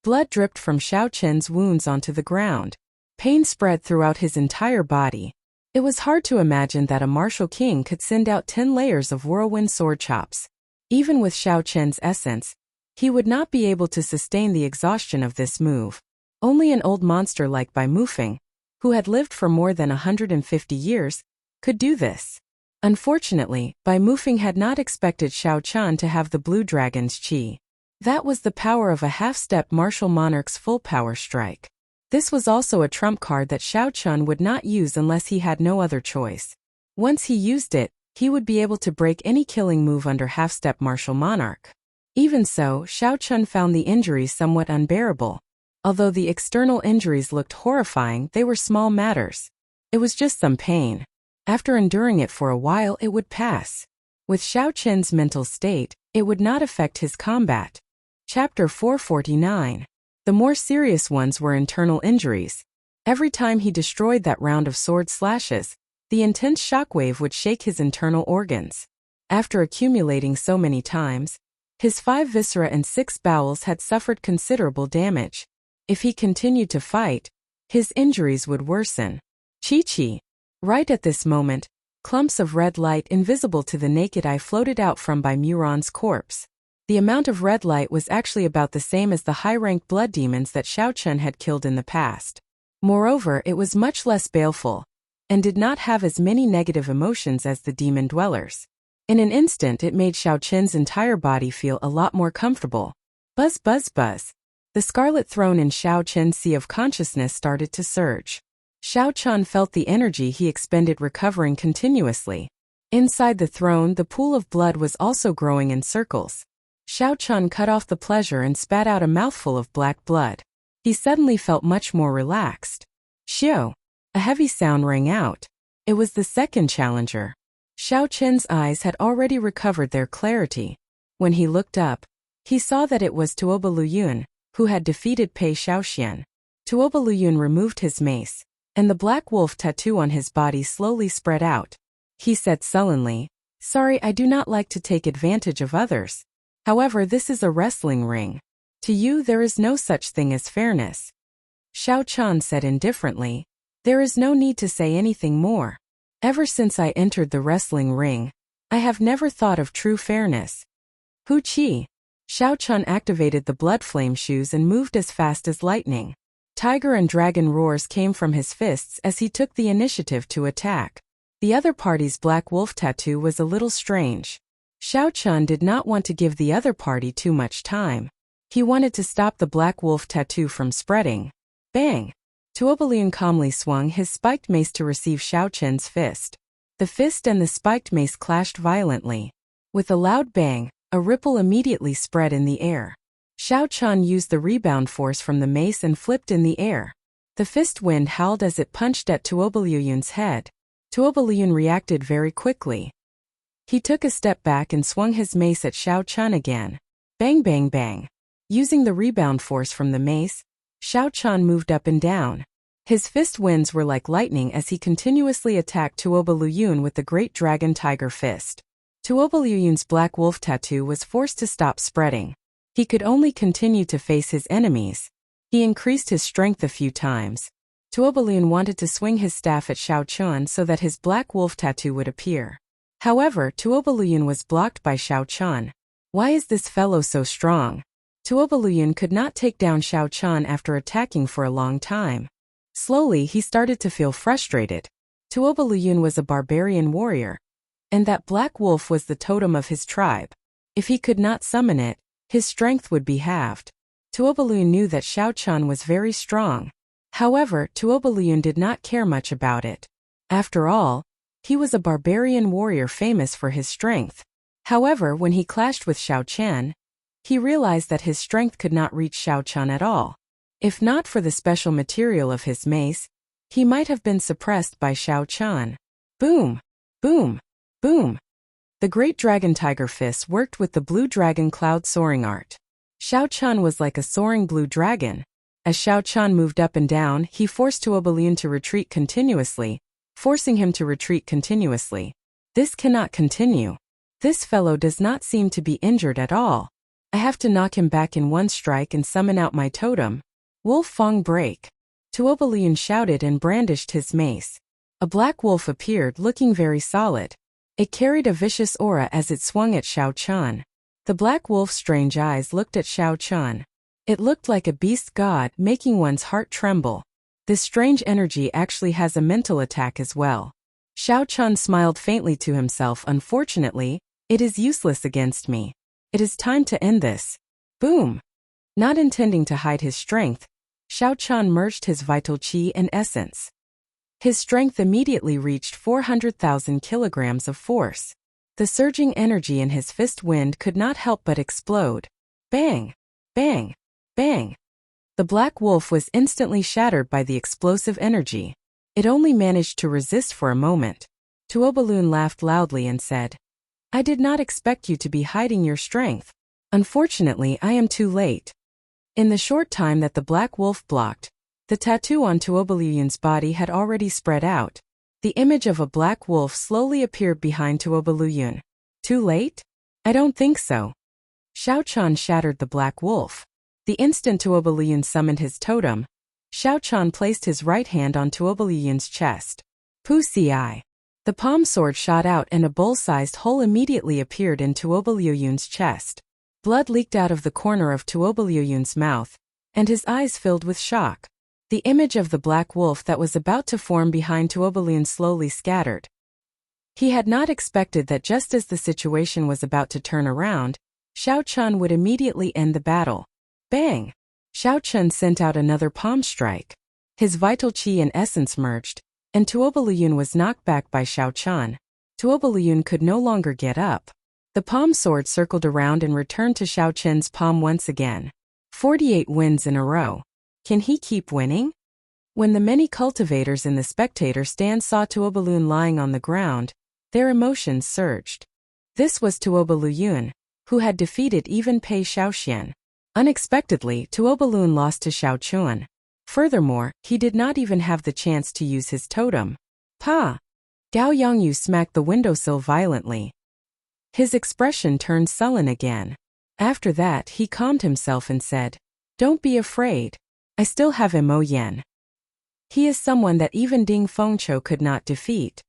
Blood dripped from Xiao Qian's wounds onto the ground. Pain spread throughout his entire body. It was hard to imagine that a martial king could send out 10 layers of whirlwind sword chops. Even with Xiao Qian's essence, he would not be able to sustain the exhaustion of this move. Only an old monster like Bai Mufeng, who had lived for more than 150 years, could do this. Unfortunately, Bai Mufeng had not expected Xiao Chun to have the blue dragon's chi. That was the power of a half-step martial monarch's full power strike. This was also a trump card that Xiao Chun would not use unless he had no other choice. Once he used it, he would be able to break any killing move under half-step martial monarch. Even so, Xiao Chun found the injuries somewhat unbearable. Although the external injuries looked horrifying, they were small matters. It was just some pain. After enduring it for a while, it would pass. With Xiao Chun's mental state, it would not affect his combat. Chapter 449. The more serious ones were internal injuries. Every time he destroyed that round of sword slashes, the intense shockwave would shake his internal organs. After accumulating so many times, his 5 viscera and 6 bowels had suffered considerable damage. If he continued to fight, his injuries would worsen. Chi-chi. Right at this moment, clumps of red light invisible to the naked eye floated out from Bai Muron's corpse. The amount of red light was actually about the same as the high-ranked blood demons that Xiao Chun had killed in the past. Moreover, it was much less baleful, and did not have as many negative emotions as the demon dwellers. In an instant it made Xiao Chun's entire body feel a lot more comfortable. Buzz buzz buzz. The scarlet throne in Xiao Chun's sea of consciousness started to surge. Xiao Chun felt the energy he expended recovering continuously. Inside the throne, the pool of blood was also growing in circles. Xiao Chun cut off the pleasure and spat out a mouthful of black blood. He suddenly felt much more relaxed. Xiao! A heavy sound rang out. It was the second challenger. Xiao Chun's eyes had already recovered their clarity. When he looked up, he saw that it was Tuoba Luyun, who had defeated Pei Shaoxian. Tuoba Luyun removed his mace, and the black wolf tattoo on his body slowly spread out. He said sullenly, "Sorry, I do not like to take advantage of others. However, this is a wrestling ring. To you there is no such thing as fairness." Xiao Chun said indifferently, "There is no need to say anything more. Ever since I entered the wrestling ring, I have never thought of true fairness." Hu Qi. Xiao Chun activated the blood flame shoes and moved as fast as lightning. Tiger and dragon roars came from his fists as he took the initiative to attack. The other party's black wolf tattoo was a little strange. Xiao Chun did not want to give the other party too much time. He wanted to stop the black wolf tattoo from spreading. Bang! Tuobalun calmly swung his spiked mace to receive Xiao Chun's fist. The fist and the spiked mace clashed violently. With a loud bang, a ripple immediately spread in the air. Xiao Chun used the rebound force from the mace and flipped in the air. The fist wind howled as it punched at Tuobalun's head. Tuobalun reacted very quickly. He took a step back and swung his mace at Xiao Chun again. Bang bang bang. Using the rebound force from the mace, Xiao Chun moved up and down. His fist winds were like lightning as he continuously attacked Tuoba Luyun with the Great Dragon Tiger Fist. Tuoba Luyun's black wolf tattoo was forced to stop spreading. He could only continue to face his enemies. He increased his strength a few times. Tuoba Luyun wanted to swing his staff at Xiao Chun so that his black wolf tattoo would appear. However, Tuoba Luyun was blocked by Xiao Chun. Why is this fellow so strong? Tuoba Luyun could not take down Xiao Chun after attacking for a long time. Slowly he started to feel frustrated. Tuoba Luyun was a barbarian warrior, and that black wolf was the totem of his tribe. If he could not summon it, his strength would be halved. Tuoba Luyun knew that Xiao Chun was very strong. However, Tuoba Luyun did not care much about it. After all, he was a barbarian warrior famous for his strength. However, when he clashed with Xiao Chun, he realized that his strength could not reach Xiao Chun at all. If not for the special material of his mace, he might have been suppressed by Xiao Chun. Boom! Boom! Boom! The Great Dragon Tiger Fist worked with the Blue Dragon Cloud Soaring Art. Xiao Chun was like a soaring blue dragon. As Xiao Chun moved up and down, he forced Tuobalun to retreat continuously, forcing him to retreat continuously. This cannot continue. This fellow does not seem to be injured at all. I have to knock him back in one strike and summon out my totem. Wolf Fang Break. Tuobalun shouted and brandished his mace. A black wolf appeared looking very solid. It carried a vicious aura as it swung at Xiao Chun. The black wolf's strange eyes looked at Xiao Chun. It looked like a beast god, making one's heart tremble. This strange energy actually has a mental attack as well. Xiao Chun smiled faintly to himself. Unfortunately, it is useless against me. It is time to end this. Boom! Not intending to hide his strength, Xiao Chun merged his vital qi and essence. His strength immediately reached 400,000 kilograms of force. The surging energy in his fist wind could not help but explode. Bang! Bang! Bang! The black wolf was instantly shattered by the explosive energy. It only managed to resist for a moment. Tuobaloon laughed loudly and said, I did not expect you to be hiding your strength. Unfortunately, I am too late. In the short time that the black wolf blocked, the tattoo on Tuobaloon's body had already spread out. The image of a black wolf slowly appeared behind Tuobaloon. Too late? I don't think so. Xiao Chun shattered the black wolf. The instant Tuobaloon summoned his totem, Xiao Chun placed his right hand on Tuobaloon's chest. Pu-ci. The palm sword shot out and a bowl-sized hole immediately appeared in Tuobaloon's chest. Blood leaked out of the corner of Tuobaloon's mouth, and his eyes filled with shock. The image of the black wolf that was about to form behind Tuobaloon slowly scattered. He had not expected that just as the situation was about to turn around, Xiao Chun would immediately end the battle. Bang! Xiao Chun sent out another palm strike. His vital qi and essence merged, and Tuobaloon was knocked back by Xiao Chun. Tuobaloon could no longer get up. The palm sword circled around and returned to Xiao Chun's palm once again. 48 wins in a row. Can he keep winning? When the many cultivators in the spectator stand saw Tuobaloon lying on the ground, their emotions surged. This was Tuobaloon, who had defeated even Pei Xiaoxian. Unexpectedly, Tuobaloon lost to Xiao Chun. Furthermore, he did not even have the chance to use his totem. Pa! Gao Yongyu smacked the windowsill violently. His expression turned sullen again. After that, he calmed himself and said, Don't be afraid. I still have Mo Yen. He is someone that even Ding Fengqiu could not defeat.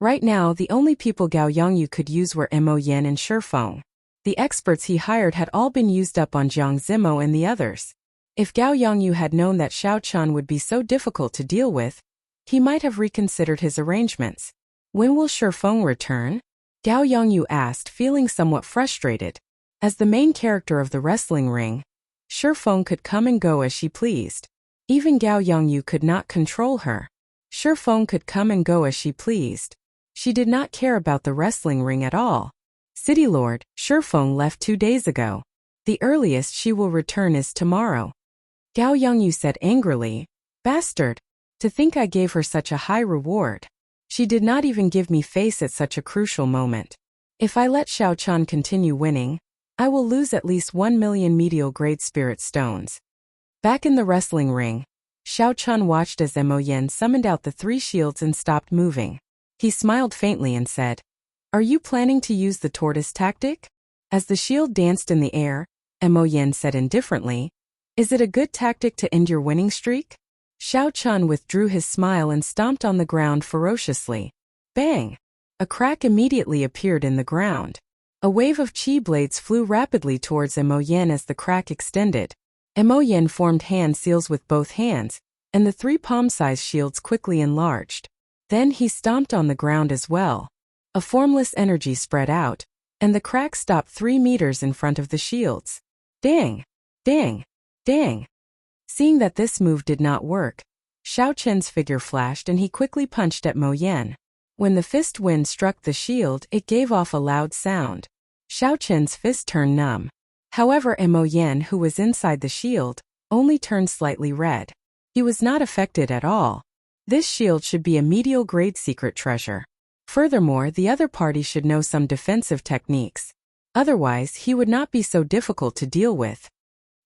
Right now, the only people Gao Yongyu could use were Mo Yen and Shifeng. The experts he hired had all been used up on Jiang Zimo and the others. If Gao Yongyu had known that Xiao Chun would be so difficult to deal with, he might have reconsidered his arrangements. When will Shifeng return? Gao Yongyu asked, feeling somewhat frustrated. As the main character of the wrestling ring, Shifeng could come and go as she pleased. Even Gao Yongyu could not control her. Shifeng could come and go as she pleased. She did not care about the wrestling ring at all. City Lord, Shifeng left 2 days ago. The earliest she will return is tomorrow. Gao Yongyu said angrily, Bastard! To think I gave her such a high reward. She did not even give me face at such a crucial moment. If I let Xiao Chun continue winning, I will lose at least 1 million medial grade spirit stones. Back in the wrestling ring, Xiao Chun watched as Mo Yen summoned out the 3 shields and stopped moving. He smiled faintly and said, Are you planning to use the tortoise tactic? As the shield danced in the air, Mo Yen said indifferently, Is it a good tactic to end your winning streak? Xiao Chun withdrew his smile and stomped on the ground ferociously. Bang! A crack immediately appeared in the ground. A wave of chi blades flew rapidly towards Mo Yen as the crack extended. Mo Yen formed hand seals with both hands, and the 3 palm-sized shields quickly enlarged. Then he stomped on the ground as well. A formless energy spread out, and the crack stopped 3 meters in front of the shields. Dang! Dang! Dang! Seeing that this move did not work, Xiao Chun's figure flashed and he quickly punched at Mo Yen. When the fist wind struck the shield, it gave off a loud sound. Xiao Chun's fist turned numb. However, Mo Yen, who was inside the shield, only turned slightly red. He was not affected at all. This shield should be a medial grade secret treasure. Furthermore, the other party should know some defensive techniques. Otherwise, he would not be so difficult to deal with.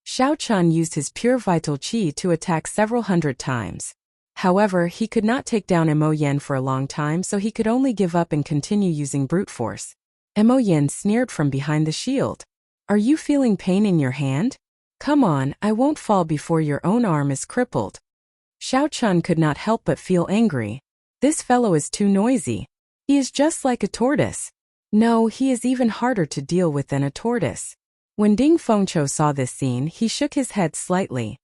Xiao Chun used his pure vital qi to attack several hundred times. However, he could not take down Mo Yen for a long time, so he could only give up and continue using brute force. Mo Yen sneered from behind the shield. Are you feeling pain in your hand? Come on, I won't fall before your own arm is crippled. Xiao Chun could not help but feel angry. This fellow is too noisy. He is just like a tortoise. No, he is even harder to deal with than a tortoise. When Ding Fengqiu saw this scene, he shook his head slightly.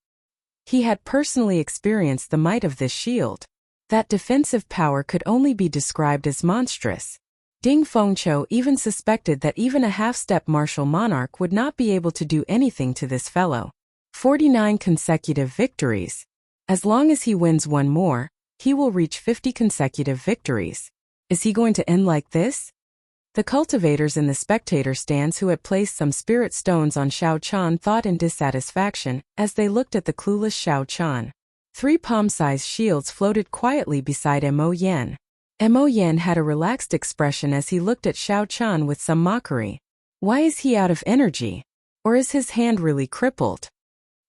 He had personally experienced the might of this shield. That defensive power could only be described as monstrous. Ding Fengqiu even suspected that even a half-step martial monarch would not be able to do anything to this fellow. 49 consecutive victories. As long as he wins one more, he will reach 50 consecutive victories. Is he going to end like this? The cultivators in the spectator stands who had placed some spirit stones on Xiao Chan thought in dissatisfaction as they looked at the clueless Xiao Chan. 3 palm-sized shields floated quietly beside Mo Yan. Mo Yan had a relaxed expression as he looked at Xiao Chan with some mockery. Why is he out of energy? Or is his hand really crippled?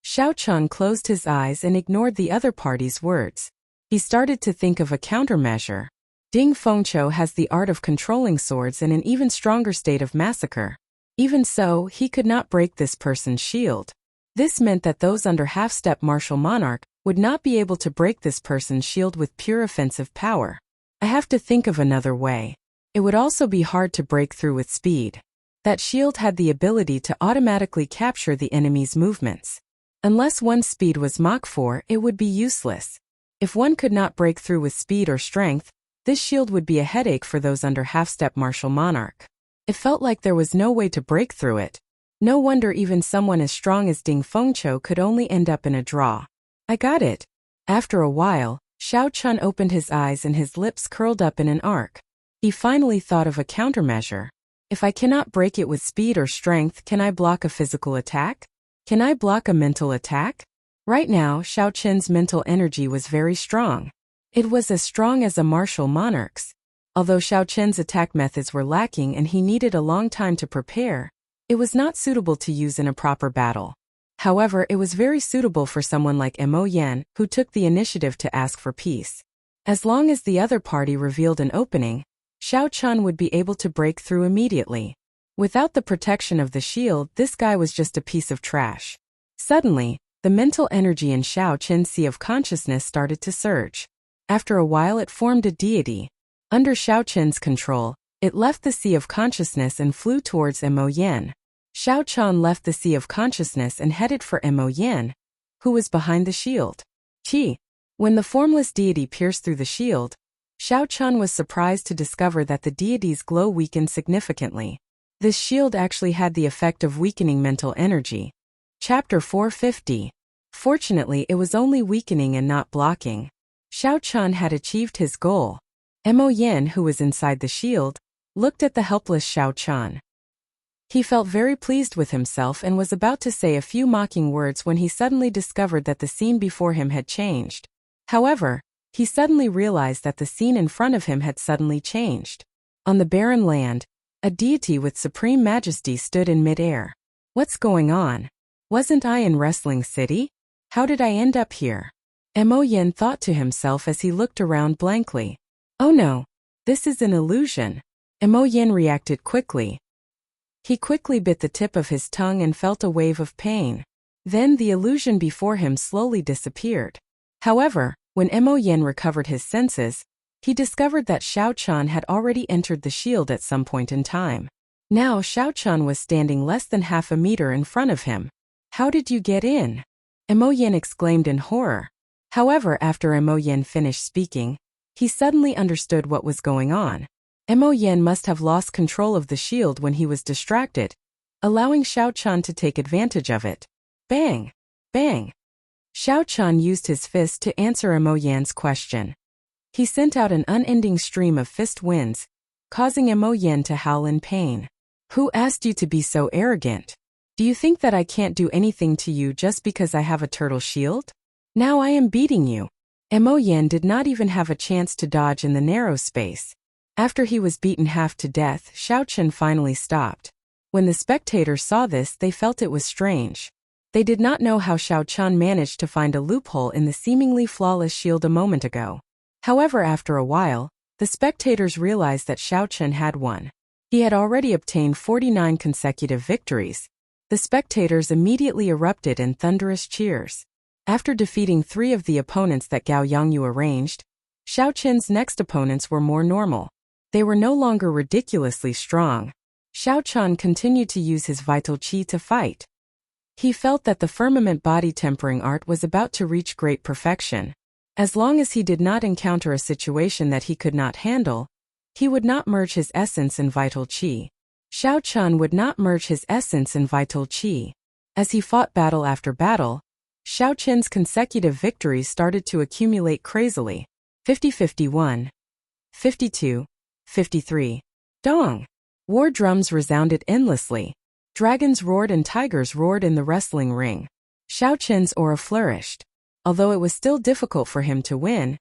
Xiao Chan closed his eyes and ignored the other party's words. He started to think of a countermeasure. Ding Fengqiu has the art of controlling swords in an even stronger state of massacre. Even so, he could not break this person's shield. This meant that those under half-step martial monarch would not be able to break this person's shield with pure offensive power. I have to think of another way. It would also be hard to break through with speed. That shield had the ability to automatically capture the enemy's movements. Unless one's speed was Mach 4, it would be useless. If one could not break through with speed or strength, this shield would be a headache for those under half-step martial monarch. It felt like there was no way to break through it. No wonder even someone as strong as Ding Fengqiu could only end up in a draw. I got it. After a while, Xiao Chun opened his eyes and his lips curled up in an arc. He finally thought of a countermeasure. If I cannot break it with speed or strength, can I block a physical attack? Can I block a mental attack? Right now, Xiao Chen's mental energy was very strong. It was as strong as a martial monarch's. Although Xiao Chen's attack methods were lacking and he needed a long time to prepare, it was not suitable to use in a proper battle. However, it was very suitable for someone like Mo Yan, who took the initiative to ask for peace. As long as the other party revealed an opening, Xiao Chun would be able to break through immediately. Without the protection of the shield, this guy was just a piece of trash. Suddenly, the mental energy in Xiao Chen's sea of consciousness started to surge. After a while it formed a deity. Under Xiao Chen's control, it left the sea of consciousness and flew towards Mo Yan. Xiao Chan left the sea of consciousness and headed for Mo Yan, who was behind the shield. Qi. When the formless deity pierced through the shield, Xiao Chan was surprised to discover that the deity's glow weakened significantly. This shield actually had the effect of weakening mental energy. Chapter 450. Fortunately, it was only weakening and not blocking. Xiao Chan had achieved his goal. Mo Yan, who was inside the shield, looked at the helpless Xiao Chan. He felt very pleased with himself and was about to say a few mocking words when he suddenly discovered that the scene before him had changed. However, he suddenly realized that the scene in front of him had suddenly changed. On the barren land, a deity with supreme majesty stood in midair. What's going on? Wasn't I in Wrestling City? How did I end up here? Mo Yan thought to himself as he looked around blankly. Oh no, this is an illusion. Mo Yan reacted quickly. He quickly bit the tip of his tongue and felt a wave of pain. Then the illusion before him slowly disappeared. However, when Mo Yan recovered his senses, he discovered that Xiao Chan had already entered the shield at some point in time. Now Xiao Chan was standing less than half a meter in front of him. How did you get in? Mo Yan exclaimed in horror. However, after Mo Yan finished speaking, he suddenly understood what was going on. Mo Yan must have lost control of the shield when he was distracted, allowing Xiao Chan to take advantage of it. Bang! Bang! Xiao Chan used his fist to answer Mo Yan's question. He sent out an unending stream of fist winds, causing Mo Yan to howl in pain. Who asked you to be so arrogant? Do you think that I can't do anything to you just because I have a turtle shield? Now I am beating you. Mo Yan did not even have a chance to dodge in the narrow space. After he was beaten half to death, Xiao Chen finally stopped. When the spectators saw this, they felt it was strange. They did not know how Xiao Chan managed to find a loophole in the seemingly flawless shield a moment ago. However, after a while, the spectators realized that Xiao Chen had won. He had already obtained 49 consecutive victories. The spectators immediately erupted in thunderous cheers. After defeating 3 of the opponents that Gao Yangyu arranged, Xiao Chen's next opponents were more normal. They were no longer ridiculously strong. Xiao Chan continued to use his vital qi to fight. He felt that the firmament body tempering art was about to reach great perfection. As long as he did not encounter a situation that he could not handle, he would not merge his essence in vital qi. Xiao Chun would not merge his essence in vital qi. As he fought battle after battle, Xiao Qin's consecutive victories started to accumulate crazily. 50-51. 52. 53. Dong! War drums resounded endlessly. Dragons roared and tigers roared in the wrestling ring. Xiao Qin's aura flourished. Although it was still difficult for him to win,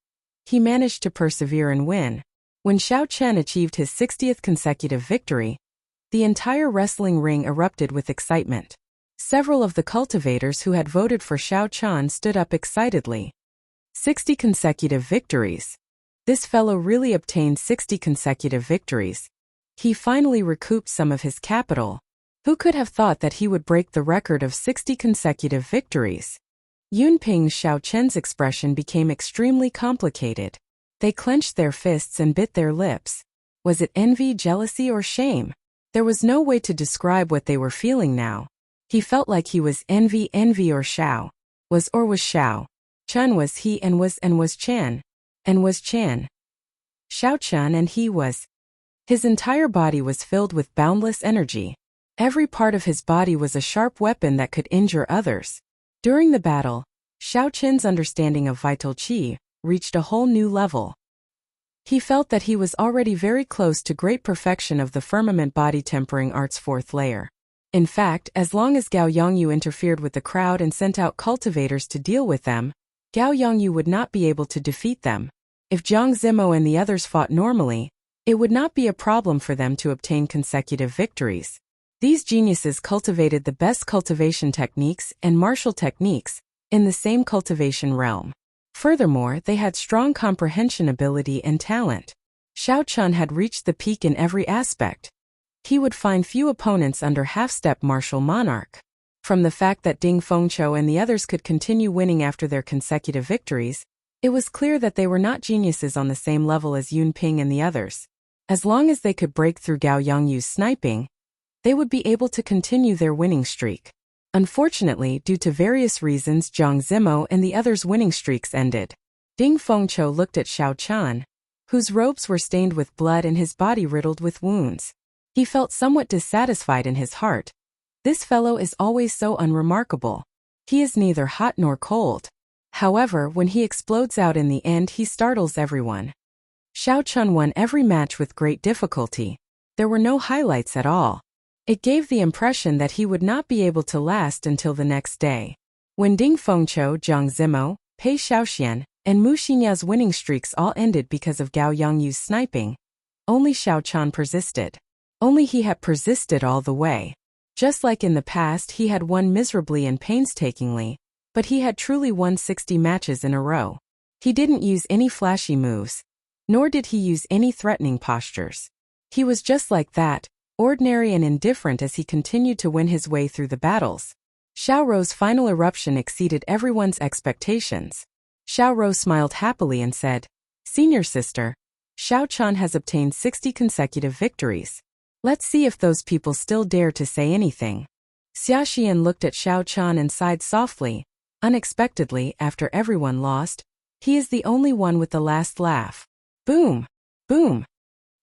he managed to persevere and win. When Xiao Chen achieved his 60th consecutive victory, the entire wrestling ring erupted with excitement. Several of the cultivators who had voted for Xiao Chen stood up excitedly. 60 consecutive victories. This fellow really obtained 60 consecutive victories. He finally recouped some of his capital. Who could have thought that he would break the record of 60 consecutive victories? Yunping's Xiao Chen's expression became extremely complicated. They clenched their fists and bit their lips. Was it envy, jealousy, or shame? There was no way to describe what they were feeling now. He felt like he was envy or Xiao. Was Xiao. Chen was he and was Chen. And was Chen. Xiao Chen and he was. His entire body was filled with boundless energy. Every part of his body was a sharp weapon that could injure others. During the battle, Xiao Qin's understanding of vital qi reached a whole new level. He felt that he was already very close to great perfection of the firmament body tempering art's fourth layer. In fact, as long as Gao Yongyu interfered with the crowd and sent out cultivators to deal with them, Gao Yongyu would not be able to defeat them. If Jiang Zimo and the others fought normally, it would not be a problem for them to obtain consecutive victories. These geniuses cultivated the best cultivation techniques and martial techniques in the same cultivation realm. Furthermore, they had strong comprehension ability and talent. Xiao Chun had reached the peak in every aspect. He would find few opponents under half-step martial monarch. From the fact that Ding Fengqiu and the others could continue winning after their consecutive victories, it was clear that they were not geniuses on the same level as Yun Ping and the others. As long as they could break through Gao Yongyu's sniping, they would be able to continue their winning streak. Unfortunately, due to various reasons, Jiang Zimo and the others' winning streaks ended. Ding Fengqiu looked at Xiao Chen, whose robes were stained with blood and his body riddled with wounds. He felt somewhat dissatisfied in his heart. This fellow is always so unremarkable. He is neither hot nor cold. However, when he explodes out in the end, he startles everyone. Xiao Chen won every match with great difficulty. There were no highlights at all. It gave the impression that he would not be able to last until the next day. When Ding Fengqiu, Jiang Zimo, Pei Xiaoxian, and Mu Xinya's winning streaks all ended because of Gao Yongyu's sniping, only Xiao Chen persisted. Only he had persisted all the way. Just like in the past, he had won miserably and painstakingly, but he had truly won 60 matches in a row. He didn't use any flashy moves, nor did he use any threatening postures. He was just like that, ordinary and indifferent as he continued to win his way through the battles. Xiao Rou's final eruption exceeded everyone's expectations. Xiao Rou smiled happily and said, "Senior sister, Xiao Chen has obtained 60 consecutive victories. Let's see if those people still dare to say anything." Xia Xian looked at Xiao Chen and sighed softly. Unexpectedly, after everyone lost, he is the only one with the last laugh. Boom! Boom!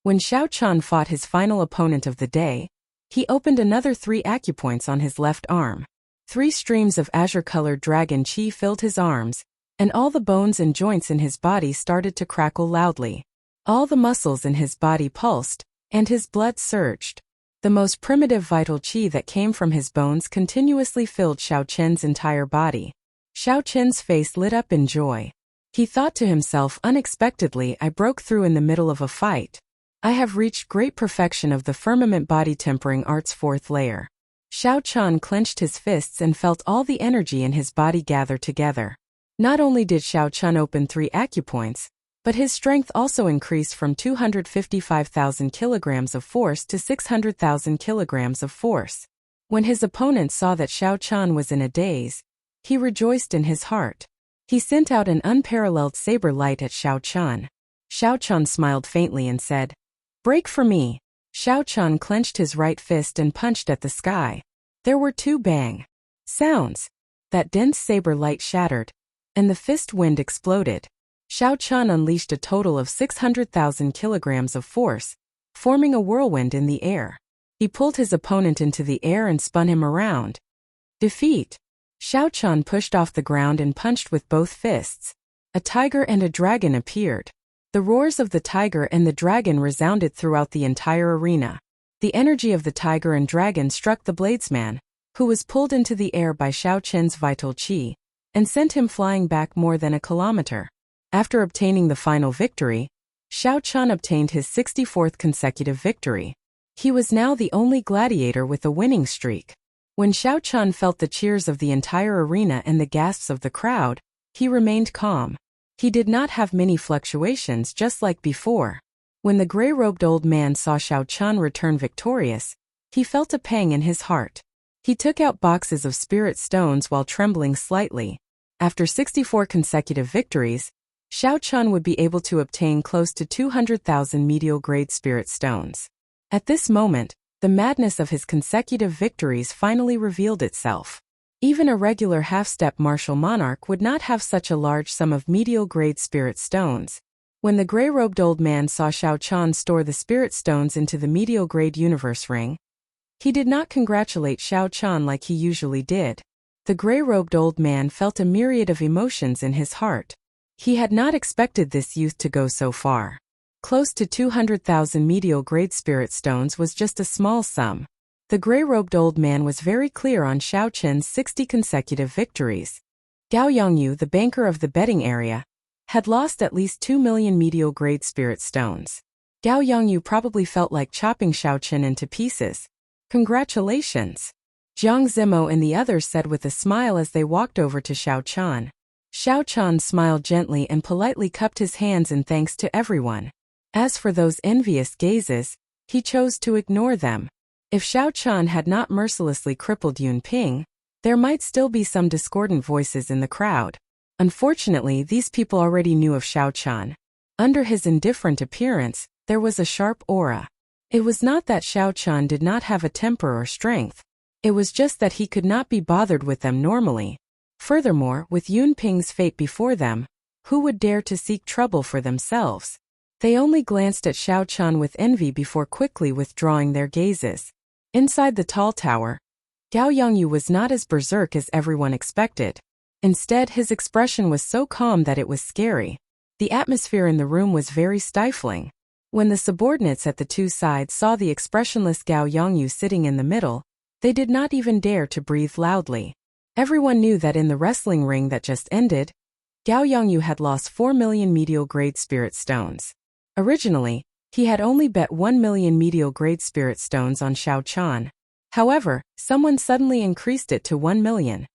When Xiao Chen fought his final opponent of the day, he opened another 3 acupoints on his left arm. 3 streams of azure-colored dragon qi filled his arms, and all the bones and joints in his body started to crackle loudly. All the muscles in his body pulsed, and his blood surged. The most primitive vital qi that came from his bones continuously filled Xiao Chen's entire body. Xiao Chen's face lit up in joy. He thought to himself, unexpectedly, I broke through in the middle of a fight. I have reached great perfection of the firmament body tempering art's 4th layer. Xiao Chen clenched his fists and felt all the energy in his body gather together. Not only did Xiao Chen open 3 acupoints, but his strength also increased from 255,000 kilograms of force to 600,000 kilograms of force. When his opponent saw that Xiao Chen was in a daze, he rejoiced in his heart. He sent out an unparalleled saber light at Xiao Chen. Xiao Chen smiled faintly and said, "Break for me." Xiao Chen clenched his right fist and punched at the sky. There were 2 bang sounds. That dense saber light shattered, and the fist wind exploded. Xiao Chun unleashed a total of 600,000 kilograms of force, forming a whirlwind in the air. He pulled his opponent into the air and spun him around. Defeat. Xiao Chun pushed off the ground and punched with both fists. A tiger and a dragon appeared. The roars of the tiger and the dragon resounded throughout the entire arena. The energy of the tiger and dragon struck the bladesman, who was pulled into the air by Xiao Chun's vital qi, and sent him flying back more than a kilometer. After obtaining the final victory, Xiao Chun obtained his 64th consecutive victory. He was now the only gladiator with a winning streak. When Xiao Chun felt the cheers of the entire arena and the gasps of the crowd, he remained calm. He did not have many fluctuations just like before. When the gray-robed old man saw Xiao Chun return victorious, he felt a pang in his heart. He took out boxes of spirit stones while trembling slightly. After 64 consecutive victories, Xiao Chun would be able to obtain close to 200,000 medial-grade spirit stones. At this moment, the madness of his consecutive victories finally revealed itself. Even a regular half-step martial monarch would not have such a large sum of medial-grade spirit stones. When the gray-robed old man saw Xiao Chun store the spirit stones into the medial-grade universe ring, he did not congratulate Xiao Chun like he usually did. The gray-robed old man felt a myriad of emotions in his heart. He had not expected this youth to go so far. Close to 200,000 medial-grade spirit stones was just a small sum. The gray-robed old man was very clear on Xiao Chun's 60 consecutive victories. Gao Yongyu, the banker of the betting area, had lost at least 2 million medial-grade spirit stones. Gao Yongyu probably felt like chopping Xiao Chun into pieces. Congratulations! Jiang Zimo and the others said with a smile as they walked over to Xiao Chun. Xiao Chun smiled gently and politely cupped his hands in thanks to everyone. As for those envious gazes, he chose to ignore them. If Xiao Chun had not mercilessly crippled Yun Ping, there might still be some discordant voices in the crowd. Unfortunately, these people already knew of Xiao Chun. Under his indifferent appearance, there was a sharp aura. It was not that Xiao Chun did not have a temper or strength. It was just that he could not be bothered with them normally. Furthermore, with Yun Ping's fate before them, who would dare to seek trouble for themselves? They only glanced at Xiao Chun with envy before quickly withdrawing their gazes. Inside the tall tower, Gao Yongyu was not as berserk as everyone expected. Instead, his expression was so calm that it was scary. The atmosphere in the room was very stifling. When the subordinates at the two sides saw the expressionless Gao Yongyu sitting in the middle, they did not even dare to breathe loudly. Everyone knew that in the wrestling ring that just ended, Gao Yongyu had lost 4 million medial-grade spirit stones. Originally, he had only bet 1 million medial-grade spirit stones on Xiao Chun. However, someone suddenly increased it to 1 million,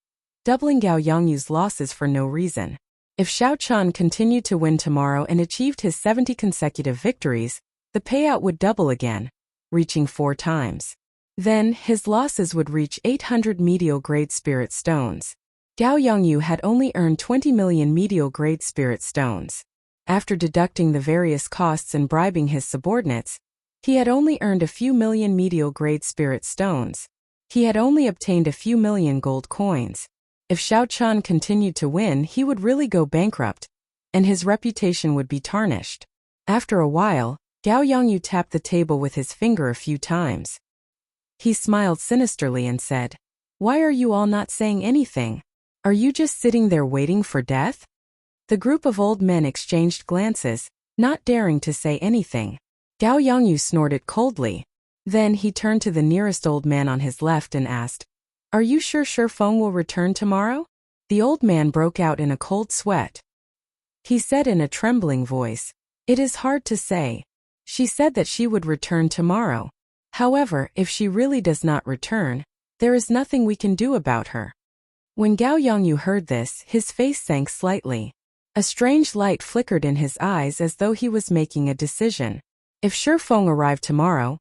doubling Gao Yongyu's losses for no reason. If Xiao Chun continued to win tomorrow and achieved his 70 consecutive victories, the payout would double again, reaching 4 times. Then, his losses would reach 800 medial-grade spirit stones. Gao Yongyu had only earned 20 million medial-grade spirit stones. After deducting the various costs and bribing his subordinates, he had only earned a few million medial-grade spirit stones. He had only obtained a few million gold coins. If Xiao Chun continued to win, he would really go bankrupt, and his reputation would be tarnished. After a while, Gao Yongyu tapped the table with his finger a few times. He smiled sinisterly and said, "Why are you all not saying anything? Are you just sitting there waiting for death?" The group of old men exchanged glances, not daring to say anything. Gao Yongyu snorted coldly. Then he turned to the nearest old man on his left and asked, "Are you sure Feng will return tomorrow?" The old man broke out in a cold sweat. He said in a trembling voice, "It is hard to say. She said that she would return tomorrow. However, if she really does not return, there is nothing we can do about her." When Gao Yongyu heard this, his face sank slightly. A strange light flickered in his eyes as though he was making a decision. If Feng arrived tomorrow,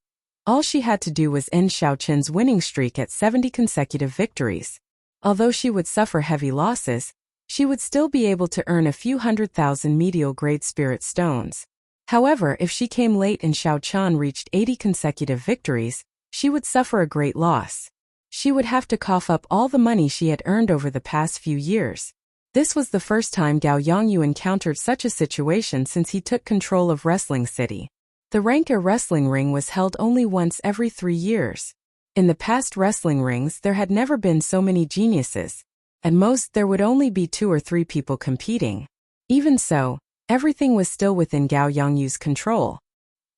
all she had to do was end Xiao Chun's winning streak at 70 consecutive victories. Although she would suffer heavy losses, she would still be able to earn a few 100,000 medial-grade spirit stones. However, if she came late and Xiao Chun reached 80 consecutive victories, she would suffer a great loss. She would have to cough up all the money she had earned over the past few years. This was the first time Gao Yongyu encountered such a situation since he took control of Wrestling City. The Ranka wrestling ring was held only once every 3 years. In the past wrestling rings there had never been so many geniuses. At most there would only be 2 or 3 people competing. Even so, everything was still within Gao Yongyu's control.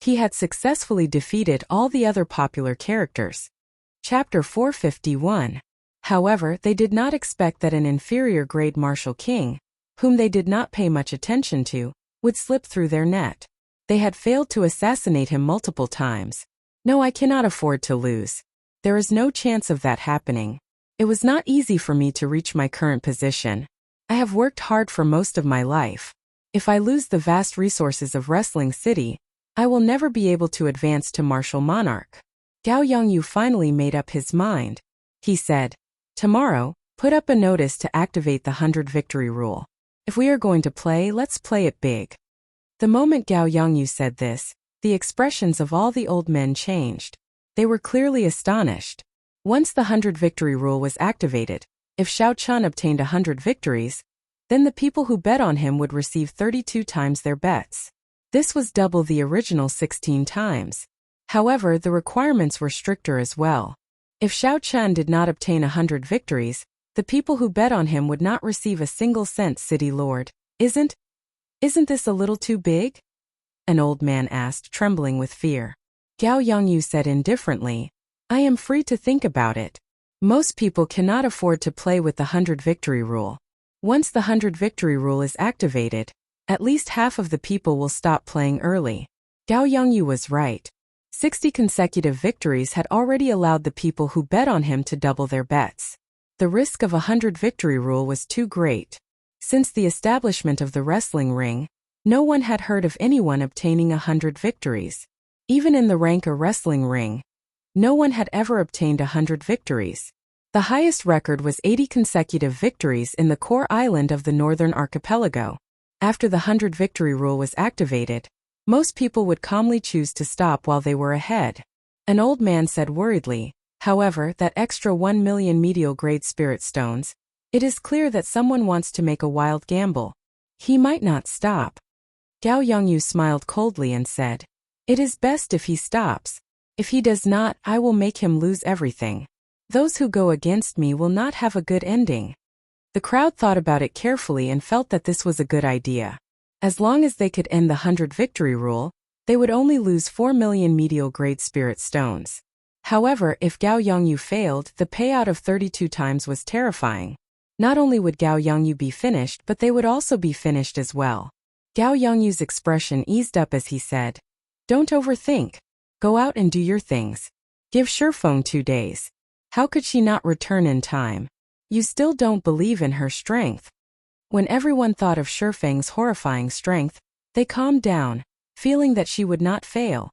He had successfully defeated all the other popular characters. Chapter 451. However, they did not expect that an inferior grade martial king, whom they did not pay much attention to, would slip through their net. They had failed to assassinate him multiple times. No, I cannot afford to lose. There is no chance of that happening. It was not easy for me to reach my current position. I have worked hard for most of my life. If I lose the vast resources of Wrestling City, I will never be able to advance to martial monarch. Gao Yongyu finally made up his mind. He said, "Tomorrow, put up a notice to activate the 100 victory rule. If we are going to play, let's play it big." The moment Gao Yongyu said this, the expressions of all the old men changed. They were clearly astonished. Once the 100 victory rule was activated, if Xiao Chun obtained 100 victories, then the people who bet on him would receive 32 times their bets. This was double the original 16 times. However, the requirements were stricter as well. If Xiao Chun did not obtain 100 victories, the people who bet on him would not receive a single cent. City Lord, isn't this a little too big? An old man asked, trembling with fear. Gao Yongyu said indifferently, I am free to think about it. Most people cannot afford to play with the 100 victory rule. Once the 100 victory rule is activated, at least half of the people will stop playing early. Gao Yongyu was right. 60 consecutive victories had already allowed the people who bet on him to double their bets. The risk of a 100 victory rule was too great. Since the establishment of the wrestling ring, no one had heard of anyone obtaining 100 victories. Even in the Ranka wrestling ring, no one had ever obtained 100 victories. The highest record was 80 consecutive victories in the core island of the Northern Archipelago. After the 100 victory rule was activated, most people would calmly choose to stop while they were ahead. An old man said worriedly, however, that extra 1 million medial grade spirit stones, it is clear that someone wants to make a wild gamble. He might not stop. Gao Yongyu smiled coldly and said, it is best if he stops. If he does not, I will make him lose everything. Those who go against me will not have a good ending. The crowd thought about it carefully and felt that this was a good idea. As long as they could end the 100 victory rule, they would only lose 4 million medial grade spirit stones. However, if Gao Yongyu failed, the payout of 32 times was terrifying. Not only would Gao Yongyu be finished, but they would also be finished as well. Gao Yongyu's expression eased up as he said, don't overthink. Go out and do your things. Give Shifeng 2 days. How could she not return in time? You still don't believe in her strength. When everyone thought of Shifeng's horrifying strength, they calmed down, feeling that she would not fail.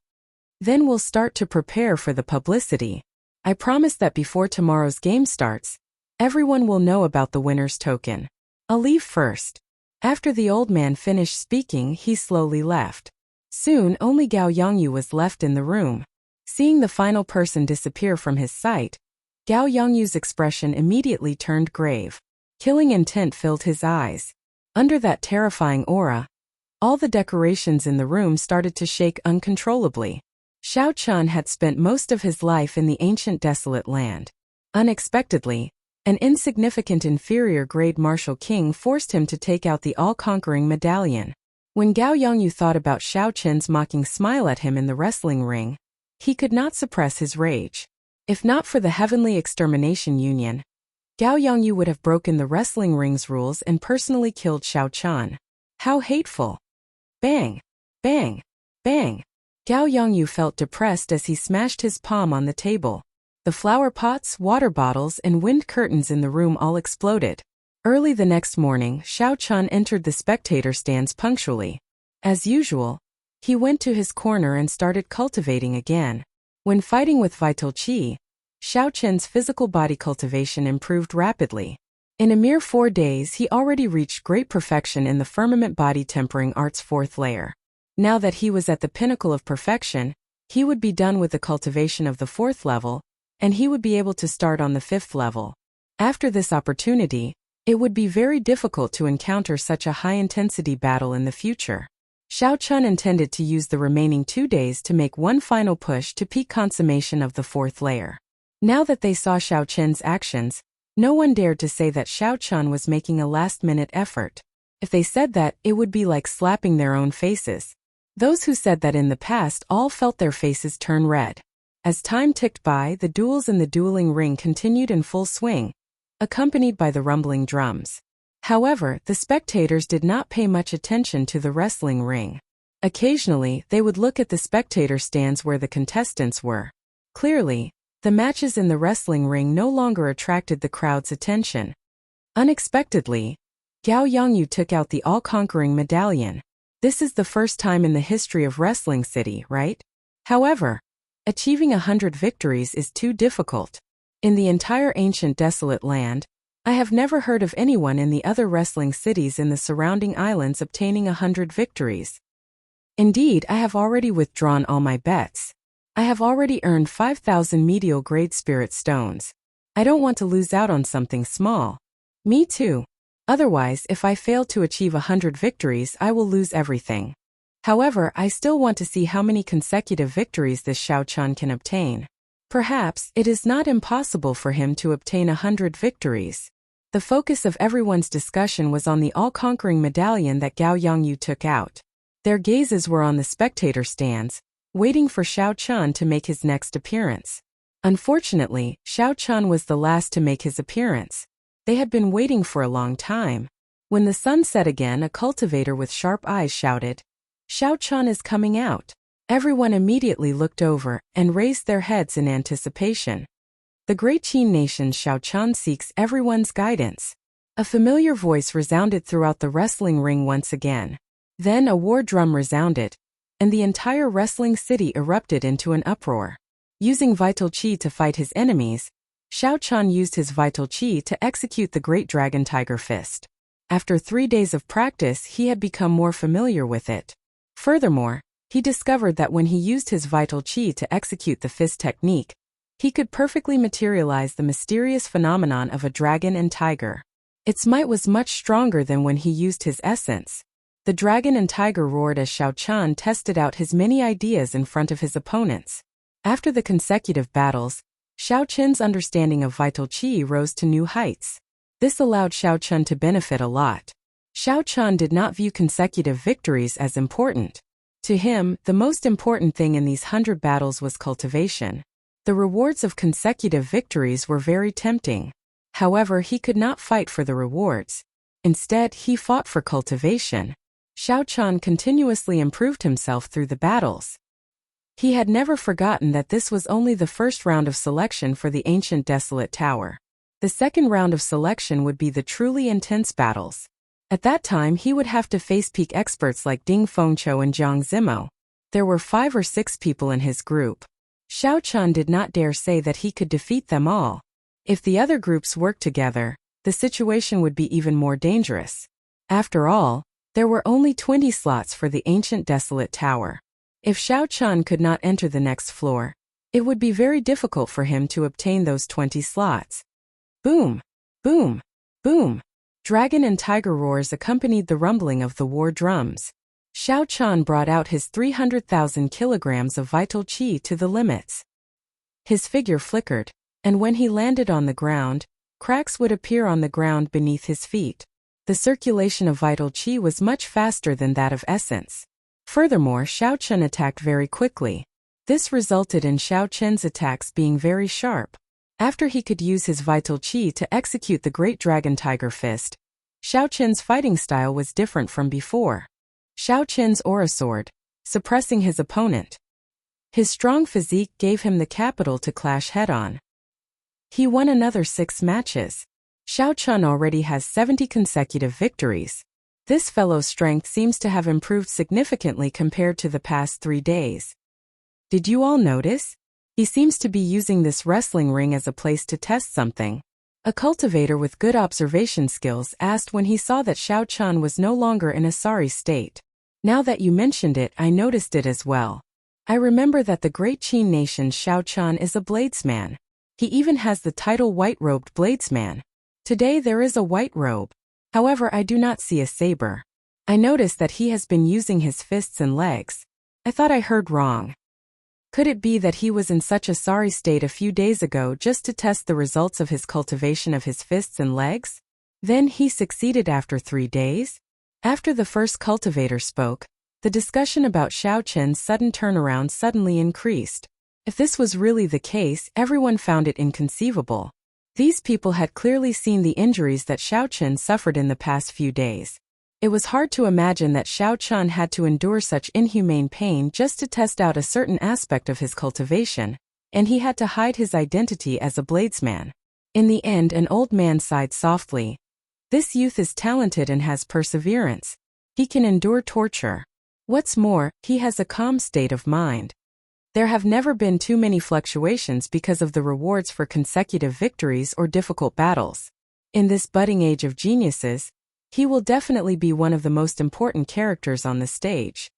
Then we'll start to prepare for the publicity. I promise that before tomorrow's game starts, everyone will know about the winner's token. I'll leave first. After the old man finished speaking, he slowly left. Soon, only Gao Yongyu was left in the room. Seeing the final person disappear from his sight, Gao Yongyu's expression immediately turned grave. Killing intent filled his eyes. Under that terrifying aura, all the decorations in the room started to shake uncontrollably. Xiao Chun had spent most of his life in the ancient desolate land. Unexpectedly, an insignificant inferior grade martial king forced him to take out the all-conquering medallion. When Gao Yongyu thought about Xiao Chun's mocking smile at him in the wrestling ring, he could not suppress his rage. If not for the Heavenly Extermination Union, Gao Yongyu would have broken the wrestling ring's rules and personally killed Xiao Chun. How hateful! Bang! Bang! Bang! Gao Yongyu felt depressed as he smashed his palm on the table. The flower pots, water bottles, and wind curtains in the room all exploded. Early the next morning, Xiao Chun entered the spectator stands punctually. As usual, he went to his corner and started cultivating again. When fighting with vital qi, Xiao Chun's physical body cultivation improved rapidly. In a mere 4 days, he already reached great perfection in the firmament body tempering art's 4th layer. Now that he was at the pinnacle of perfection, he would be done with the cultivation of the 4th level, and he would be able to start on the 5th level. After this opportunity, It would be very difficult to encounter such a high-intensity battle in the future. Xiao Chun intended to use the remaining 2 days to make one final push to peak consummation of the 4th layer. Now that they saw Xiao Chun's actions, no one dared to say that Xiao Chun was making a last-minute effort. If they said that, it would be like slapping their own faces. Those who said that in the past all felt their faces turn red. As time ticked by, the duels in the dueling ring continued in full swing, accompanied by the rumbling drums. However, the spectators did not pay much attention to the wrestling ring. Occasionally, they would look at the spectator stands where the contestants were. Clearly, the matches in the wrestling ring no longer attracted the crowd's attention. Unexpectedly, Gao Yongyu took out the all-conquering medallion. This is the first time in the history of Wrestling City, right? However, achieving 100 victories is too difficult. In the entire ancient desolate land, I have never heard of anyone in the other wrestling cities in the surrounding islands obtaining 100 victories. Indeed, I have already withdrawn all my bets. I have already earned 5,000 medial grade spirit stones. I don't want to lose out on something small. Me too. Otherwise, if I fail to achieve 100 victories, I will lose everything. However, I still want to see how many consecutive victories this Xiao Chun can obtain. Perhaps it is not impossible for him to obtain 100 victories. The focus of everyone's discussion was on the all-conquering medallion that Gao Yongyu took out. Their gazes were on the spectator stands, waiting for Xiao Chun to make his next appearance. Unfortunately, Xiao Chun was the last to make his appearance. They had been waiting for a long time. When the sun set again, a cultivator with sharp eyes shouted, "Xiao Chun is coming out." Everyone immediately looked over and raised their heads in anticipation. The great Qin nation's Xiao Chun seeks everyone's guidance. A familiar voice resounded throughout the wrestling ring once again. Then a war drum resounded, and the entire wrestling city erupted into an uproar. Using vital qi to fight his enemies, Xiao Chun used his vital qi to execute the Great Dragon Tiger Fist. After 3 days of practice, he had become more familiar with it. Furthermore, he discovered that when he used his vital qi to execute the fist technique, he could perfectly materialize the mysterious phenomenon of a dragon and tiger. Its might was much stronger than when he used his essence. The dragon and tiger roared as Xiao Chun tested out his many ideas in front of his opponents. After the consecutive battles, Xiao Chun's understanding of vital qi rose to new heights. This allowed Xiao Chun to benefit a lot. Xiao Chun did not view consecutive victories as important. To him, the most important thing in these 100 battles was cultivation. The rewards of consecutive victories were very tempting. However, he could not fight for the rewards. Instead, he fought for cultivation. Xiao Chun continuously improved himself through the battles. He had never forgotten that this was only the first round of selection for the ancient desolate tower. The second round of selection would be the truly intense battles. At that time, he would have to face peak experts like Ding Fengqiu and Jiang Zimo. There were 5 or 6 people in his group. Xiao Chun did not dare say that he could defeat them all. If the other groups worked together, the situation would be even more dangerous. After all, there were only 20 slots for the ancient desolate tower. If Xiao Chun could not enter the next floor, it would be very difficult for him to obtain those 20 slots. Boom! Boom! Boom! Dragon and tiger roars accompanied the rumbling of the war drums. Xiao Chun brought out his 300,000 kilograms of vital qi to the limits. His figure flickered, and when he landed on the ground, cracks would appear on the ground beneath his feet. The circulation of vital qi was much faster than that of essence. Furthermore, Xiao Chun attacked very quickly. This resulted in Xiao Chun's attacks being very sharp. After he could use his vital qi to execute the Great Dragon Tiger Fist, Xiao Chun's fighting style was different from before. Xiao Chun's aura soared, suppressing his opponent. His strong physique gave him the capital to clash head-on. He won another 6 matches. Xiao Chun already has 70 consecutive victories. This fellow's strength seems to have improved significantly compared to the past 3 days. Did you all notice? He seems to be using this wrestling ring as a place to test something. A cultivator with good observation skills asked when he saw that Xiao Chun was no longer in a sorry state. Now that you mentioned it, I noticed it as well. I remember that the great Qin nation's Xiao Chun is a bladesman. He even has the title white-robed bladesman. Today there is a white robe. However, I do not see a saber. I notice that he has been using his fists and legs. I thought I heard wrong. Could it be that he was in such a sorry state a few days ago just to test the results of his cultivation of his fists and legs? Then he succeeded after 3 days? After the first cultivator spoke, the discussion about Xiao Chen's sudden turnaround suddenly increased. If this was really the case, everyone found it inconceivable. These people had clearly seen the injuries that Xiao Chen suffered in the past few days. It was hard to imagine that Xiao Chen had to endure such inhumane pain just to test out a certain aspect of his cultivation, and he had to hide his identity as a bladesman. In the end, an old man sighed softly. This youth is talented and has perseverance. He can endure torture. What's more, he has a calm state of mind. There have never been too many fluctuations because of the rewards for consecutive victories or difficult battles. In this budding age of geniuses, he will definitely be one of the most important characters on the stage.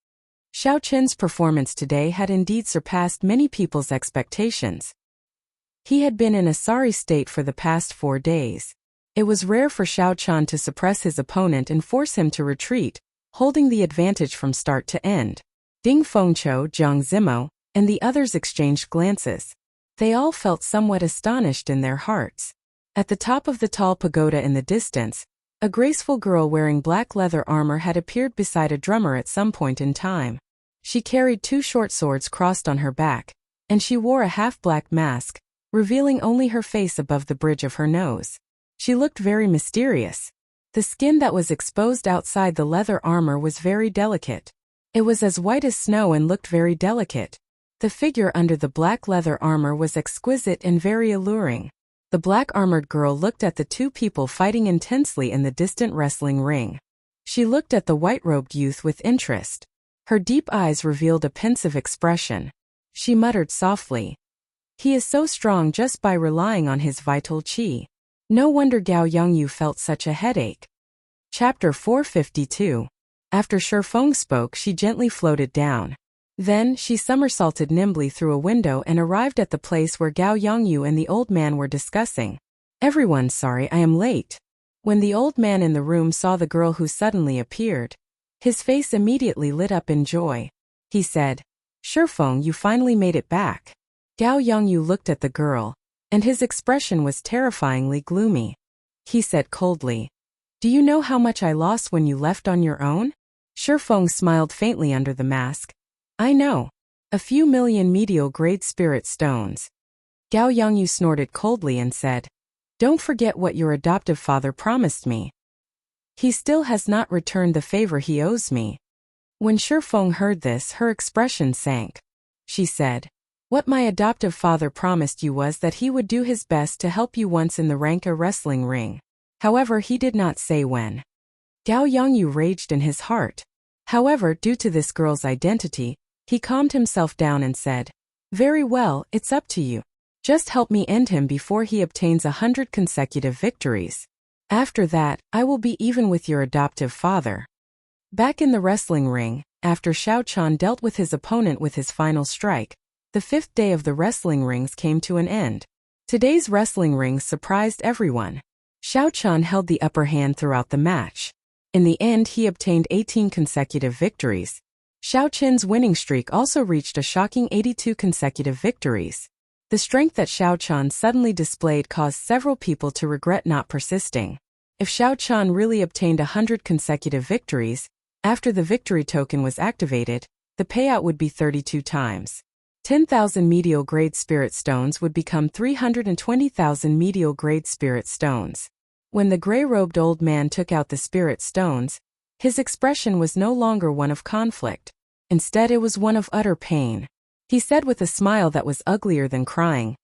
Xiao Chen's performance today had indeed surpassed many people's expectations. He had been in a sorry state for the past 4 days. It was rare for Xiao Chen to suppress his opponent and force him to retreat, holding the advantage from start to end. Ding Fengqiu, Jiang Zimo, and the others exchanged glances. They all felt somewhat astonished in their hearts. At the top of the tall pagoda in the distance, a graceful girl wearing black leather armor had appeared beside a drummer at some point in time. She carried 2 short swords crossed on her back, and she wore a half-black mask, revealing only her face above the bridge of her nose. She looked very mysterious. The skin that was exposed outside the leather armor was very delicate. It was as white as snow and looked very delicate. The figure under the black leather armor was exquisite and very alluring. The black-armored girl looked at the 2 people fighting intensely in the distant wrestling ring. She looked at the white-robed youth with interest. Her deep eyes revealed a pensive expression. She muttered softly, "He is so strong just by relying on his vital qi. No wonder Gao Yongyu felt such a headache." Chapter 452. After Shifeng spoke, she gently floated down. Then, she somersaulted nimbly through a window and arrived at the place where Gao Yongyu and the old man were discussing. "Everyone's sorry I am late." When the old man in the room saw the girl who suddenly appeared, his face immediately lit up in joy. He said, "Shifeng, you finally made it back." Gao Yongyu looked at the girl, and his expression was terrifyingly gloomy. He said coldly, "Do you know how much I lost when you left on your own?" Shifeng smiled faintly under the mask. "I know. A few million medial-grade spirit stones." Gao Yongyu snorted coldly and said, "Don't forget what your adoptive father promised me. He still has not returned the favor he owes me." When Shifeng heard this, her expression sank. She said, "What my adoptive father promised you was that he would do his best to help you once in the Ranka wrestling ring. However, he did not say when." Gao Yongyu raged in his heart. However, due to this girl's identity, he calmed himself down and said, "Very well, it's up to you. Just help me end him before he obtains 100 consecutive victories. After that, I will be even with your adoptive father." Back in the wrestling ring, after Xiao Chen dealt with his opponent with his final strike, the 5th day of the wrestling rings came to an end. Today's wrestling rings surprised everyone. Xiao Chen held the upper hand throughout the match. In the end, he obtained 18 consecutive victories. Xiao Chen's winning streak also reached a shocking 82 consecutive victories. The strength that Xiao Chen suddenly displayed caused several people to regret not persisting. If Xiao Chen really obtained 100 consecutive victories, after the victory token was activated, the payout would be 32 times. 10,000 medial-grade spirit stones would become 320,000 medial-grade spirit stones. When the gray-robed old man took out the spirit stones, his expression was no longer one of conflict. Instead, it was one of utter pain. He said with a smile that was uglier than crying,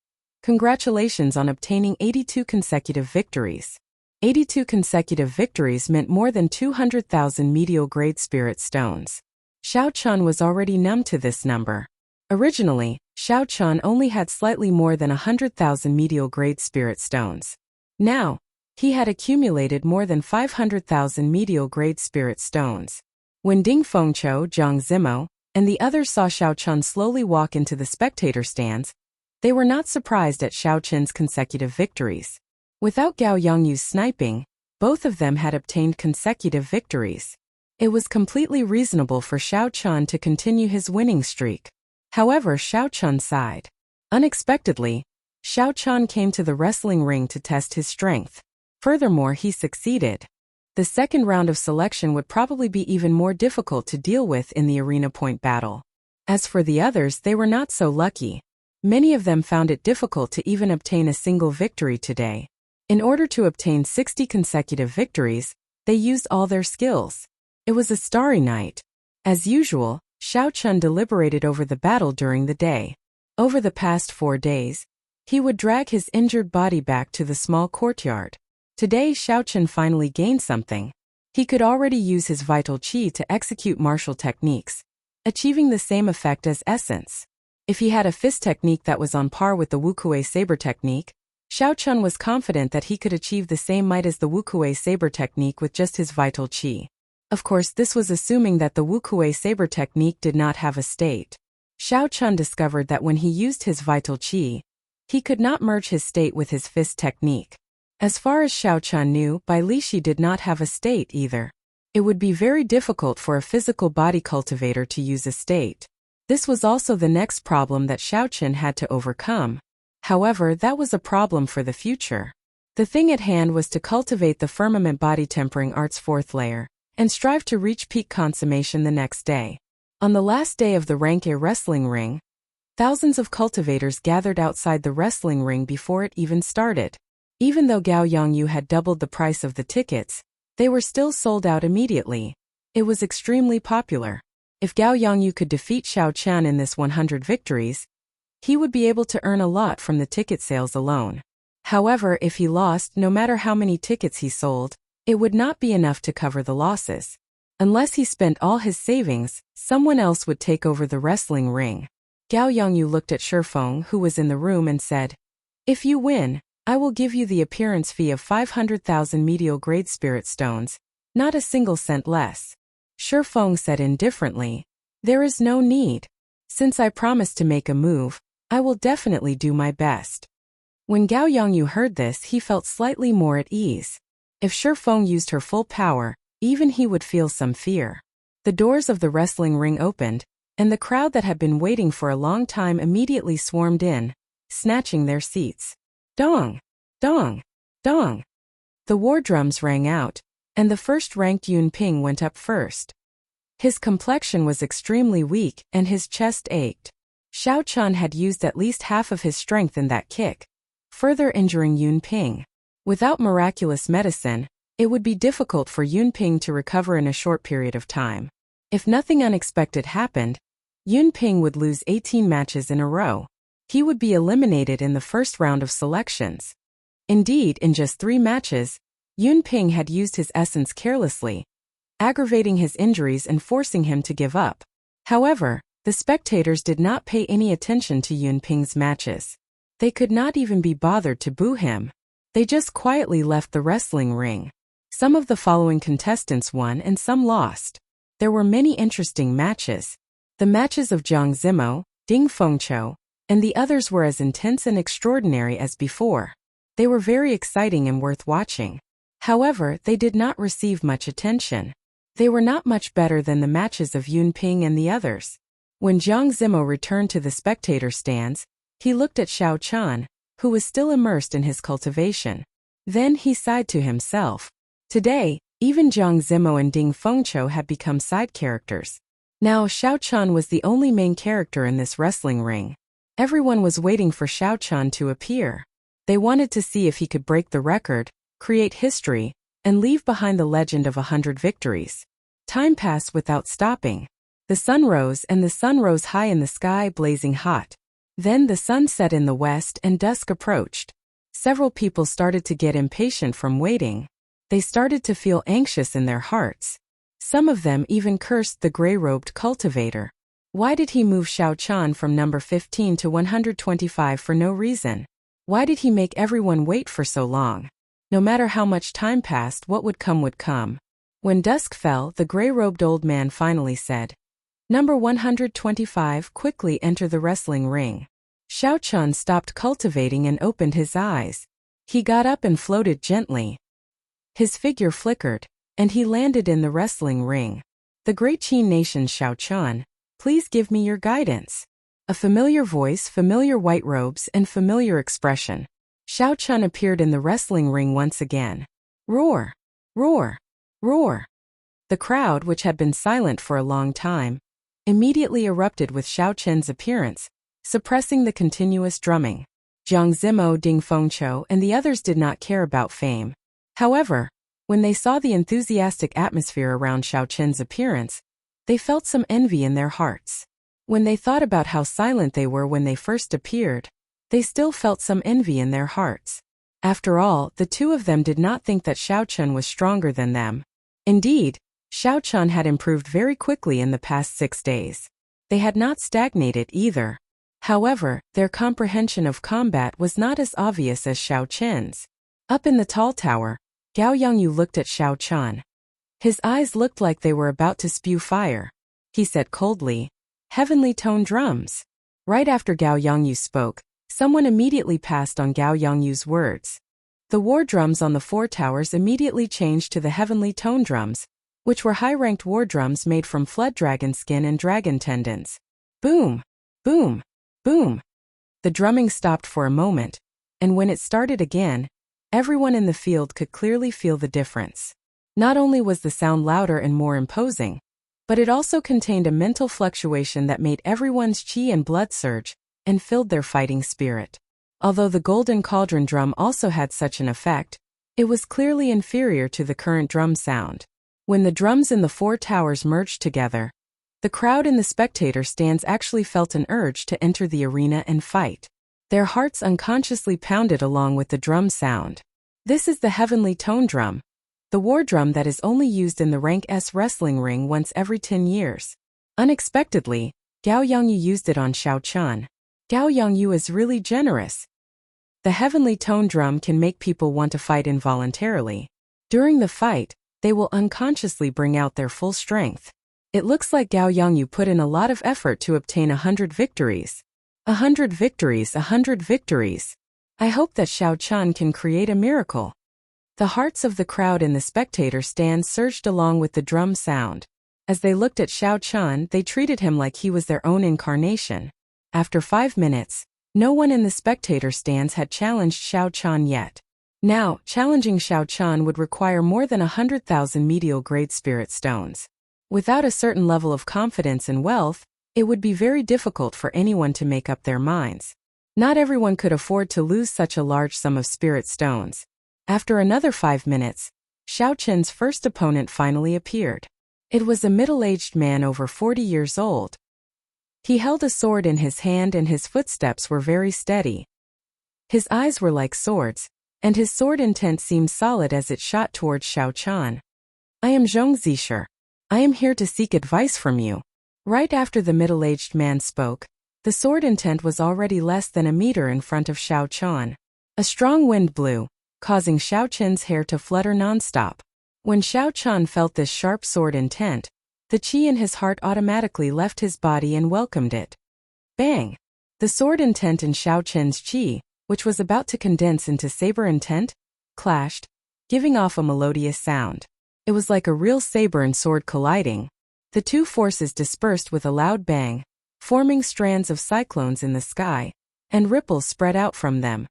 "Congratulations on obtaining 82 consecutive victories." 82 consecutive victories meant more than 200,000 medial-grade spirit stones. Xiao Chen was already numb to this number. Originally, Xiao Chen only had slightly more than 100,000 medial-grade spirit stones. Now, he had accumulated more than 500,000 medial-grade spirit stones. When Ding Fengqiu, Jiang Zimo, and the others saw Xiao Chen slowly walk into the spectator stands, they were not surprised at Xiao Chen's consecutive victories. Without Gao Yongyu's sniping, both of them had obtained consecutive victories. It was completely reasonable for Xiao Chun to continue his winning streak. However, Xiao Chun sighed. Unexpectedly, Xiao Chun came to the wrestling ring to test his strength. Furthermore, he succeeded. The second round of selection would probably be even more difficult to deal with in the arena point battle. As for the others, they were not so lucky. Many of them found it difficult to even obtain a single victory today. In order to obtain 60 consecutive victories, they used all their skills. It was a starry night. As usual, Xiao Chun deliberated over the battle during the day. Over the past 4 days, he would drag his injured body back to the small courtyard. Today, Xiao Chun finally gained something. He could already use his vital qi to execute martial techniques, achieving the same effect as essence. If he had a fist technique that was on par with the Wukuei saber technique, Xiao Chun was confident that he could achieve the same might as the Wukuei saber technique with just his vital qi. Of course, this was assuming that the Wukuei saber technique did not have a state. Xiao Chun discovered that when he used his vital qi, he could not merge his state with his fist technique. As far as Xiao Chun knew, Bai Lishi did not have a state either. It would be very difficult for a physical body cultivator to use a state. This was also the next problem that Xiao Chun had to overcome. However, that was a problem for the future. The thing at hand was to cultivate the firmament body tempering art's 4th layer, and strive to reach peak consummation the next day. On the last day of the Rank A wrestling ring, thousands of cultivators gathered outside the wrestling ring before it even started. Even though Gao Yongyu had doubled the price of the tickets, they were still sold out immediately. It was extremely popular. If Gao Yongyu could defeat Xiao Chun in this 100 victories, he would be able to earn a lot from the ticket sales alone. However, if he lost, no matter how many tickets he sold, it would not be enough to cover the losses. Unless he spent all his savings, someone else would take over the wrestling ring. Gao Yongyu looked at Shifeng, who was in the room, and said, "If you win, I will give you the appearance fee of 500,000 medial grade spirit stones, not a single cent less." Shifeng said indifferently, "There is no need. Since I promised to make a move, I will definitely do my best." When Gao Yongyu heard this, he felt slightly more at ease. If Shifeng used her full power, even he would feel some fear. The doors of the wrestling ring opened, and the crowd that had been waiting for a long time immediately swarmed in, snatching their seats. Dong! Dong! Dong! The war drums rang out, and the first-ranked Yun Ping went up first. His complexion was extremely weak, and his chest ached. Xiao Chun had used at least half of his strength in that kick, further injuring Yun Ping. Without miraculous medicine, it would be difficult for Yun Ping to recover in a short period of time. If nothing unexpected happened, Yun Ping would lose 18 matches in a row. He would be eliminated in the first round of selections. Indeed, in just 3 matches, Yun Ping had used his essence carelessly, aggravating his injuries and forcing him to give up. However, the spectators did not pay any attention to Yun Ping's matches. They could not even be bothered to boo him. They just quietly left the wrestling ring. Some of the following contestants won and some lost. There were many interesting matches. The matches of Zhang Zimo, Ding Fengqiu, and the others were as intense and extraordinary as before. They were very exciting and worth watching. However, they did not receive much attention. They were not much better than the matches of Yun Ping and the others. When Zhang Zimo returned to the spectator stands, he looked at Xiao Chun, who was still immersed in his cultivation. Then he sighed to himself. Today, even Zhang Zimo and Ding Fengqiu had become side characters. Now Xiao Chun was the only main character in this wrestling ring. Everyone was waiting for Xiao Chun to appear. They wanted to see if he could break the record, create history, and leave behind the legend of 100 victories. Time passed without stopping. The sun rose high in the sky, blazing hot. Then the sun set in the west and dusk approached. Several people started to get impatient from waiting. They started to feel anxious in their hearts. Some of them even cursed the gray-robed cultivator. Why did he move Xiao Chun from number 15 to 125 for no reason? Why did he make everyone wait for so long? No matter how much time passed, what would come would come. When dusk fell, the gray-robed old man finally said, "Number 125, quickly enter the wrestling ring." Xiao Chun stopped cultivating and opened his eyes. He got up and floated gently. His figure flickered, and he landed in the wrestling ring. The great Qi nation Xiaochan, please give me your guidance. A familiar voice, familiar white robes, and familiar expression. Xiaochan appeared in the wrestling ring once again. Roar! Roar! Roar! The crowd, which had been silent for a long time, immediately erupted with Xiaochan's appearance, suppressing the continuous drumming. Jiang Zimo, Ding Fengqiu, and the others did not care about fame. However, when they saw the enthusiastic atmosphere around Xiaochan's appearance, they felt some envy in their hearts. When they thought about how silent they were when they first appeared, they still felt some envy in their hearts. After all, the two of them did not think that Xiaochan was stronger than them. Indeed, Xiaochan had improved very quickly in the past 6 days. They had not stagnated either. However, their comprehension of combat was not as obvious as Xiaochan's. Up in the tall tower, Gao Yongyu looked at Xiaochan. His eyes looked like they were about to spew fire. He said coldly, "Heavenly tone drums." Right after Gao Yongyu spoke, someone immediately passed on Gao Yongyu's words. The war drums on the 4 towers immediately changed to the heavenly tone drums, which were high-ranked war drums made from flood dragon skin and dragon tendons. Boom! Boom! Boom! The drumming stopped for a moment, and when it started again, everyone in the field could clearly feel the difference. Not only was the sound louder and more imposing, but it also contained a mental fluctuation that made everyone's qi and blood surge and filled their fighting spirit. Although the golden cauldron drum also had such an effect, it was clearly inferior to the current drum sound. When the drums in the 4 towers merged together, the crowd in the spectator stands actually felt an urge to enter the arena and fight. Their hearts unconsciously pounded along with the drum sound. This is the heavenly tone drum, the war drum that is only used in the rank S wrestling ring once every 10 years. Unexpectedly, Gao Yongyu used it on Xiaochan. Gao Yongyu is really generous. The heavenly tone drum can make people want to fight involuntarily. During the fight, they will unconsciously bring out their full strength. It looks like Gao Yongyu put in a lot of effort to obtain 100 victories. 100 victories, 100 victories. I hope that Xiaochan can create a miracle. The hearts of the crowd in the spectator stand surged along with the drum sound. As they looked at Xiaochan, they treated him like he was their own incarnation. After 5 minutes, no one in the spectator stands had challenged Xiaochan yet. Now, challenging Xiaochan would require more than 100,000 medial-grade spirit stones. Without a certain level of confidence and wealth, it would be very difficult for anyone to make up their minds. Not everyone could afford to lose such a large sum of spirit stones. After another 5 minutes, Xiaochan's first opponent finally appeared. It was a middle-aged man over 40 years old. He held a sword in his hand and his footsteps were very steady. His eyes were like swords, and his sword intent seemed solid as it shot towards Xiaochan. "I am Zhong Zisher. I am here to seek advice from you." Right after the middle-aged man spoke, the sword intent was already less than a meter in front of Xiaochan. A strong wind blew, causing Xiaochan's hair to flutter non-stop. When Xiaochan felt this sharp sword intent, the qi in his heart automatically left his body and welcomed it. Bang! The sword intent in Xiaochan's qi, which was about to condense into saber intent, clashed, giving off a melodious sound. It was like a real saber and sword colliding. The two forces dispersed with a loud bang, forming strands of cyclones in the sky, and ripples spread out from them.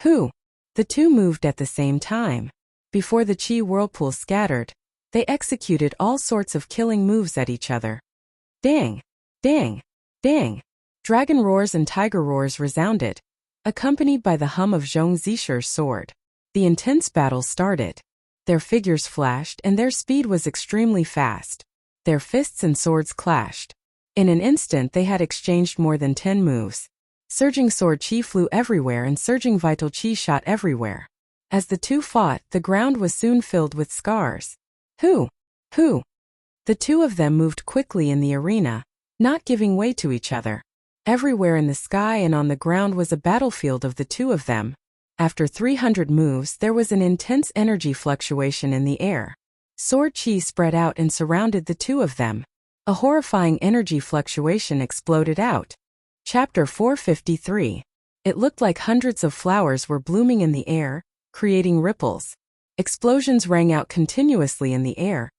Who? The two moved at the same time. Before the qi whirlpool scattered, they executed all sorts of killing moves at each other. Dang! Dang! Dang! Dragon roars and tiger roars resounded, accompanied by the hum of Zhong Zisher's sword. The intense battle started. Their figures flashed and their speed was extremely fast. Their fists and swords clashed. In an instant they had exchanged more than 10 moves. Surging sword qi flew everywhere and surging vital qi shot everywhere. As the two fought, the ground was soon filled with scars. Who? Who? The two of them moved quickly in the arena, not giving way to each other. Everywhere in the sky and on the ground was a battlefield of the two of them. After 300 moves, there was an intense energy fluctuation in the air. Sword qi spread out and surrounded the two of them. A horrifying energy fluctuation exploded out. Chapter 453. It looked like hundreds of flowers were blooming in the air, creating ripples. Explosions rang out continuously in the air,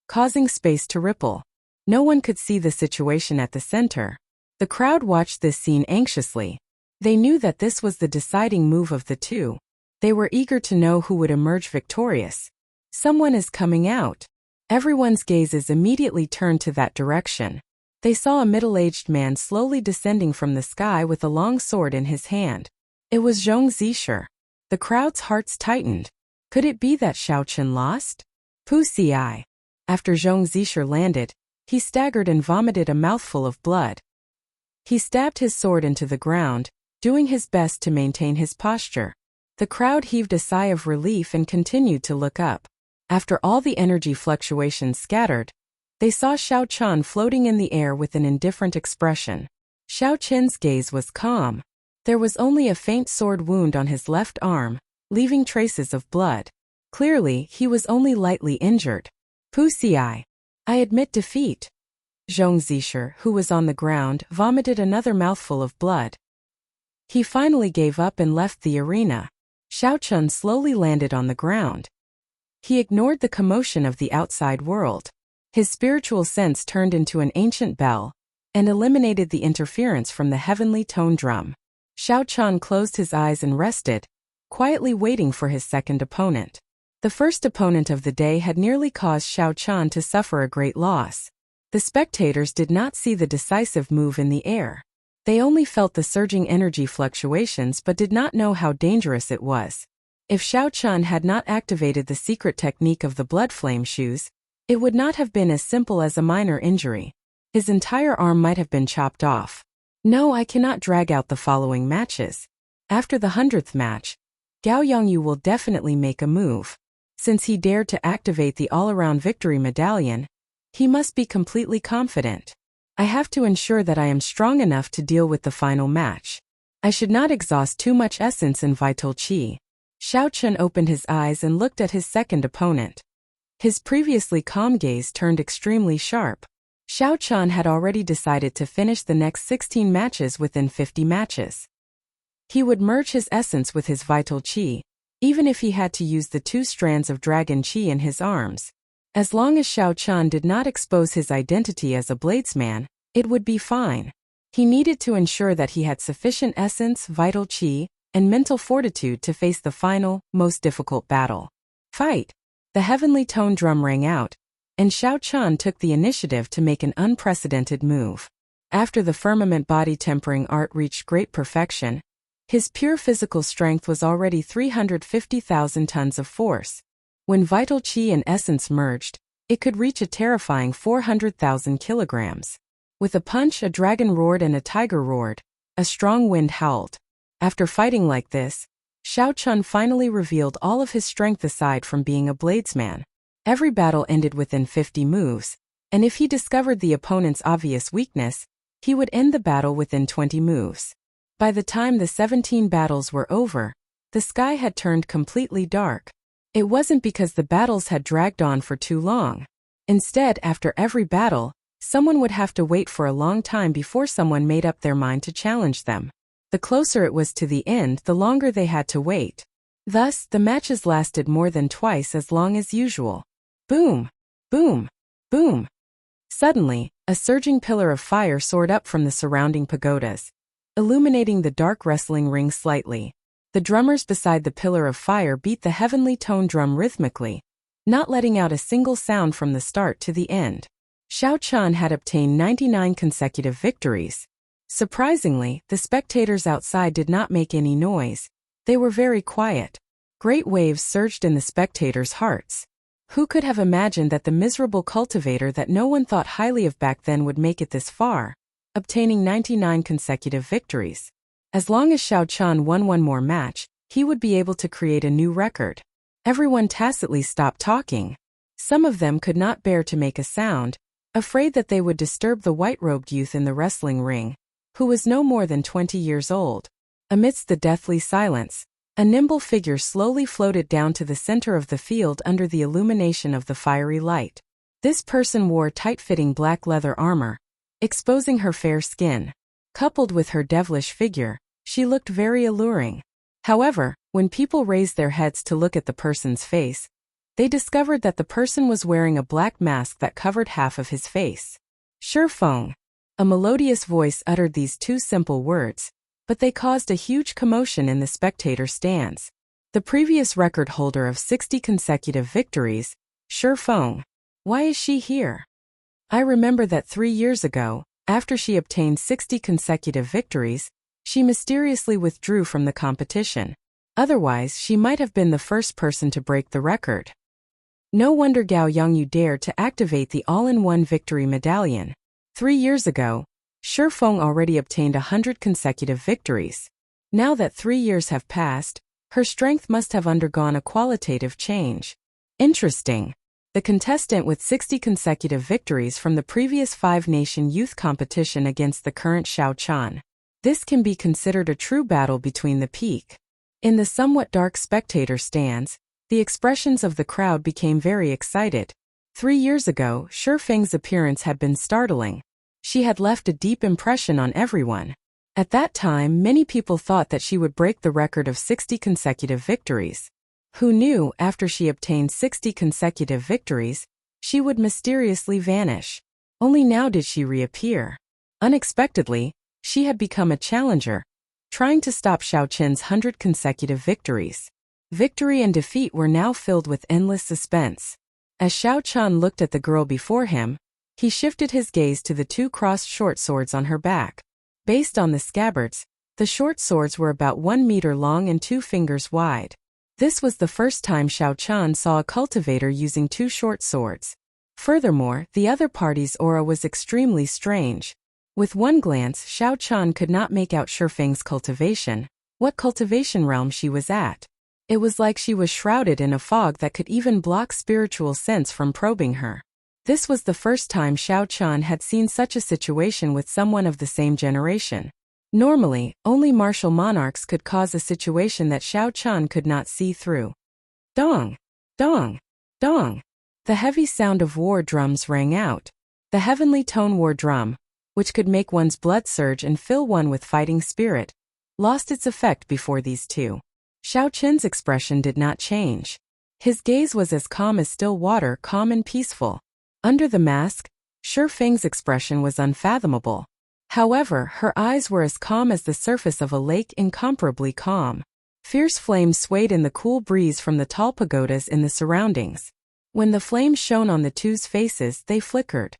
causing space to ripple. No one could see the situation at the center. The crowd watched this scene anxiously. They knew that this was the deciding move of the two. They were eager to know who would emerge victorious. Someone is coming out. Everyone's gazes immediately turned to that direction. They saw a middle-aged man slowly descending from the sky with a long sword in his hand. It was Zhong Zisher. The crowd's hearts tightened. Could it be that Xiao Chen lost? Pussy eye. After Zhong Zisher landed, he staggered and vomited a mouthful of blood. He stabbed his sword into the ground, doing his best to maintain his posture. The crowd heaved a sigh of relief and continued to look up. After all the energy fluctuations scattered, they saw Xiao Chen floating in the air with an indifferent expression. Xiao Chen's gaze was calm. There was only a faint sword wound on his left arm, leaving traces of blood. Clearly, he was only lightly injured. Pussy eye. I admit defeat. Zhong Zisher, who was on the ground, vomited another mouthful of blood. He finally gave up and left the arena. Xiao Chen slowly landed on the ground. He ignored the commotion of the outside world. His spiritual sense turned into an ancient bell and eliminated the interference from the heavenly tone drum. Xiao Chen closed his eyes and rested, quietly waiting for his second opponent. The first opponent of the day had nearly caused Xiao Chen to suffer a great loss. The spectators did not see the decisive move in the air. They only felt the surging energy fluctuations but did not know how dangerous it was. If Xiao Chen had not activated the secret technique of the blood flame shoes, it would not have been as simple as a minor injury. His entire arm might have been chopped off. No, I cannot drag out the following matches. After the 100th match, Gao Yongyu will definitely make a move. Since he dared to activate the all-around victory medallion, he must be completely confident. I have to ensure that I am strong enough to deal with the final match. I should not exhaust too much essence and vital qi. Xiao Chen opened his eyes and looked at his second opponent. His previously calm gaze turned extremely sharp. Xiao Chen had already decided to finish the next 16 matches within 50 matches. He would merge his essence with his vital qi, even if he had to use the 2 strands of dragon qi in his arms. As long as Xiao Chen did not expose his identity as a bladesman, it would be fine. He needed to ensure that he had sufficient essence, vital qi, and mental fortitude to face the final, most difficult battle. Fight! The heavenly tone drum rang out, and Xiao Chen took the initiative to make an unprecedented move. After the firmament body tempering art reached great perfection, his pure physical strength was already 350,000 tons of force. When vital qi and essence merged, it could reach a terrifying 400,000 kilograms. With a punch, a dragon roared and a tiger roared. A strong wind howled. After fighting like this, Xiao Chen finally revealed all of his strength aside from being a bladesman. Every battle ended within 50 moves, and if he discovered the opponent's obvious weakness, he would end the battle within 20 moves. By the time the 17 battles were over, the sky had turned completely dark. It wasn't because the battles had dragged on for too long. Instead, after every battle, someone would have to wait for a long time before someone made up their mind to challenge them. The closer it was to the end, the longer they had to wait. Thus, the matches lasted more than twice as long as usual. Boom! Boom! Boom! Suddenly, a surging pillar of fire soared up from the surrounding pagodas, illuminating the dark wrestling ring slightly. The drummers beside the pillar of fire beat the heavenly tone drum rhythmically, not letting out a single sound from the start to the end. Xiao Chen had obtained 99 consecutive victories. Surprisingly, the spectators outside did not make any noise. They were very quiet. Great waves surged in the spectators' hearts. Who could have imagined that the miserable cultivator that no one thought highly of back then would make it this far, obtaining 99 consecutive victories? As long as Xiao Chen won one more match, he would be able to create a new record. Everyone tacitly stopped talking. Some of them could not bear to make a sound, afraid that they would disturb the white-robed youth in the wrestling ring, who was no more than 20 years old. Amidst the deathly silence, a nimble figure slowly floated down to the center of the field under the illumination of the fiery light. This person wore tight-fitting black leather armor, exposing her fair skin. Coupled with her devilish figure, she looked very alluring. However, When people raised their heads to look at the person's face, they discovered that the person was wearing a black mask that covered half of his face. Shifeng. A melodious voice uttered these two simple words, but they caused a huge commotion in the spectator stands. The previous record holder of 60 consecutive victories, Shifeng. Why is she here? I remember that 3 years ago, after she obtained 60 consecutive victories, she mysteriously withdrew from the competition. Otherwise, she might have been the first person to break the record. No wonder Gao Yongyu dared to activate the all-in-one victory medallion. 3 years ago, Shifeng already obtained 100 consecutive victories. Now that 3 years have passed, her strength must have undergone a qualitative change. Interesting. The contestant with 60 consecutive victories from the previous five-nation youth competition against the current Xiao Chan. This can be considered a true battle between the peak. In the somewhat dark spectator stands, the expressions of the crowd became very excited. 3 years ago, Shifeng's appearance had been startling. She had left a deep impression on everyone. At that time, many people thought that she would break the record of 60 consecutive victories. Who knew, after she obtained 60 consecutive victories, she would mysteriously vanish. Only now did she reappear. Unexpectedly, she had become a challenger, trying to stop Xiao Qin's 100 consecutive victories. Victory and defeat were now filled with endless suspense. As Xiao Chan looked at the girl before him, he shifted his gaze to the two crossed short swords on her back. Based on the scabbards, the short swords were about 1 meter long and 2 fingers wide. This was the first time Xiao Chan saw a cultivator using 2 short swords. Furthermore, the other party's aura was extremely strange. With one glance, Xiao Chan could not make out Shifeng's cultivation, what cultivation realm she was at. It was like she was shrouded in a fog that could even block spiritual sense from probing her. This was the first time Xiao Chan had seen such a situation with someone of the same generation. Normally, only martial monarchs could cause a situation that Xiao Chan could not see through. Dong! Dong! Dong! The heavy sound of war drums rang out. The heavenly tone war drum, which could make one's blood surge and fill one with fighting spirit, lost its effect before these two. Xiao Qin's expression did not change. His gaze was as calm as still water, calm and peaceful. Under the mask, Shifeng's expression was unfathomable. However, her eyes were as calm as the surface of a lake, incomparably calm. Fierce flames swayed in the cool breeze from the tall pagodas in the surroundings. When the flames shone on the two's faces, they flickered.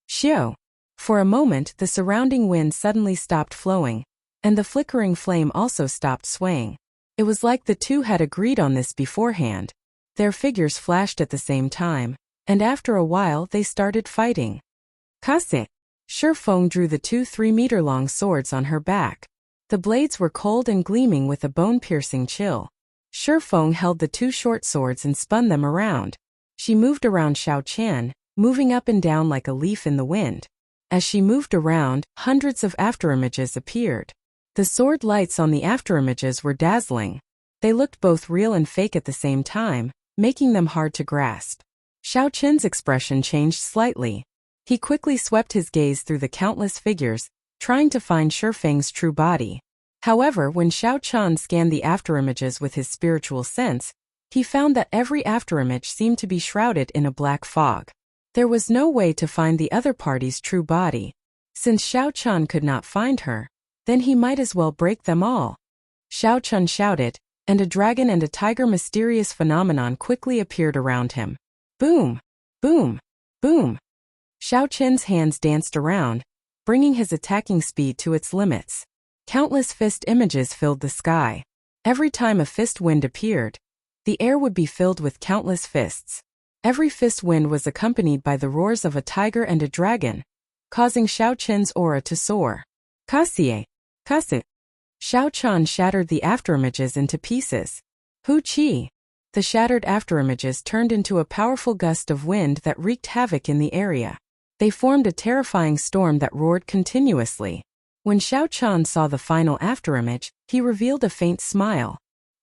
Xiao! For a moment, the surrounding wind suddenly stopped flowing, and the flickering flame also stopped swaying. It was like the two had agreed on this beforehand. Their figures flashed at the same time, and after a while they started fighting. Kase! Shifeng drew the 2 3-meter-long swords on her back. The blades were cold and gleaming with a bone-piercing chill. Shifeng held the 2 short swords and spun them around. She moved around Xiao Qian, moving up and down like a leaf in the wind. As she moved around, hundreds of afterimages appeared. The sword lights on the afterimages were dazzling. They looked both real and fake at the same time, making them hard to grasp. Xiao Qian's expression changed slightly. He quickly swept his gaze through the countless figures, trying to find Shifeng's true body. However, when Xiao Chan scanned the afterimages with his spiritual sense, he found that every afterimage seemed to be shrouded in a black fog. There was no way to find the other party's true body. Since Xiao Chan could not find her, then he might as well break them all. Xiao Chan shouted, and a dragon and a tiger mysterious phenomenon quickly appeared around him. Boom! Boom! Boom! Xiao Qian's hands danced around, bringing his attacking speed to its limits. Countless fist images filled the sky. Every time a fist wind appeared, the air would be filled with countless fists. Every fist wind was accompanied by the roars of a tiger and a dragon, causing Xiao Qian's aura to soar. Kasie! Kasu! Xiao Chan shattered the afterimages into pieces. Hu Qi! The shattered afterimages turned into a powerful gust of wind that wreaked havoc in the area. They formed a terrifying storm that roared continuously. When Xiao Chan saw the final afterimage, he revealed a faint smile.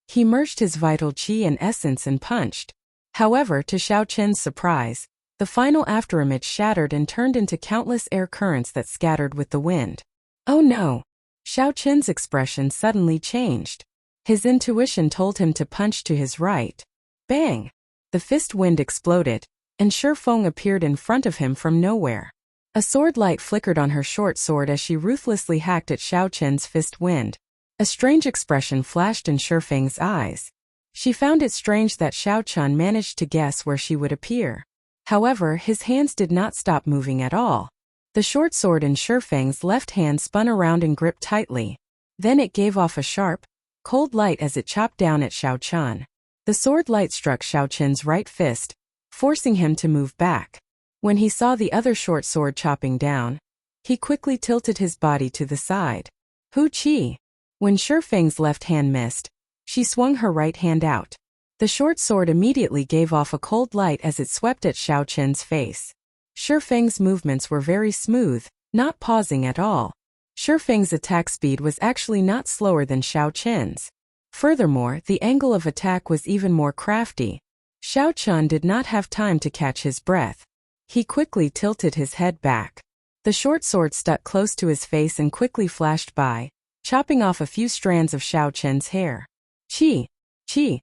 He merged his vital qi and essence and punched. However, to Xiao Qian's surprise, the final afterimage shattered and turned into countless air currents that scattered with the wind. Oh no! Xiao Qian's expression suddenly changed. His intuition told him to punch to his right. Bang! The fist wind exploded, and Shifeng appeared in front of him from nowhere. A sword light flickered on her short sword as she ruthlessly hacked at Xiao Chen's fist wind. A strange expression flashed in Shifeng's eyes. She found it strange that Xiao Chen managed to guess where she would appear. However, his hands did not stop moving at all. The short sword in Shifeng's left hand spun around and gripped tightly. Then it gave off a sharp, cold light as it chopped down at Xiao Chen. The sword light struck Xiao Chen's right fist, forcing him to move back. When he saw the other short sword chopping down, he quickly tilted his body to the side. Hu Qi! When Shifeng's left hand missed, she swung her right hand out. The short sword immediately gave off a cold light as it swept at Xiao Chen's face. Shifeng's movements were very smooth, not pausing at all. Shifeng's attack speed was actually not slower than Xiao Chen's. Furthermore, the angle of attack was even more crafty. Xiao Chen did not have time to catch his breath. He quickly tilted his head back. The short sword stuck close to his face and quickly flashed by, chopping off a few strands of Xiao Chen's hair. Qi! Qi!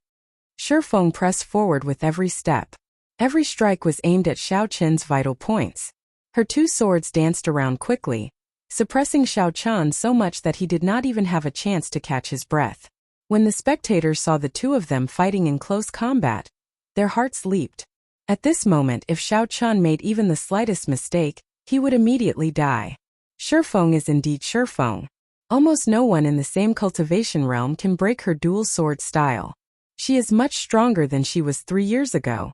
Shifeng pressed forward with every step. Every strike was aimed at Xiao Chen's vital points. Her two swords danced around quickly, suppressing Xiao Chen so much that he did not even have a chance to catch his breath. When the spectators saw the two of them fighting in close combat, their hearts leaped. At this moment, if Xiao Chen made even the slightest mistake, he would immediately die. Shifeng is indeed Shifeng. Almost no one in the same cultivation realm can break her dual sword style. She is much stronger than she was 3 years ago.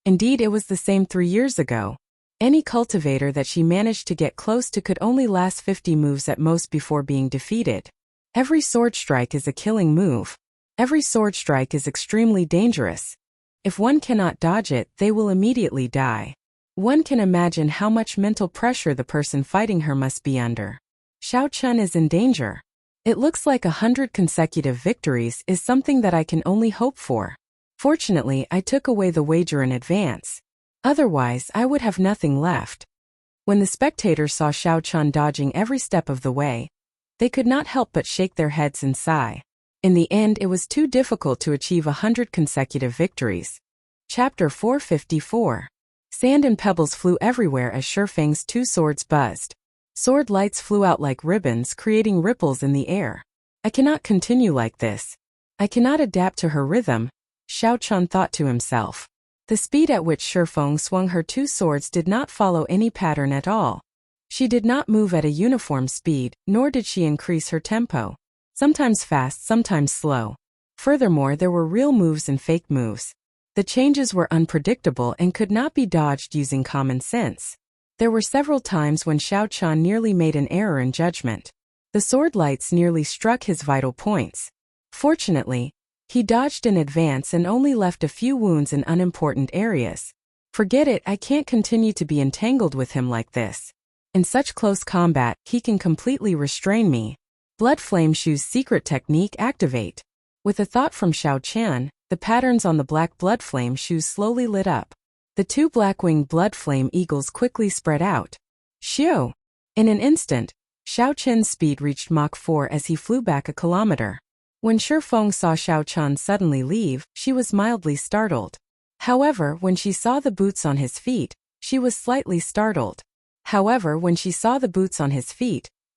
Indeed, it was the same 3 years ago. Any cultivator that she managed to get close to could only last 50 moves at most before being defeated. Every sword strike is a killing move. Every sword strike is extremely dangerous. If one cannot dodge it, they will immediately die. One can imagine how much mental pressure the person fighting her must be under. Xiao Chen is in danger. It looks like 100 consecutive victories is something that I can only hope for. Fortunately, I took away the wager in advance. Otherwise, I would have nothing left. When the spectators saw Xiao Chen dodging every step of the way, they could not help but shake their heads and sigh. In the end, it was too difficult to achieve 100 consecutive victories. Chapter 454. Sand and pebbles flew everywhere as Shifeng's two swords buzzed. Sword lights flew out like ribbons, creating ripples in the air. I cannot continue like this. I cannot adapt to her rhythm, Xiao Chen thought to himself. The speed at which Shifeng swung her two swords did not follow any pattern at all. She did not move at a uniform speed, nor did she increase her tempo. Sometimes fast, sometimes slow. Furthermore, there were real moves and fake moves. The changes were unpredictable and could not be dodged using common sense. There were several times when Xiao Chen nearly made an error in judgment. The sword lights nearly struck his vital points. Fortunately, he dodged in advance and only left a few wounds in unimportant areas. Forget it, I can't continue to be entangled with him like this. In such close combat, he can completely restrain me. Blood Flame Shoe's secret technique activate. With a thought from Xiao Chen, the patterns on the black blood flame shoes slowly lit up. The two black-winged blood flame eagles quickly spread out. Xiu! In an instant, Xiao Chen's speed reached Mach 4 as he flew back a kilometer. When Shifeng saw Xiao Chen suddenly leave, she was mildly startled. However, when she saw the boots on his feet, she was slightly startled.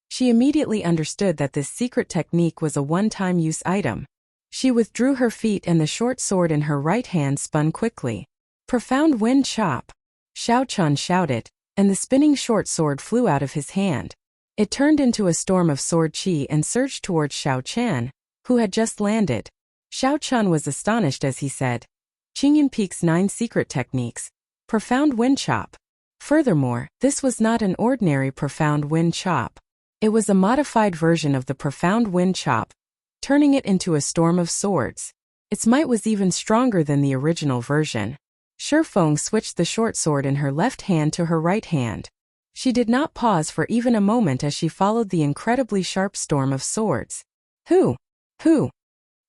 She immediately understood that this secret technique was a one-time use item. She withdrew her feet and the short sword in her right hand spun quickly. Profound wind chop! Xiao Chen shouted, and the spinning short sword flew out of his hand. It turned into a storm of sword qi and surged towards Xiao Chen, who had just landed. Xiao Chen was astonished as he said, Qingyan Peak's 9 secret techniques. Profound wind chop. Furthermore, this was not an ordinary profound wind chop. It was a modified version of the profound wind chop, turning it into a storm of swords. Its might was even stronger than the original version. Shifeng switched the short sword in her left hand to her right hand. She did not pause for even a moment as she followed the incredibly sharp storm of swords. Hoo! Hoo!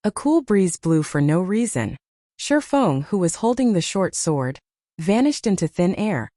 A cool breeze blew for no reason. Shifeng, who was holding the short sword, vanished into thin air,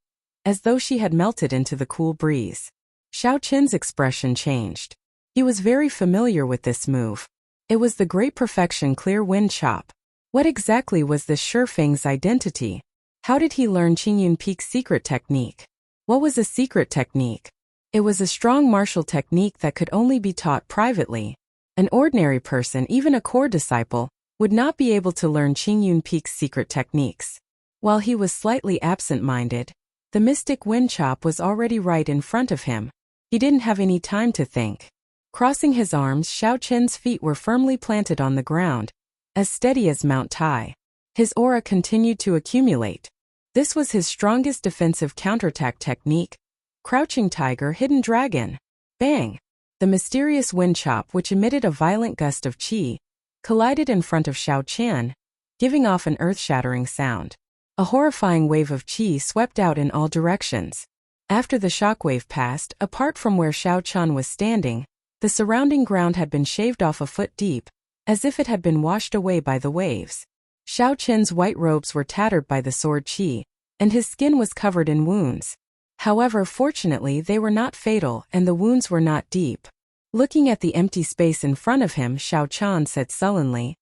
as though she had melted into the cool breeze. Xiao Chen's expression changed. He was very familiar with this move. It was the great perfection clear wind chop. What exactly was this Shifeng's identity? How did he learn Qingyun Peak's secret technique? What was a secret technique? It was a strong martial technique that could only be taught privately. An ordinary person, even a core disciple, would not be able to learn Qingyun Peak's secret techniques. While he was slightly absent-minded, the mystic wind chop was already right in front of him. He didn't have any time to think. Crossing his arms, Xiao Chen's feet were firmly planted on the ground, as steady as Mount Tai. His aura continued to accumulate. This was his strongest defensive counterattack technique, Crouching Tiger, Hidden Dragon. Bang! The mysterious wind chop, which emitted a violent gust of qi, collided in front of Xiao Chen, giving off an earth-shattering sound. A horrifying wave of qi swept out in all directions. After the shockwave passed, apart from where Xiao Chen was standing, the surrounding ground had been shaved off a foot deep, as if it had been washed away by the waves. Xiao Chen's white robes were tattered by the sword qi, and his skin was covered in wounds. However, fortunately they were not fatal and the wounds were not deep. Looking at the empty space in front of him, Xiao Chen said sullenly,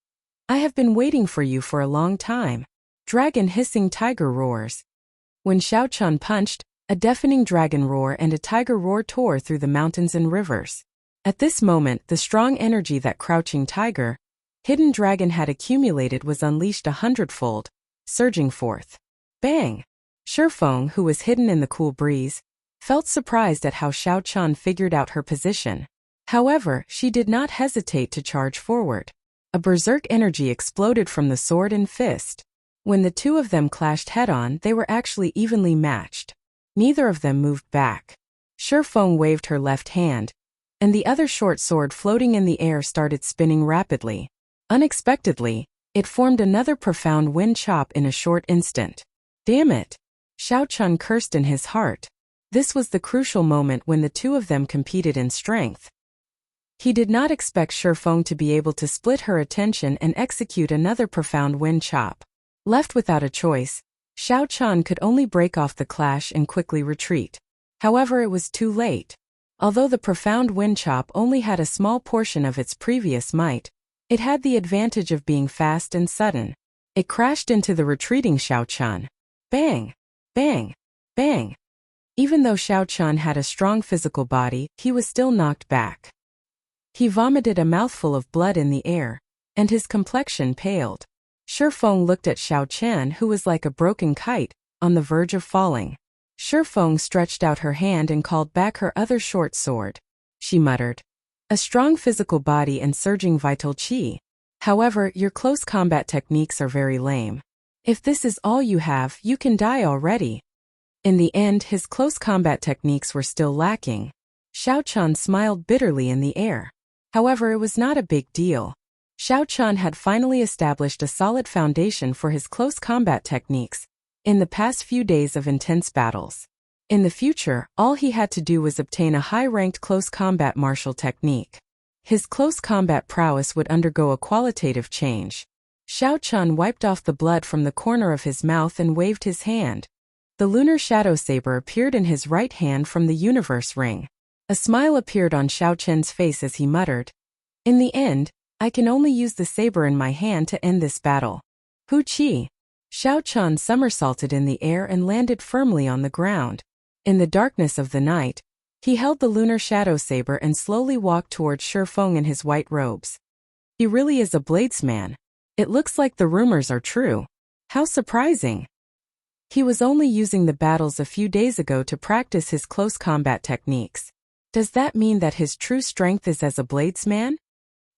"I have been waiting for you for a long time." Dragon hissing tiger roars. When Xiao Chen punched, a deafening dragon roar and a tiger roar tore through the mountains and rivers. At this moment, the strong energy that Crouching Tiger, Hidden Dragon had accumulated was unleashed 100-fold, surging forth. Bang! Shifeng, who was hidden in the cool breeze, felt surprised at how Xiao Chen figured out her position. However, she did not hesitate to charge forward. A berserk energy exploded from the sword and fist. When the two of them clashed head-on, they were actually evenly matched. Neither of them moved back. Shifeng waved her left hand, and the other short sword floating in the air started spinning rapidly. Unexpectedly, it formed another profound wind chop in a short instant. Damn it! Xiao Chen cursed in his heart. This was the crucial moment when the two of them competed in strength. He did not expect Shifeng to be able to split her attention and execute another profound wind chop. Left without a choice, Xiao Chen could only break off the clash and quickly retreat. However, it was too late. Although the profound wind chop only had a small portion of its previous might, it had the advantage of being fast and sudden. It crashed into the retreating Xiao Chen. Bang! Bang! Bang! Even though Xiao Chen had a strong physical body, he was still knocked back. He vomited a mouthful of blood in the air, and his complexion paled. Shifeng looked at Xiao Chen, who was like a broken kite, on the verge of falling. Shifeng stretched out her hand and called back her other short sword. She muttered, "A strong physical body and surging vital qi. However, your close combat techniques are very lame. If this is all you have, you can die already." In the end, his close combat techniques were still lacking. Xiao Chen smiled bitterly in the air. However, it was not a big deal. Xiao Chen had finally established a solid foundation for his close combat techniques in the past few days of intense battles. In the future, all he had to do was obtain a high-ranked close combat martial technique. His close combat prowess would undergo a qualitative change. Xiao Chen wiped off the blood from the corner of his mouth and waved his hand. The lunar shadow saber appeared in his right hand from the universe ring. A smile appeared on Xiao Chen's face as he muttered, "In the end, I can only use the saber in my hand to end this battle." Hu Qi. Xiao Chen somersaulted in the air and landed firmly on the ground. In the darkness of the night, he held the lunar shadow saber and slowly walked towards Shifeng in his white robes. He really is a bladesman. It looks like the rumors are true. How surprising. He was only using the battles a few days ago to practice his close combat techniques. Does that mean that his true strength is as a bladesman?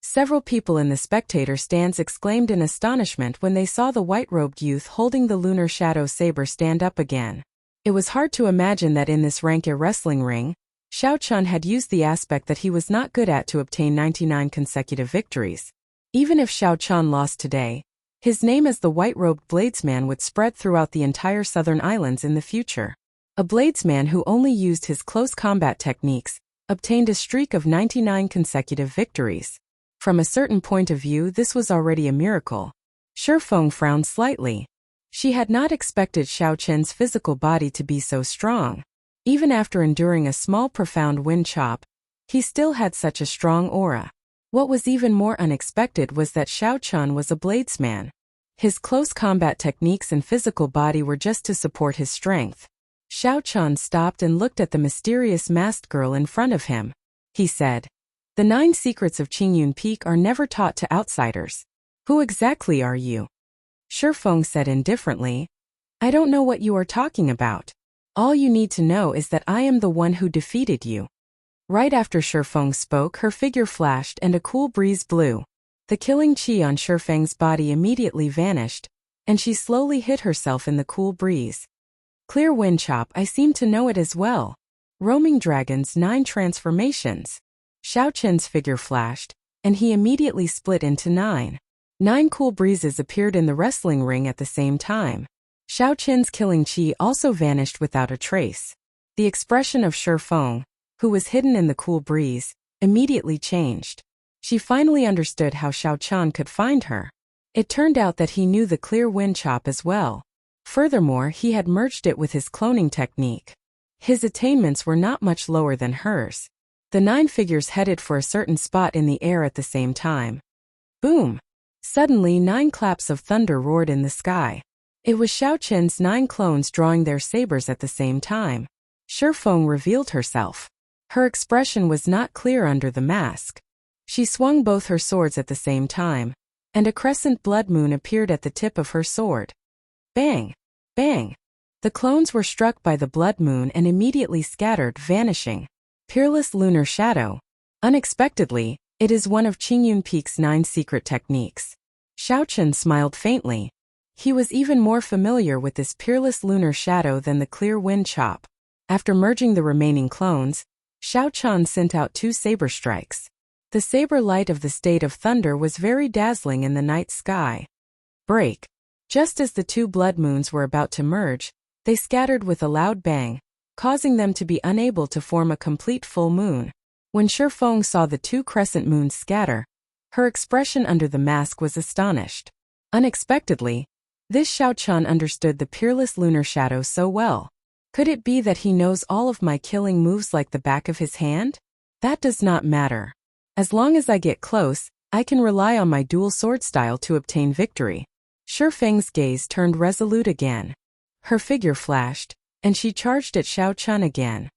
Several people in the spectator stands exclaimed in astonishment when they saw the white-robed youth holding the lunar shadow saber stand up again. It was hard to imagine that in this rank wrestling ring, Xiao Chen had used the aspect that he was not good at to obtain 99 consecutive victories. Even if Xiao Chen lost today, his name as the white-robed bladesman would spread throughout the entire southern islands in the future. A bladesman who only used his close combat techniques obtained a streak of 99 consecutive victories. From a certain point of view, this was already a miracle. Shifeng frowned slightly. She had not expected Xiao Chen's physical body to be so strong. Even after enduring a small profound wind chop, he still had such a strong aura. What was even more unexpected was that Xiao Chun was a bladesman. His close combat techniques and physical body were just to support his strength. Xiao Chun stopped and looked at the mysterious masked girl in front of him. He said, "The 9 secrets of Qingyun Peak are never taught to outsiders. Who exactly are you?" Shifeng said indifferently, "I don't know what you are talking about. All you need to know is that I am the one who defeated you." Right after Shifeng spoke, her figure flashed and a cool breeze blew. The killing qi on Shifeng's body immediately vanished, and she slowly hid herself in the cool breeze. Clear Wind Chop, I seem to know it as well. Roaming Dragon's 9 transformations. Xiao Qin's figure flashed, and he immediately split into 9. 9 cool breezes appeared in the wrestling ring at the same time. Xiao Qin's killing qi also vanished without a trace. The expression of Shifeng, who was hidden in the cool breeze, immediately changed. She finally understood how Xiao Chun could find her. It turned out that he knew the Clear Wind Chop as well. Furthermore, he had merged it with his cloning technique. His attainments were not much lower than hers. The 9 figures headed for a certain spot in the air at the same time. Boom! Suddenly 9 claps of thunder roared in the sky. It was Xiao Qin's 9 clones drawing their sabers at the same time. Shifeng revealed herself. Her expression was not clear under the mask. She swung both her swords at the same time, and a crescent blood moon appeared at the tip of her sword. Bang! Bang! The clones were struck by the blood moon and immediately scattered, vanishing. Peerless Lunar Shadow. Unexpectedly, it is one of Qingyun Peak's 9 secret techniques. Xiao Chun smiled faintly. He was even more familiar with this Peerless Lunar Shadow than the Clear Wind Chop. After merging the remaining clones, Xiao Chun sent out 2 saber strikes. The saber light of the State of Thunder was very dazzling in the night sky. Break. Just as the 2 blood moons were about to merge, they scattered with a loud bang, causing them to be unable to form a complete full moon. When Shifeng saw the 2 crescent moons scatter, her expression under the mask was astonished. Unexpectedly, this Xiao Chun understood the Peerless Lunar Shadow so well. Could it be that he knows all of my killing moves like the back of his hand? That does not matter. As long as I get close, I can rely on my dual sword style to obtain victory. Shifeng's gaze turned resolute again. Her figure flashed, and she charged at Xiao Chun again.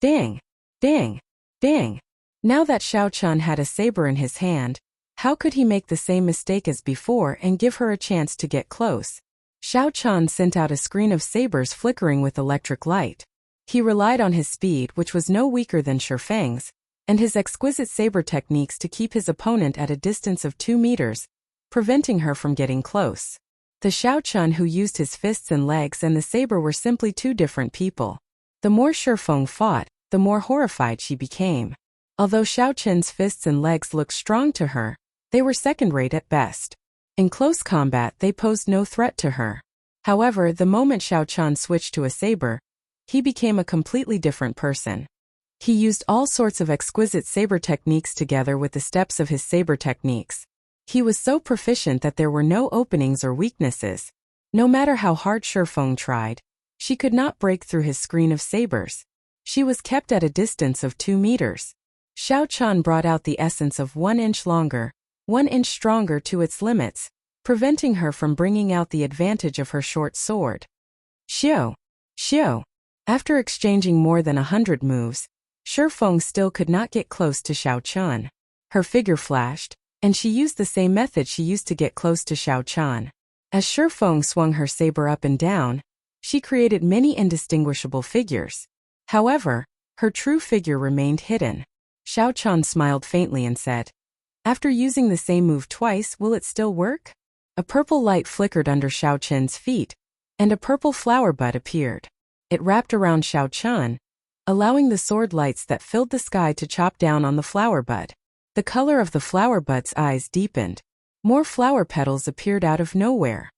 Dang! Dang! Dang! Now that Xiao Chun had a saber in his hand, how could he make the same mistake as before and give her a chance to get close? Xiao Chun sent out a screen of sabers flickering with electric light. He relied on his speed, which was no weaker than Shifeng's, and his exquisite saber techniques to keep his opponent at a distance of 2 meters, preventing her from getting close. The Xiao Chun who used his fists and legs and the saber were simply 2 different people. The more Shifeng fought, the more horrified she became. Although Xiao Chun's fists and legs looked strong to her, they were second-rate at best. In close combat, they posed no threat to her. However, the moment Xiao Chun switched to a saber, he became a completely different person. He used all sorts of exquisite saber techniques together with the steps of his saber techniques. He was so proficient that there were no openings or weaknesses. No matter how hard Shifeng tried, she could not break through his screen of sabers. She was kept at a distance of 2 meters. Xiao Chun brought out the essence of 1 inch longer, 1 inch stronger to its limits, preventing her from bringing out the advantage of her short sword. Xiao! Xiao! After exchanging more than 100 moves, Shifeng still could not get close to Xiao Chun. Her figure flashed, and she used the same method she used to get close to Xiao Chun. As Shifeng swung her saber up and down, she created many indistinguishable figures. However, her true figure remained hidden. Xiao Chun smiled faintly and said, "After using the same move twice, will it still work?" A purple light flickered under Xiao Chun's feet, and a purple flower bud appeared. It wrapped around Xiao Chun, allowing the sword lights that filled the sky to chop down on the flower bud. The color of the flower bud's eyes deepened. More flower petals appeared out of nowhere.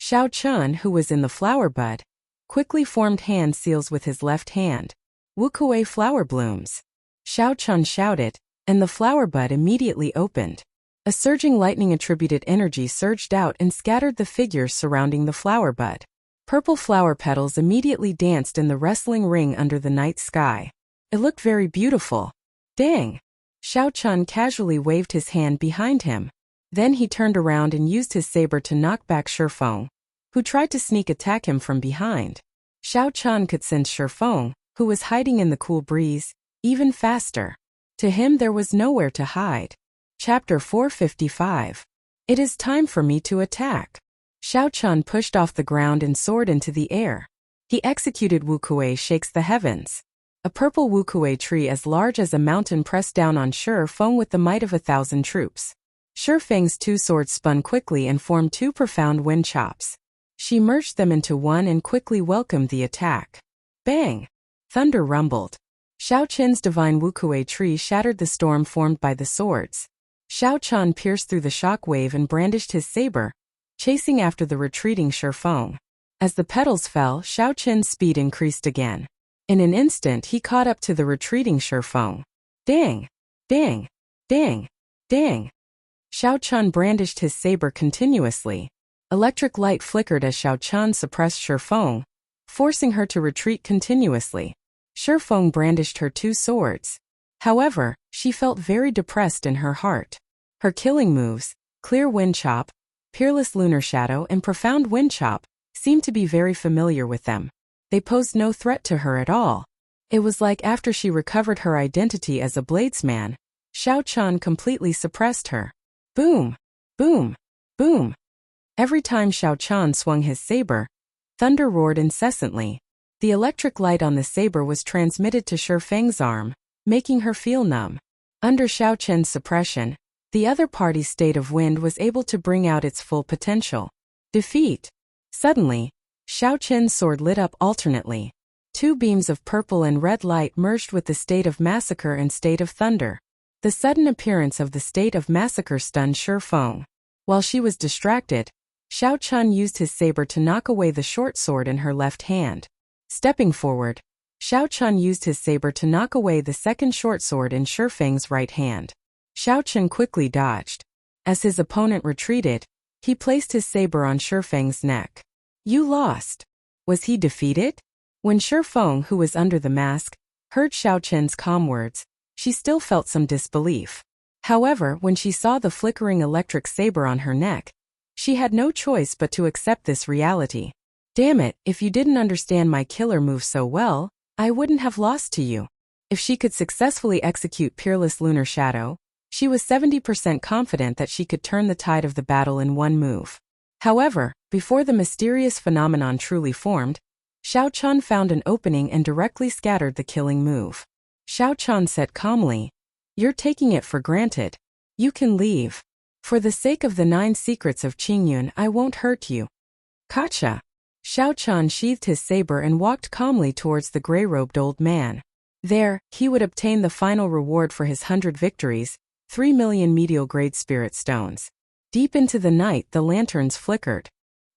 Xiao Chun, who was in the flower bud, quickly formed hand seals with his left hand. Wukuei flower blooms. Xiao Chun shouted, and the flower bud immediately opened. A surging lightning-attributed energy surged out and scattered the figures surrounding the flower bud. Purple flower petals immediately danced in the wrestling ring under the night sky. It looked very beautiful. Dang! Shao Chun casually waved his hand behind him. Then he turned around and used his saber to knock back Shifeng, who tried to sneak attack him from behind. Shao Chun could sense Shifeng, who was hiding in the cool breeze, even faster. To him there was nowhere to hide. Chapter 455. It is time for me to attack. Shao Chun pushed off the ground and soared into the air. He executed Wukuei shakes the heavens. A purple Wukuei tree as large as a mountain pressed down on Shifeng with the might of 1,000 troops. Shifeng's two swords spun quickly and formed two profound wind chops. She merged them into one and quickly welcomed the attack. Bang! Thunder rumbled. Shao Chun's divine Wukuei tree shattered the storm formed by the swords. Shao Chun pierced through the shock wave and brandished his saber, chasing after the retreating Shifeng. As the petals fell, Shao Chun's speed increased again. In an instant he caught up to the retreating Shifeng. Dang! Dang! Dang! Dang! Shao Chun brandished his saber continuously. Electric light flickered as Shao Chun suppressed Shifeng, forcing her to retreat continuously. Shifeng brandished her two swords. However, she felt very depressed in her heart. Her killing moves, Clear Wind Chop, Peerless Lunar Shadow and Profound Wind Chop, seemed to be very familiar with them. They posed no threat to her at all. It was like after she recovered her identity as a bladesman, Shao Chun completely suppressed her. Boom! Boom! Boom! Every time Shao Chun swung his saber, thunder roared incessantly. The electric light on the saber was transmitted to Shifeng's arm, making her feel numb. Under Shao Chun's suppression, the other party's state of wind was able to bring out its full potential. Defeat! Suddenly, Shao Chun's sword lit up alternately. Two beams of purple and red light merged with the state of massacre and state of thunder. The sudden appearance of the state of massacre stunned Shifeng. While she was distracted, Shao Chun used his saber to knock away the short sword in her left hand. Stepping forward, Shao Chun used his saber to knock away the second short sword in Shifeng's right hand. Shao Chun quickly dodged. As his opponent retreated, he placed his saber on Shifeng's neck. You lost. Was he defeated? When Shifeng, who was under the mask, heard Shao Chun's calm words, she still felt some disbelief. However, when she saw the flickering electric saber on her neck, she had no choice but to accept this reality. Damn it, if you didn't understand my killer move so well, I wouldn't have lost to you. If she could successfully execute Peerless Lunar Shadow, she was 70% confident that she could turn the tide of the battle in one move. However, before the mysterious phenomenon truly formed, Shao Chun found an opening and directly scattered the killing move. Shao Chun said calmly, "You're taking it for granted. You can leave. For the sake of the 9 secrets of Qingyun, I won't hurt you." Gotcha. Shao Chun sheathed his saber and walked calmly towards the gray-robed old man. There, he would obtain the final reward for his 100 victories, 3 million medial-grade spirit stones. Deep into the night the lanterns flickered.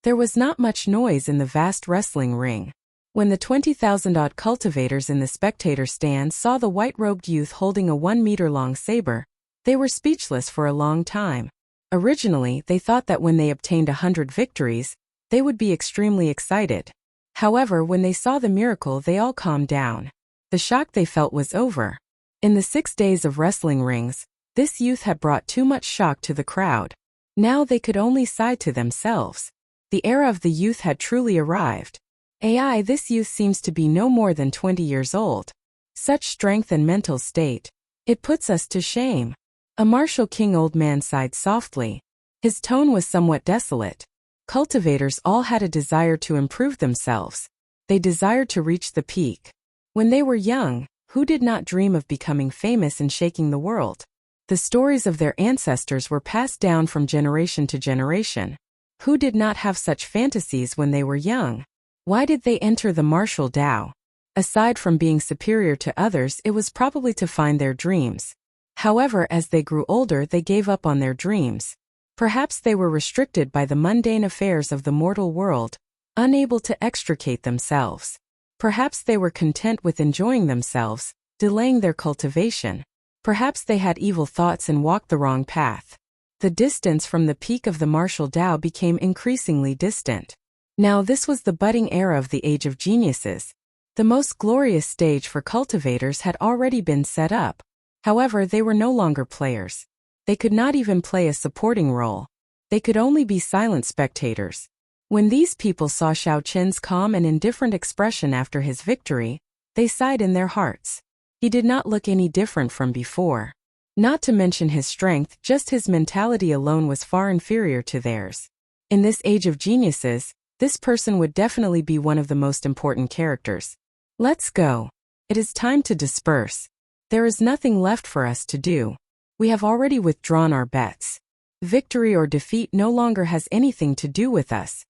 There was not much noise in the vast wrestling ring. When the 20,000-odd cultivators in the spectator stand saw the white-robed youth holding a 1-meter-long saber, they were speechless for a long time. Originally, they thought that when they obtained 100 victories, they would be extremely excited. However, when they saw the miracle, they all calmed down. The shock they felt was over. In the 6 days of wrestling rings, this youth had brought too much shock to the crowd. Now they could only sigh to themselves. The era of the youth had truly arrived. AI, this youth seems to be no more than 20 years old. Such strength and mental state. It puts us to shame. A martial king old man sighed softly. His tone was somewhat desolate. Cultivators all had a desire to improve themselves. They desired to reach the peak. When they were young, who did not dream of becoming famous and shaking the world? The stories of their ancestors were passed down from generation to generation. Who did not have such fantasies when they were young? Why did they enter the martial Tao? Aside from being superior to others, it was probably to find their dreams. However, as they grew older, they gave up on their dreams. Perhaps they were restricted by the mundane affairs of the mortal world, unable to extricate themselves. Perhaps they were content with enjoying themselves, delaying their cultivation. Perhaps they had evil thoughts and walked the wrong path. The distance from the peak of the martial Tao became increasingly distant. Now this was the budding era of the Age of Geniuses. The most glorious stage for cultivators had already been set up. However, they were no longer players. They could not even play a supporting role. They could only be silent spectators. When these people saw Xiao Qin's calm and indifferent expression after his victory, they sighed in their hearts. He did not look any different from before. Not to mention his strength, just his mentality alone was far inferior to theirs. In this age of geniuses, this person would definitely be one of the most important characters. Let's go. It is time to disperse. There is nothing left for us to do. We have already withdrawn our bets. Victory or defeat no longer has anything to do with us.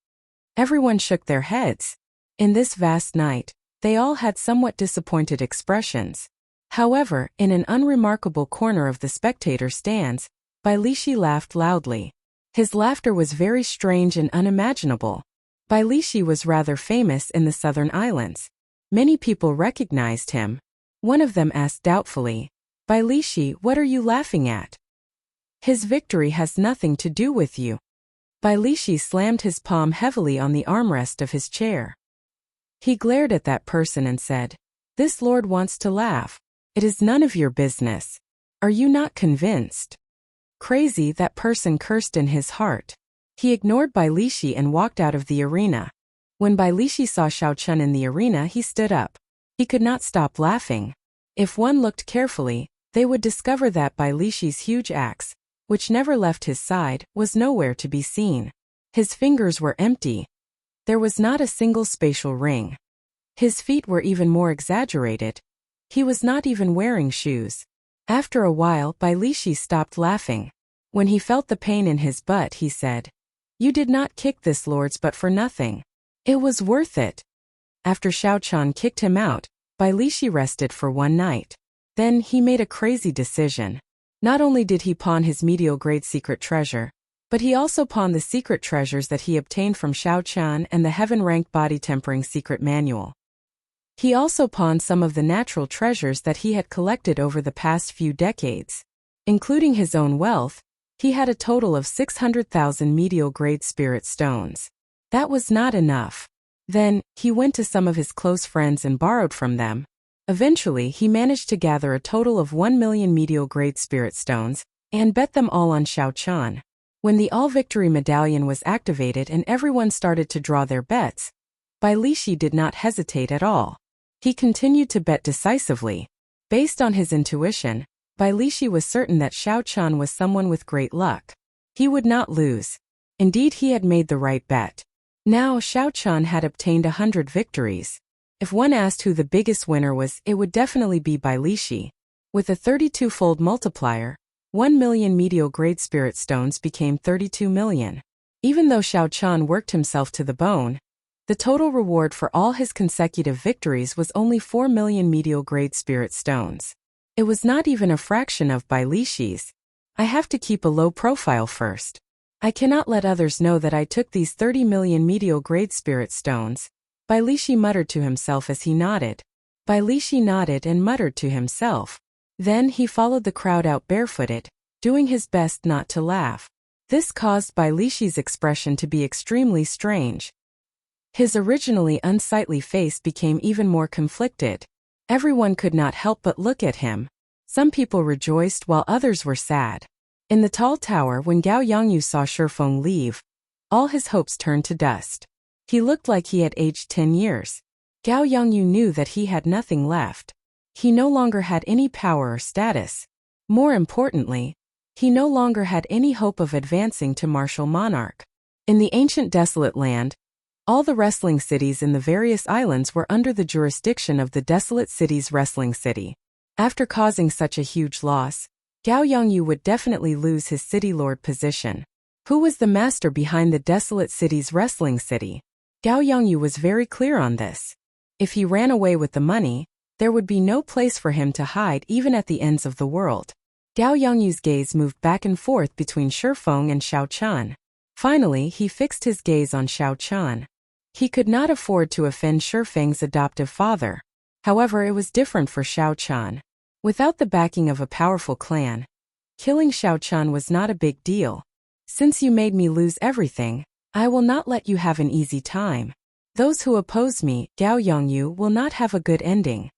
Everyone shook their heads. In this vast night, they all had somewhat disappointed expressions. However, in an unremarkable corner of the spectator stands, Bai Lishi laughed loudly. His laughter was very strange and unimaginable. Bai Lishi was rather famous in the southern islands. Many people recognized him. One of them asked doubtfully, "Bai Lishi, what are you laughing at? His victory has nothing to do with you." Bai Lishi slammed his palm heavily on the armrest of his chair. He glared at that person and said, "This lord wants to laugh. It is none of your business. Are you not convinced?" Crazy, that person cursed in his heart. He ignored Bai Lishi and walked out of the arena. When Bai Lishi saw Xiao Qin in the arena, he stood up. He could not stop laughing. If one looked carefully, they would discover that Bai Lishi's huge axe, which never left his side, was nowhere to be seen. His fingers were empty. There was not a single spatial ring. His feet were even more exaggerated. He was not even wearing shoes. After a while, Bai Lishi stopped laughing. When he felt the pain in his butt, he said, "You did not kick this lord's butt for nothing. It was worth it." After Xiao Qin kicked him out, Bai Lishi rested for one night. Then he made a crazy decision. Not only did he pawn his medial-grade secret treasure, but he also pawned the secret treasures that he obtained from Xiao Qin and the heaven-ranked body-tempering secret manual. He also pawned some of the natural treasures that he had collected over the past few decades. Including his own wealth, he had a total of 600,000 medial-grade spirit stones. That was not enough. Then, he went to some of his close friends and borrowed from them. Eventually, he managed to gather a total of 1 million medial-grade spirit stones, and bet them all on Xiao Qin. When the All-Victory Medallion was activated and everyone started to draw their bets, Bai Lishi did not hesitate at all. He continued to bet decisively. Based on his intuition, Bai Lishi was certain that Xiao Qin was someone with great luck. He would not lose. Indeed, he had made the right bet. Now, Xiao Qin had obtained 100 victories. If one asked who the biggest winner was, it would definitely be Bai Lishi. With a 32-fold multiplier, 1 million medial-grade spirit stones became 32 million. Even though Xiao Qin worked himself to the bone, the total reward for all his consecutive victories was only 4 million medial-grade spirit stones. It was not even a fraction of Bai Lishi's. I have to keep a low profile first. I cannot let others know that I took these 30 million medial-grade spirit stones. Bai Lishi muttered to himself as he nodded. Bai Lishi nodded and muttered to himself. Then he followed the crowd out barefooted, doing his best not to laugh. This caused Bai Lishi's expression to be extremely strange. His originally unsightly face became even more conflicted. Everyone could not help but look at him. Some people rejoiced while others were sad. In the tall tower, when Gao Yongyu saw Shifeng leave, all his hopes turned to dust. He looked like he had aged 10 years. Gao Yongyu knew that he had nothing left. He no longer had any power or status. More importantly, he no longer had any hope of advancing to martial monarch. In the ancient desolate land, all the wrestling cities in the various islands were under the jurisdiction of the Desolate Cities Wrestling City. After causing such a huge loss, Gao Yongyu would definitely lose his city lord position. Who was the master behind the Desolate Cities Wrestling City? Gao Yongyu was very clear on this. If he ran away with the money, there would be no place for him to hide even at the ends of the world. Gao Yongyu's gaze moved back and forth between Shifeng and Xiao Qin. Finally, he fixed his gaze on Xiao Qin. He could not afford to offend Shifeng's adoptive father. However, it was different for Xiao Qin. Without the backing of a powerful clan, killing Xiao Qin was not a big deal. Since you made me lose everything, I will not let you have an easy time. Those who oppose me, Gao Yongyu, will not have a good ending.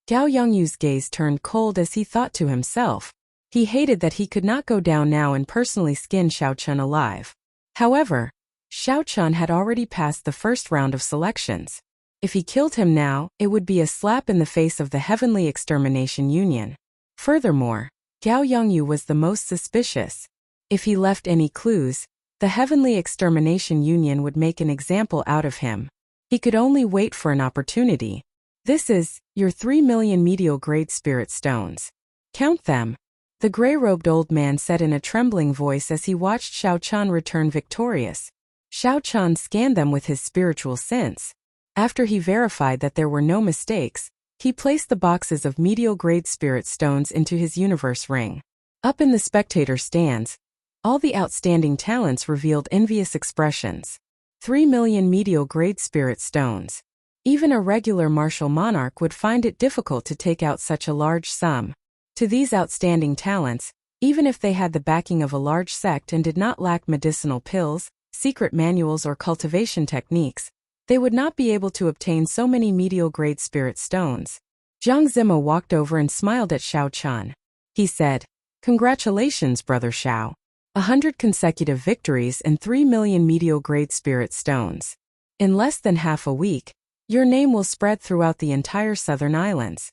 Gao Yongyu's gaze turned cold as he thought to himself. He hated that he could not go down now and personally skin Xiaochun alive. However, Xiaochun had already passed the first round of selections. If he killed him now, it would be a slap in the face of the Heavenly Extermination Union. Furthermore, Gao Yongyu was the most suspicious. If he left any clues, the Heavenly Extermination Union would make an example out of him. He could only wait for an opportunity. This is your 3 million medial-grade spirit stones. Count them. The gray-robed old man said in a trembling voice as he watched Xiaochun return victorious. Xiaochun scanned them with his spiritual sense. After he verified that there were no mistakes, he placed the boxes of medial-grade spirit stones into his universe ring. Up in the spectator stands, all the outstanding talents revealed envious expressions. 3 million medial-grade spirit stones. Even a regular martial monarch would find it difficult to take out such a large sum. To these outstanding talents, even if they had the backing of a large sect and did not lack medicinal pills, secret manuals or cultivation techniques, they would not be able to obtain so many medial-grade spirit stones. Jiang Zima walked over and smiled at Xiaochun. He said, "Congratulations, Brother Xiao. 100 consecutive victories and 3 million medial-grade spirit stones. In less than half a week, your name will spread throughout the entire southern islands."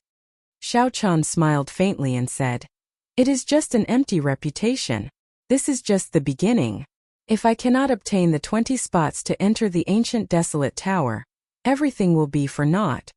Xiaochun smiled faintly and said, "It is just an empty reputation. This is just the beginning. If I cannot obtain the 20 spots to enter the ancient desolate tower, everything will be for naught."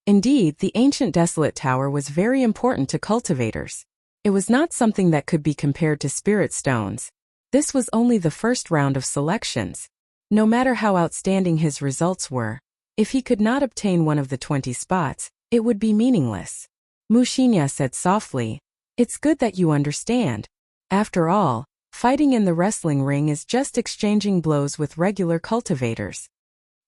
Indeed, the ancient desolate tower was very important to cultivators. It was not something that could be compared to spirit stones. This was only the first round of selections. No matter how outstanding his results were, if he could not obtain one of the 20 spots, it would be meaningless. Mu Xinya said softly, "It's good that you understand. After all, fighting in the wrestling ring is just exchanging blows with regular cultivators.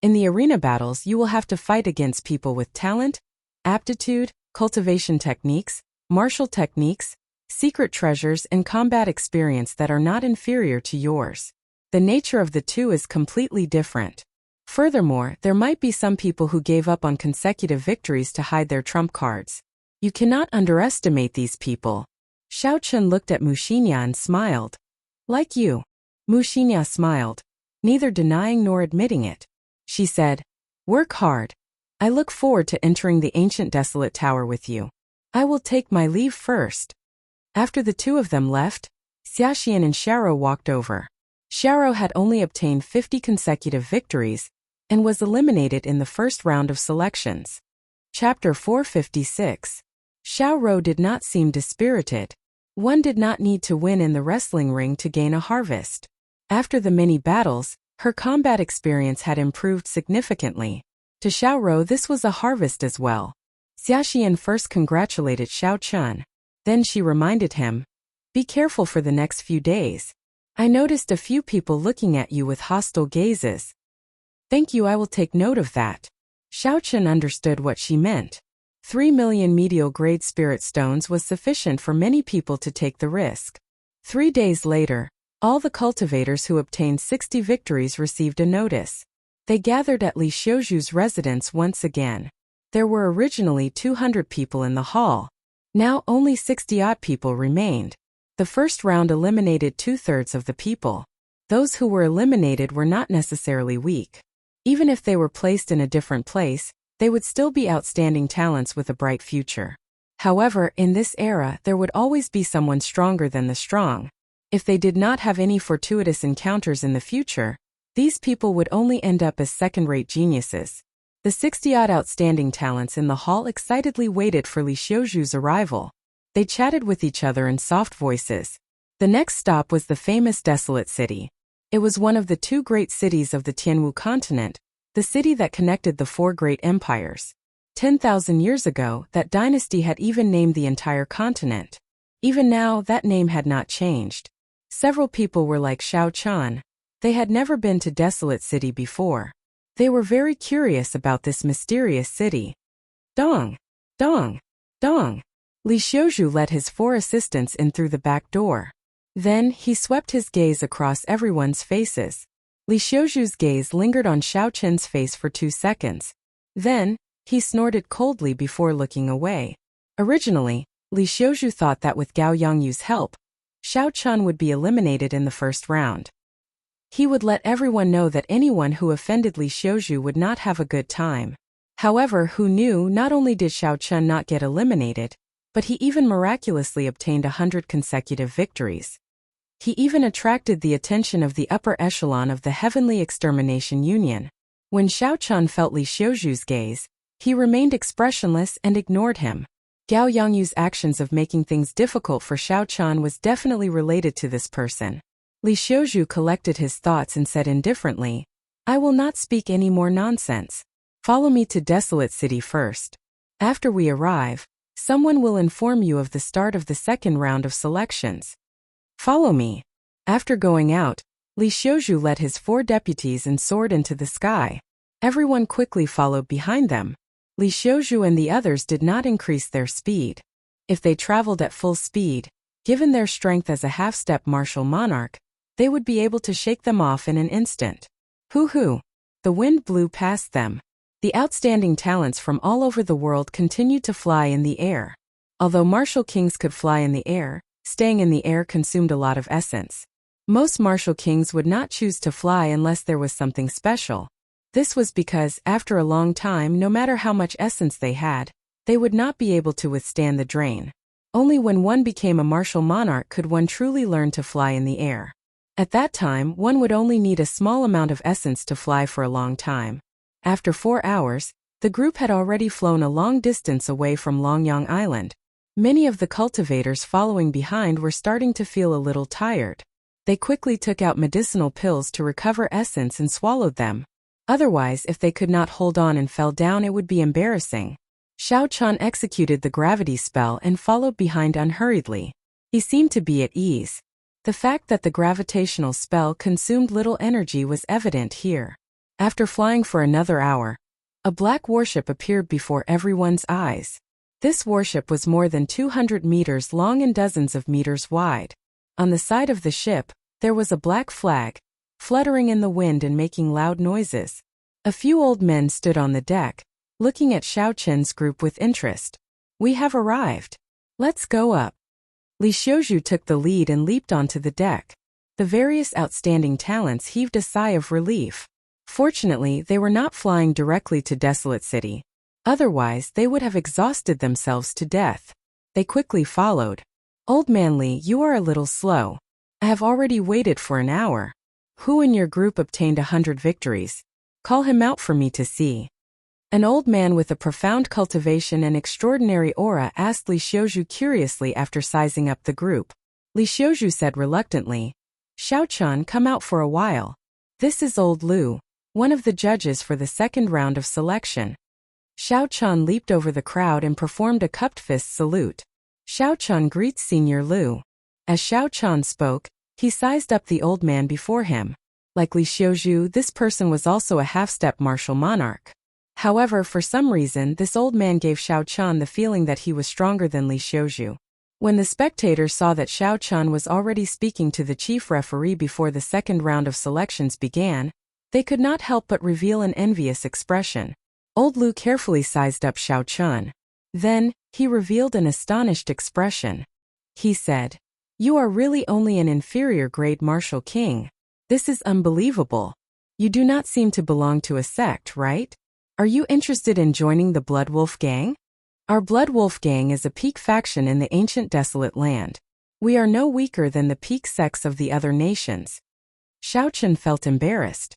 In the arena battles, you will have to fight against people with talent, aptitude, cultivation techniques, martial techniques, secret treasures, and combat experience that are not inferior to yours. The nature of the two is completely different. Furthermore, there might be some people who gave up on consecutive victories to hide their trump cards. You cannot underestimate these people." Xiaochun looked at Mu Xinya and smiled. "Like you." Mu Xinya smiled, neither denying nor admitting it. She said, "Work hard. I look forward to entering the ancient desolate tower with you. I will take my leave first." After the two of them left, Xiaxian and Xiaoro walked over. Xiaoro had only obtained 50 consecutive victories and was eliminated in the first round of selections. Chapter 456. Xiaoro did not seem dispirited. One did not need to win in the wrestling ring to gain a harvest. After the many battles, her combat experience had improved significantly. To Xiaoro, this was a harvest as well. Xiaxian first congratulated Xiaochun. Then she reminded him, "Be careful for the next few days. I noticed a few people looking at you with hostile gazes." "Thank you, I will take note of that." Xiaochun understood what she meant. 3 million medial-grade spirit stones was sufficient for many people to take the risk. 3 days later, all the cultivators who obtained 60 victories received a notice. They gathered at Li Xiuzhu's residence once again. There were originally 200 people in the hall. Now only 60-odd people remained. The first round eliminated 2/3 of the people. Those who were eliminated were not necessarily weak. Even if they were placed in a different place, they would still be outstanding talents with a bright future. However, in this era, there would always be someone stronger than the strong. If they did not have any fortuitous encounters in the future, these people would only end up as second-rate geniuses. The 60-odd outstanding talents in the hall excitedly waited for Li Xiuzhu's arrival. They chatted with each other in soft voices. The next stop was the famous Desolate City. It was one of the 2 great cities of the Tianwu continent, the city that connected the 4 great empires. 10,000 years ago, that dynasty had even named the entire continent. Even now, that name had not changed. Several people were like Xiaochun. They had never been to Desolate City before. They were very curious about this mysterious city. Dong! Dong! Dong! Li Xiuzhu let his 4 assistants in through the back door. Then, he swept his gaze across everyone's faces. Li Xiuzhu's gaze lingered on Xiaochun's face for 2 seconds. Then, He snorted coldly before looking away. Originally, Li Xiaozhu thought that with Gao Yongyu's help, Xiao Chun would be eliminated in the first round. He would let everyone know that anyone who offended Li Xiaozhu would not have a good time. However, who knew not only did Xiao Chun not get eliminated, but he even miraculously obtained 100 consecutive victories. He even attracted the attention of the upper echelon of the Heavenly Extermination Union. When Xiao Chun felt Li Xiaozhu's gaze, he remained expressionless and ignored him. Gao Yongyu's actions of making things difficult for Xiao Chun was definitely related to this person. Li Xiaozhu collected his thoughts and said indifferently, "I will not speak any more nonsense. Follow me to Desolate City first. After we arrive, someone will inform you of the start of the second round of selections. Follow me." After going out, Li Xiaozhu led his 4 deputies and soared into the sky. Everyone quickly followed behind them. Li Xiaozhu and the others did not increase their speed. If they traveled at full speed, given their strength as a half-step martial monarch, they would be able to shake them off in an instant. Hoo-hoo! The wind blew past them. The outstanding talents from all over the world continued to fly in the air. Although martial kings could fly in the air, staying in the air consumed a lot of essence. Most martial kings would not choose to fly unless there was something special. This was because, after a long time, no matter how much essence they had, they would not be able to withstand the drain. Only when one became a martial monarch could one truly learn to fly in the air. At that time, one would only need a small amount of essence to fly for a long time. After 4 hours, the group had already flown a long distance away from Longyang Island. Many of the cultivators following behind were starting to feel a little tired. They quickly took out medicinal pills to recover essence and swallowed them. Otherwise, if they could not hold on and fell down, it would be embarrassing. Xiao Chun executed the gravity spell and followed behind unhurriedly. He seemed to be at ease. The fact that the gravitational spell consumed little energy was evident here. After flying for another hour, a black warship appeared before everyone's eyes. This warship was more than 200 meters long and dozens of meters wide. On the side of the ship, there was a black flag, fluttering in the wind and making loud noises. A few old men stood on the deck, looking at Xiao Chun's group with interest. "We have arrived. Let's go up." Li Xiaozhu took the lead and leaped onto the deck. The various outstanding talents heaved a sigh of relief. Fortunately, they were not flying directly to Desolate City. Otherwise, they would have exhausted themselves to death. They quickly followed. "Old man Li, you are a little slow. I have already waited for an hour. Who in your group obtained 100 victories? Call him out for me to see." An old man with a profound cultivation and extraordinary aura asked Li Xiaozhu curiously after sizing up the group. Li Xiaozhu said reluctantly, "Xiao Chun, come out for a while. This is old Lu, one of the judges for the second round of selection." Xiao Chun leaped over the crowd and performed a cupped fist salute. "Xiao Chun greets Senior Lu." As Xiao Chun spoke, he sized up the old man before him. Like Li Xiaozhu, this person was also a half-step martial monarch. However, for some reason, this old man gave Xiao Chun the feeling that he was stronger than Li Xiaozhu. When the spectators saw that Xiao Chun was already speaking to the chief referee before the second round of selections began, they could not help but reveal an envious expression. Old Lu carefully sized up Xiao Chun. Then, he revealed an astonished expression. He said, "You are really only an inferior grade martial king. This is unbelievable. You do not seem to belong to a sect, right? Are you interested in joining the Blood Wolf Gang? Our Blood Wolf Gang is a peak faction in the ancient desolate land. We are no weaker than the peak sects of the other nations." Xiao Chun felt embarrassed.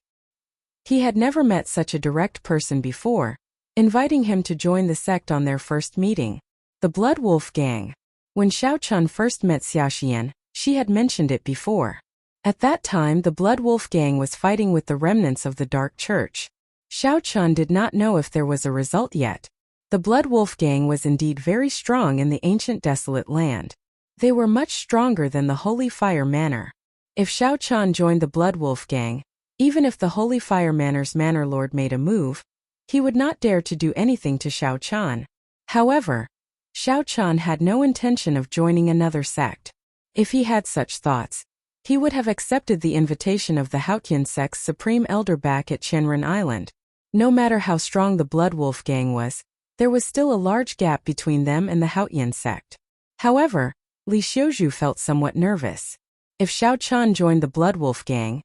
He had never met such a direct person before, inviting him to join the sect on their first meeting. The Blood Wolf Gang. When Xiao Chun first met Xiaoxian, she had mentioned it before. At that time, the Blood Wolf Gang was fighting with the remnants of the Dark Church. Xiao Chun did not know if there was a result yet. The Blood Wolf Gang was indeed very strong in the ancient desolate land. They were much stronger than the Holy Fire Manor. If Xiao Chun joined the Blood Wolf Gang, even if the Holy Fire Manor's Manor Lord made a move, he would not dare to do anything to Xiao Chun. However, Xiao Chun had no intention of joining another sect. If he had such thoughts, he would have accepted the invitation of the Hautian sect's supreme elder back at Chenren Island. No matter how strong the Blood Wolf gang was, there was still a large gap between them and the Haotian sect. However, Li Xiuzhu felt somewhat nervous. If Xiao Chun joined the Blood Wolf gang,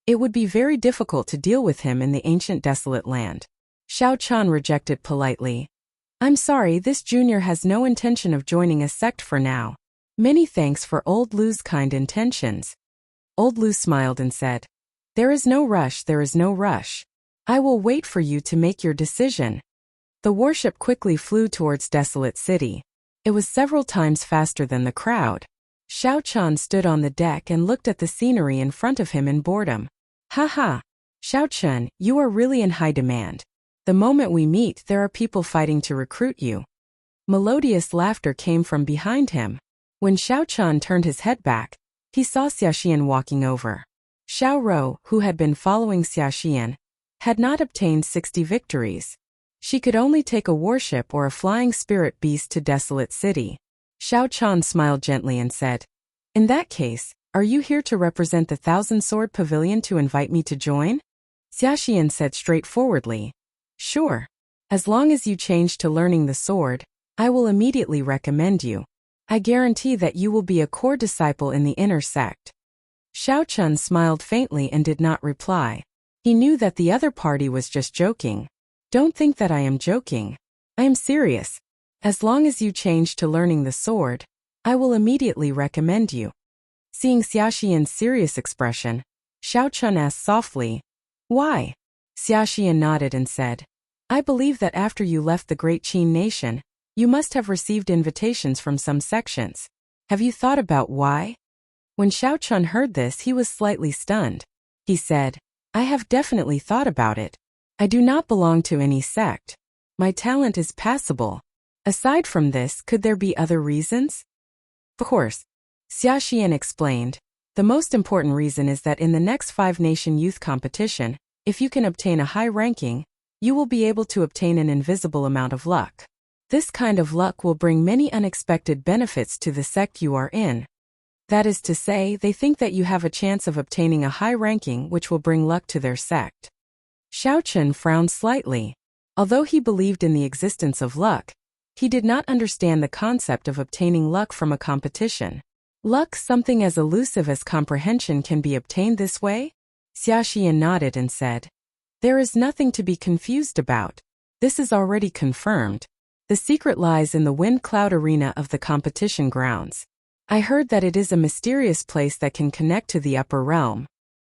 it would be very difficult to deal with him in the ancient desolate land. Xiao Chun rejected politely. I'm sorry, this junior has no intention of joining a sect for now. Many thanks for Old Lu's kind intentions. Old Lu smiled and said, There is no rush, there is no rush. I will wait for you to make your decision. The warship quickly flew towards Desolate City. It was several times faster than the crowd. Xiao Chun stood on the deck and looked at the scenery in front of him in boredom. Haha, Xiao Chun, you are really in high demand. The moment we meet, there are people fighting to recruit you. Melodious laughter came from behind him. When Xiao Chun turned his head back, he saw Xiaxian walking over. Xiao Rou, who had been following Xiaxian, had not obtained 60 victories. She could only take a warship or a flying spirit beast to Desolate City. Xiao Chun smiled gently and said, In that case, are you here to represent the Thousand Sword Pavilion to invite me to join? Xiaxian said straightforwardly, Sure. As long as you change to learning the sword, I will immediately recommend you. I guarantee that you will be a core disciple in the inner sect. Xiao Chun smiled faintly and did not reply. He knew that the other party was just joking. Don't think that I am joking. I am serious. As long as you change to learning the sword, I will immediately recommend you. Seeing Xiaxian's serious expression, Xiao Chun asked softly, Why? Xiaxian nodded and said, I believe that after you left the Great Qin Nation, you must have received invitations from some sections. Have you thought about why? When Xiao Chun heard this, he was slightly stunned. He said, I have definitely thought about it. I do not belong to any sect. My talent is passable. Aside from this, could there be other reasons? Of course. Xiaxian explained, the most important reason is that in the next 5-nation youth competition, if you can obtain a high ranking, you will be able to obtain an invisible amount of luck. This kind of luck will bring many unexpected benefits to the sect you are in. That is to say, they think that you have a chance of obtaining a high ranking which will bring luck to their sect. Xiao Chun frowned slightly. Although he believed in the existence of luck, he did not understand the concept of obtaining luck from a competition. Luck, something as elusive as comprehension, can be obtained this way? Xiaxian nodded and said, There is nothing to be confused about. This is already confirmed. The secret lies in the wind cloud arena of the competition grounds. I heard that it is a mysterious place that can connect to the upper realm.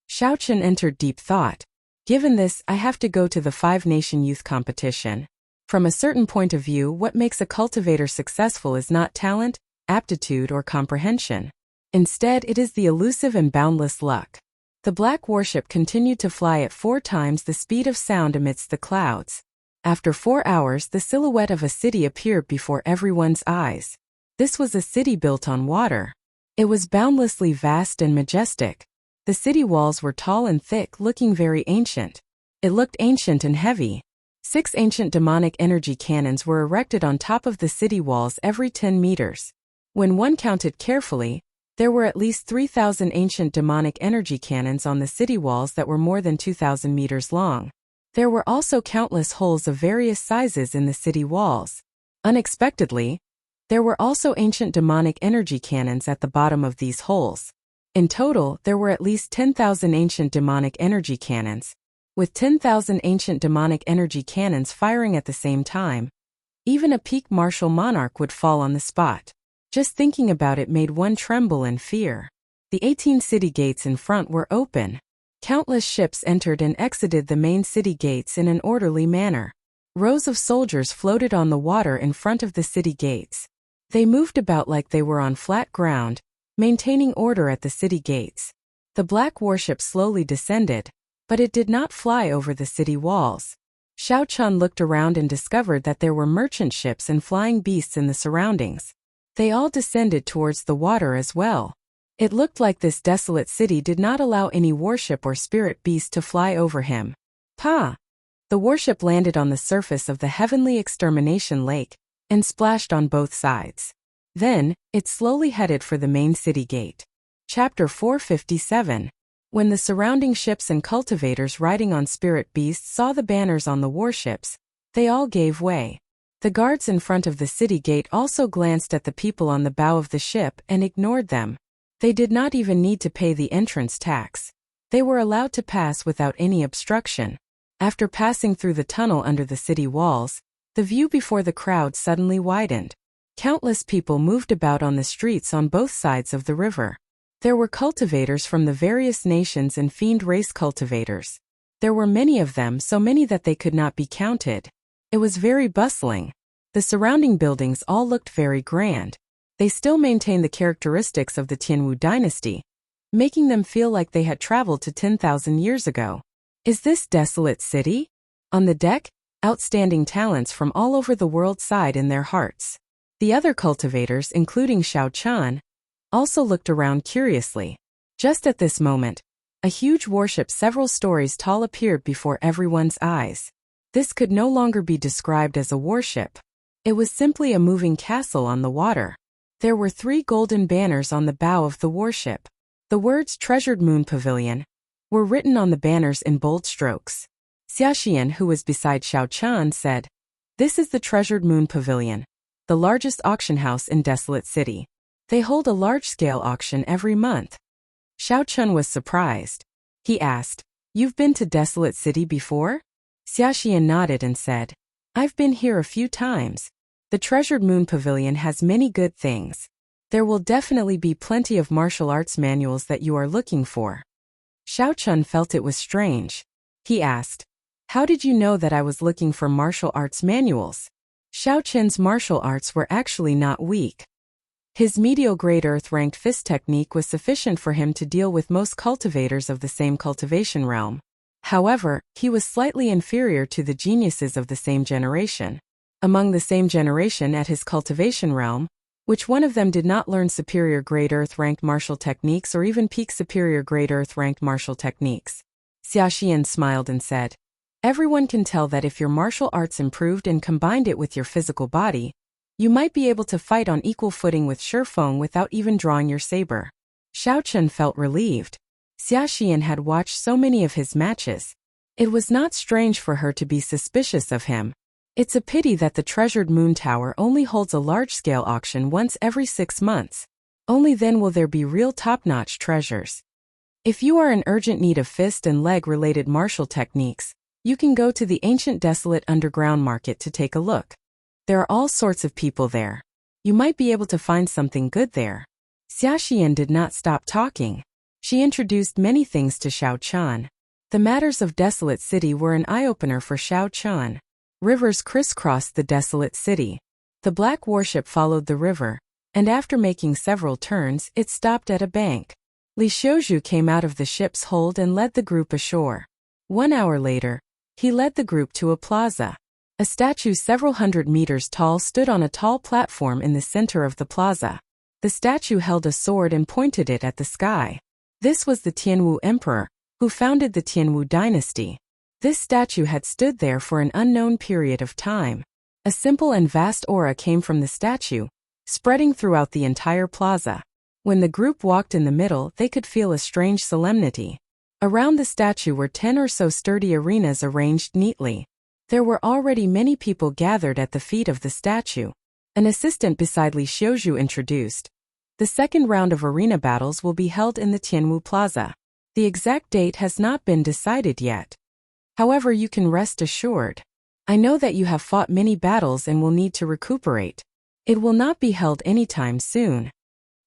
Xiao Chun entered deep thought. Given this, I have to go to the 5-nation youth competition. From a certain point of view, what makes a cultivator successful is not talent, aptitude, or comprehension. Instead, it is the elusive and boundless luck. The black warship continued to fly at 4 times the speed of sound amidst the clouds. After 4 hours, the silhouette of a city appeared before everyone's eyes. This was a city built on water. It was boundlessly vast and majestic. The city walls were tall and thick, looking very ancient. It looked ancient and heavy. 6 ancient demonic energy cannons were erected on top of the city walls every 10 meters. When one counted carefully, there were at least 3,000 ancient demonic energy cannons on the city walls that were more than 2,000 meters long. There were also countless holes of various sizes in the city walls. Unexpectedly, there were also ancient demonic energy cannons at the bottom of these holes. In total, there were at least 10,000 ancient demonic energy cannons. With 10,000 ancient demonic energy cannons firing at the same time, even a peak martial monarch would fall on the spot. Just thinking about it made one tremble in fear. The 18 city gates in front were open. Countless ships entered and exited the main city gates in an orderly manner. Rows of soldiers floated on the water in front of the city gates. They moved about like they were on flat ground, maintaining order at the city gates. The black warship slowly descended, but it did not fly over the city walls. Xiao Chun looked around and discovered that there were merchant ships and flying beasts in the surroundings. They all descended towards the water as well. It looked like this desolate city did not allow any warship or spirit beast to fly over him. Pa! The warship landed on the surface of the heavenly extermination lake and splashed on both sides. Then, it slowly headed for the main city gate. Chapter 457. When the surrounding ships and cultivators riding on spirit beasts saw the banners on the warships, they all gave way. The guards in front of the city gate also glanced at the people on the bow of the ship and ignored them. They did not even need to pay the entrance tax. They were allowed to pass without any obstruction. After passing through the tunnel under the city walls, the view before the crowd suddenly widened. Countless people moved about on the streets on both sides of the river. There were cultivators from the various nations and fiend race cultivators. There were many of them, so many that they could not be counted. It was very bustling. The surrounding buildings all looked very grand. They still maintained the characteristics of the Tianwu dynasty, making them feel like they had traveled to 10,000 years ago. Is this desolate city? On the deck, outstanding talents from all over the world sighed in their hearts. The other cultivators, including Xiao Chan, also looked around curiously. Just at this moment, a huge warship several stories tall appeared before everyone's eyes. This could no longer be described as a warship. It was simply a moving castle on the water. There were 3 golden banners on the bow of the warship. The words Treasured Moon Pavilion were written on the banners in bold strokes. Xiaxian, who was beside Xiao Chan, said, "This is the Treasured Moon Pavilion, the largest auction house in Desolate City. They hold a large-scale auction every month." Xiao Chun was surprised. He asked, "You've been to Desolate City before?" Xiaxian nodded and said, "I've been here a few times. The Treasured Moon Pavilion has many good things. There will definitely be plenty of martial arts manuals that you are looking for." Xiao Chun felt it was strange. He asked, "How did you know that I was looking for martial arts manuals?" Xiao Chun's martial arts were actually not weak. His medial-grade earth-ranked fist technique was sufficient for him to deal with most cultivators of the same cultivation realm. However, he was slightly inferior to the geniuses of the same generation. Among the same generation at his cultivation realm, which one of them did not learn superior-grade earth-ranked martial techniques or even peak superior-grade earth-ranked martial techniques? Xiaxian smiled and said, "Everyone can tell that if your martial arts improved and combined it with your physical body, you might be able to fight on equal footing with Shifeng without even drawing your saber." Xiao Chun felt relieved. Xiaxian had watched so many of his matches. It was not strange for her to be suspicious of him. It's a pity that the Treasured Moon Tower only holds a large-scale auction once every 6 months. Only then will there be real top-notch treasures. If you are in urgent need of fist and leg-related martial techniques, you can go to the ancient desolate underground market to take a look. There are all sorts of people there. You might be able to find something good there. Xiaxian did not stop talking. She introduced many things to Xiao Chan. The matters of Desolate City were an eye-opener for Xiao Chan. Rivers crisscrossed the Desolate City. The black warship followed the river, and after making several turns, it stopped at a bank. Li Xiuzhu came out of the ship's hold and led the group ashore. 1 hour later, he led the group to a plaza. A statue several hundred meters tall stood on a tall platform in the center of the plaza. The statue held a sword and pointed it at the sky. This was the Tianwu Emperor, who founded the Tianwu dynasty. This statue had stood there for an unknown period of time. A simple and vast aura came from the statue, spreading throughout the entire plaza. When the group walked in the middle, they could feel a strange solemnity. Around the statue were 10 or so sturdy arenas arranged neatly. There were already many people gathered at the feet of the statue. An assistant beside Li Xiuzhu introduced, "The second round of arena battles will be held in the Tianwu Plaza. The exact date has not been decided yet. However, you can rest assured. I know that you have fought many battles and will need to recuperate. It will not be held anytime soon."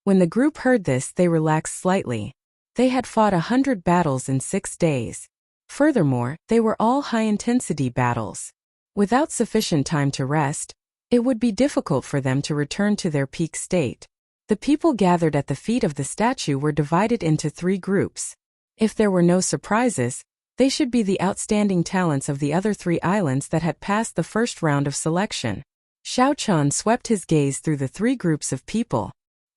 When the group heard this, they relaxed slightly. They had fought 100 battles in 6 days. Furthermore, they were all high-intensity battles. Without sufficient time to rest, it would be difficult for them to return to their peak state. The people gathered at the feet of the statue were divided into 3 groups. If there were no surprises, they should be the outstanding talents of the other 3 islands that had passed the first round of selection. Xiao Chan swept his gaze through the 3 groups of people.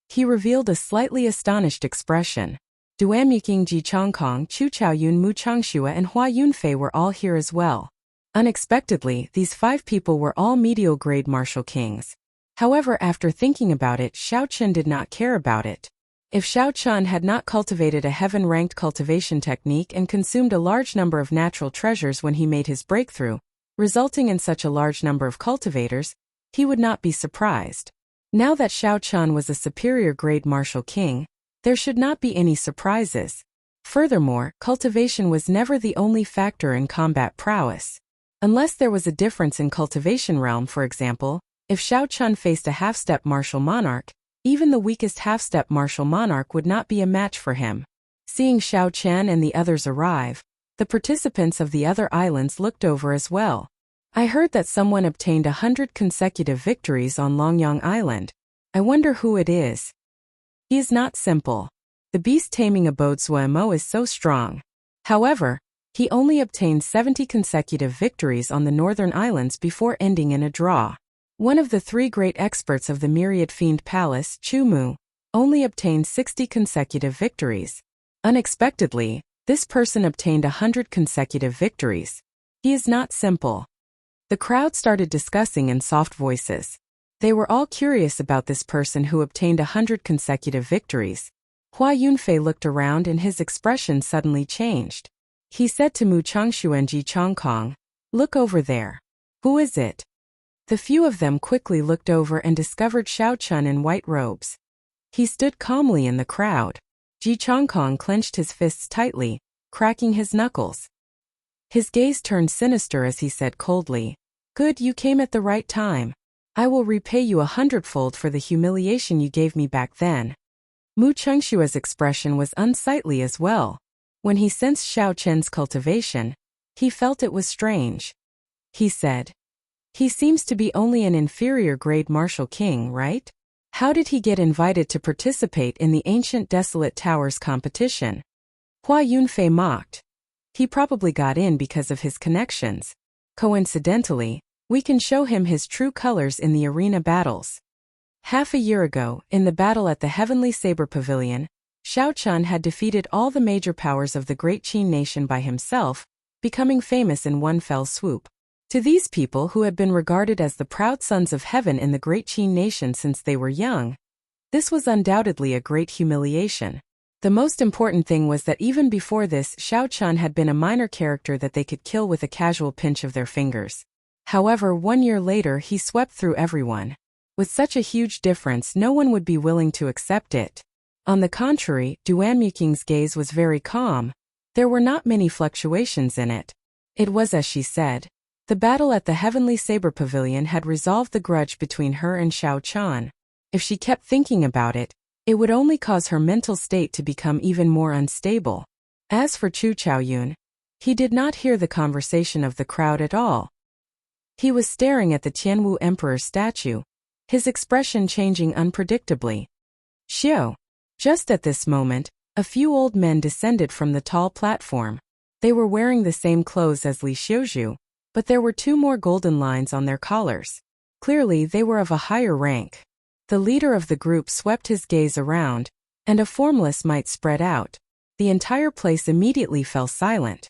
He revealed a slightly astonished expression. Duan Yiking, Ji Chongkong, Chu Chaoyun, Mu Changxue and Hua Yunfei were all here as well. Unexpectedly, these 5 people were all medial-grade martial kings. However, after thinking about it, Xiao Chen did not care about it. If Xiao Chun had not cultivated a heaven-ranked cultivation technique and consumed a large number of natural treasures when he made his breakthrough, resulting in such a large number of cultivators, he would not be surprised. Now that Xiao Chun was a superior-grade martial king, there should not be any surprises. Furthermore, cultivation was never the only factor in combat prowess. Unless there was a difference in cultivation realm, for example, if Xiao Chun faced a half-step martial monarch, even the weakest half-step martial monarch would not be a match for him. Seeing Xiao Chen and the others arrive, the participants of the other islands looked over as well. I heard that someone obtained 100 consecutive victories on Longyang Island. I wonder who it is. He is not simple. The beast-taming abode Suemo is so strong. However, he only obtained 70 consecutive victories on the northern islands before ending in a draw. One of the 3 great experts of the Myriad Fiend Palace, Chumu, only obtained 60 consecutive victories. Unexpectedly, this person obtained 100 consecutive victories. He is not simple. The crowd started discussing in soft voices. They were all curious about this person who obtained 100 consecutive victories. Hua Yunfei looked around and his expression suddenly changed. He said to Mu Changshu and Ji Chongkong, "Look over there. Who is it?" The few of them quickly looked over and discovered Xiao Chun in white robes. He stood calmly in the crowd. Ji Chongkong clenched his fists tightly, cracking his knuckles. His gaze turned sinister as he said coldly, "Good, you came at the right time. I will repay you 100-fold for the humiliation you gave me back then." Mu Chengshua's expression was unsightly as well. When he sensed Xiao Chen's cultivation, he felt it was strange. He said, "He seems to be only an inferior-grade martial king, right? How did he get invited to participate in the ancient Desolate Towers competition?" Hua Yunfei mocked. "He probably got in because of his connections. Coincidentally, we can show him his true colors in the arena battles." Half a year ago, in the battle at the Heavenly Saber Pavilion, Xiao Chun had defeated all the major powers of the Great Qin nation by himself, becoming famous in one fell swoop. To these people who had been regarded as the proud sons of heaven in the Great Qin nation since they were young, this was undoubtedly a great humiliation. The most important thing was that even before this, Xiao Chun had been a minor character that they could kill with a casual pinch of their fingers. However, 1 year later he swept through everyone. With such a huge difference, no one would be willing to accept it. On the contrary, Duan Muking's gaze was very calm. There were not many fluctuations in it. It was as she said. The battle at the Heavenly Saber Pavilion had resolved the grudge between her and Xiao Chun. If she kept thinking about it, it would only cause her mental state to become even more unstable. As for Chu Chaoyun, he did not hear the conversation of the crowd at all. He was staring at the Tianwu Emperor's statue, his expression changing unpredictably. Xiao. Just at this moment, a few old men descended from the tall platform. They were wearing the same clothes as Li Xiuzhu, but there were 2 more golden lines on their collars. Clearly, they were of a higher rank. The leader of the group swept his gaze around, and a formless might spread out. The entire place immediately fell silent.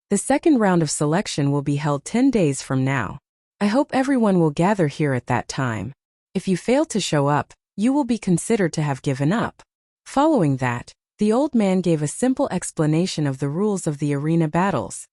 The second round of selection will be held 10 days from now. I hope everyone will gather here at that time. If you fail to show up, you will be considered to have given up. Following that, the old man gave a simple explanation of the rules of the arena battles.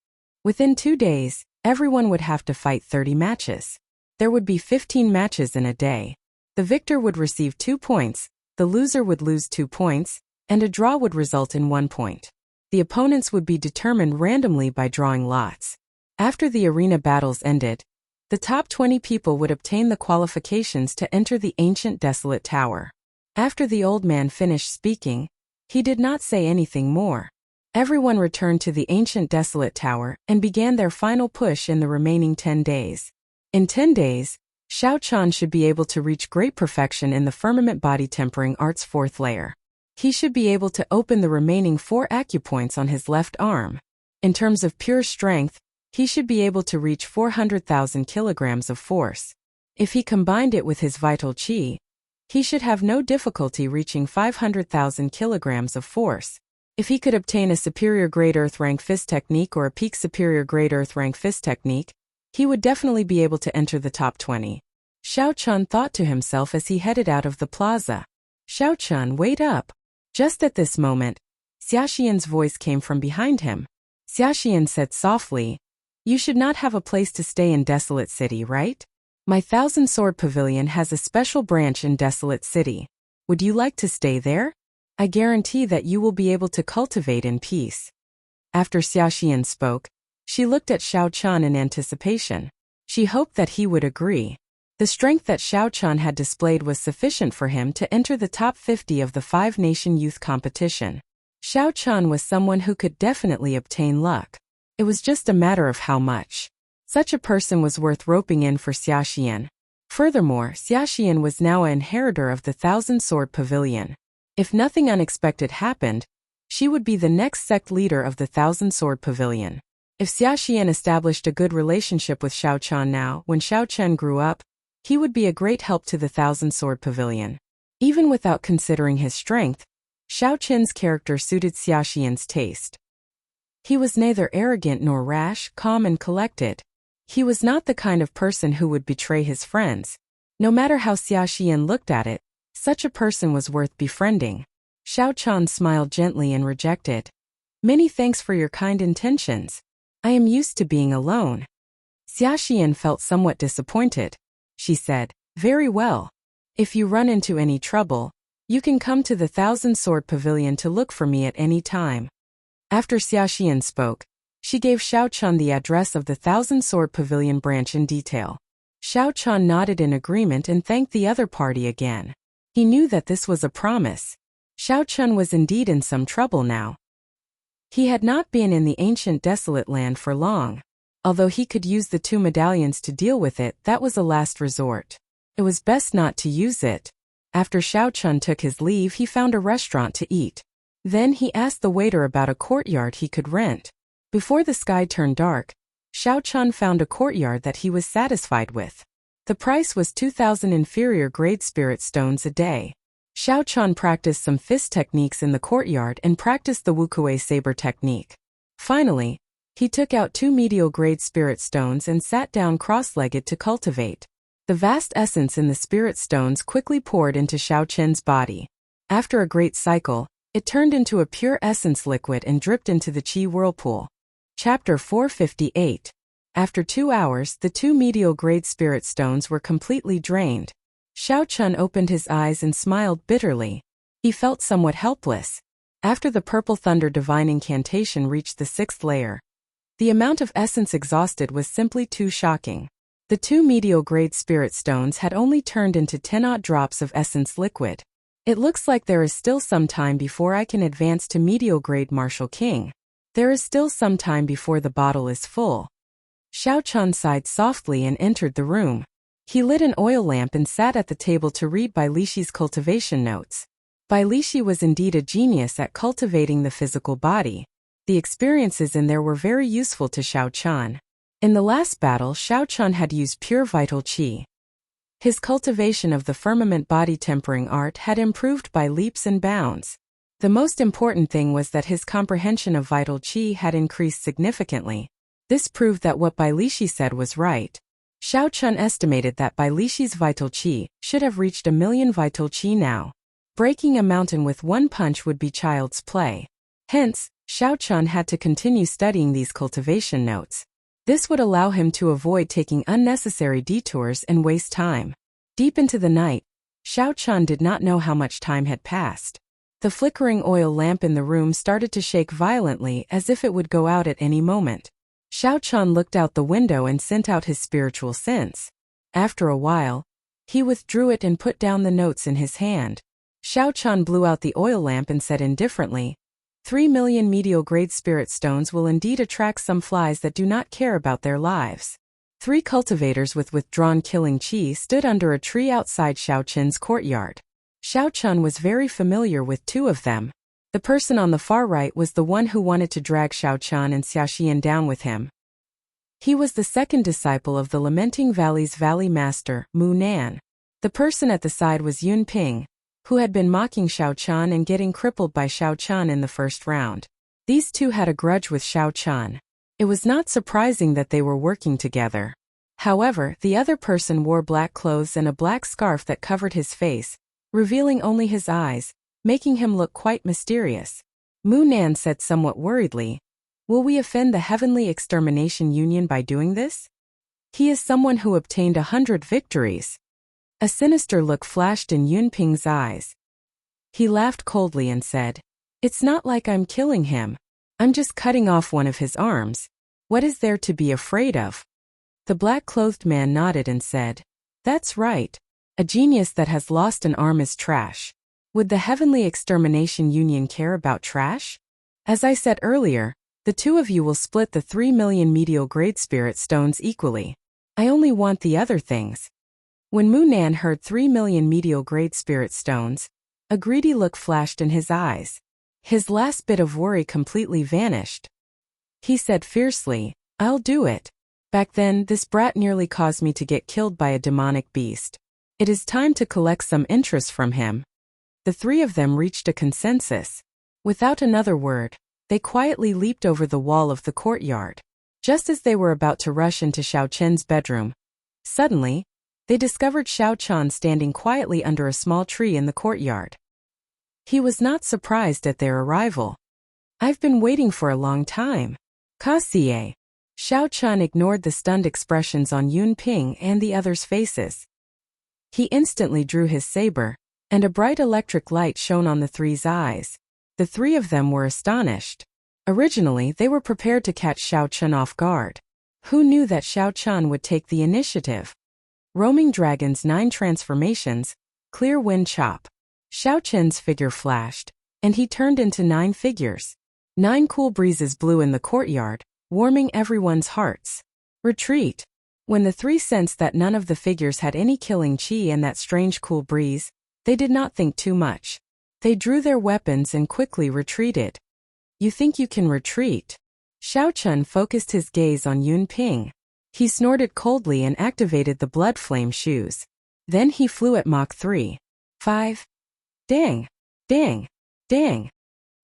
Within 2 days, everyone would have to fight 30 matches. There would be 15 matches in a day. The victor would receive 2 points, the loser would lose 2 points, and a draw would result in 1 point. The opponents would be determined randomly by drawing lots. After the arena battles ended, the top 20 people would obtain the qualifications to enter the ancient Desolate Tower. After the old man finished speaking, he did not say anything more. Everyone returned to the ancient Desolate Tower and began their final push in the remaining 10 days. In 10 days, Xiao Chun should be able to reach great perfection in the firmament body tempering art's 4th layer. He should be able to open the remaining 4 acupoints on his left arm. In terms of pure strength, he should be able to reach 400,000 kilograms of force. If he combined it with his vital qi, he should have no difficulty reaching 500,000 kilograms of force. If he could obtain a superior grade earth rank fist technique or a peak superior grade earth rank fist technique, he would definitely be able to enter the top 20. Xiao Chun thought to himself as he headed out of the plaza. Xiao Chun, wait up. Just at this moment, Xiaxian's voice came from behind him. Xiaxian said softly, "You should not have a place to stay in Desolate City, right? My Thousand Sword Pavilion has a special branch in Desolate City. Would you like to stay there? I guarantee that you will be able to cultivate in peace." After Xiaxian spoke, she looked at Xiao Chan in anticipation. She hoped that he would agree. The strength that Xiao Chan had displayed was sufficient for him to enter the top 50 of the five-nation youth competition. Xiao Chan was someone who could definitely obtain luck. It was just a matter of how much. Such a person was worth roping in for Xiaxian. Furthermore, Xiaxian was now an inheritor of the Thousand Sword Pavilion. If nothing unexpected happened, she would be the next sect leader of the Thousand Sword Pavilion. If Xiaxian established a good relationship with Xiao Chan now, when Xiao Chen grew up, he would be a great help to the Thousand Sword Pavilion. Even without considering his strength, Xiao Chen's character suited Xiaxian's taste. He was neither arrogant nor rash, calm and collected. He was not the kind of person who would betray his friends. No matter how Xiaxian looked at it, such a person was worth befriending. Xiao Chan smiled gently and rejected. "Many thanks for your kind intentions. I am used to being alone." Xiaxian felt somewhat disappointed. She said, "Very well. If you run into any trouble, you can come to the Thousand Sword Pavilion to look for me at any time." After Xiaxian spoke, she gave Xiao Chan the address of the Thousand Sword Pavilion branch in detail. Xiao Chan nodded in agreement and thanked the other party again. He knew that this was a promise. Xiao Chan was indeed in some trouble now. He had not been in the ancient desolate land for long. Although he could use the two medallions to deal with it, that was a last resort. It was best not to use it. After Xiao Chan took his leave, he found a restaurant to eat. Then he asked the waiter about a courtyard he could rent. Before the sky turned dark, Xiao Chan found a courtyard that he was satisfied with. The price was 2,000 inferior grade spirit stones a day. Xiao Chan practiced some fist techniques in the courtyard and practiced the Wukuei saber technique. Finally, he took out 2 medial grade spirit stones and sat down cross-legged to cultivate. The vast essence in the spirit stones quickly poured into Xiao Chen's body. After a great cycle, it turned into a pure essence liquid and dripped into the Qi whirlpool. Chapter 458. After 2 hours, the 2 medial grade spirit stones were completely drained. Xiao Chen opened his eyes and smiled bitterly. He felt somewhat helpless. After the purple thunder divine incantation reached the 6th layer, the amount of essence exhausted was simply too shocking. The 2 medial grade spirit stones had only turned into 10-odd drops of essence liquid. It looks like there is still some time before I can advance to medial grade Martial King. There is still some time before the bottle is full. Xiao Chan sighed softly and entered the room. He lit an oil lamp and sat at the table to read Bai Lishi's cultivation notes. Bai Lishi was indeed a genius at cultivating the physical body. The experiences in there were very useful to Xiao Chan. In the last battle, Xiao Chan had used pure vital qi. His cultivation of the firmament body tempering art had improved by leaps and bounds. The most important thing was that his comprehension of vital qi had increased significantly. This proved that what Bai Lishi said was right. Xiao Chan estimated that Bai Lishi's vital qi should have reached 1,000,000 vital qi now. Breaking a mountain with one punch would be child's play. Hence, Xiao Chan had to continue studying these cultivation notes. This would allow him to avoid taking unnecessary detours and waste time. Deep into the night, Xiao Chan did not know how much time had passed. The flickering oil lamp in the room started to shake violently as if it would go out at any moment. Xiao Chan looked out the window and sent out his spiritual sense. After a while, he withdrew it and put down the notes in his hand. Xiao Chan blew out the oil lamp and said indifferently, 3 million medial grade spirit stones will indeed attract some flies that do not care about their lives. 3 cultivators with withdrawn killing qi stood under a tree outside Xiao Chen's courtyard. Xiao Chen was very familiar with 2 of them. The person on the far right was the one who wanted to drag Xiao Chen and Xiaxian down with him. He was the second disciple of the Lamenting Valley's Valley Master, Mu Nan. The person at the side was Yun Ping, who had been mocking Xiao Chen and getting crippled by Xiao Chen in the first round. These 2 had a grudge with Xiao Chen. It was not surprising that they were working together. However, the other person wore black clothes and a black scarf that covered his face, revealing only his eyes, making him look quite mysterious. Mu Nan said somewhat worriedly, "Will we offend the Heavenly Extermination Union by doing this? He is someone who obtained 100 victories." A sinister look flashed in Yunping's eyes. He laughed coldly and said, "It's not like I'm killing him. I'm just cutting off one of his arms. What is there to be afraid of?" The black-clothed man nodded and said, "That's right. A genius that has lost an arm is trash. Would the Heavenly Extermination Union care about trash? As I said earlier, the two of you will split the 3 million medial grade spirit stones equally. I only want the other things." When Mu Nan heard 3 million medial grade spirit stones, a greedy look flashed in his eyes. His last bit of worry completely vanished. He said fiercely, "I'll do it. Back then, this brat nearly caused me to get killed by a demonic beast. It is time to collect some interest from him." The three of them reached a consensus. Without another word, they quietly leaped over the wall of the courtyard. Just as they were about to rush into Xiao Chen's bedroom, suddenly, they discovered Xiao Chan standing quietly under a small tree in the courtyard. He was not surprised at their arrival. "I've been waiting for a long time. Kasie." Xiao Chan ignored the stunned expressions on Yunping and the others' faces. He instantly drew his saber, and a bright electric light shone on the three's eyes. The three of them were astonished. Originally, they were prepared to catch Xiao Chan off guard. Who knew that Xiao Chan would take the initiative? Roaming Dragon's 9 transformations, Clear Wind Chop. Xiao Chen's figure flashed, and he turned into 9 figures. 9 cool breezes blew in the courtyard, warming everyone's hearts. Retreat. When the three sensed that none of the figures had any killing chi and that strange cool breeze, they did not think too much. They drew their weapons and quickly retreated. "You think you can retreat?" Xiao Chun focused his gaze on Yunping. He snorted coldly and activated the blood flame shoes. Then he flew at Mach 3. 5. Dang! Dang! Dang!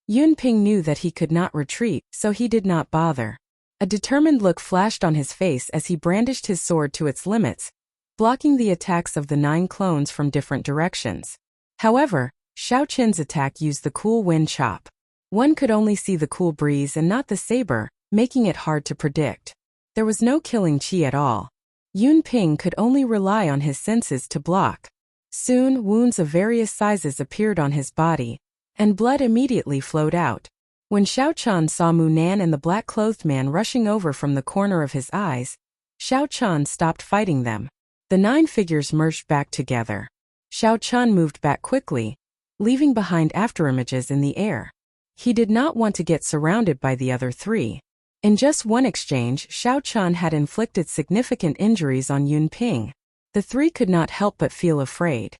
Yunping knew that he could not retreat, so he did not bother. A determined look flashed on his face as he brandished his sword to its limits, blocking the attacks of the 9 clones from different directions. However, Xiao Chen's attack used the cool wind chop. One could only see the cool breeze and not the saber, making it hard to predict. There was no killing chi at all. Yunping could only rely on his senses to block. Soon, wounds of various sizes appeared on his body, and blood immediately flowed out. When Xiao Chan saw Mu Nan and the black-clothed man rushing over from the corner of his eyes, Xiao Chan stopped fighting them. The 9 figures merged back together. Xiao Chan moved back quickly, leaving behind afterimages in the air. He did not want to get surrounded by the other 3. In just one exchange, Xiao Chan had inflicted significant injuries on Yunping. The 3 could not help but feel afraid.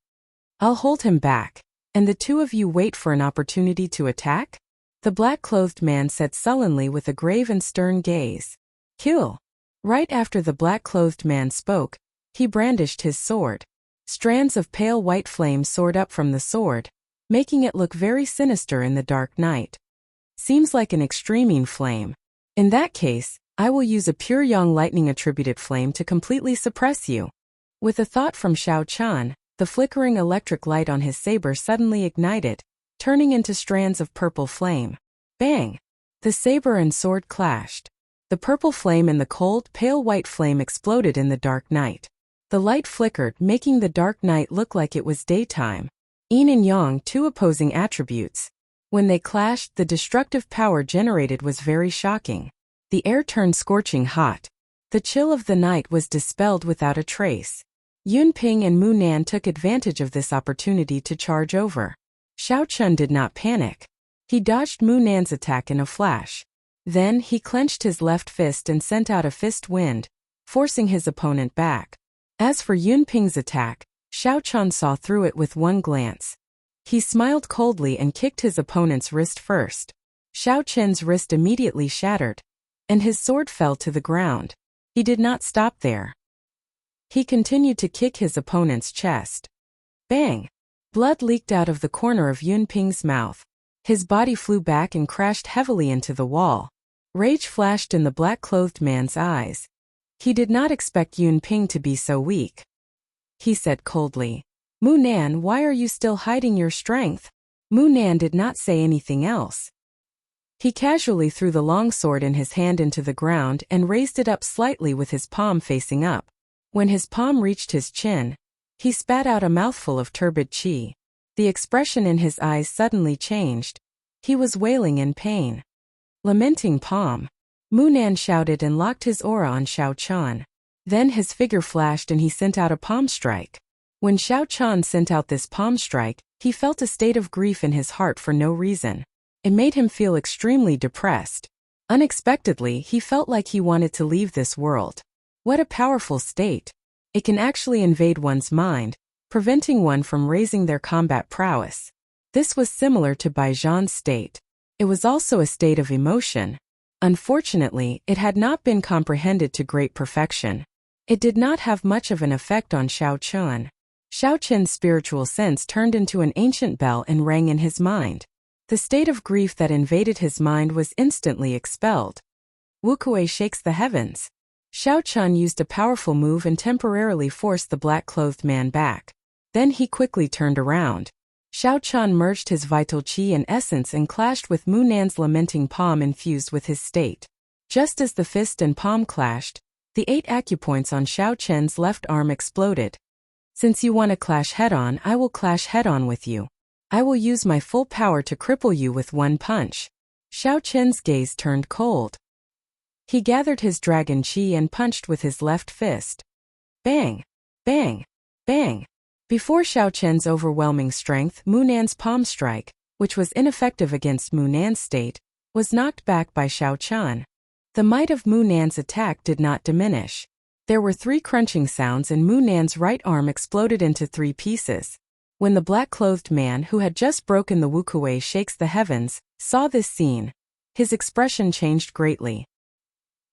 "I'll hold him back, and the 2 of you wait for an opportunity to attack?" The black-clothed man said sullenly with a grave and stern gaze. "Kill." Right after the black-clothed man spoke, he brandished his sword. Strands of pale white flame soared up from the sword, making it look very sinister in the dark night. "Seems like an extreme flame. In that case, I will use a pure yang lightning attributed flame to completely suppress you." With a thought from Xiao Chan, the flickering electric light on his saber suddenly ignited, turning into strands of purple flame. Bang! The saber and sword clashed. The purple flame and the cold, pale white flame exploded in the dark night. The light flickered, making the dark night look like it was daytime. Yin and yang, 2 opposing attributes. When they clashed, the destructive power generated was very shocking. The air turned scorching hot. The chill of the night was dispelled without a trace. Yunping and Mu Nan took advantage of this opportunity to charge over. Xiao Chun did not panic. He dodged Mu Nan's attack in a flash. Then he clenched his left fist and sent out a fist wind, forcing his opponent back. As for Yunping's attack, Xiao Chun saw through it with one glance. He smiled coldly and kicked his opponent's wrist first. Xiao Chen's wrist immediately shattered, and his sword fell to the ground. He did not stop there. He continued to kick his opponent's chest. Bang! Blood leaked out of the corner of Yunping's mouth. His body flew back and crashed heavily into the wall. Rage flashed in the black-clothed man's eyes. He did not expect Yunping to be so weak. He said coldly, "Mu Nan, why are you still hiding your strength?" Mu Nan did not say anything else. He casually threw the long sword in his hand into the ground and raised it up slightly with his palm facing up. When his palm reached his chin, he spat out a mouthful of turbid qi. The expression in his eyes suddenly changed. He was wailing in pain. Lamenting palm. Mu Nan shouted and locked his aura on Xiao Chan. Then his figure flashed and he sent out a palm strike. When Xiao Chan sent out this palm strike, he felt a state of grief in his heart for no reason. It made him feel extremely depressed. Unexpectedly, he felt like he wanted to leave this world. What a powerful state. It can actually invade one's mind, preventing one from raising their combat prowess. This was similar to Bai Zhan's state. It was also a state of emotion. Unfortunately, it had not been comprehended to great perfection. It did not have much of an effect on Xiao Chen. Xiao Chen's spiritual sense turned into an ancient bell and rang in his mind. The state of grief that invaded his mind was instantly expelled. Wukuei shakes the heavens. Xiao Chen used a powerful move and temporarily forced the black-clothed man back. Then he quickly turned around. Xiao Chen merged his vital qi and essence and clashed with Mu Nan's lamenting palm infused with his state. Just as the fist and palm clashed, the 8 acupoints on Xiao Chen's left arm exploded. Since you want to clash head-on, I will clash head-on with you. I will use my full power to cripple you with one punch. Xiao Chen's gaze turned cold. He gathered his dragon qi and punched with his left fist. Bang! Bang! Bang! Before Xiao Chen's overwhelming strength, Mu Nan's palm strike, which was ineffective against Mu Nan's state, was knocked back by Xiao Chen. The might of Mu Nan's attack did not diminish. There were 3 crunching sounds and Mu Nan's right arm exploded into 3 pieces. When the black-clothed man who had just broken the Wukuei shakes the heavens, saw this scene, his expression changed greatly.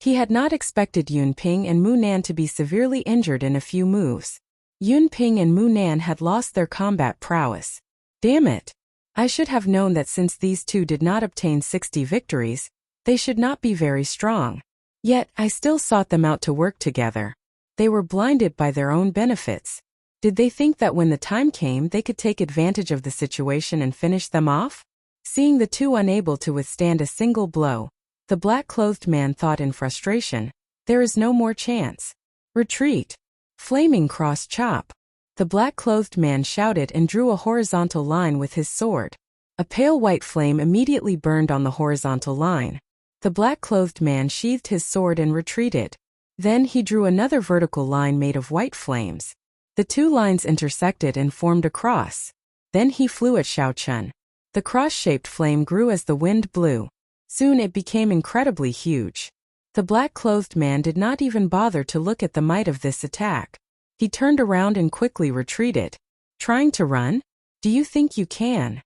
He had not expected Yun Ping and Mu Nan to be severely injured in a few moves. Yun Ping and Mu Nan had lost their combat prowess. Damn it! I should have known that since these two did not obtain 60 victories, they should not be very strong. Yet, I still sought them out to work together. They were blinded by their own benefits. Did they think that when the time came they could take advantage of the situation and finish them off? Seeing the two unable to withstand a single blow, the black-clothed man thought in frustration, there is no more chance. Retreat! Flaming cross chop. The black-clothed man shouted and drew a horizontal line with his sword. A pale white flame immediately burned on the horizontal line. The black-clothed man sheathed his sword and retreated. Then he drew another vertical line made of white flames. The 2 lines intersected and formed a cross. Then he flew at Xiao Chen. The cross-shaped flame grew as the wind blew. Soon it became incredibly huge. The black-clothed man did not even bother to look at the might of this attack. He turned around and quickly retreated. Trying to run? Do you think you can?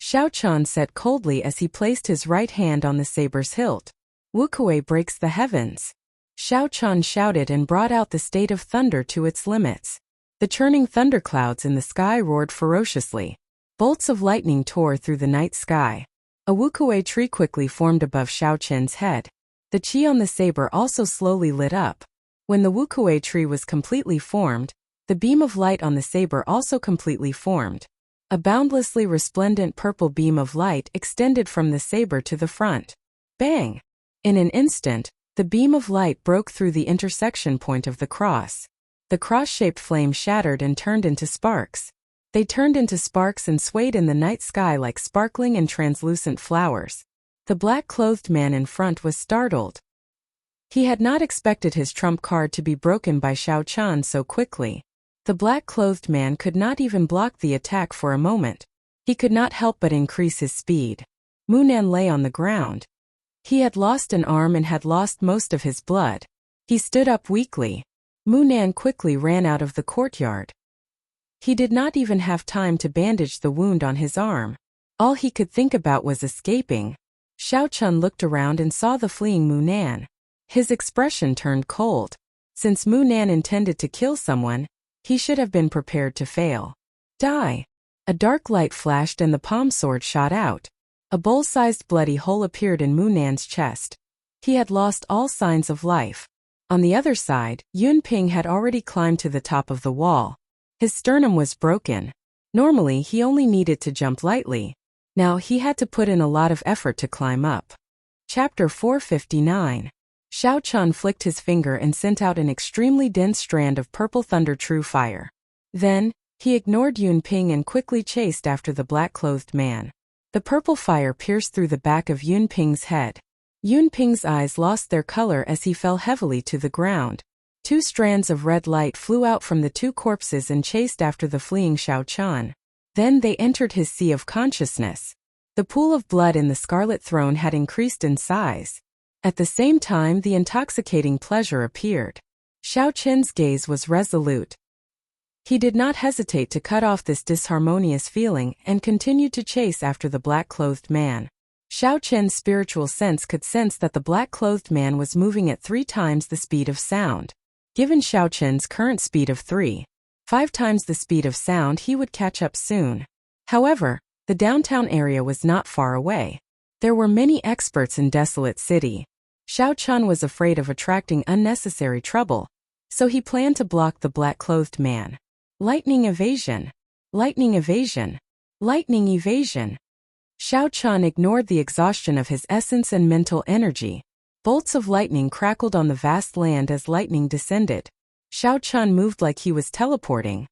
Xiao Chen said coldly as he placed his right hand on the saber's hilt. Wukuei breaks the heavens. Xiao Chen shouted and brought out the state of thunder to its limits. The churning thunderclouds in the sky roared ferociously. Bolts of lightning tore through the night sky. A Wukuei tree quickly formed above Xiao Chen's head. The qi on the saber also slowly lit up. When the Wukuei tree was completely formed, the beam of light on the saber also completely formed. A boundlessly resplendent purple beam of light extended from the saber to the front. Bang! In an instant, the beam of light broke through the intersection point of the cross. The cross-shaped flame shattered and turned into sparks. They turned into sparks and swayed in the night sky like sparkling and translucent flowers. The black-clothed man in front was startled. He had not expected his trump card to be broken by Xiao Chen so quickly. The black-clothed man could not even block the attack for a moment. He could not help but increase his speed. Mu Nan lay on the ground. He had lost an arm and had lost most of his blood. He stood up weakly. Mu Nan quickly ran out of the courtyard. He did not even have time to bandage the wound on his arm. All he could think about was escaping. Xiao Chen looked around and saw the fleeing Mu Nan. His expression turned cold. Since Mu Nan intended to kill someone, he should have been prepared to fail. Die! A dark light flashed and the palm sword shot out. A bowl-sized bloody hole appeared in Mu Nan's chest. He had lost all signs of life. On the other side, Yun Ping had already climbed to the top of the wall. His sternum was broken. Normally he only needed to jump lightly, Now he had to put in a lot of effort to climb up. Chapter 459. Xiao Chun flicked his finger and sent out an extremely dense strand of purple thunder true fire. Then, he ignored Yun Ping and quickly chased after the black-clothed man. The purple fire pierced through the back of Yun Ping's head. Yun Ping's eyes lost their color as he fell heavily to the ground. 2 strands of red light flew out from the 2 corpses and chased after the fleeing Xiao Chun. Then they entered his sea of consciousness. The pool of blood in the Scarlet Throne had increased in size. At the same time, the intoxicating pleasure appeared. Xiao Chen's gaze was resolute. He did not hesitate to cut off this disharmonious feeling and continued to chase after the black-clothed man. Xiao Chen's spiritual sense could sense that the black-clothed man was moving at 3 times the speed of sound. Given Xiao Chen's current speed of 5 times the speed of sound, he would catch up soon. However, the downtown area was not far away. There were many experts in Desolate City. Xiao Chun was afraid of attracting unnecessary trouble, so he planned to block the black-clothed man. Lightning evasion. Lightning evasion. Lightning evasion. Xiao Chun ignored the exhaustion of his essence and mental energy. Bolts of lightning crackled on the vast land as lightning descended. Xiao Chun moved like he was teleporting.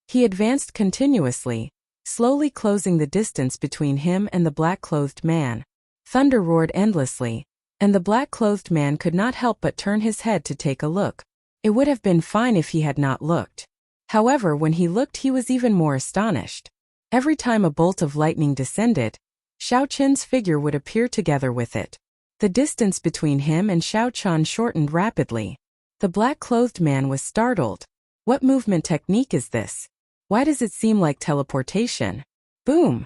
He advanced continuously, slowly closing the distance between him and the black-clothed man. Thunder roared endlessly, and the black-clothed man could not help but turn his head to take a look. It would have been fine if he had not looked. However, when he looked, he was even more astonished. Every time a bolt of lightning descended, Xiao Chen's figure would appear together with it. The distance between him and Xiao Chun shortened rapidly. The black-clothed man was startled. What movement technique is this? Why does it seem like teleportation? Boom!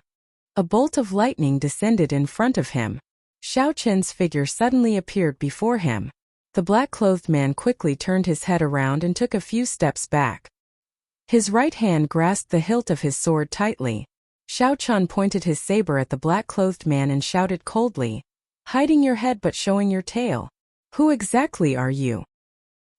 A bolt of lightning descended in front of him. Xiao Chen's figure suddenly appeared before him. The black-clothed man quickly turned his head around and took a few steps back. His right hand grasped the hilt of his sword tightly. Xiao Chun pointed his saber at the black-clothed man and shouted coldly, "Hiding your head but showing your tail. Who exactly are you?"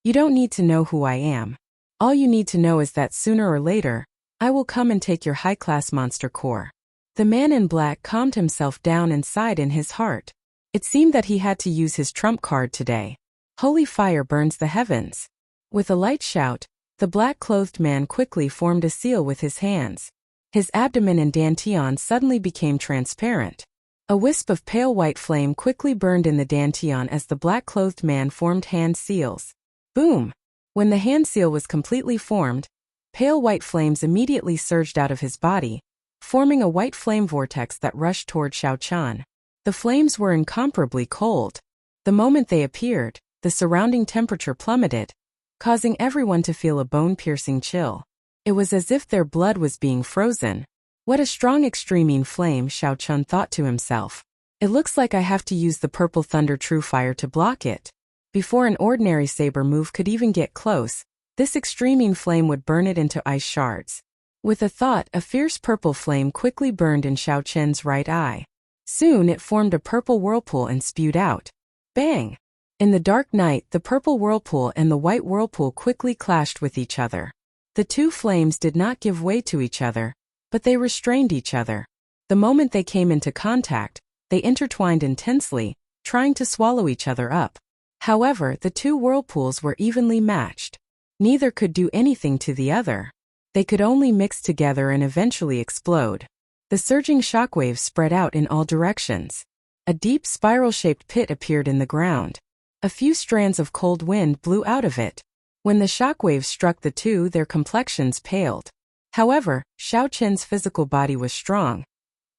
"You don't need to know who I am. All you need to know is that sooner or later, I will come and take your high-class monster core." The man in black calmed himself down and sighed in his heart. It seemed that he had to use his trump card today. Holy fire burns the heavens. With a light shout, the black-clothed man quickly formed a seal with his hands. His abdomen and dantian suddenly became transparent. A wisp of pale white flame quickly burned in the dantian as the black-clothed man formed hand seals. Boom! When the hand seal was completely formed, pale white flames immediately surged out of his body, forming a white flame vortex that rushed toward Xiao Chun. The flames were incomparably cold. The moment they appeared, the surrounding temperature plummeted, causing everyone to feel a bone-piercing chill. It was as if their blood was being frozen. What a strong extremine flame, Xiao Chun thought to himself. It looks like I have to use the purple thunder true fire to block it. Before an ordinary saber move could even get close, this extremine flame would burn it into ice shards. With a thought, a fierce purple flame quickly burned in Xiao Chen's right eye. Soon it formed a purple whirlpool and spewed out. Bang! In the dark night, the purple whirlpool and the white whirlpool quickly clashed with each other. The 2 flames did not give way to each other, but they restrained each other. The moment they came into contact, they intertwined intensely, trying to swallow each other up. However, the 2 whirlpools were evenly matched. Neither could do anything to the other. They could only mix together and eventually explode. The surging shockwaves spread out in all directions. A deep spiral-shaped pit appeared in the ground. A few strands of cold wind blew out of it. When the shockwaves struck the 2, their complexions paled. However, Xiao Chen's physical body was strong.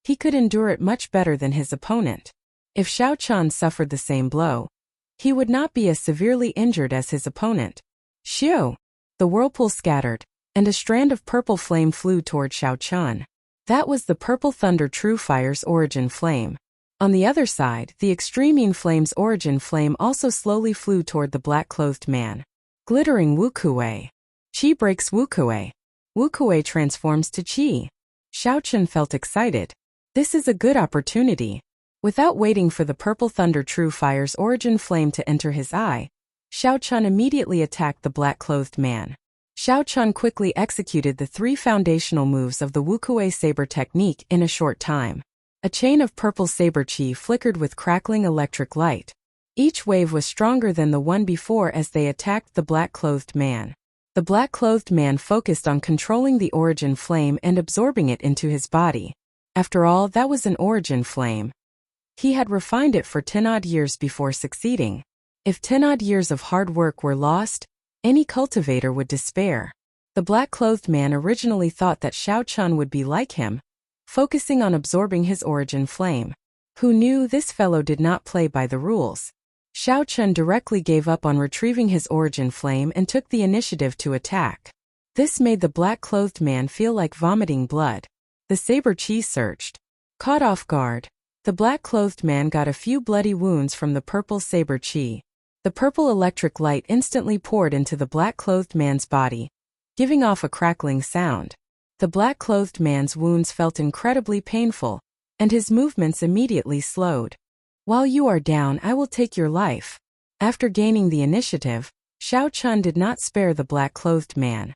He could endure it much better than his opponent. If Xiao Chun suffered the same blow, he would not be as severely injured as his opponent. Xiu! The whirlpool scattered, and a strand of purple flame flew toward Xiao Chun. That was the purple thunder true fire's origin flame. On the other side, the extremine flame's origin flame also slowly flew toward the black-clothed man. Glittering Wukuei. Qi breaks Wukuei. Wukuei transforms to Qi. Xiao Chun felt excited. This is a good opportunity. Without waiting for the purple thunder true fire's origin flame to enter his eye, Xiao Chun immediately attacked the black-clothed man. Xiao Chun quickly executed the 3 foundational moves of the Wukuei saber technique in a short time. A chain of purple saber chi flickered with crackling electric light. Each wave was stronger than the one before as they attacked the black-clothed man. The black-clothed man focused on controlling the origin flame and absorbing it into his body. After all, that was an origin flame. He had refined it for 10-odd years before succeeding. If 10-odd years of hard work were lost, any cultivator would despair. The black-clothed man originally thought that Xiao Chun would be like him, focusing on absorbing his origin flame. Who knew this fellow did not play by the rules? Xiao Chun directly gave up on retrieving his origin flame and took the initiative to attack. This made the black-clothed man feel like vomiting blood. The saber chi surged. Caught off guard, the black-clothed man got a few bloody wounds from the purple saber chi. The purple electric light instantly poured into the black-clothed man's body, giving off a crackling sound. The black-clothed man's wounds felt incredibly painful, and his movements immediately slowed. While you are down, I will take your life. After gaining the initiative, Xiao Chun did not spare the black-clothed man.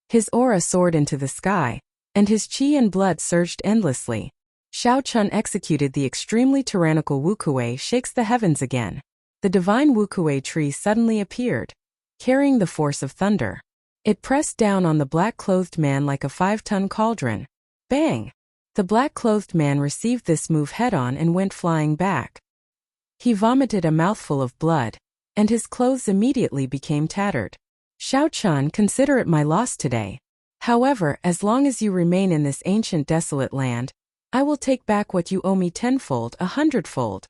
His aura soared into the sky, and his chi and blood surged endlessly. Xiao Chun executed the extremely tyrannical Wukuei shakes the heavens again. The divine Wukuei tree suddenly appeared, carrying the force of thunder. It pressed down on the black-clothed man like a 5-ton cauldron. Bang! The black-clothed man received this move head-on and went flying back. He vomited a mouthful of blood, and his clothes immediately became tattered. Xiao Chun, consider it my loss today. However, as long as you remain in this ancient desolate land, I will take back what you owe me 10-fold, 100-fold.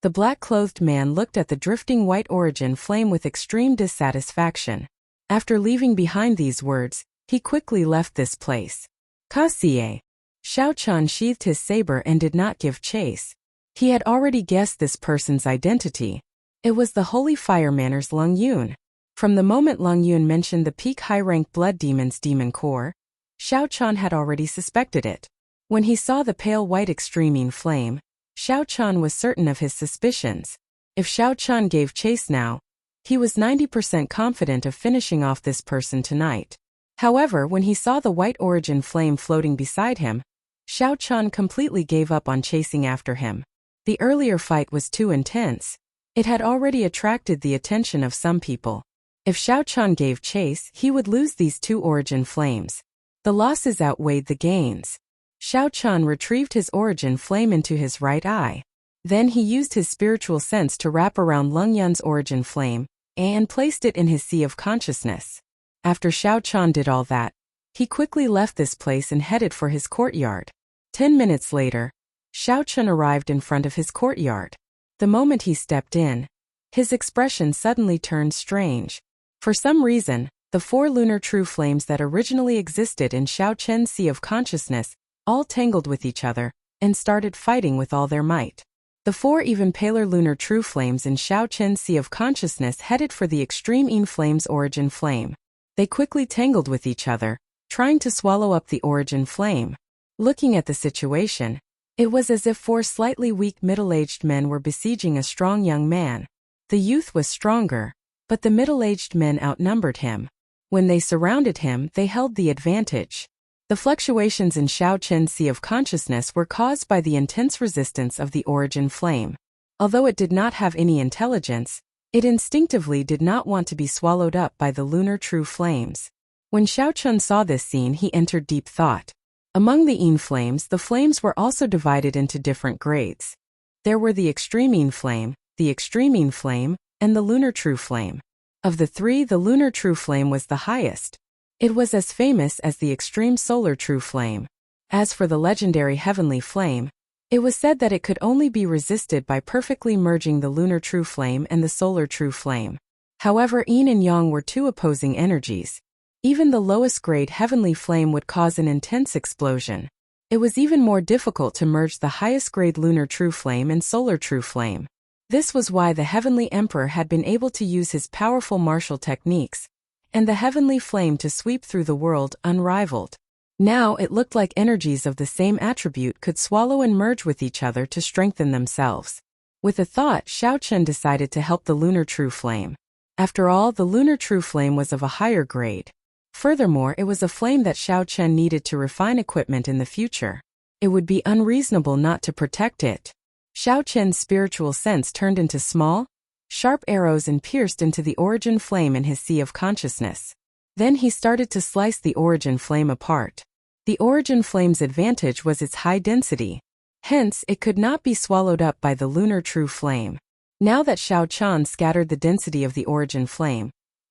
The black-clothed man looked at the drifting white origin flame with extreme dissatisfaction. After leaving behind these words, he quickly left this place. Kasie. Xiao Chun sheathed his saber and did not give chase. He had already guessed this person's identity. It was the Holy Fire Manor's Lung Yun. From the moment Lung Yun mentioned the peak high-rank Blood Demon's demon core, Xiao Chun had already suspected it. When he saw the pale white extreme flame, Xiao Chun was certain of his suspicions. If Xiao Chun gave chase now, he was 90% confident of finishing off this person tonight. However, when he saw the white origin flame floating beside him, Xiao Chun completely gave up on chasing after him. The earlier fight was too intense. It had already attracted the attention of some people. If Xiao Chun gave chase, he would lose these two origin flames. The losses outweighed the gains. Xiao Chun retrieved his origin flame into his right eye. Then he used his spiritual sense to wrap around Lung Yun's origin flame and placed it in his sea of consciousness. After Xiao Chun did all that, he quickly left this place and headed for his courtyard. 10 minutes later, Xiao Chun arrived in front of his courtyard. The moment he stepped in, his expression suddenly turned strange. For some reason, the 4 lunar true flames that originally existed in Xiao Chen's sea of consciousness all tangled with each other and started fighting with all their might. The 4 even paler lunar true flames in Xiao Chen's sea of consciousness headed for the extreme Yin flame's origin flame. They quickly tangled with each other, trying to swallow up the origin flame. Looking at the situation, it was as if 4 slightly weak middle-aged men were besieging a strong young man. The youth was stronger, but the middle-aged men outnumbered him. When they surrounded him, they held the advantage. The fluctuations in Xiao Chen's sea of consciousness were caused by the intense resistance of the origin flame. Although it did not have any intelligence, it instinctively did not want to be swallowed up by the lunar true flames. When Xiao Chun saw this scene, he entered deep thought. Among the Yin flames, the flames were also divided into different grades. There were the extreme Yin flame, the extreme Yin flame, and the lunar true flame. Of the 3, the lunar true flame was the highest. It was as famous as the extreme solar true flame. As for the legendary heavenly flame, it was said that it could only be resisted by perfectly merging the lunar true flame and the solar true flame. However, Yin and Yang were 2 opposing energies. Even the lowest grade heavenly flame would cause an intense explosion. It was even more difficult to merge the highest grade lunar true flame and solar true flame. This was why the heavenly emperor had been able to use his powerful martial techniques, and the heavenly flame to sweep through the world unrivaled. Now it looked like energies of the same attribute could swallow and merge with each other to strengthen themselves. With a thought, Xiao Chun decided to help the lunar true flame. After all, the lunar true flame was of a higher grade. Furthermore, it was a flame that Xiao Chun needed to refine equipment in the future. It would be unreasonable not to protect it. Xiao Qian's spiritual sense turned into small, sharp arrows and pierced into the origin flame in his sea of consciousness. Then he started to slice the origin flame apart. The origin flame's advantage was its high density. Hence, it could not be swallowed up by the lunar true flame. Now that Xiao Qian scattered the density of the origin flame,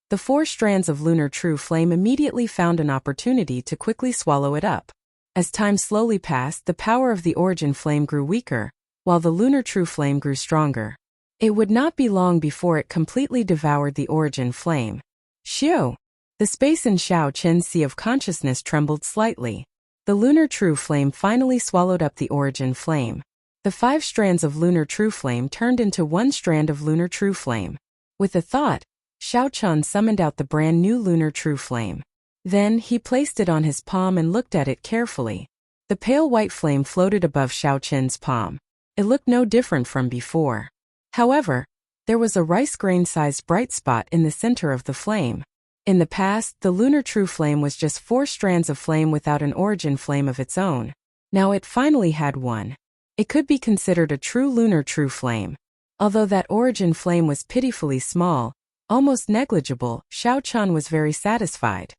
the 4 strands of lunar true flame immediately found an opportunity to quickly swallow it up. As time slowly passed, the power of the origin flame grew weaker, while the lunar true flame grew stronger. It would not be long before it completely devoured the origin flame. Xiu! The space in Xiao Qian's sea of consciousness trembled slightly. The lunar true flame finally swallowed up the origin flame. The 5 strands of lunar true flame turned into 1 strand of lunar true flame. With a thought, Xiao Qian summoned out the brand new lunar true flame. Then he placed it on his palm and looked at it carefully. The pale white flame floated above Xiao Qian's palm. It looked no different from before. However, there was a rice grain-sized bright spot in the center of the flame. In the past, the lunar true flame was just 4 strands of flame without an origin flame of its own. Now it finally had one. It could be considered a true lunar true flame. Although that origin flame was pitifully small, almost negligible, Xiao Qian was very satisfied.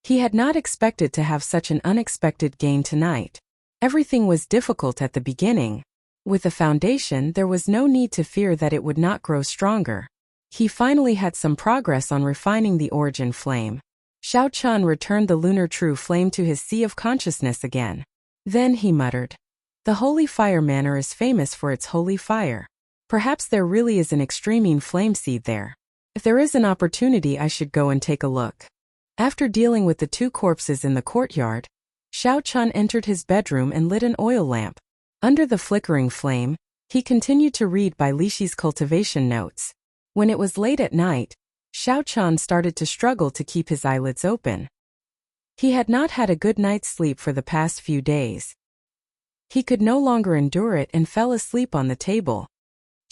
He had not expected to have such an unexpected gain tonight. Everything was difficult at the beginning. With a foundation, there was no need to fear that it would not grow stronger. He finally had some progress on refining the origin flame. Xiao Qian returned the lunar true flame to his sea of consciousness again. Then he muttered, "The holy fire manor is famous for its holy fire. Perhaps there really is an extremine flame seed there. If there is an opportunity, I should go and take a look." After dealing with the 2 corpses in the courtyard, Xiao Qian entered his bedroom and lit an oil lamp. Under the flickering flame, he continued to read Bai Lixi's cultivation notes. When it was late at night, Xiao Qian started to struggle to keep his eyelids open. He had not had a good night's sleep for the past few days. He could no longer endure it and fell asleep on the table.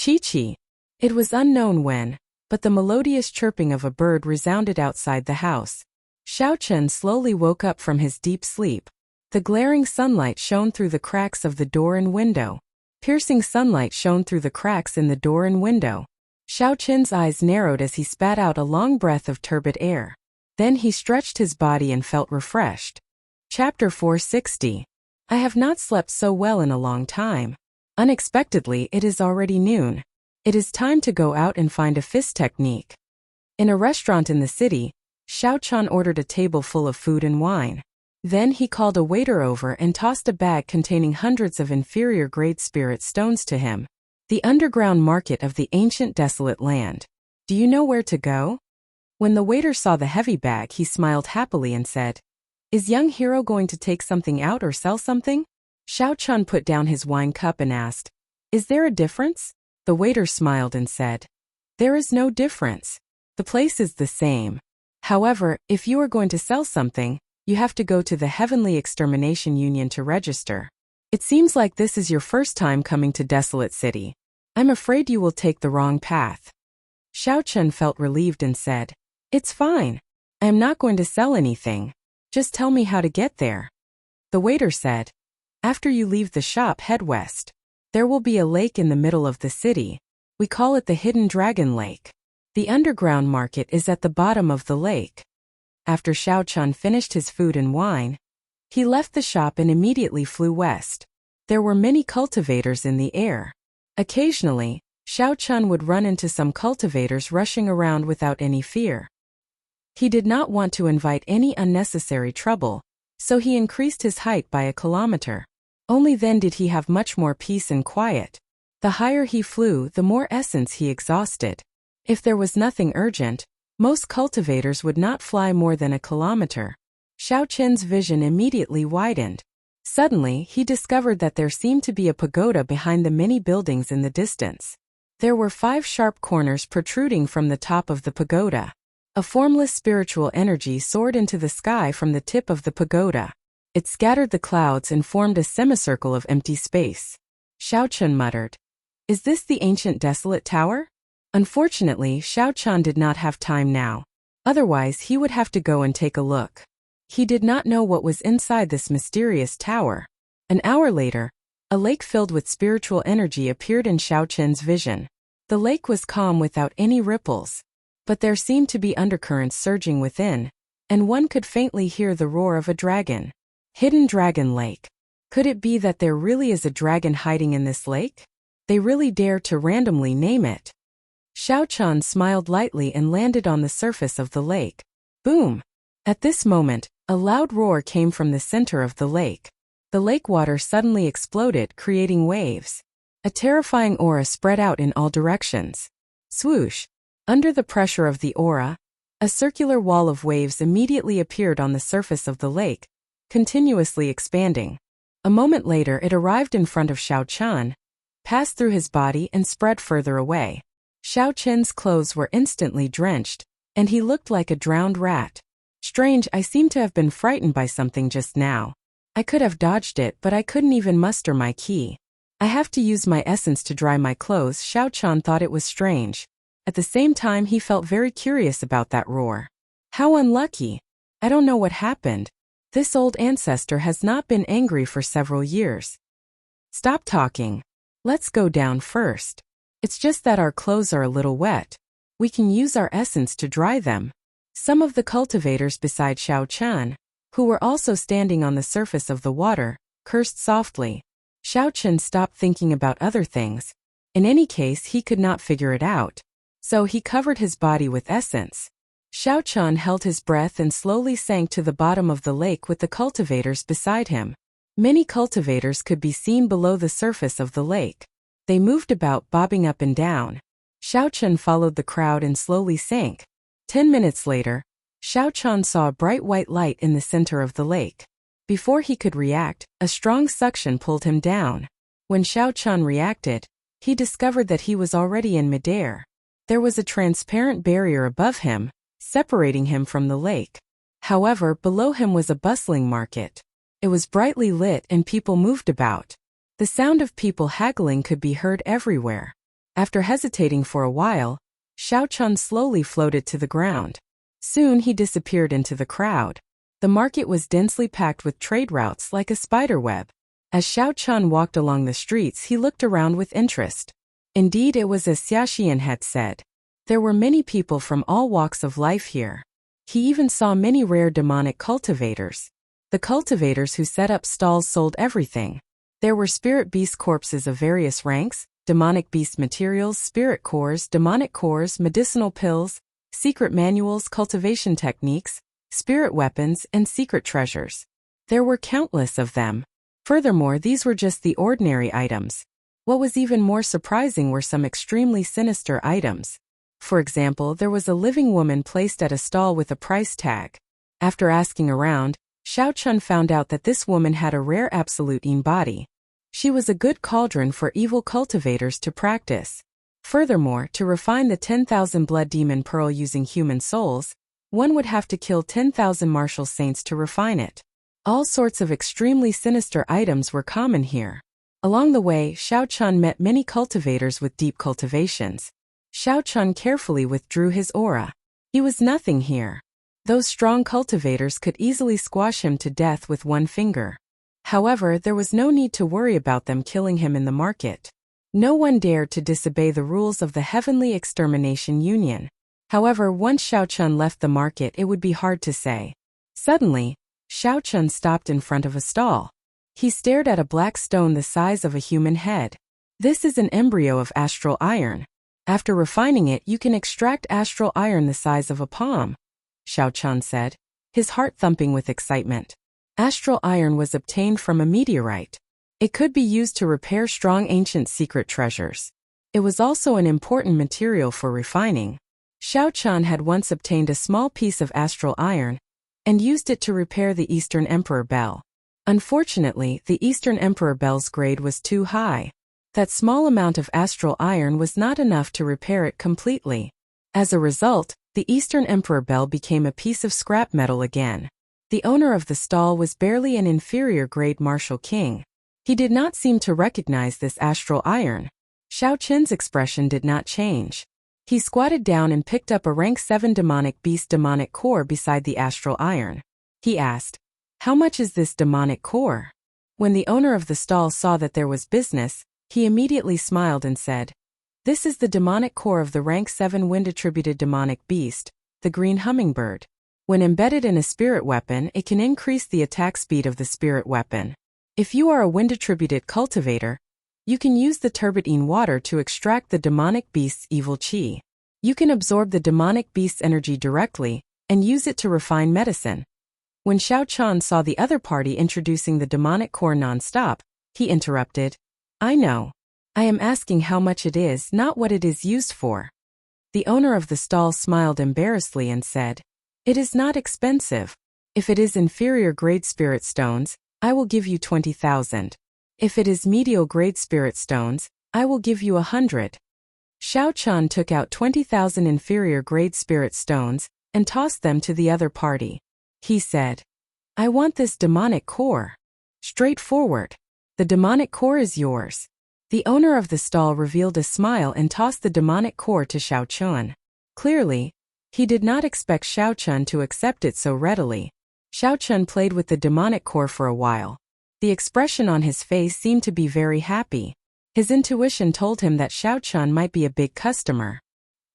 Chi-chi! It was unknown when, but the melodious chirping of a bird resounded outside the house. Xiao Qian slowly woke up from his deep sleep. The glaring sunlight shone through the cracks of the door and window. Piercing sunlight shone through the cracks in the door and window. Xiao Qian's eyes narrowed as he spat out a long breath of turbid air. Then he stretched his body and felt refreshed. Chapter 460. I have not slept so well in a long time. Unexpectedly, it is already noon. It is time to go out and find a fist technique. In a restaurant in the city, Xiao Qian ordered a table full of food and wine. Then he called a waiter over and tossed a bag containing hundreds of inferior-grade spirit stones to him. The underground market of the ancient desolate land. Do you know where to go? When the waiter saw the heavy bag, he smiled happily and said, "Is young hero going to take something out or sell something?" Xiao Qian put down his wine cup and asked, "Is there a difference?" The waiter smiled and said, "There is no difference. The place is the same. However, if you are going to sell something, you have to go to the Heavenly Extermination Union to register. It seems like this is your first time coming to Desolate City. I'm afraid you will take the wrong path." Xiao Qian felt relieved and said, "It's fine. I am not going to sell anything. Just tell me how to get there." The waiter said, "After you leave the shop, head west. There will be a lake in the middle of the city. We call it the Hidden Dragon Lake. The underground market is at the bottom of the lake." After Xiao Qian finished his food and wine, he left the shop and immediately flew west. There were many cultivators in the air. Occasionally, Xiao Qian would run into some cultivators rushing around without any fear. He did not want to invite any unnecessary trouble, so he increased his height by a kilometer. Only then did he have much more peace and quiet. The higher he flew, the more essence he exhausted. If there was nothing urgent, most cultivators would not fly more than a kilometer. Xiao Qian's vision immediately widened. Suddenly, he discovered that there seemed to be a pagoda behind the many buildings in the distance. There were 5 sharp corners protruding from the top of the pagoda. A formless spiritual energy soared into the sky from the tip of the pagoda. It scattered the clouds and formed a semicircle of empty space. Xiao Qian muttered, "Is this the ancient desolate tower?" Unfortunately, Xiao Qian did not have time now. Otherwise, he would have to go and take a look. He did not know what was inside this mysterious tower. An hour later, a lake filled with spiritual energy appeared in Xiao Chen's vision. The lake was calm without any ripples, but there seemed to be undercurrents surging within, and one could faintly hear the roar of a dragon. Hidden Dragon Lake. Could it be that there really is a dragon hiding in this lake? They really dare to randomly name it. Xiao Chen smiled lightly and landed on the surface of the lake. Boom! At this moment, a loud roar came from the center of the lake. The lake water suddenly exploded, creating waves. A terrifying aura spread out in all directions. Swoosh! Under the pressure of the aura, a circular wall of waves immediately appeared on the surface of the lake, continuously expanding. A moment later it arrived in front of Xiao Chen, passed through his body and spread further away. Xiao Chen's clothes were instantly drenched, and he looked like a drowned rat. Strange, I seem to have been frightened by something just now. I could have dodged it, but I couldn't even muster my ki. I have to use my essence to dry my clothes. Xiao Chen thought it was strange. At the same time he felt very curious about that roar. How unlucky. I don't know what happened. This old ancestor has not been angry for several years. Stop talking. Let's go down first. It's just that our clothes are a little wet. We can use our essence to dry them. Some of the cultivators beside Xiao Chen, who were also standing on the surface of the water, cursed softly. Xiao Chen stopped thinking about other things. In any case, he could not figure it out. So he covered his body with essence. Xiao Chen held his breath and slowly sank to the bottom of the lake with the cultivators beside him. Many cultivators could be seen below the surface of the lake. They moved about, bobbing up and down. Xiao Chen followed the crowd and slowly sank. 10 minutes later, Xiao Chen saw a bright white light in the center of the lake. Before he could react, a strong suction pulled him down. When Xiao Chen reacted, he discovered that he was already in midair. There was a transparent barrier above him, separating him from the lake. However, below him was a bustling market. It was brightly lit and people moved about. The sound of people haggling could be heard everywhere. After hesitating for a while, Xiao Chen slowly floated to the ground. Soon he disappeared into the crowd. The market was densely packed with trade routes like a spider web. As Xiao Chen walked along the streets, he looked around with interest. Indeed, it was as Xiaxian had said. There were many people from all walks of life here. He even saw many rare demonic cultivators. The cultivators who set up stalls sold everything. There were spirit beast corpses of various ranks, demonic beast materials, spirit cores, demonic cores, medicinal pills, secret manuals, cultivation techniques, spirit weapons, and secret treasures. There were countless of them. Furthermore, these were just the ordinary items. What was even more surprising were some extremely sinister items. For example, there was a living woman placed at a stall with a price tag. After asking around, Xiao Chen found out that this woman had a rare absolute yin body. She was a good cauldron for evil cultivators to practice. Furthermore, to refine the 10,000 blood demon pearl using human souls, one would have to kill 10,000 martial saints to refine it. All sorts of extremely sinister items were common here. Along the way, Xiao Chen met many cultivators with deep cultivations. Xiao Chen carefully withdrew his aura. He was nothing here. Those strong cultivators could easily squash him to death with one finger. However, there was no need to worry about them killing him in the market. No one dared to disobey the rules of the Heavenly Extermination Union. However, once Xiao Chen left the market, it would be hard to say. Suddenly, Xiao Chen stopped in front of a stall. He stared at a black stone the size of a human head. This is an embryo of astral iron. After refining it, you can extract astral iron the size of a palm, Xiao Chen said, his heart thumping with excitement. Astral iron was obtained from a meteorite. It could be used to repair strong ancient secret treasures. It was also an important material for refining. Xiao Chen had once obtained a small piece of astral iron and used it to repair the Eastern Emperor bell. Unfortunately, the Eastern Emperor bell's grade was too high. That small amount of astral iron was not enough to repair it completely. As a result, the Eastern Emperor bell became a piece of scrap metal again. The owner of the stall was barely an inferior grade martial king. He did not seem to recognize this astral iron. Xiao Chen's expression did not change. He squatted down and picked up a rank 7 demonic beast demonic core beside the astral iron. He asked, "How much is this demonic core?" When the owner of the stall saw that there was business, he immediately smiled and said, "This is the demonic core of the rank 7 wind-attributed demonic beast, the green hummingbird. When embedded in a spirit weapon, it can increase the attack speed of the spirit weapon. If you are a wind-attributed cultivator, you can use the turbidine water to extract the demonic beast's evil chi. You can absorb the demonic beast's energy directly and use it to refine medicine." When Xiao Chan saw the other party introducing the demonic core non-stop, he interrupted, "I know. I am asking how much it is, not what it is used for." The owner of the stall smiled embarrassedly and said, "It is not expensive. If it is inferior grade spirit stones, I will give you 20,000. If it is medial grade spirit stones, I will give you 100. Xiao Chan took out 20,000 inferior grade spirit stones and tossed them to the other party. He said, "I want this demonic core. Straightforward. The demonic core is yours." The owner of the stall revealed a smile and tossed the demonic core to Xiao Chun. Clearly, he did not expect Xiao Chun to accept it so readily. Xiao Chun played with the demonic core for a while. The expression on his face seemed to be very happy. His intuition told him that Xiao Chun might be a big customer.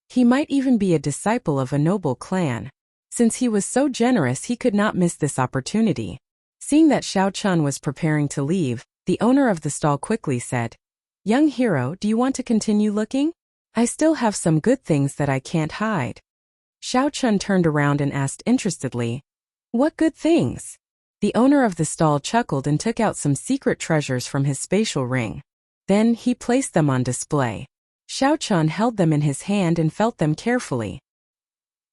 He might even be a disciple of a noble clan. Since he was so generous, he could not miss this opportunity. Seeing that Xiao Chun was preparing to leave, the owner of the stall quickly said, "Young hero, do you want to continue looking? I still have some good things that I can't hide." Xiao Chun turned around and asked interestedly, "What good things?" The owner of the stall chuckled and took out some secret treasures from his spatial ring. Then he placed them on display. Xiao Chun held them in his hand and felt them carefully.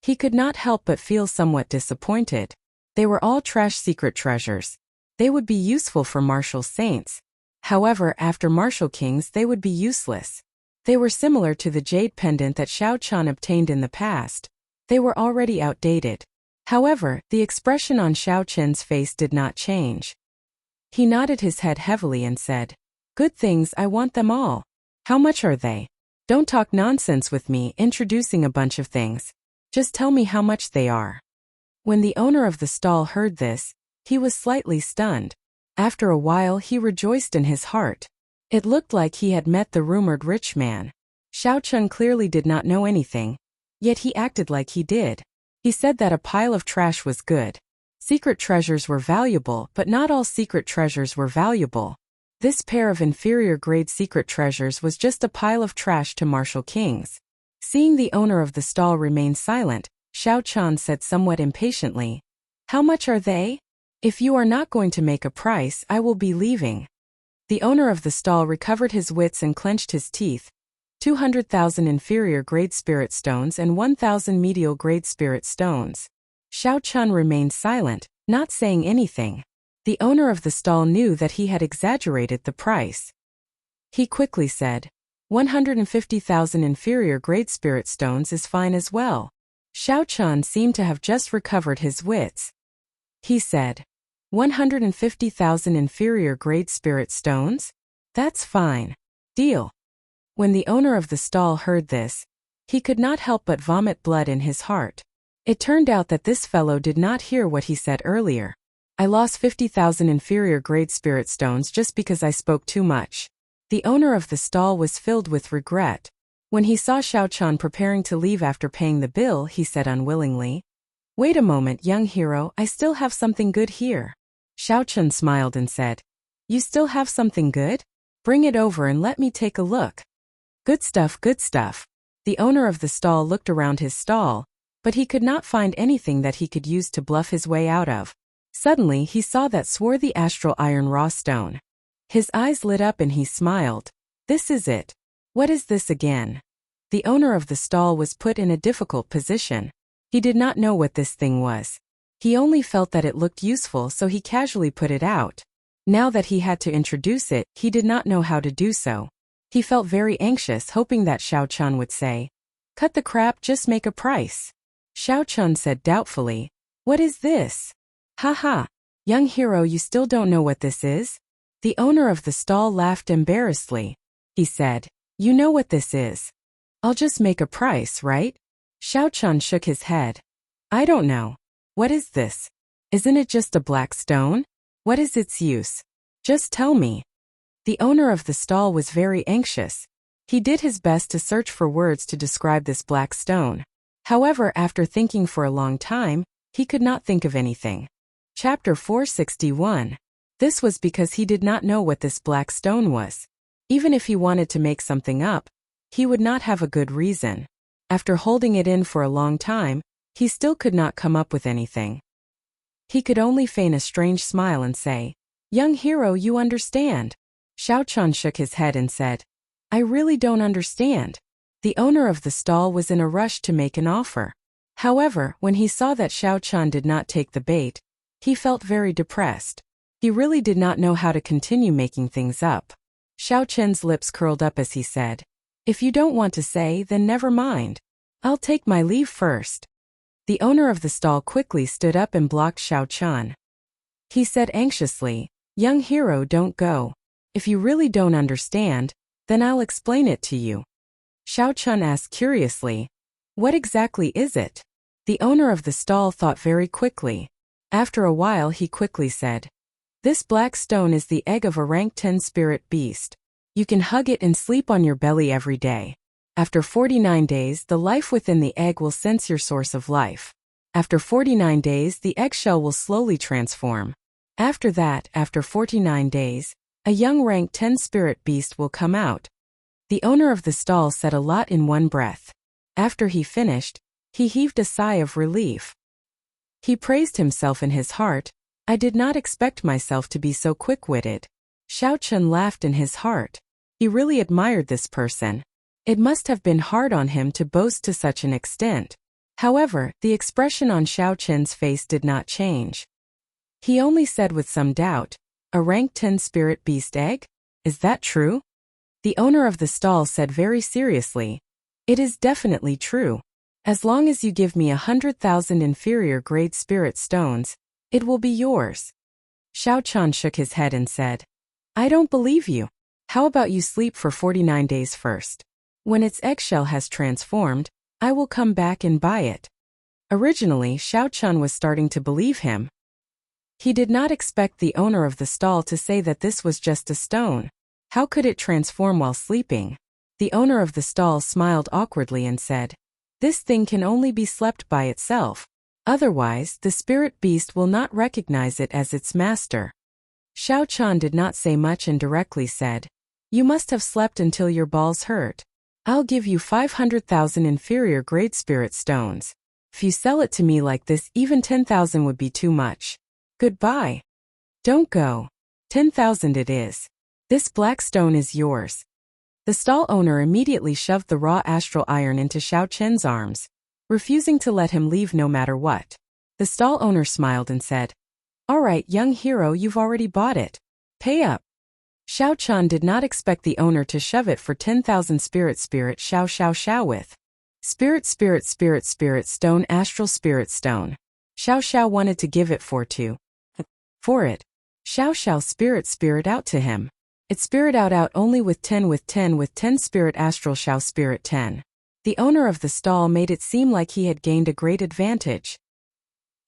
He could not help but feel somewhat disappointed. They were all trash secret treasures. They would be useful for martial saints. However, after martial kings they would be useless. They were similar to the jade pendant that Xiao Chun obtained in the past. They were already outdated. However, the expression on Xiao Chun's face did not change. He nodded his head heavily and said, "Good things, I want them all. How much are they? Don't talk nonsense with me introducing a bunch of things. Just tell me how much they are." When the owner of the stall heard this, he was slightly stunned. After a while he rejoiced in his heart. It looked like he had met the rumored rich man. Xiao Chun clearly did not know anything, yet he acted like he did. He said that a pile of trash was good. Secret treasures were valuable, but not all secret treasures were valuable. This pair of inferior grade secret treasures was just a pile of trash to martial kings. Seeing the owner of the stall remain silent, Xiao Chun said somewhat impatiently, "How much are they? If you are not going to make a price, I will be leaving." The owner of the stall recovered his wits and clenched his teeth. 200,000 inferior grade spirit stones and 1,000 medial grade spirit stones. Xiao Chun remained silent, not saying anything. The owner of the stall knew that he had exaggerated the price. He quickly said, 150,000 inferior grade spirit stones is fine as well. Xiao Chun seemed to have just recovered his wits. He said, 150,000 inferior grade spirit stones? That's fine. Deal. When the owner of the stall heard this, he could not help but vomit blood in his heart. It turned out that this fellow did not hear what he said earlier. "I lost 50,000 inferior grade spirit stones just because I spoke too much." The owner of the stall was filled with regret. When he saw Xiao Chun preparing to leave after paying the bill, he said unwillingly, "Wait a moment, young hero, I still have something good here." Xiao Chun smiled and said, "You still have something good? Bring it over and let me take a look." "Good stuff, good stuff." The owner of the stall looked around his stall, but he could not find anything that he could use to bluff his way out of. Suddenly he saw that swarthy astral iron raw stone. His eyes lit up and he smiled. "This is it. What is this again?" The owner of the stall was put in a difficult position. He did not know what this thing was. He only felt that it looked useful, so he casually put it out. Now that he had to introduce it, he did not know how to do so. He felt very anxious, hoping that Xiao Chun would say, "Cut the crap, just make a price." Xiao Chun said doubtfully, "What is this?" "Ha, young hero, you still don't know what this is?" The owner of the stall laughed embarrassedly. He said, "You know what this is. I'll just make a price, right?" Xiao Chun shook his head. "I don't know. What is this? Isn't it just a black stone? What is its use?" Just tell me. The owner of the stall was very anxious. He did his best to search for words to describe this black stone. However, after thinking for a long time, he could not think of anything. Chapter 461. This was because he did not know what this black stone was. Even if he wanted to make something up, he would not have a good reason. After holding it in for a long time, he still could not come up with anything. He could only feign a strange smile and say, "Young hero, you understand." Xiao Chun shook his head and said, "I really don't understand." The owner of the stall was in a rush to make an offer. However, when he saw that Xiao Chun did not take the bait, he felt very depressed. He really did not know how to continue making things up. Xiao Chun's lips curled up as he said, "If you don't want to say, then never mind. I'll take my leave first." The owner of the stall quickly stood up and blocked Xiao Chun. He said anxiously, "Young hero, don't go. If you really don't understand, then I'll explain it to you." Xiao Chun asked curiously, "What exactly is it?" The owner of the stall thought very quickly. After a while he quickly said, "This black stone is the egg of a rank 10 spirit beast. You can hug it and sleep on your belly every day. After 49 days, the life within the egg will sense your source of life. After 49 days, the eggshell will slowly transform. After that, after 49 days, a young rank 10 spirit beast will come out." The owner of the stall said a lot in one breath. After he finished, he heaved a sigh of relief. He praised himself in his heart, "I did not expect myself to be so quick-witted." Xiao Chun laughed in his heart. He really admired this person. It must have been hard on him to boast to such an extent. However, the expression on Xiao Chun's face did not change. He only said with some doubt, "A rank 10 spirit beast egg? Is that true?" The owner of the stall said very seriously, "It is definitely true. As long as you give me 100,000 inferior grade spirit stones, it will be yours." Xiao Chun shook his head and said, "I don't believe you. How about you sleep for 49 days first? When its eggshell has transformed, I will come back and buy it." Originally, Xiao Chun was starting to believe him. He did not expect the owner of the stall to say that this was just a stone. How could it transform while sleeping? The owner of the stall smiled awkwardly and said, "This thing can only be slept by itself. Otherwise, the spirit beast will not recognize it as its master." Xiao Chun did not say much and directly said, "You must have slept until your balls hurt. I'll give you 500,000 inferior grade spirit stones. If you sell it to me like this, even 10,000 would be too much. Goodbye. Don't go. 10,000 it is. This black stone is yours." The stall owner immediately shoved the raw astral iron into Xiao Chun's arms, refusing to let him leave no matter what. The stall owner smiled and said, "All right, young hero, you've already bought it. Pay up." Xiao Chun did not expect the owner to shove it for 10,000 spirit xiao with. Spirit stone astral spirit stone. Xiao wanted to give it for it. Xiao spirit out to him. It spirit out only with 10 spirit astral Xiao spirit 10. The owner of the stall made it seem like he had gained a great advantage.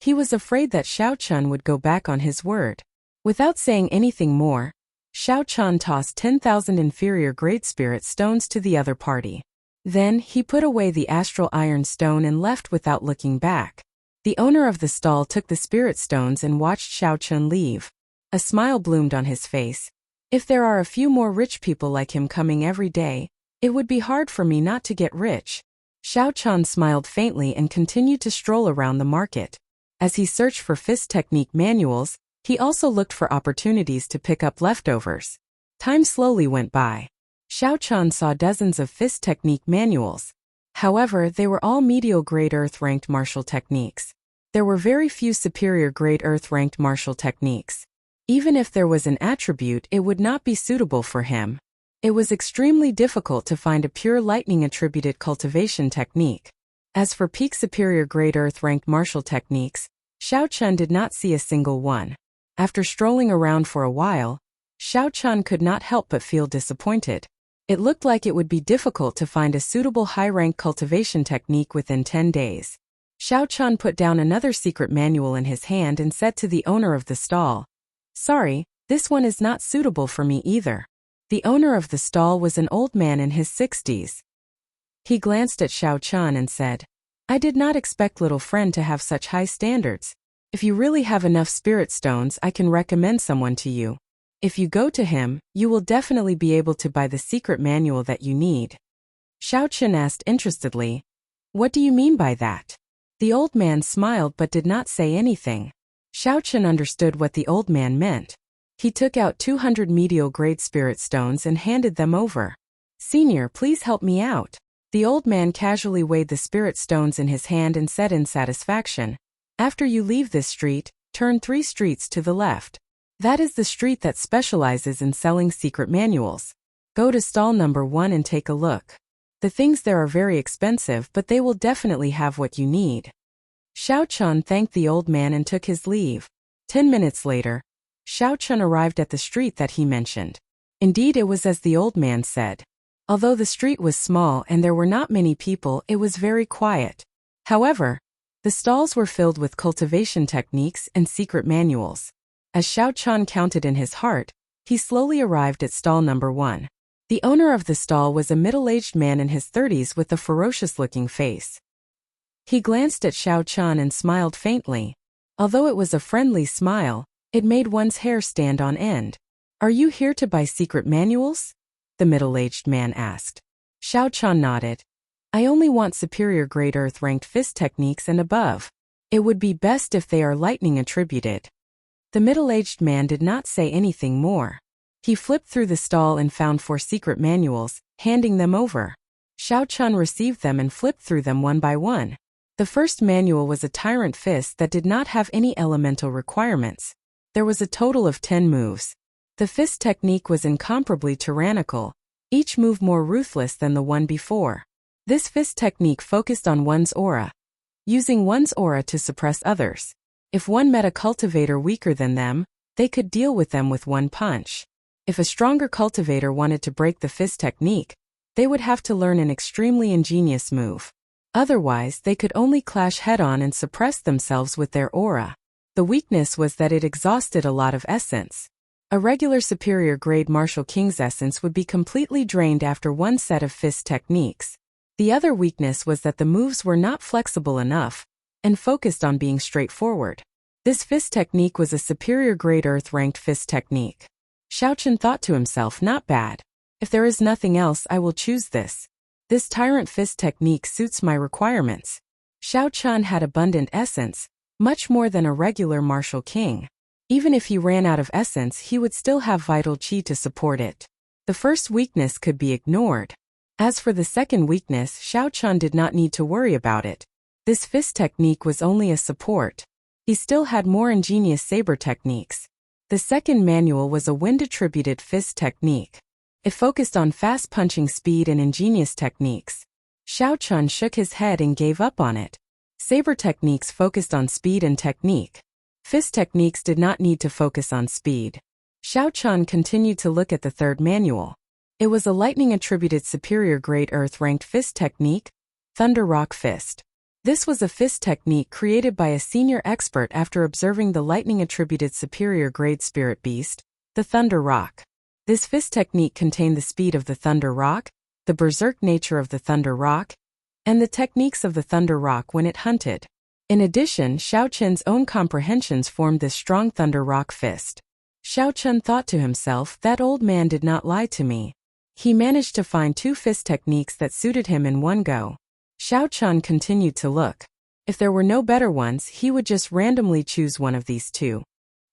He was afraid that Xiao Chun would go back on his word. Without saying anything more, Xiao Chun tossed 10,000 inferior grade spirit stones to the other party. Then, he put away the astral iron stone and left without looking back. The owner of the stall took the spirit stones and watched Xiao Chun leave. A smile bloomed on his face. "If there are a few more rich people like him coming every day, it would be hard for me not to get rich." Xiao Chun smiled faintly and continued to stroll around the market. As he searched for fist technique manuals, he also looked for opportunities to pick up leftovers. Time slowly went by. Xiao Chun saw dozens of fist technique manuals. However, they were all medial grade earth-ranked martial techniques. There were very few superior grade earth-ranked martial techniques. Even if there was an attribute, it would not be suitable for him. It was extremely difficult to find a pure lightning attributed cultivation technique. As for peak superior grade earth-ranked martial techniques, Xiao Chun did not see a single one. After strolling around for a while, Xiao Chun could not help but feel disappointed. It looked like it would be difficult to find a suitable high-rank cultivation technique within 10 days. Xiao Chun put down another secret manual in his hand and said to the owner of the stall, "Sorry, This one is not suitable for me either. The owner of the stall was an old man in his 60s. He glanced at Xiao Chun and said, I did not expect little friend to have such high standards. If you really have enough spirit stones, I can recommend someone to you. If you go to him, you will definitely be able to buy the secret manual that you need. Xiao Chun asked interestedly, What do you mean by that? The old man smiled but did not say anything. Xiao Chun understood what the old man meant. He took out 200 medial-grade spirit stones and handed them over. Senior, please help me out. The old man casually weighed the spirit stones in his hand and said in satisfaction, After you leave this street, turn 3 streets to the left. That is the street that specializes in selling secret manuals. Go to stall number 1 and take a look. The things there are very expensive, but they will definitely have what you need. Xiao Chun thanked the old man and took his leave. 10 minutes later, Xiao Chun arrived at the street that he mentioned. Indeed, it was as the old man said. Although the street was small and there were not many people, it was very quiet. However, the stalls were filled with cultivation techniques and secret manuals. As Xiao Chun counted in his heart, he slowly arrived at stall number 1. The owner of the stall was a middle-aged man in his 30s with a ferocious-looking face. He glanced at Xiao Chun and smiled faintly. Although it was a friendly smile, it made one's hair stand on end. Are you here to buy secret manuals? The middle-aged man asked. Xiao Chun nodded. I only want superior grade earth-ranked fist techniques and above. It would be best if they are lightning attributed. The middle-aged man did not say anything more. He flipped through the stall and found 4 secret manuals, handing them over. Xiao Chun received them and flipped through them one by one. The first manual was a tyrant fist that did not have any elemental requirements. There was a total of 10 moves. The fist technique was incomparably tyrannical, each move more ruthless than the one before. This fist technique focused on one's aura, using one's aura to suppress others. If one met a cultivator weaker than them, they could deal with them with one punch. If a stronger cultivator wanted to break the fist technique, they would have to learn an extremely ingenious move. Otherwise, they could only clash head-on and suppress themselves with their aura. The weakness was that it exhausted a lot of essence. A regular superior grade martial king's essence would be completely drained after one set of fist techniques. The other weakness was that the moves were not flexible enough and focused on being straightforward. This fist technique was a superior grade earth-ranked fist technique. Xiao Chun thought to himself, not bad. If there is nothing else, I will choose this. This tyrant fist technique suits my requirements. Xiao Chun had abundant essence, much more than a regular martial king. Even if he ran out of essence, he would still have vital qi to support it. The first weakness could be ignored. As for the second weakness, Xiao Chun did not need to worry about it. This fist technique was only a support. He still had more ingenious saber techniques. The second manual was a wind-attributed fist technique. It focused on fast punching speed and ingenious techniques. Xiao Chun shook his head and gave up on it. Saber techniques focused on speed and technique. Fist techniques did not need to focus on speed. Xiao Chun continued to look at the third manual. It was a lightning-attributed superior grade earth-ranked fist technique, Thunder Rock Fist. This was a fist technique created by a senior expert after observing the lightning-attributed superior grade spirit beast, the Thunder Rock. This fist technique contained the speed of the Thunder Rock, the berserk nature of the Thunder Rock, and the techniques of the Thunder Rock when it hunted. In addition, Xiao Chun's own comprehensions formed this strong Thunder Rock fist. Xiao Chun thought to himself, that old man did not lie to me. He managed to find 2 fist techniques that suited him in one go. Xiao Chun continued to look. If there were no better ones, he would just randomly choose one of these 2.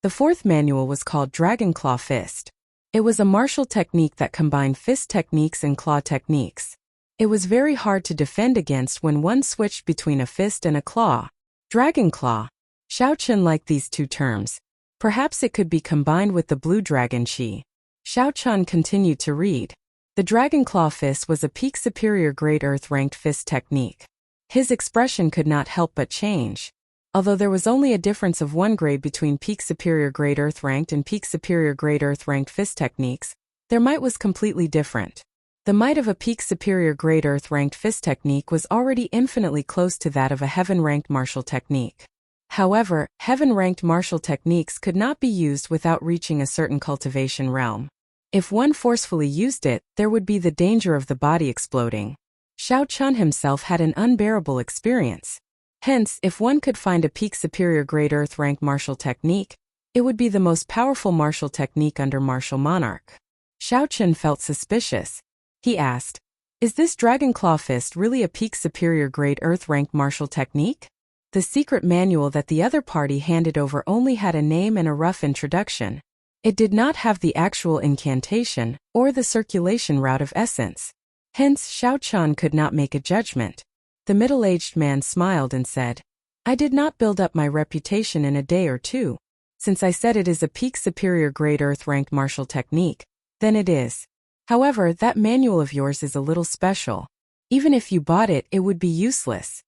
The fourth manual was called Dragon Claw Fist. It was a martial technique that combined fist techniques and claw techniques. It was very hard to defend against when one switched between a fist and a claw. Dragon Claw. Xiao Chun liked these 2 terms. Perhaps it could be combined with the blue dragon chi. Xiao Chun continued to read. The Dragon Claw Fist was a peak superior grade earth-ranked fist technique. His expression could not help but change. Although there was only a difference of 1 grade between peak superior grade earth-ranked and peak superior grade earth-ranked fist techniques, their might was completely different. The might of a peak superior grade earth-ranked fist technique was already infinitely close to that of a heaven-ranked martial technique. However, heaven-ranked martial techniques could not be used without reaching a certain cultivation realm. If one forcefully used it, there would be the danger of the body exploding. Xiao Chun himself had an unbearable experience. Hence, if one could find a peak superior grade earth-rank martial technique, it would be the most powerful martial technique under martial monarch. Xiao Chun felt suspicious. He asked, "Is this Dragon Claw Fist really a peak superior grade earth-rank martial technique?" The secret manual that the other party handed over only had a name and a rough introduction. It did not have the actual incantation or the circulation route of essence. Hence, Xiao Chun could not make a judgment. The middle-aged man smiled and said, "I did not build up my reputation in a day or two. Since I said it is a peak superior grade earth-ranked martial technique, then it is. However, that manual of yours is a little special. Even if you bought it, it would be useless."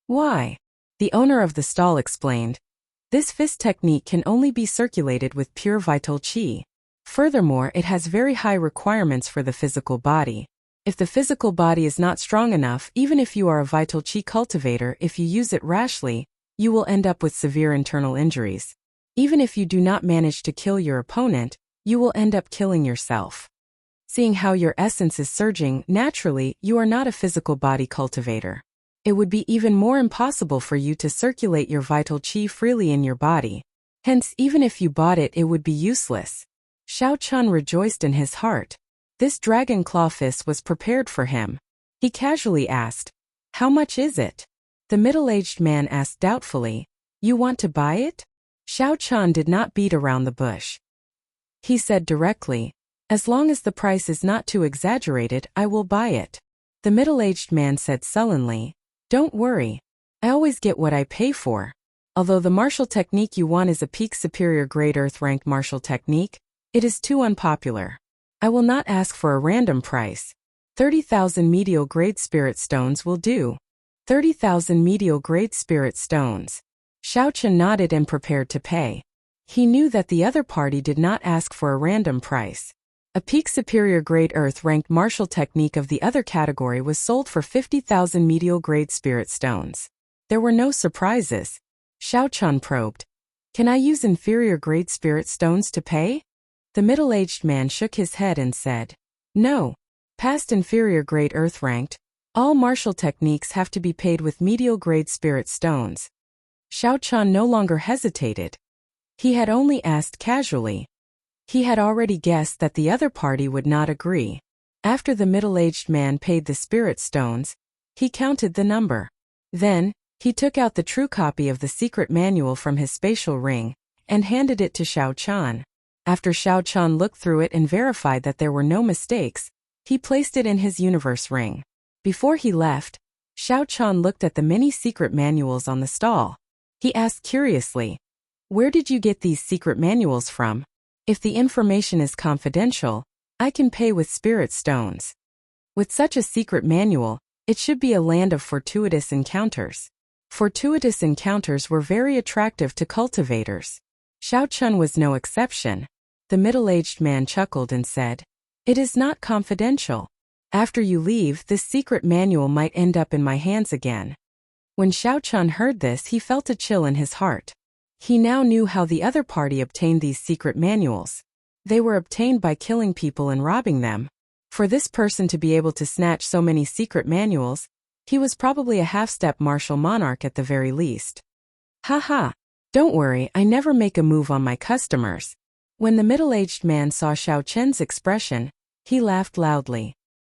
"Why?" The owner of the stall explained. "This fist technique can only be circulated with pure vital qi. Furthermore, it has very high requirements for the physical body. If the physical body is not strong enough, even if you are a vital qi cultivator, if you use it rashly, you will end up with severe internal injuries. Even if you do not manage to kill your opponent, you will end up killing yourself. Seeing how your essence is surging, naturally, you are not a physical body cultivator. It would be even more impossible for you to circulate your vital qi freely in your body. Hence, even if you bought it, it would be useless." Xiao Chun rejoiced in his heart. This dragon claw fist was prepared for him. He casually asked, "How much is it?" The middle-aged man asked doubtfully, "You want to buy it?" Xiao Chun did not beat around the bush. He said directly, "As long as the price is not too exaggerated, I will buy it." The middle-aged man said sullenly, "Don't worry. I always get what I pay for. Although the martial technique you want is a peak superior grade earth-ranked martial technique, it is too unpopular. I will not ask for a random price. 30,000 medial grade spirit stones will do." 30,000 medial grade spirit stones. Xiao Chun nodded and prepared to pay. He knew that the other party did not ask for a random price. A peak superior grade earth-ranked martial technique of the other category was sold for 50,000 medial grade spirit stones. There were no surprises. Xiao Chun probed, "Can I use inferior grade spirit stones to pay?" The middle-aged man shook his head and said, "No. Past inferior grade earth-ranked, all martial techniques have to be paid with medial grade spirit stones." Xiao Chun no longer hesitated. He had only asked casually. He had already guessed that the other party would not agree. After the middle-aged man paid the spirit stones, he counted the number. Then, he took out the true copy of the secret manual from his spatial ring and handed it to Xiao Chun. After Xiao Chun looked through it and verified that there were no mistakes, he placed it in his universe ring. Before he left, Xiao Chun looked at the many secret manuals on the stall. He asked curiously, "Where did you get these secret manuals from? If the information is confidential, I can pay with spirit stones." With such a secret manual, it should be a land of fortuitous encounters. Fortuitous encounters were very attractive to cultivators. Xiao Chun was no exception. The middle-aged man chuckled and said, "It is not confidential. After you leave, this secret manual might end up in my hands again." When Xiao Chun heard this, he felt a chill in his heart. He now knew how the other party obtained these secret manuals. They were obtained by killing people and robbing them. For this person to be able to snatch so many secret manuals, he was probably a half-step martial monarch at the very least. "Ha ha! Don't worry, I never make a move on my customers." When the middle-aged man saw Xiao Chen's expression, he laughed loudly.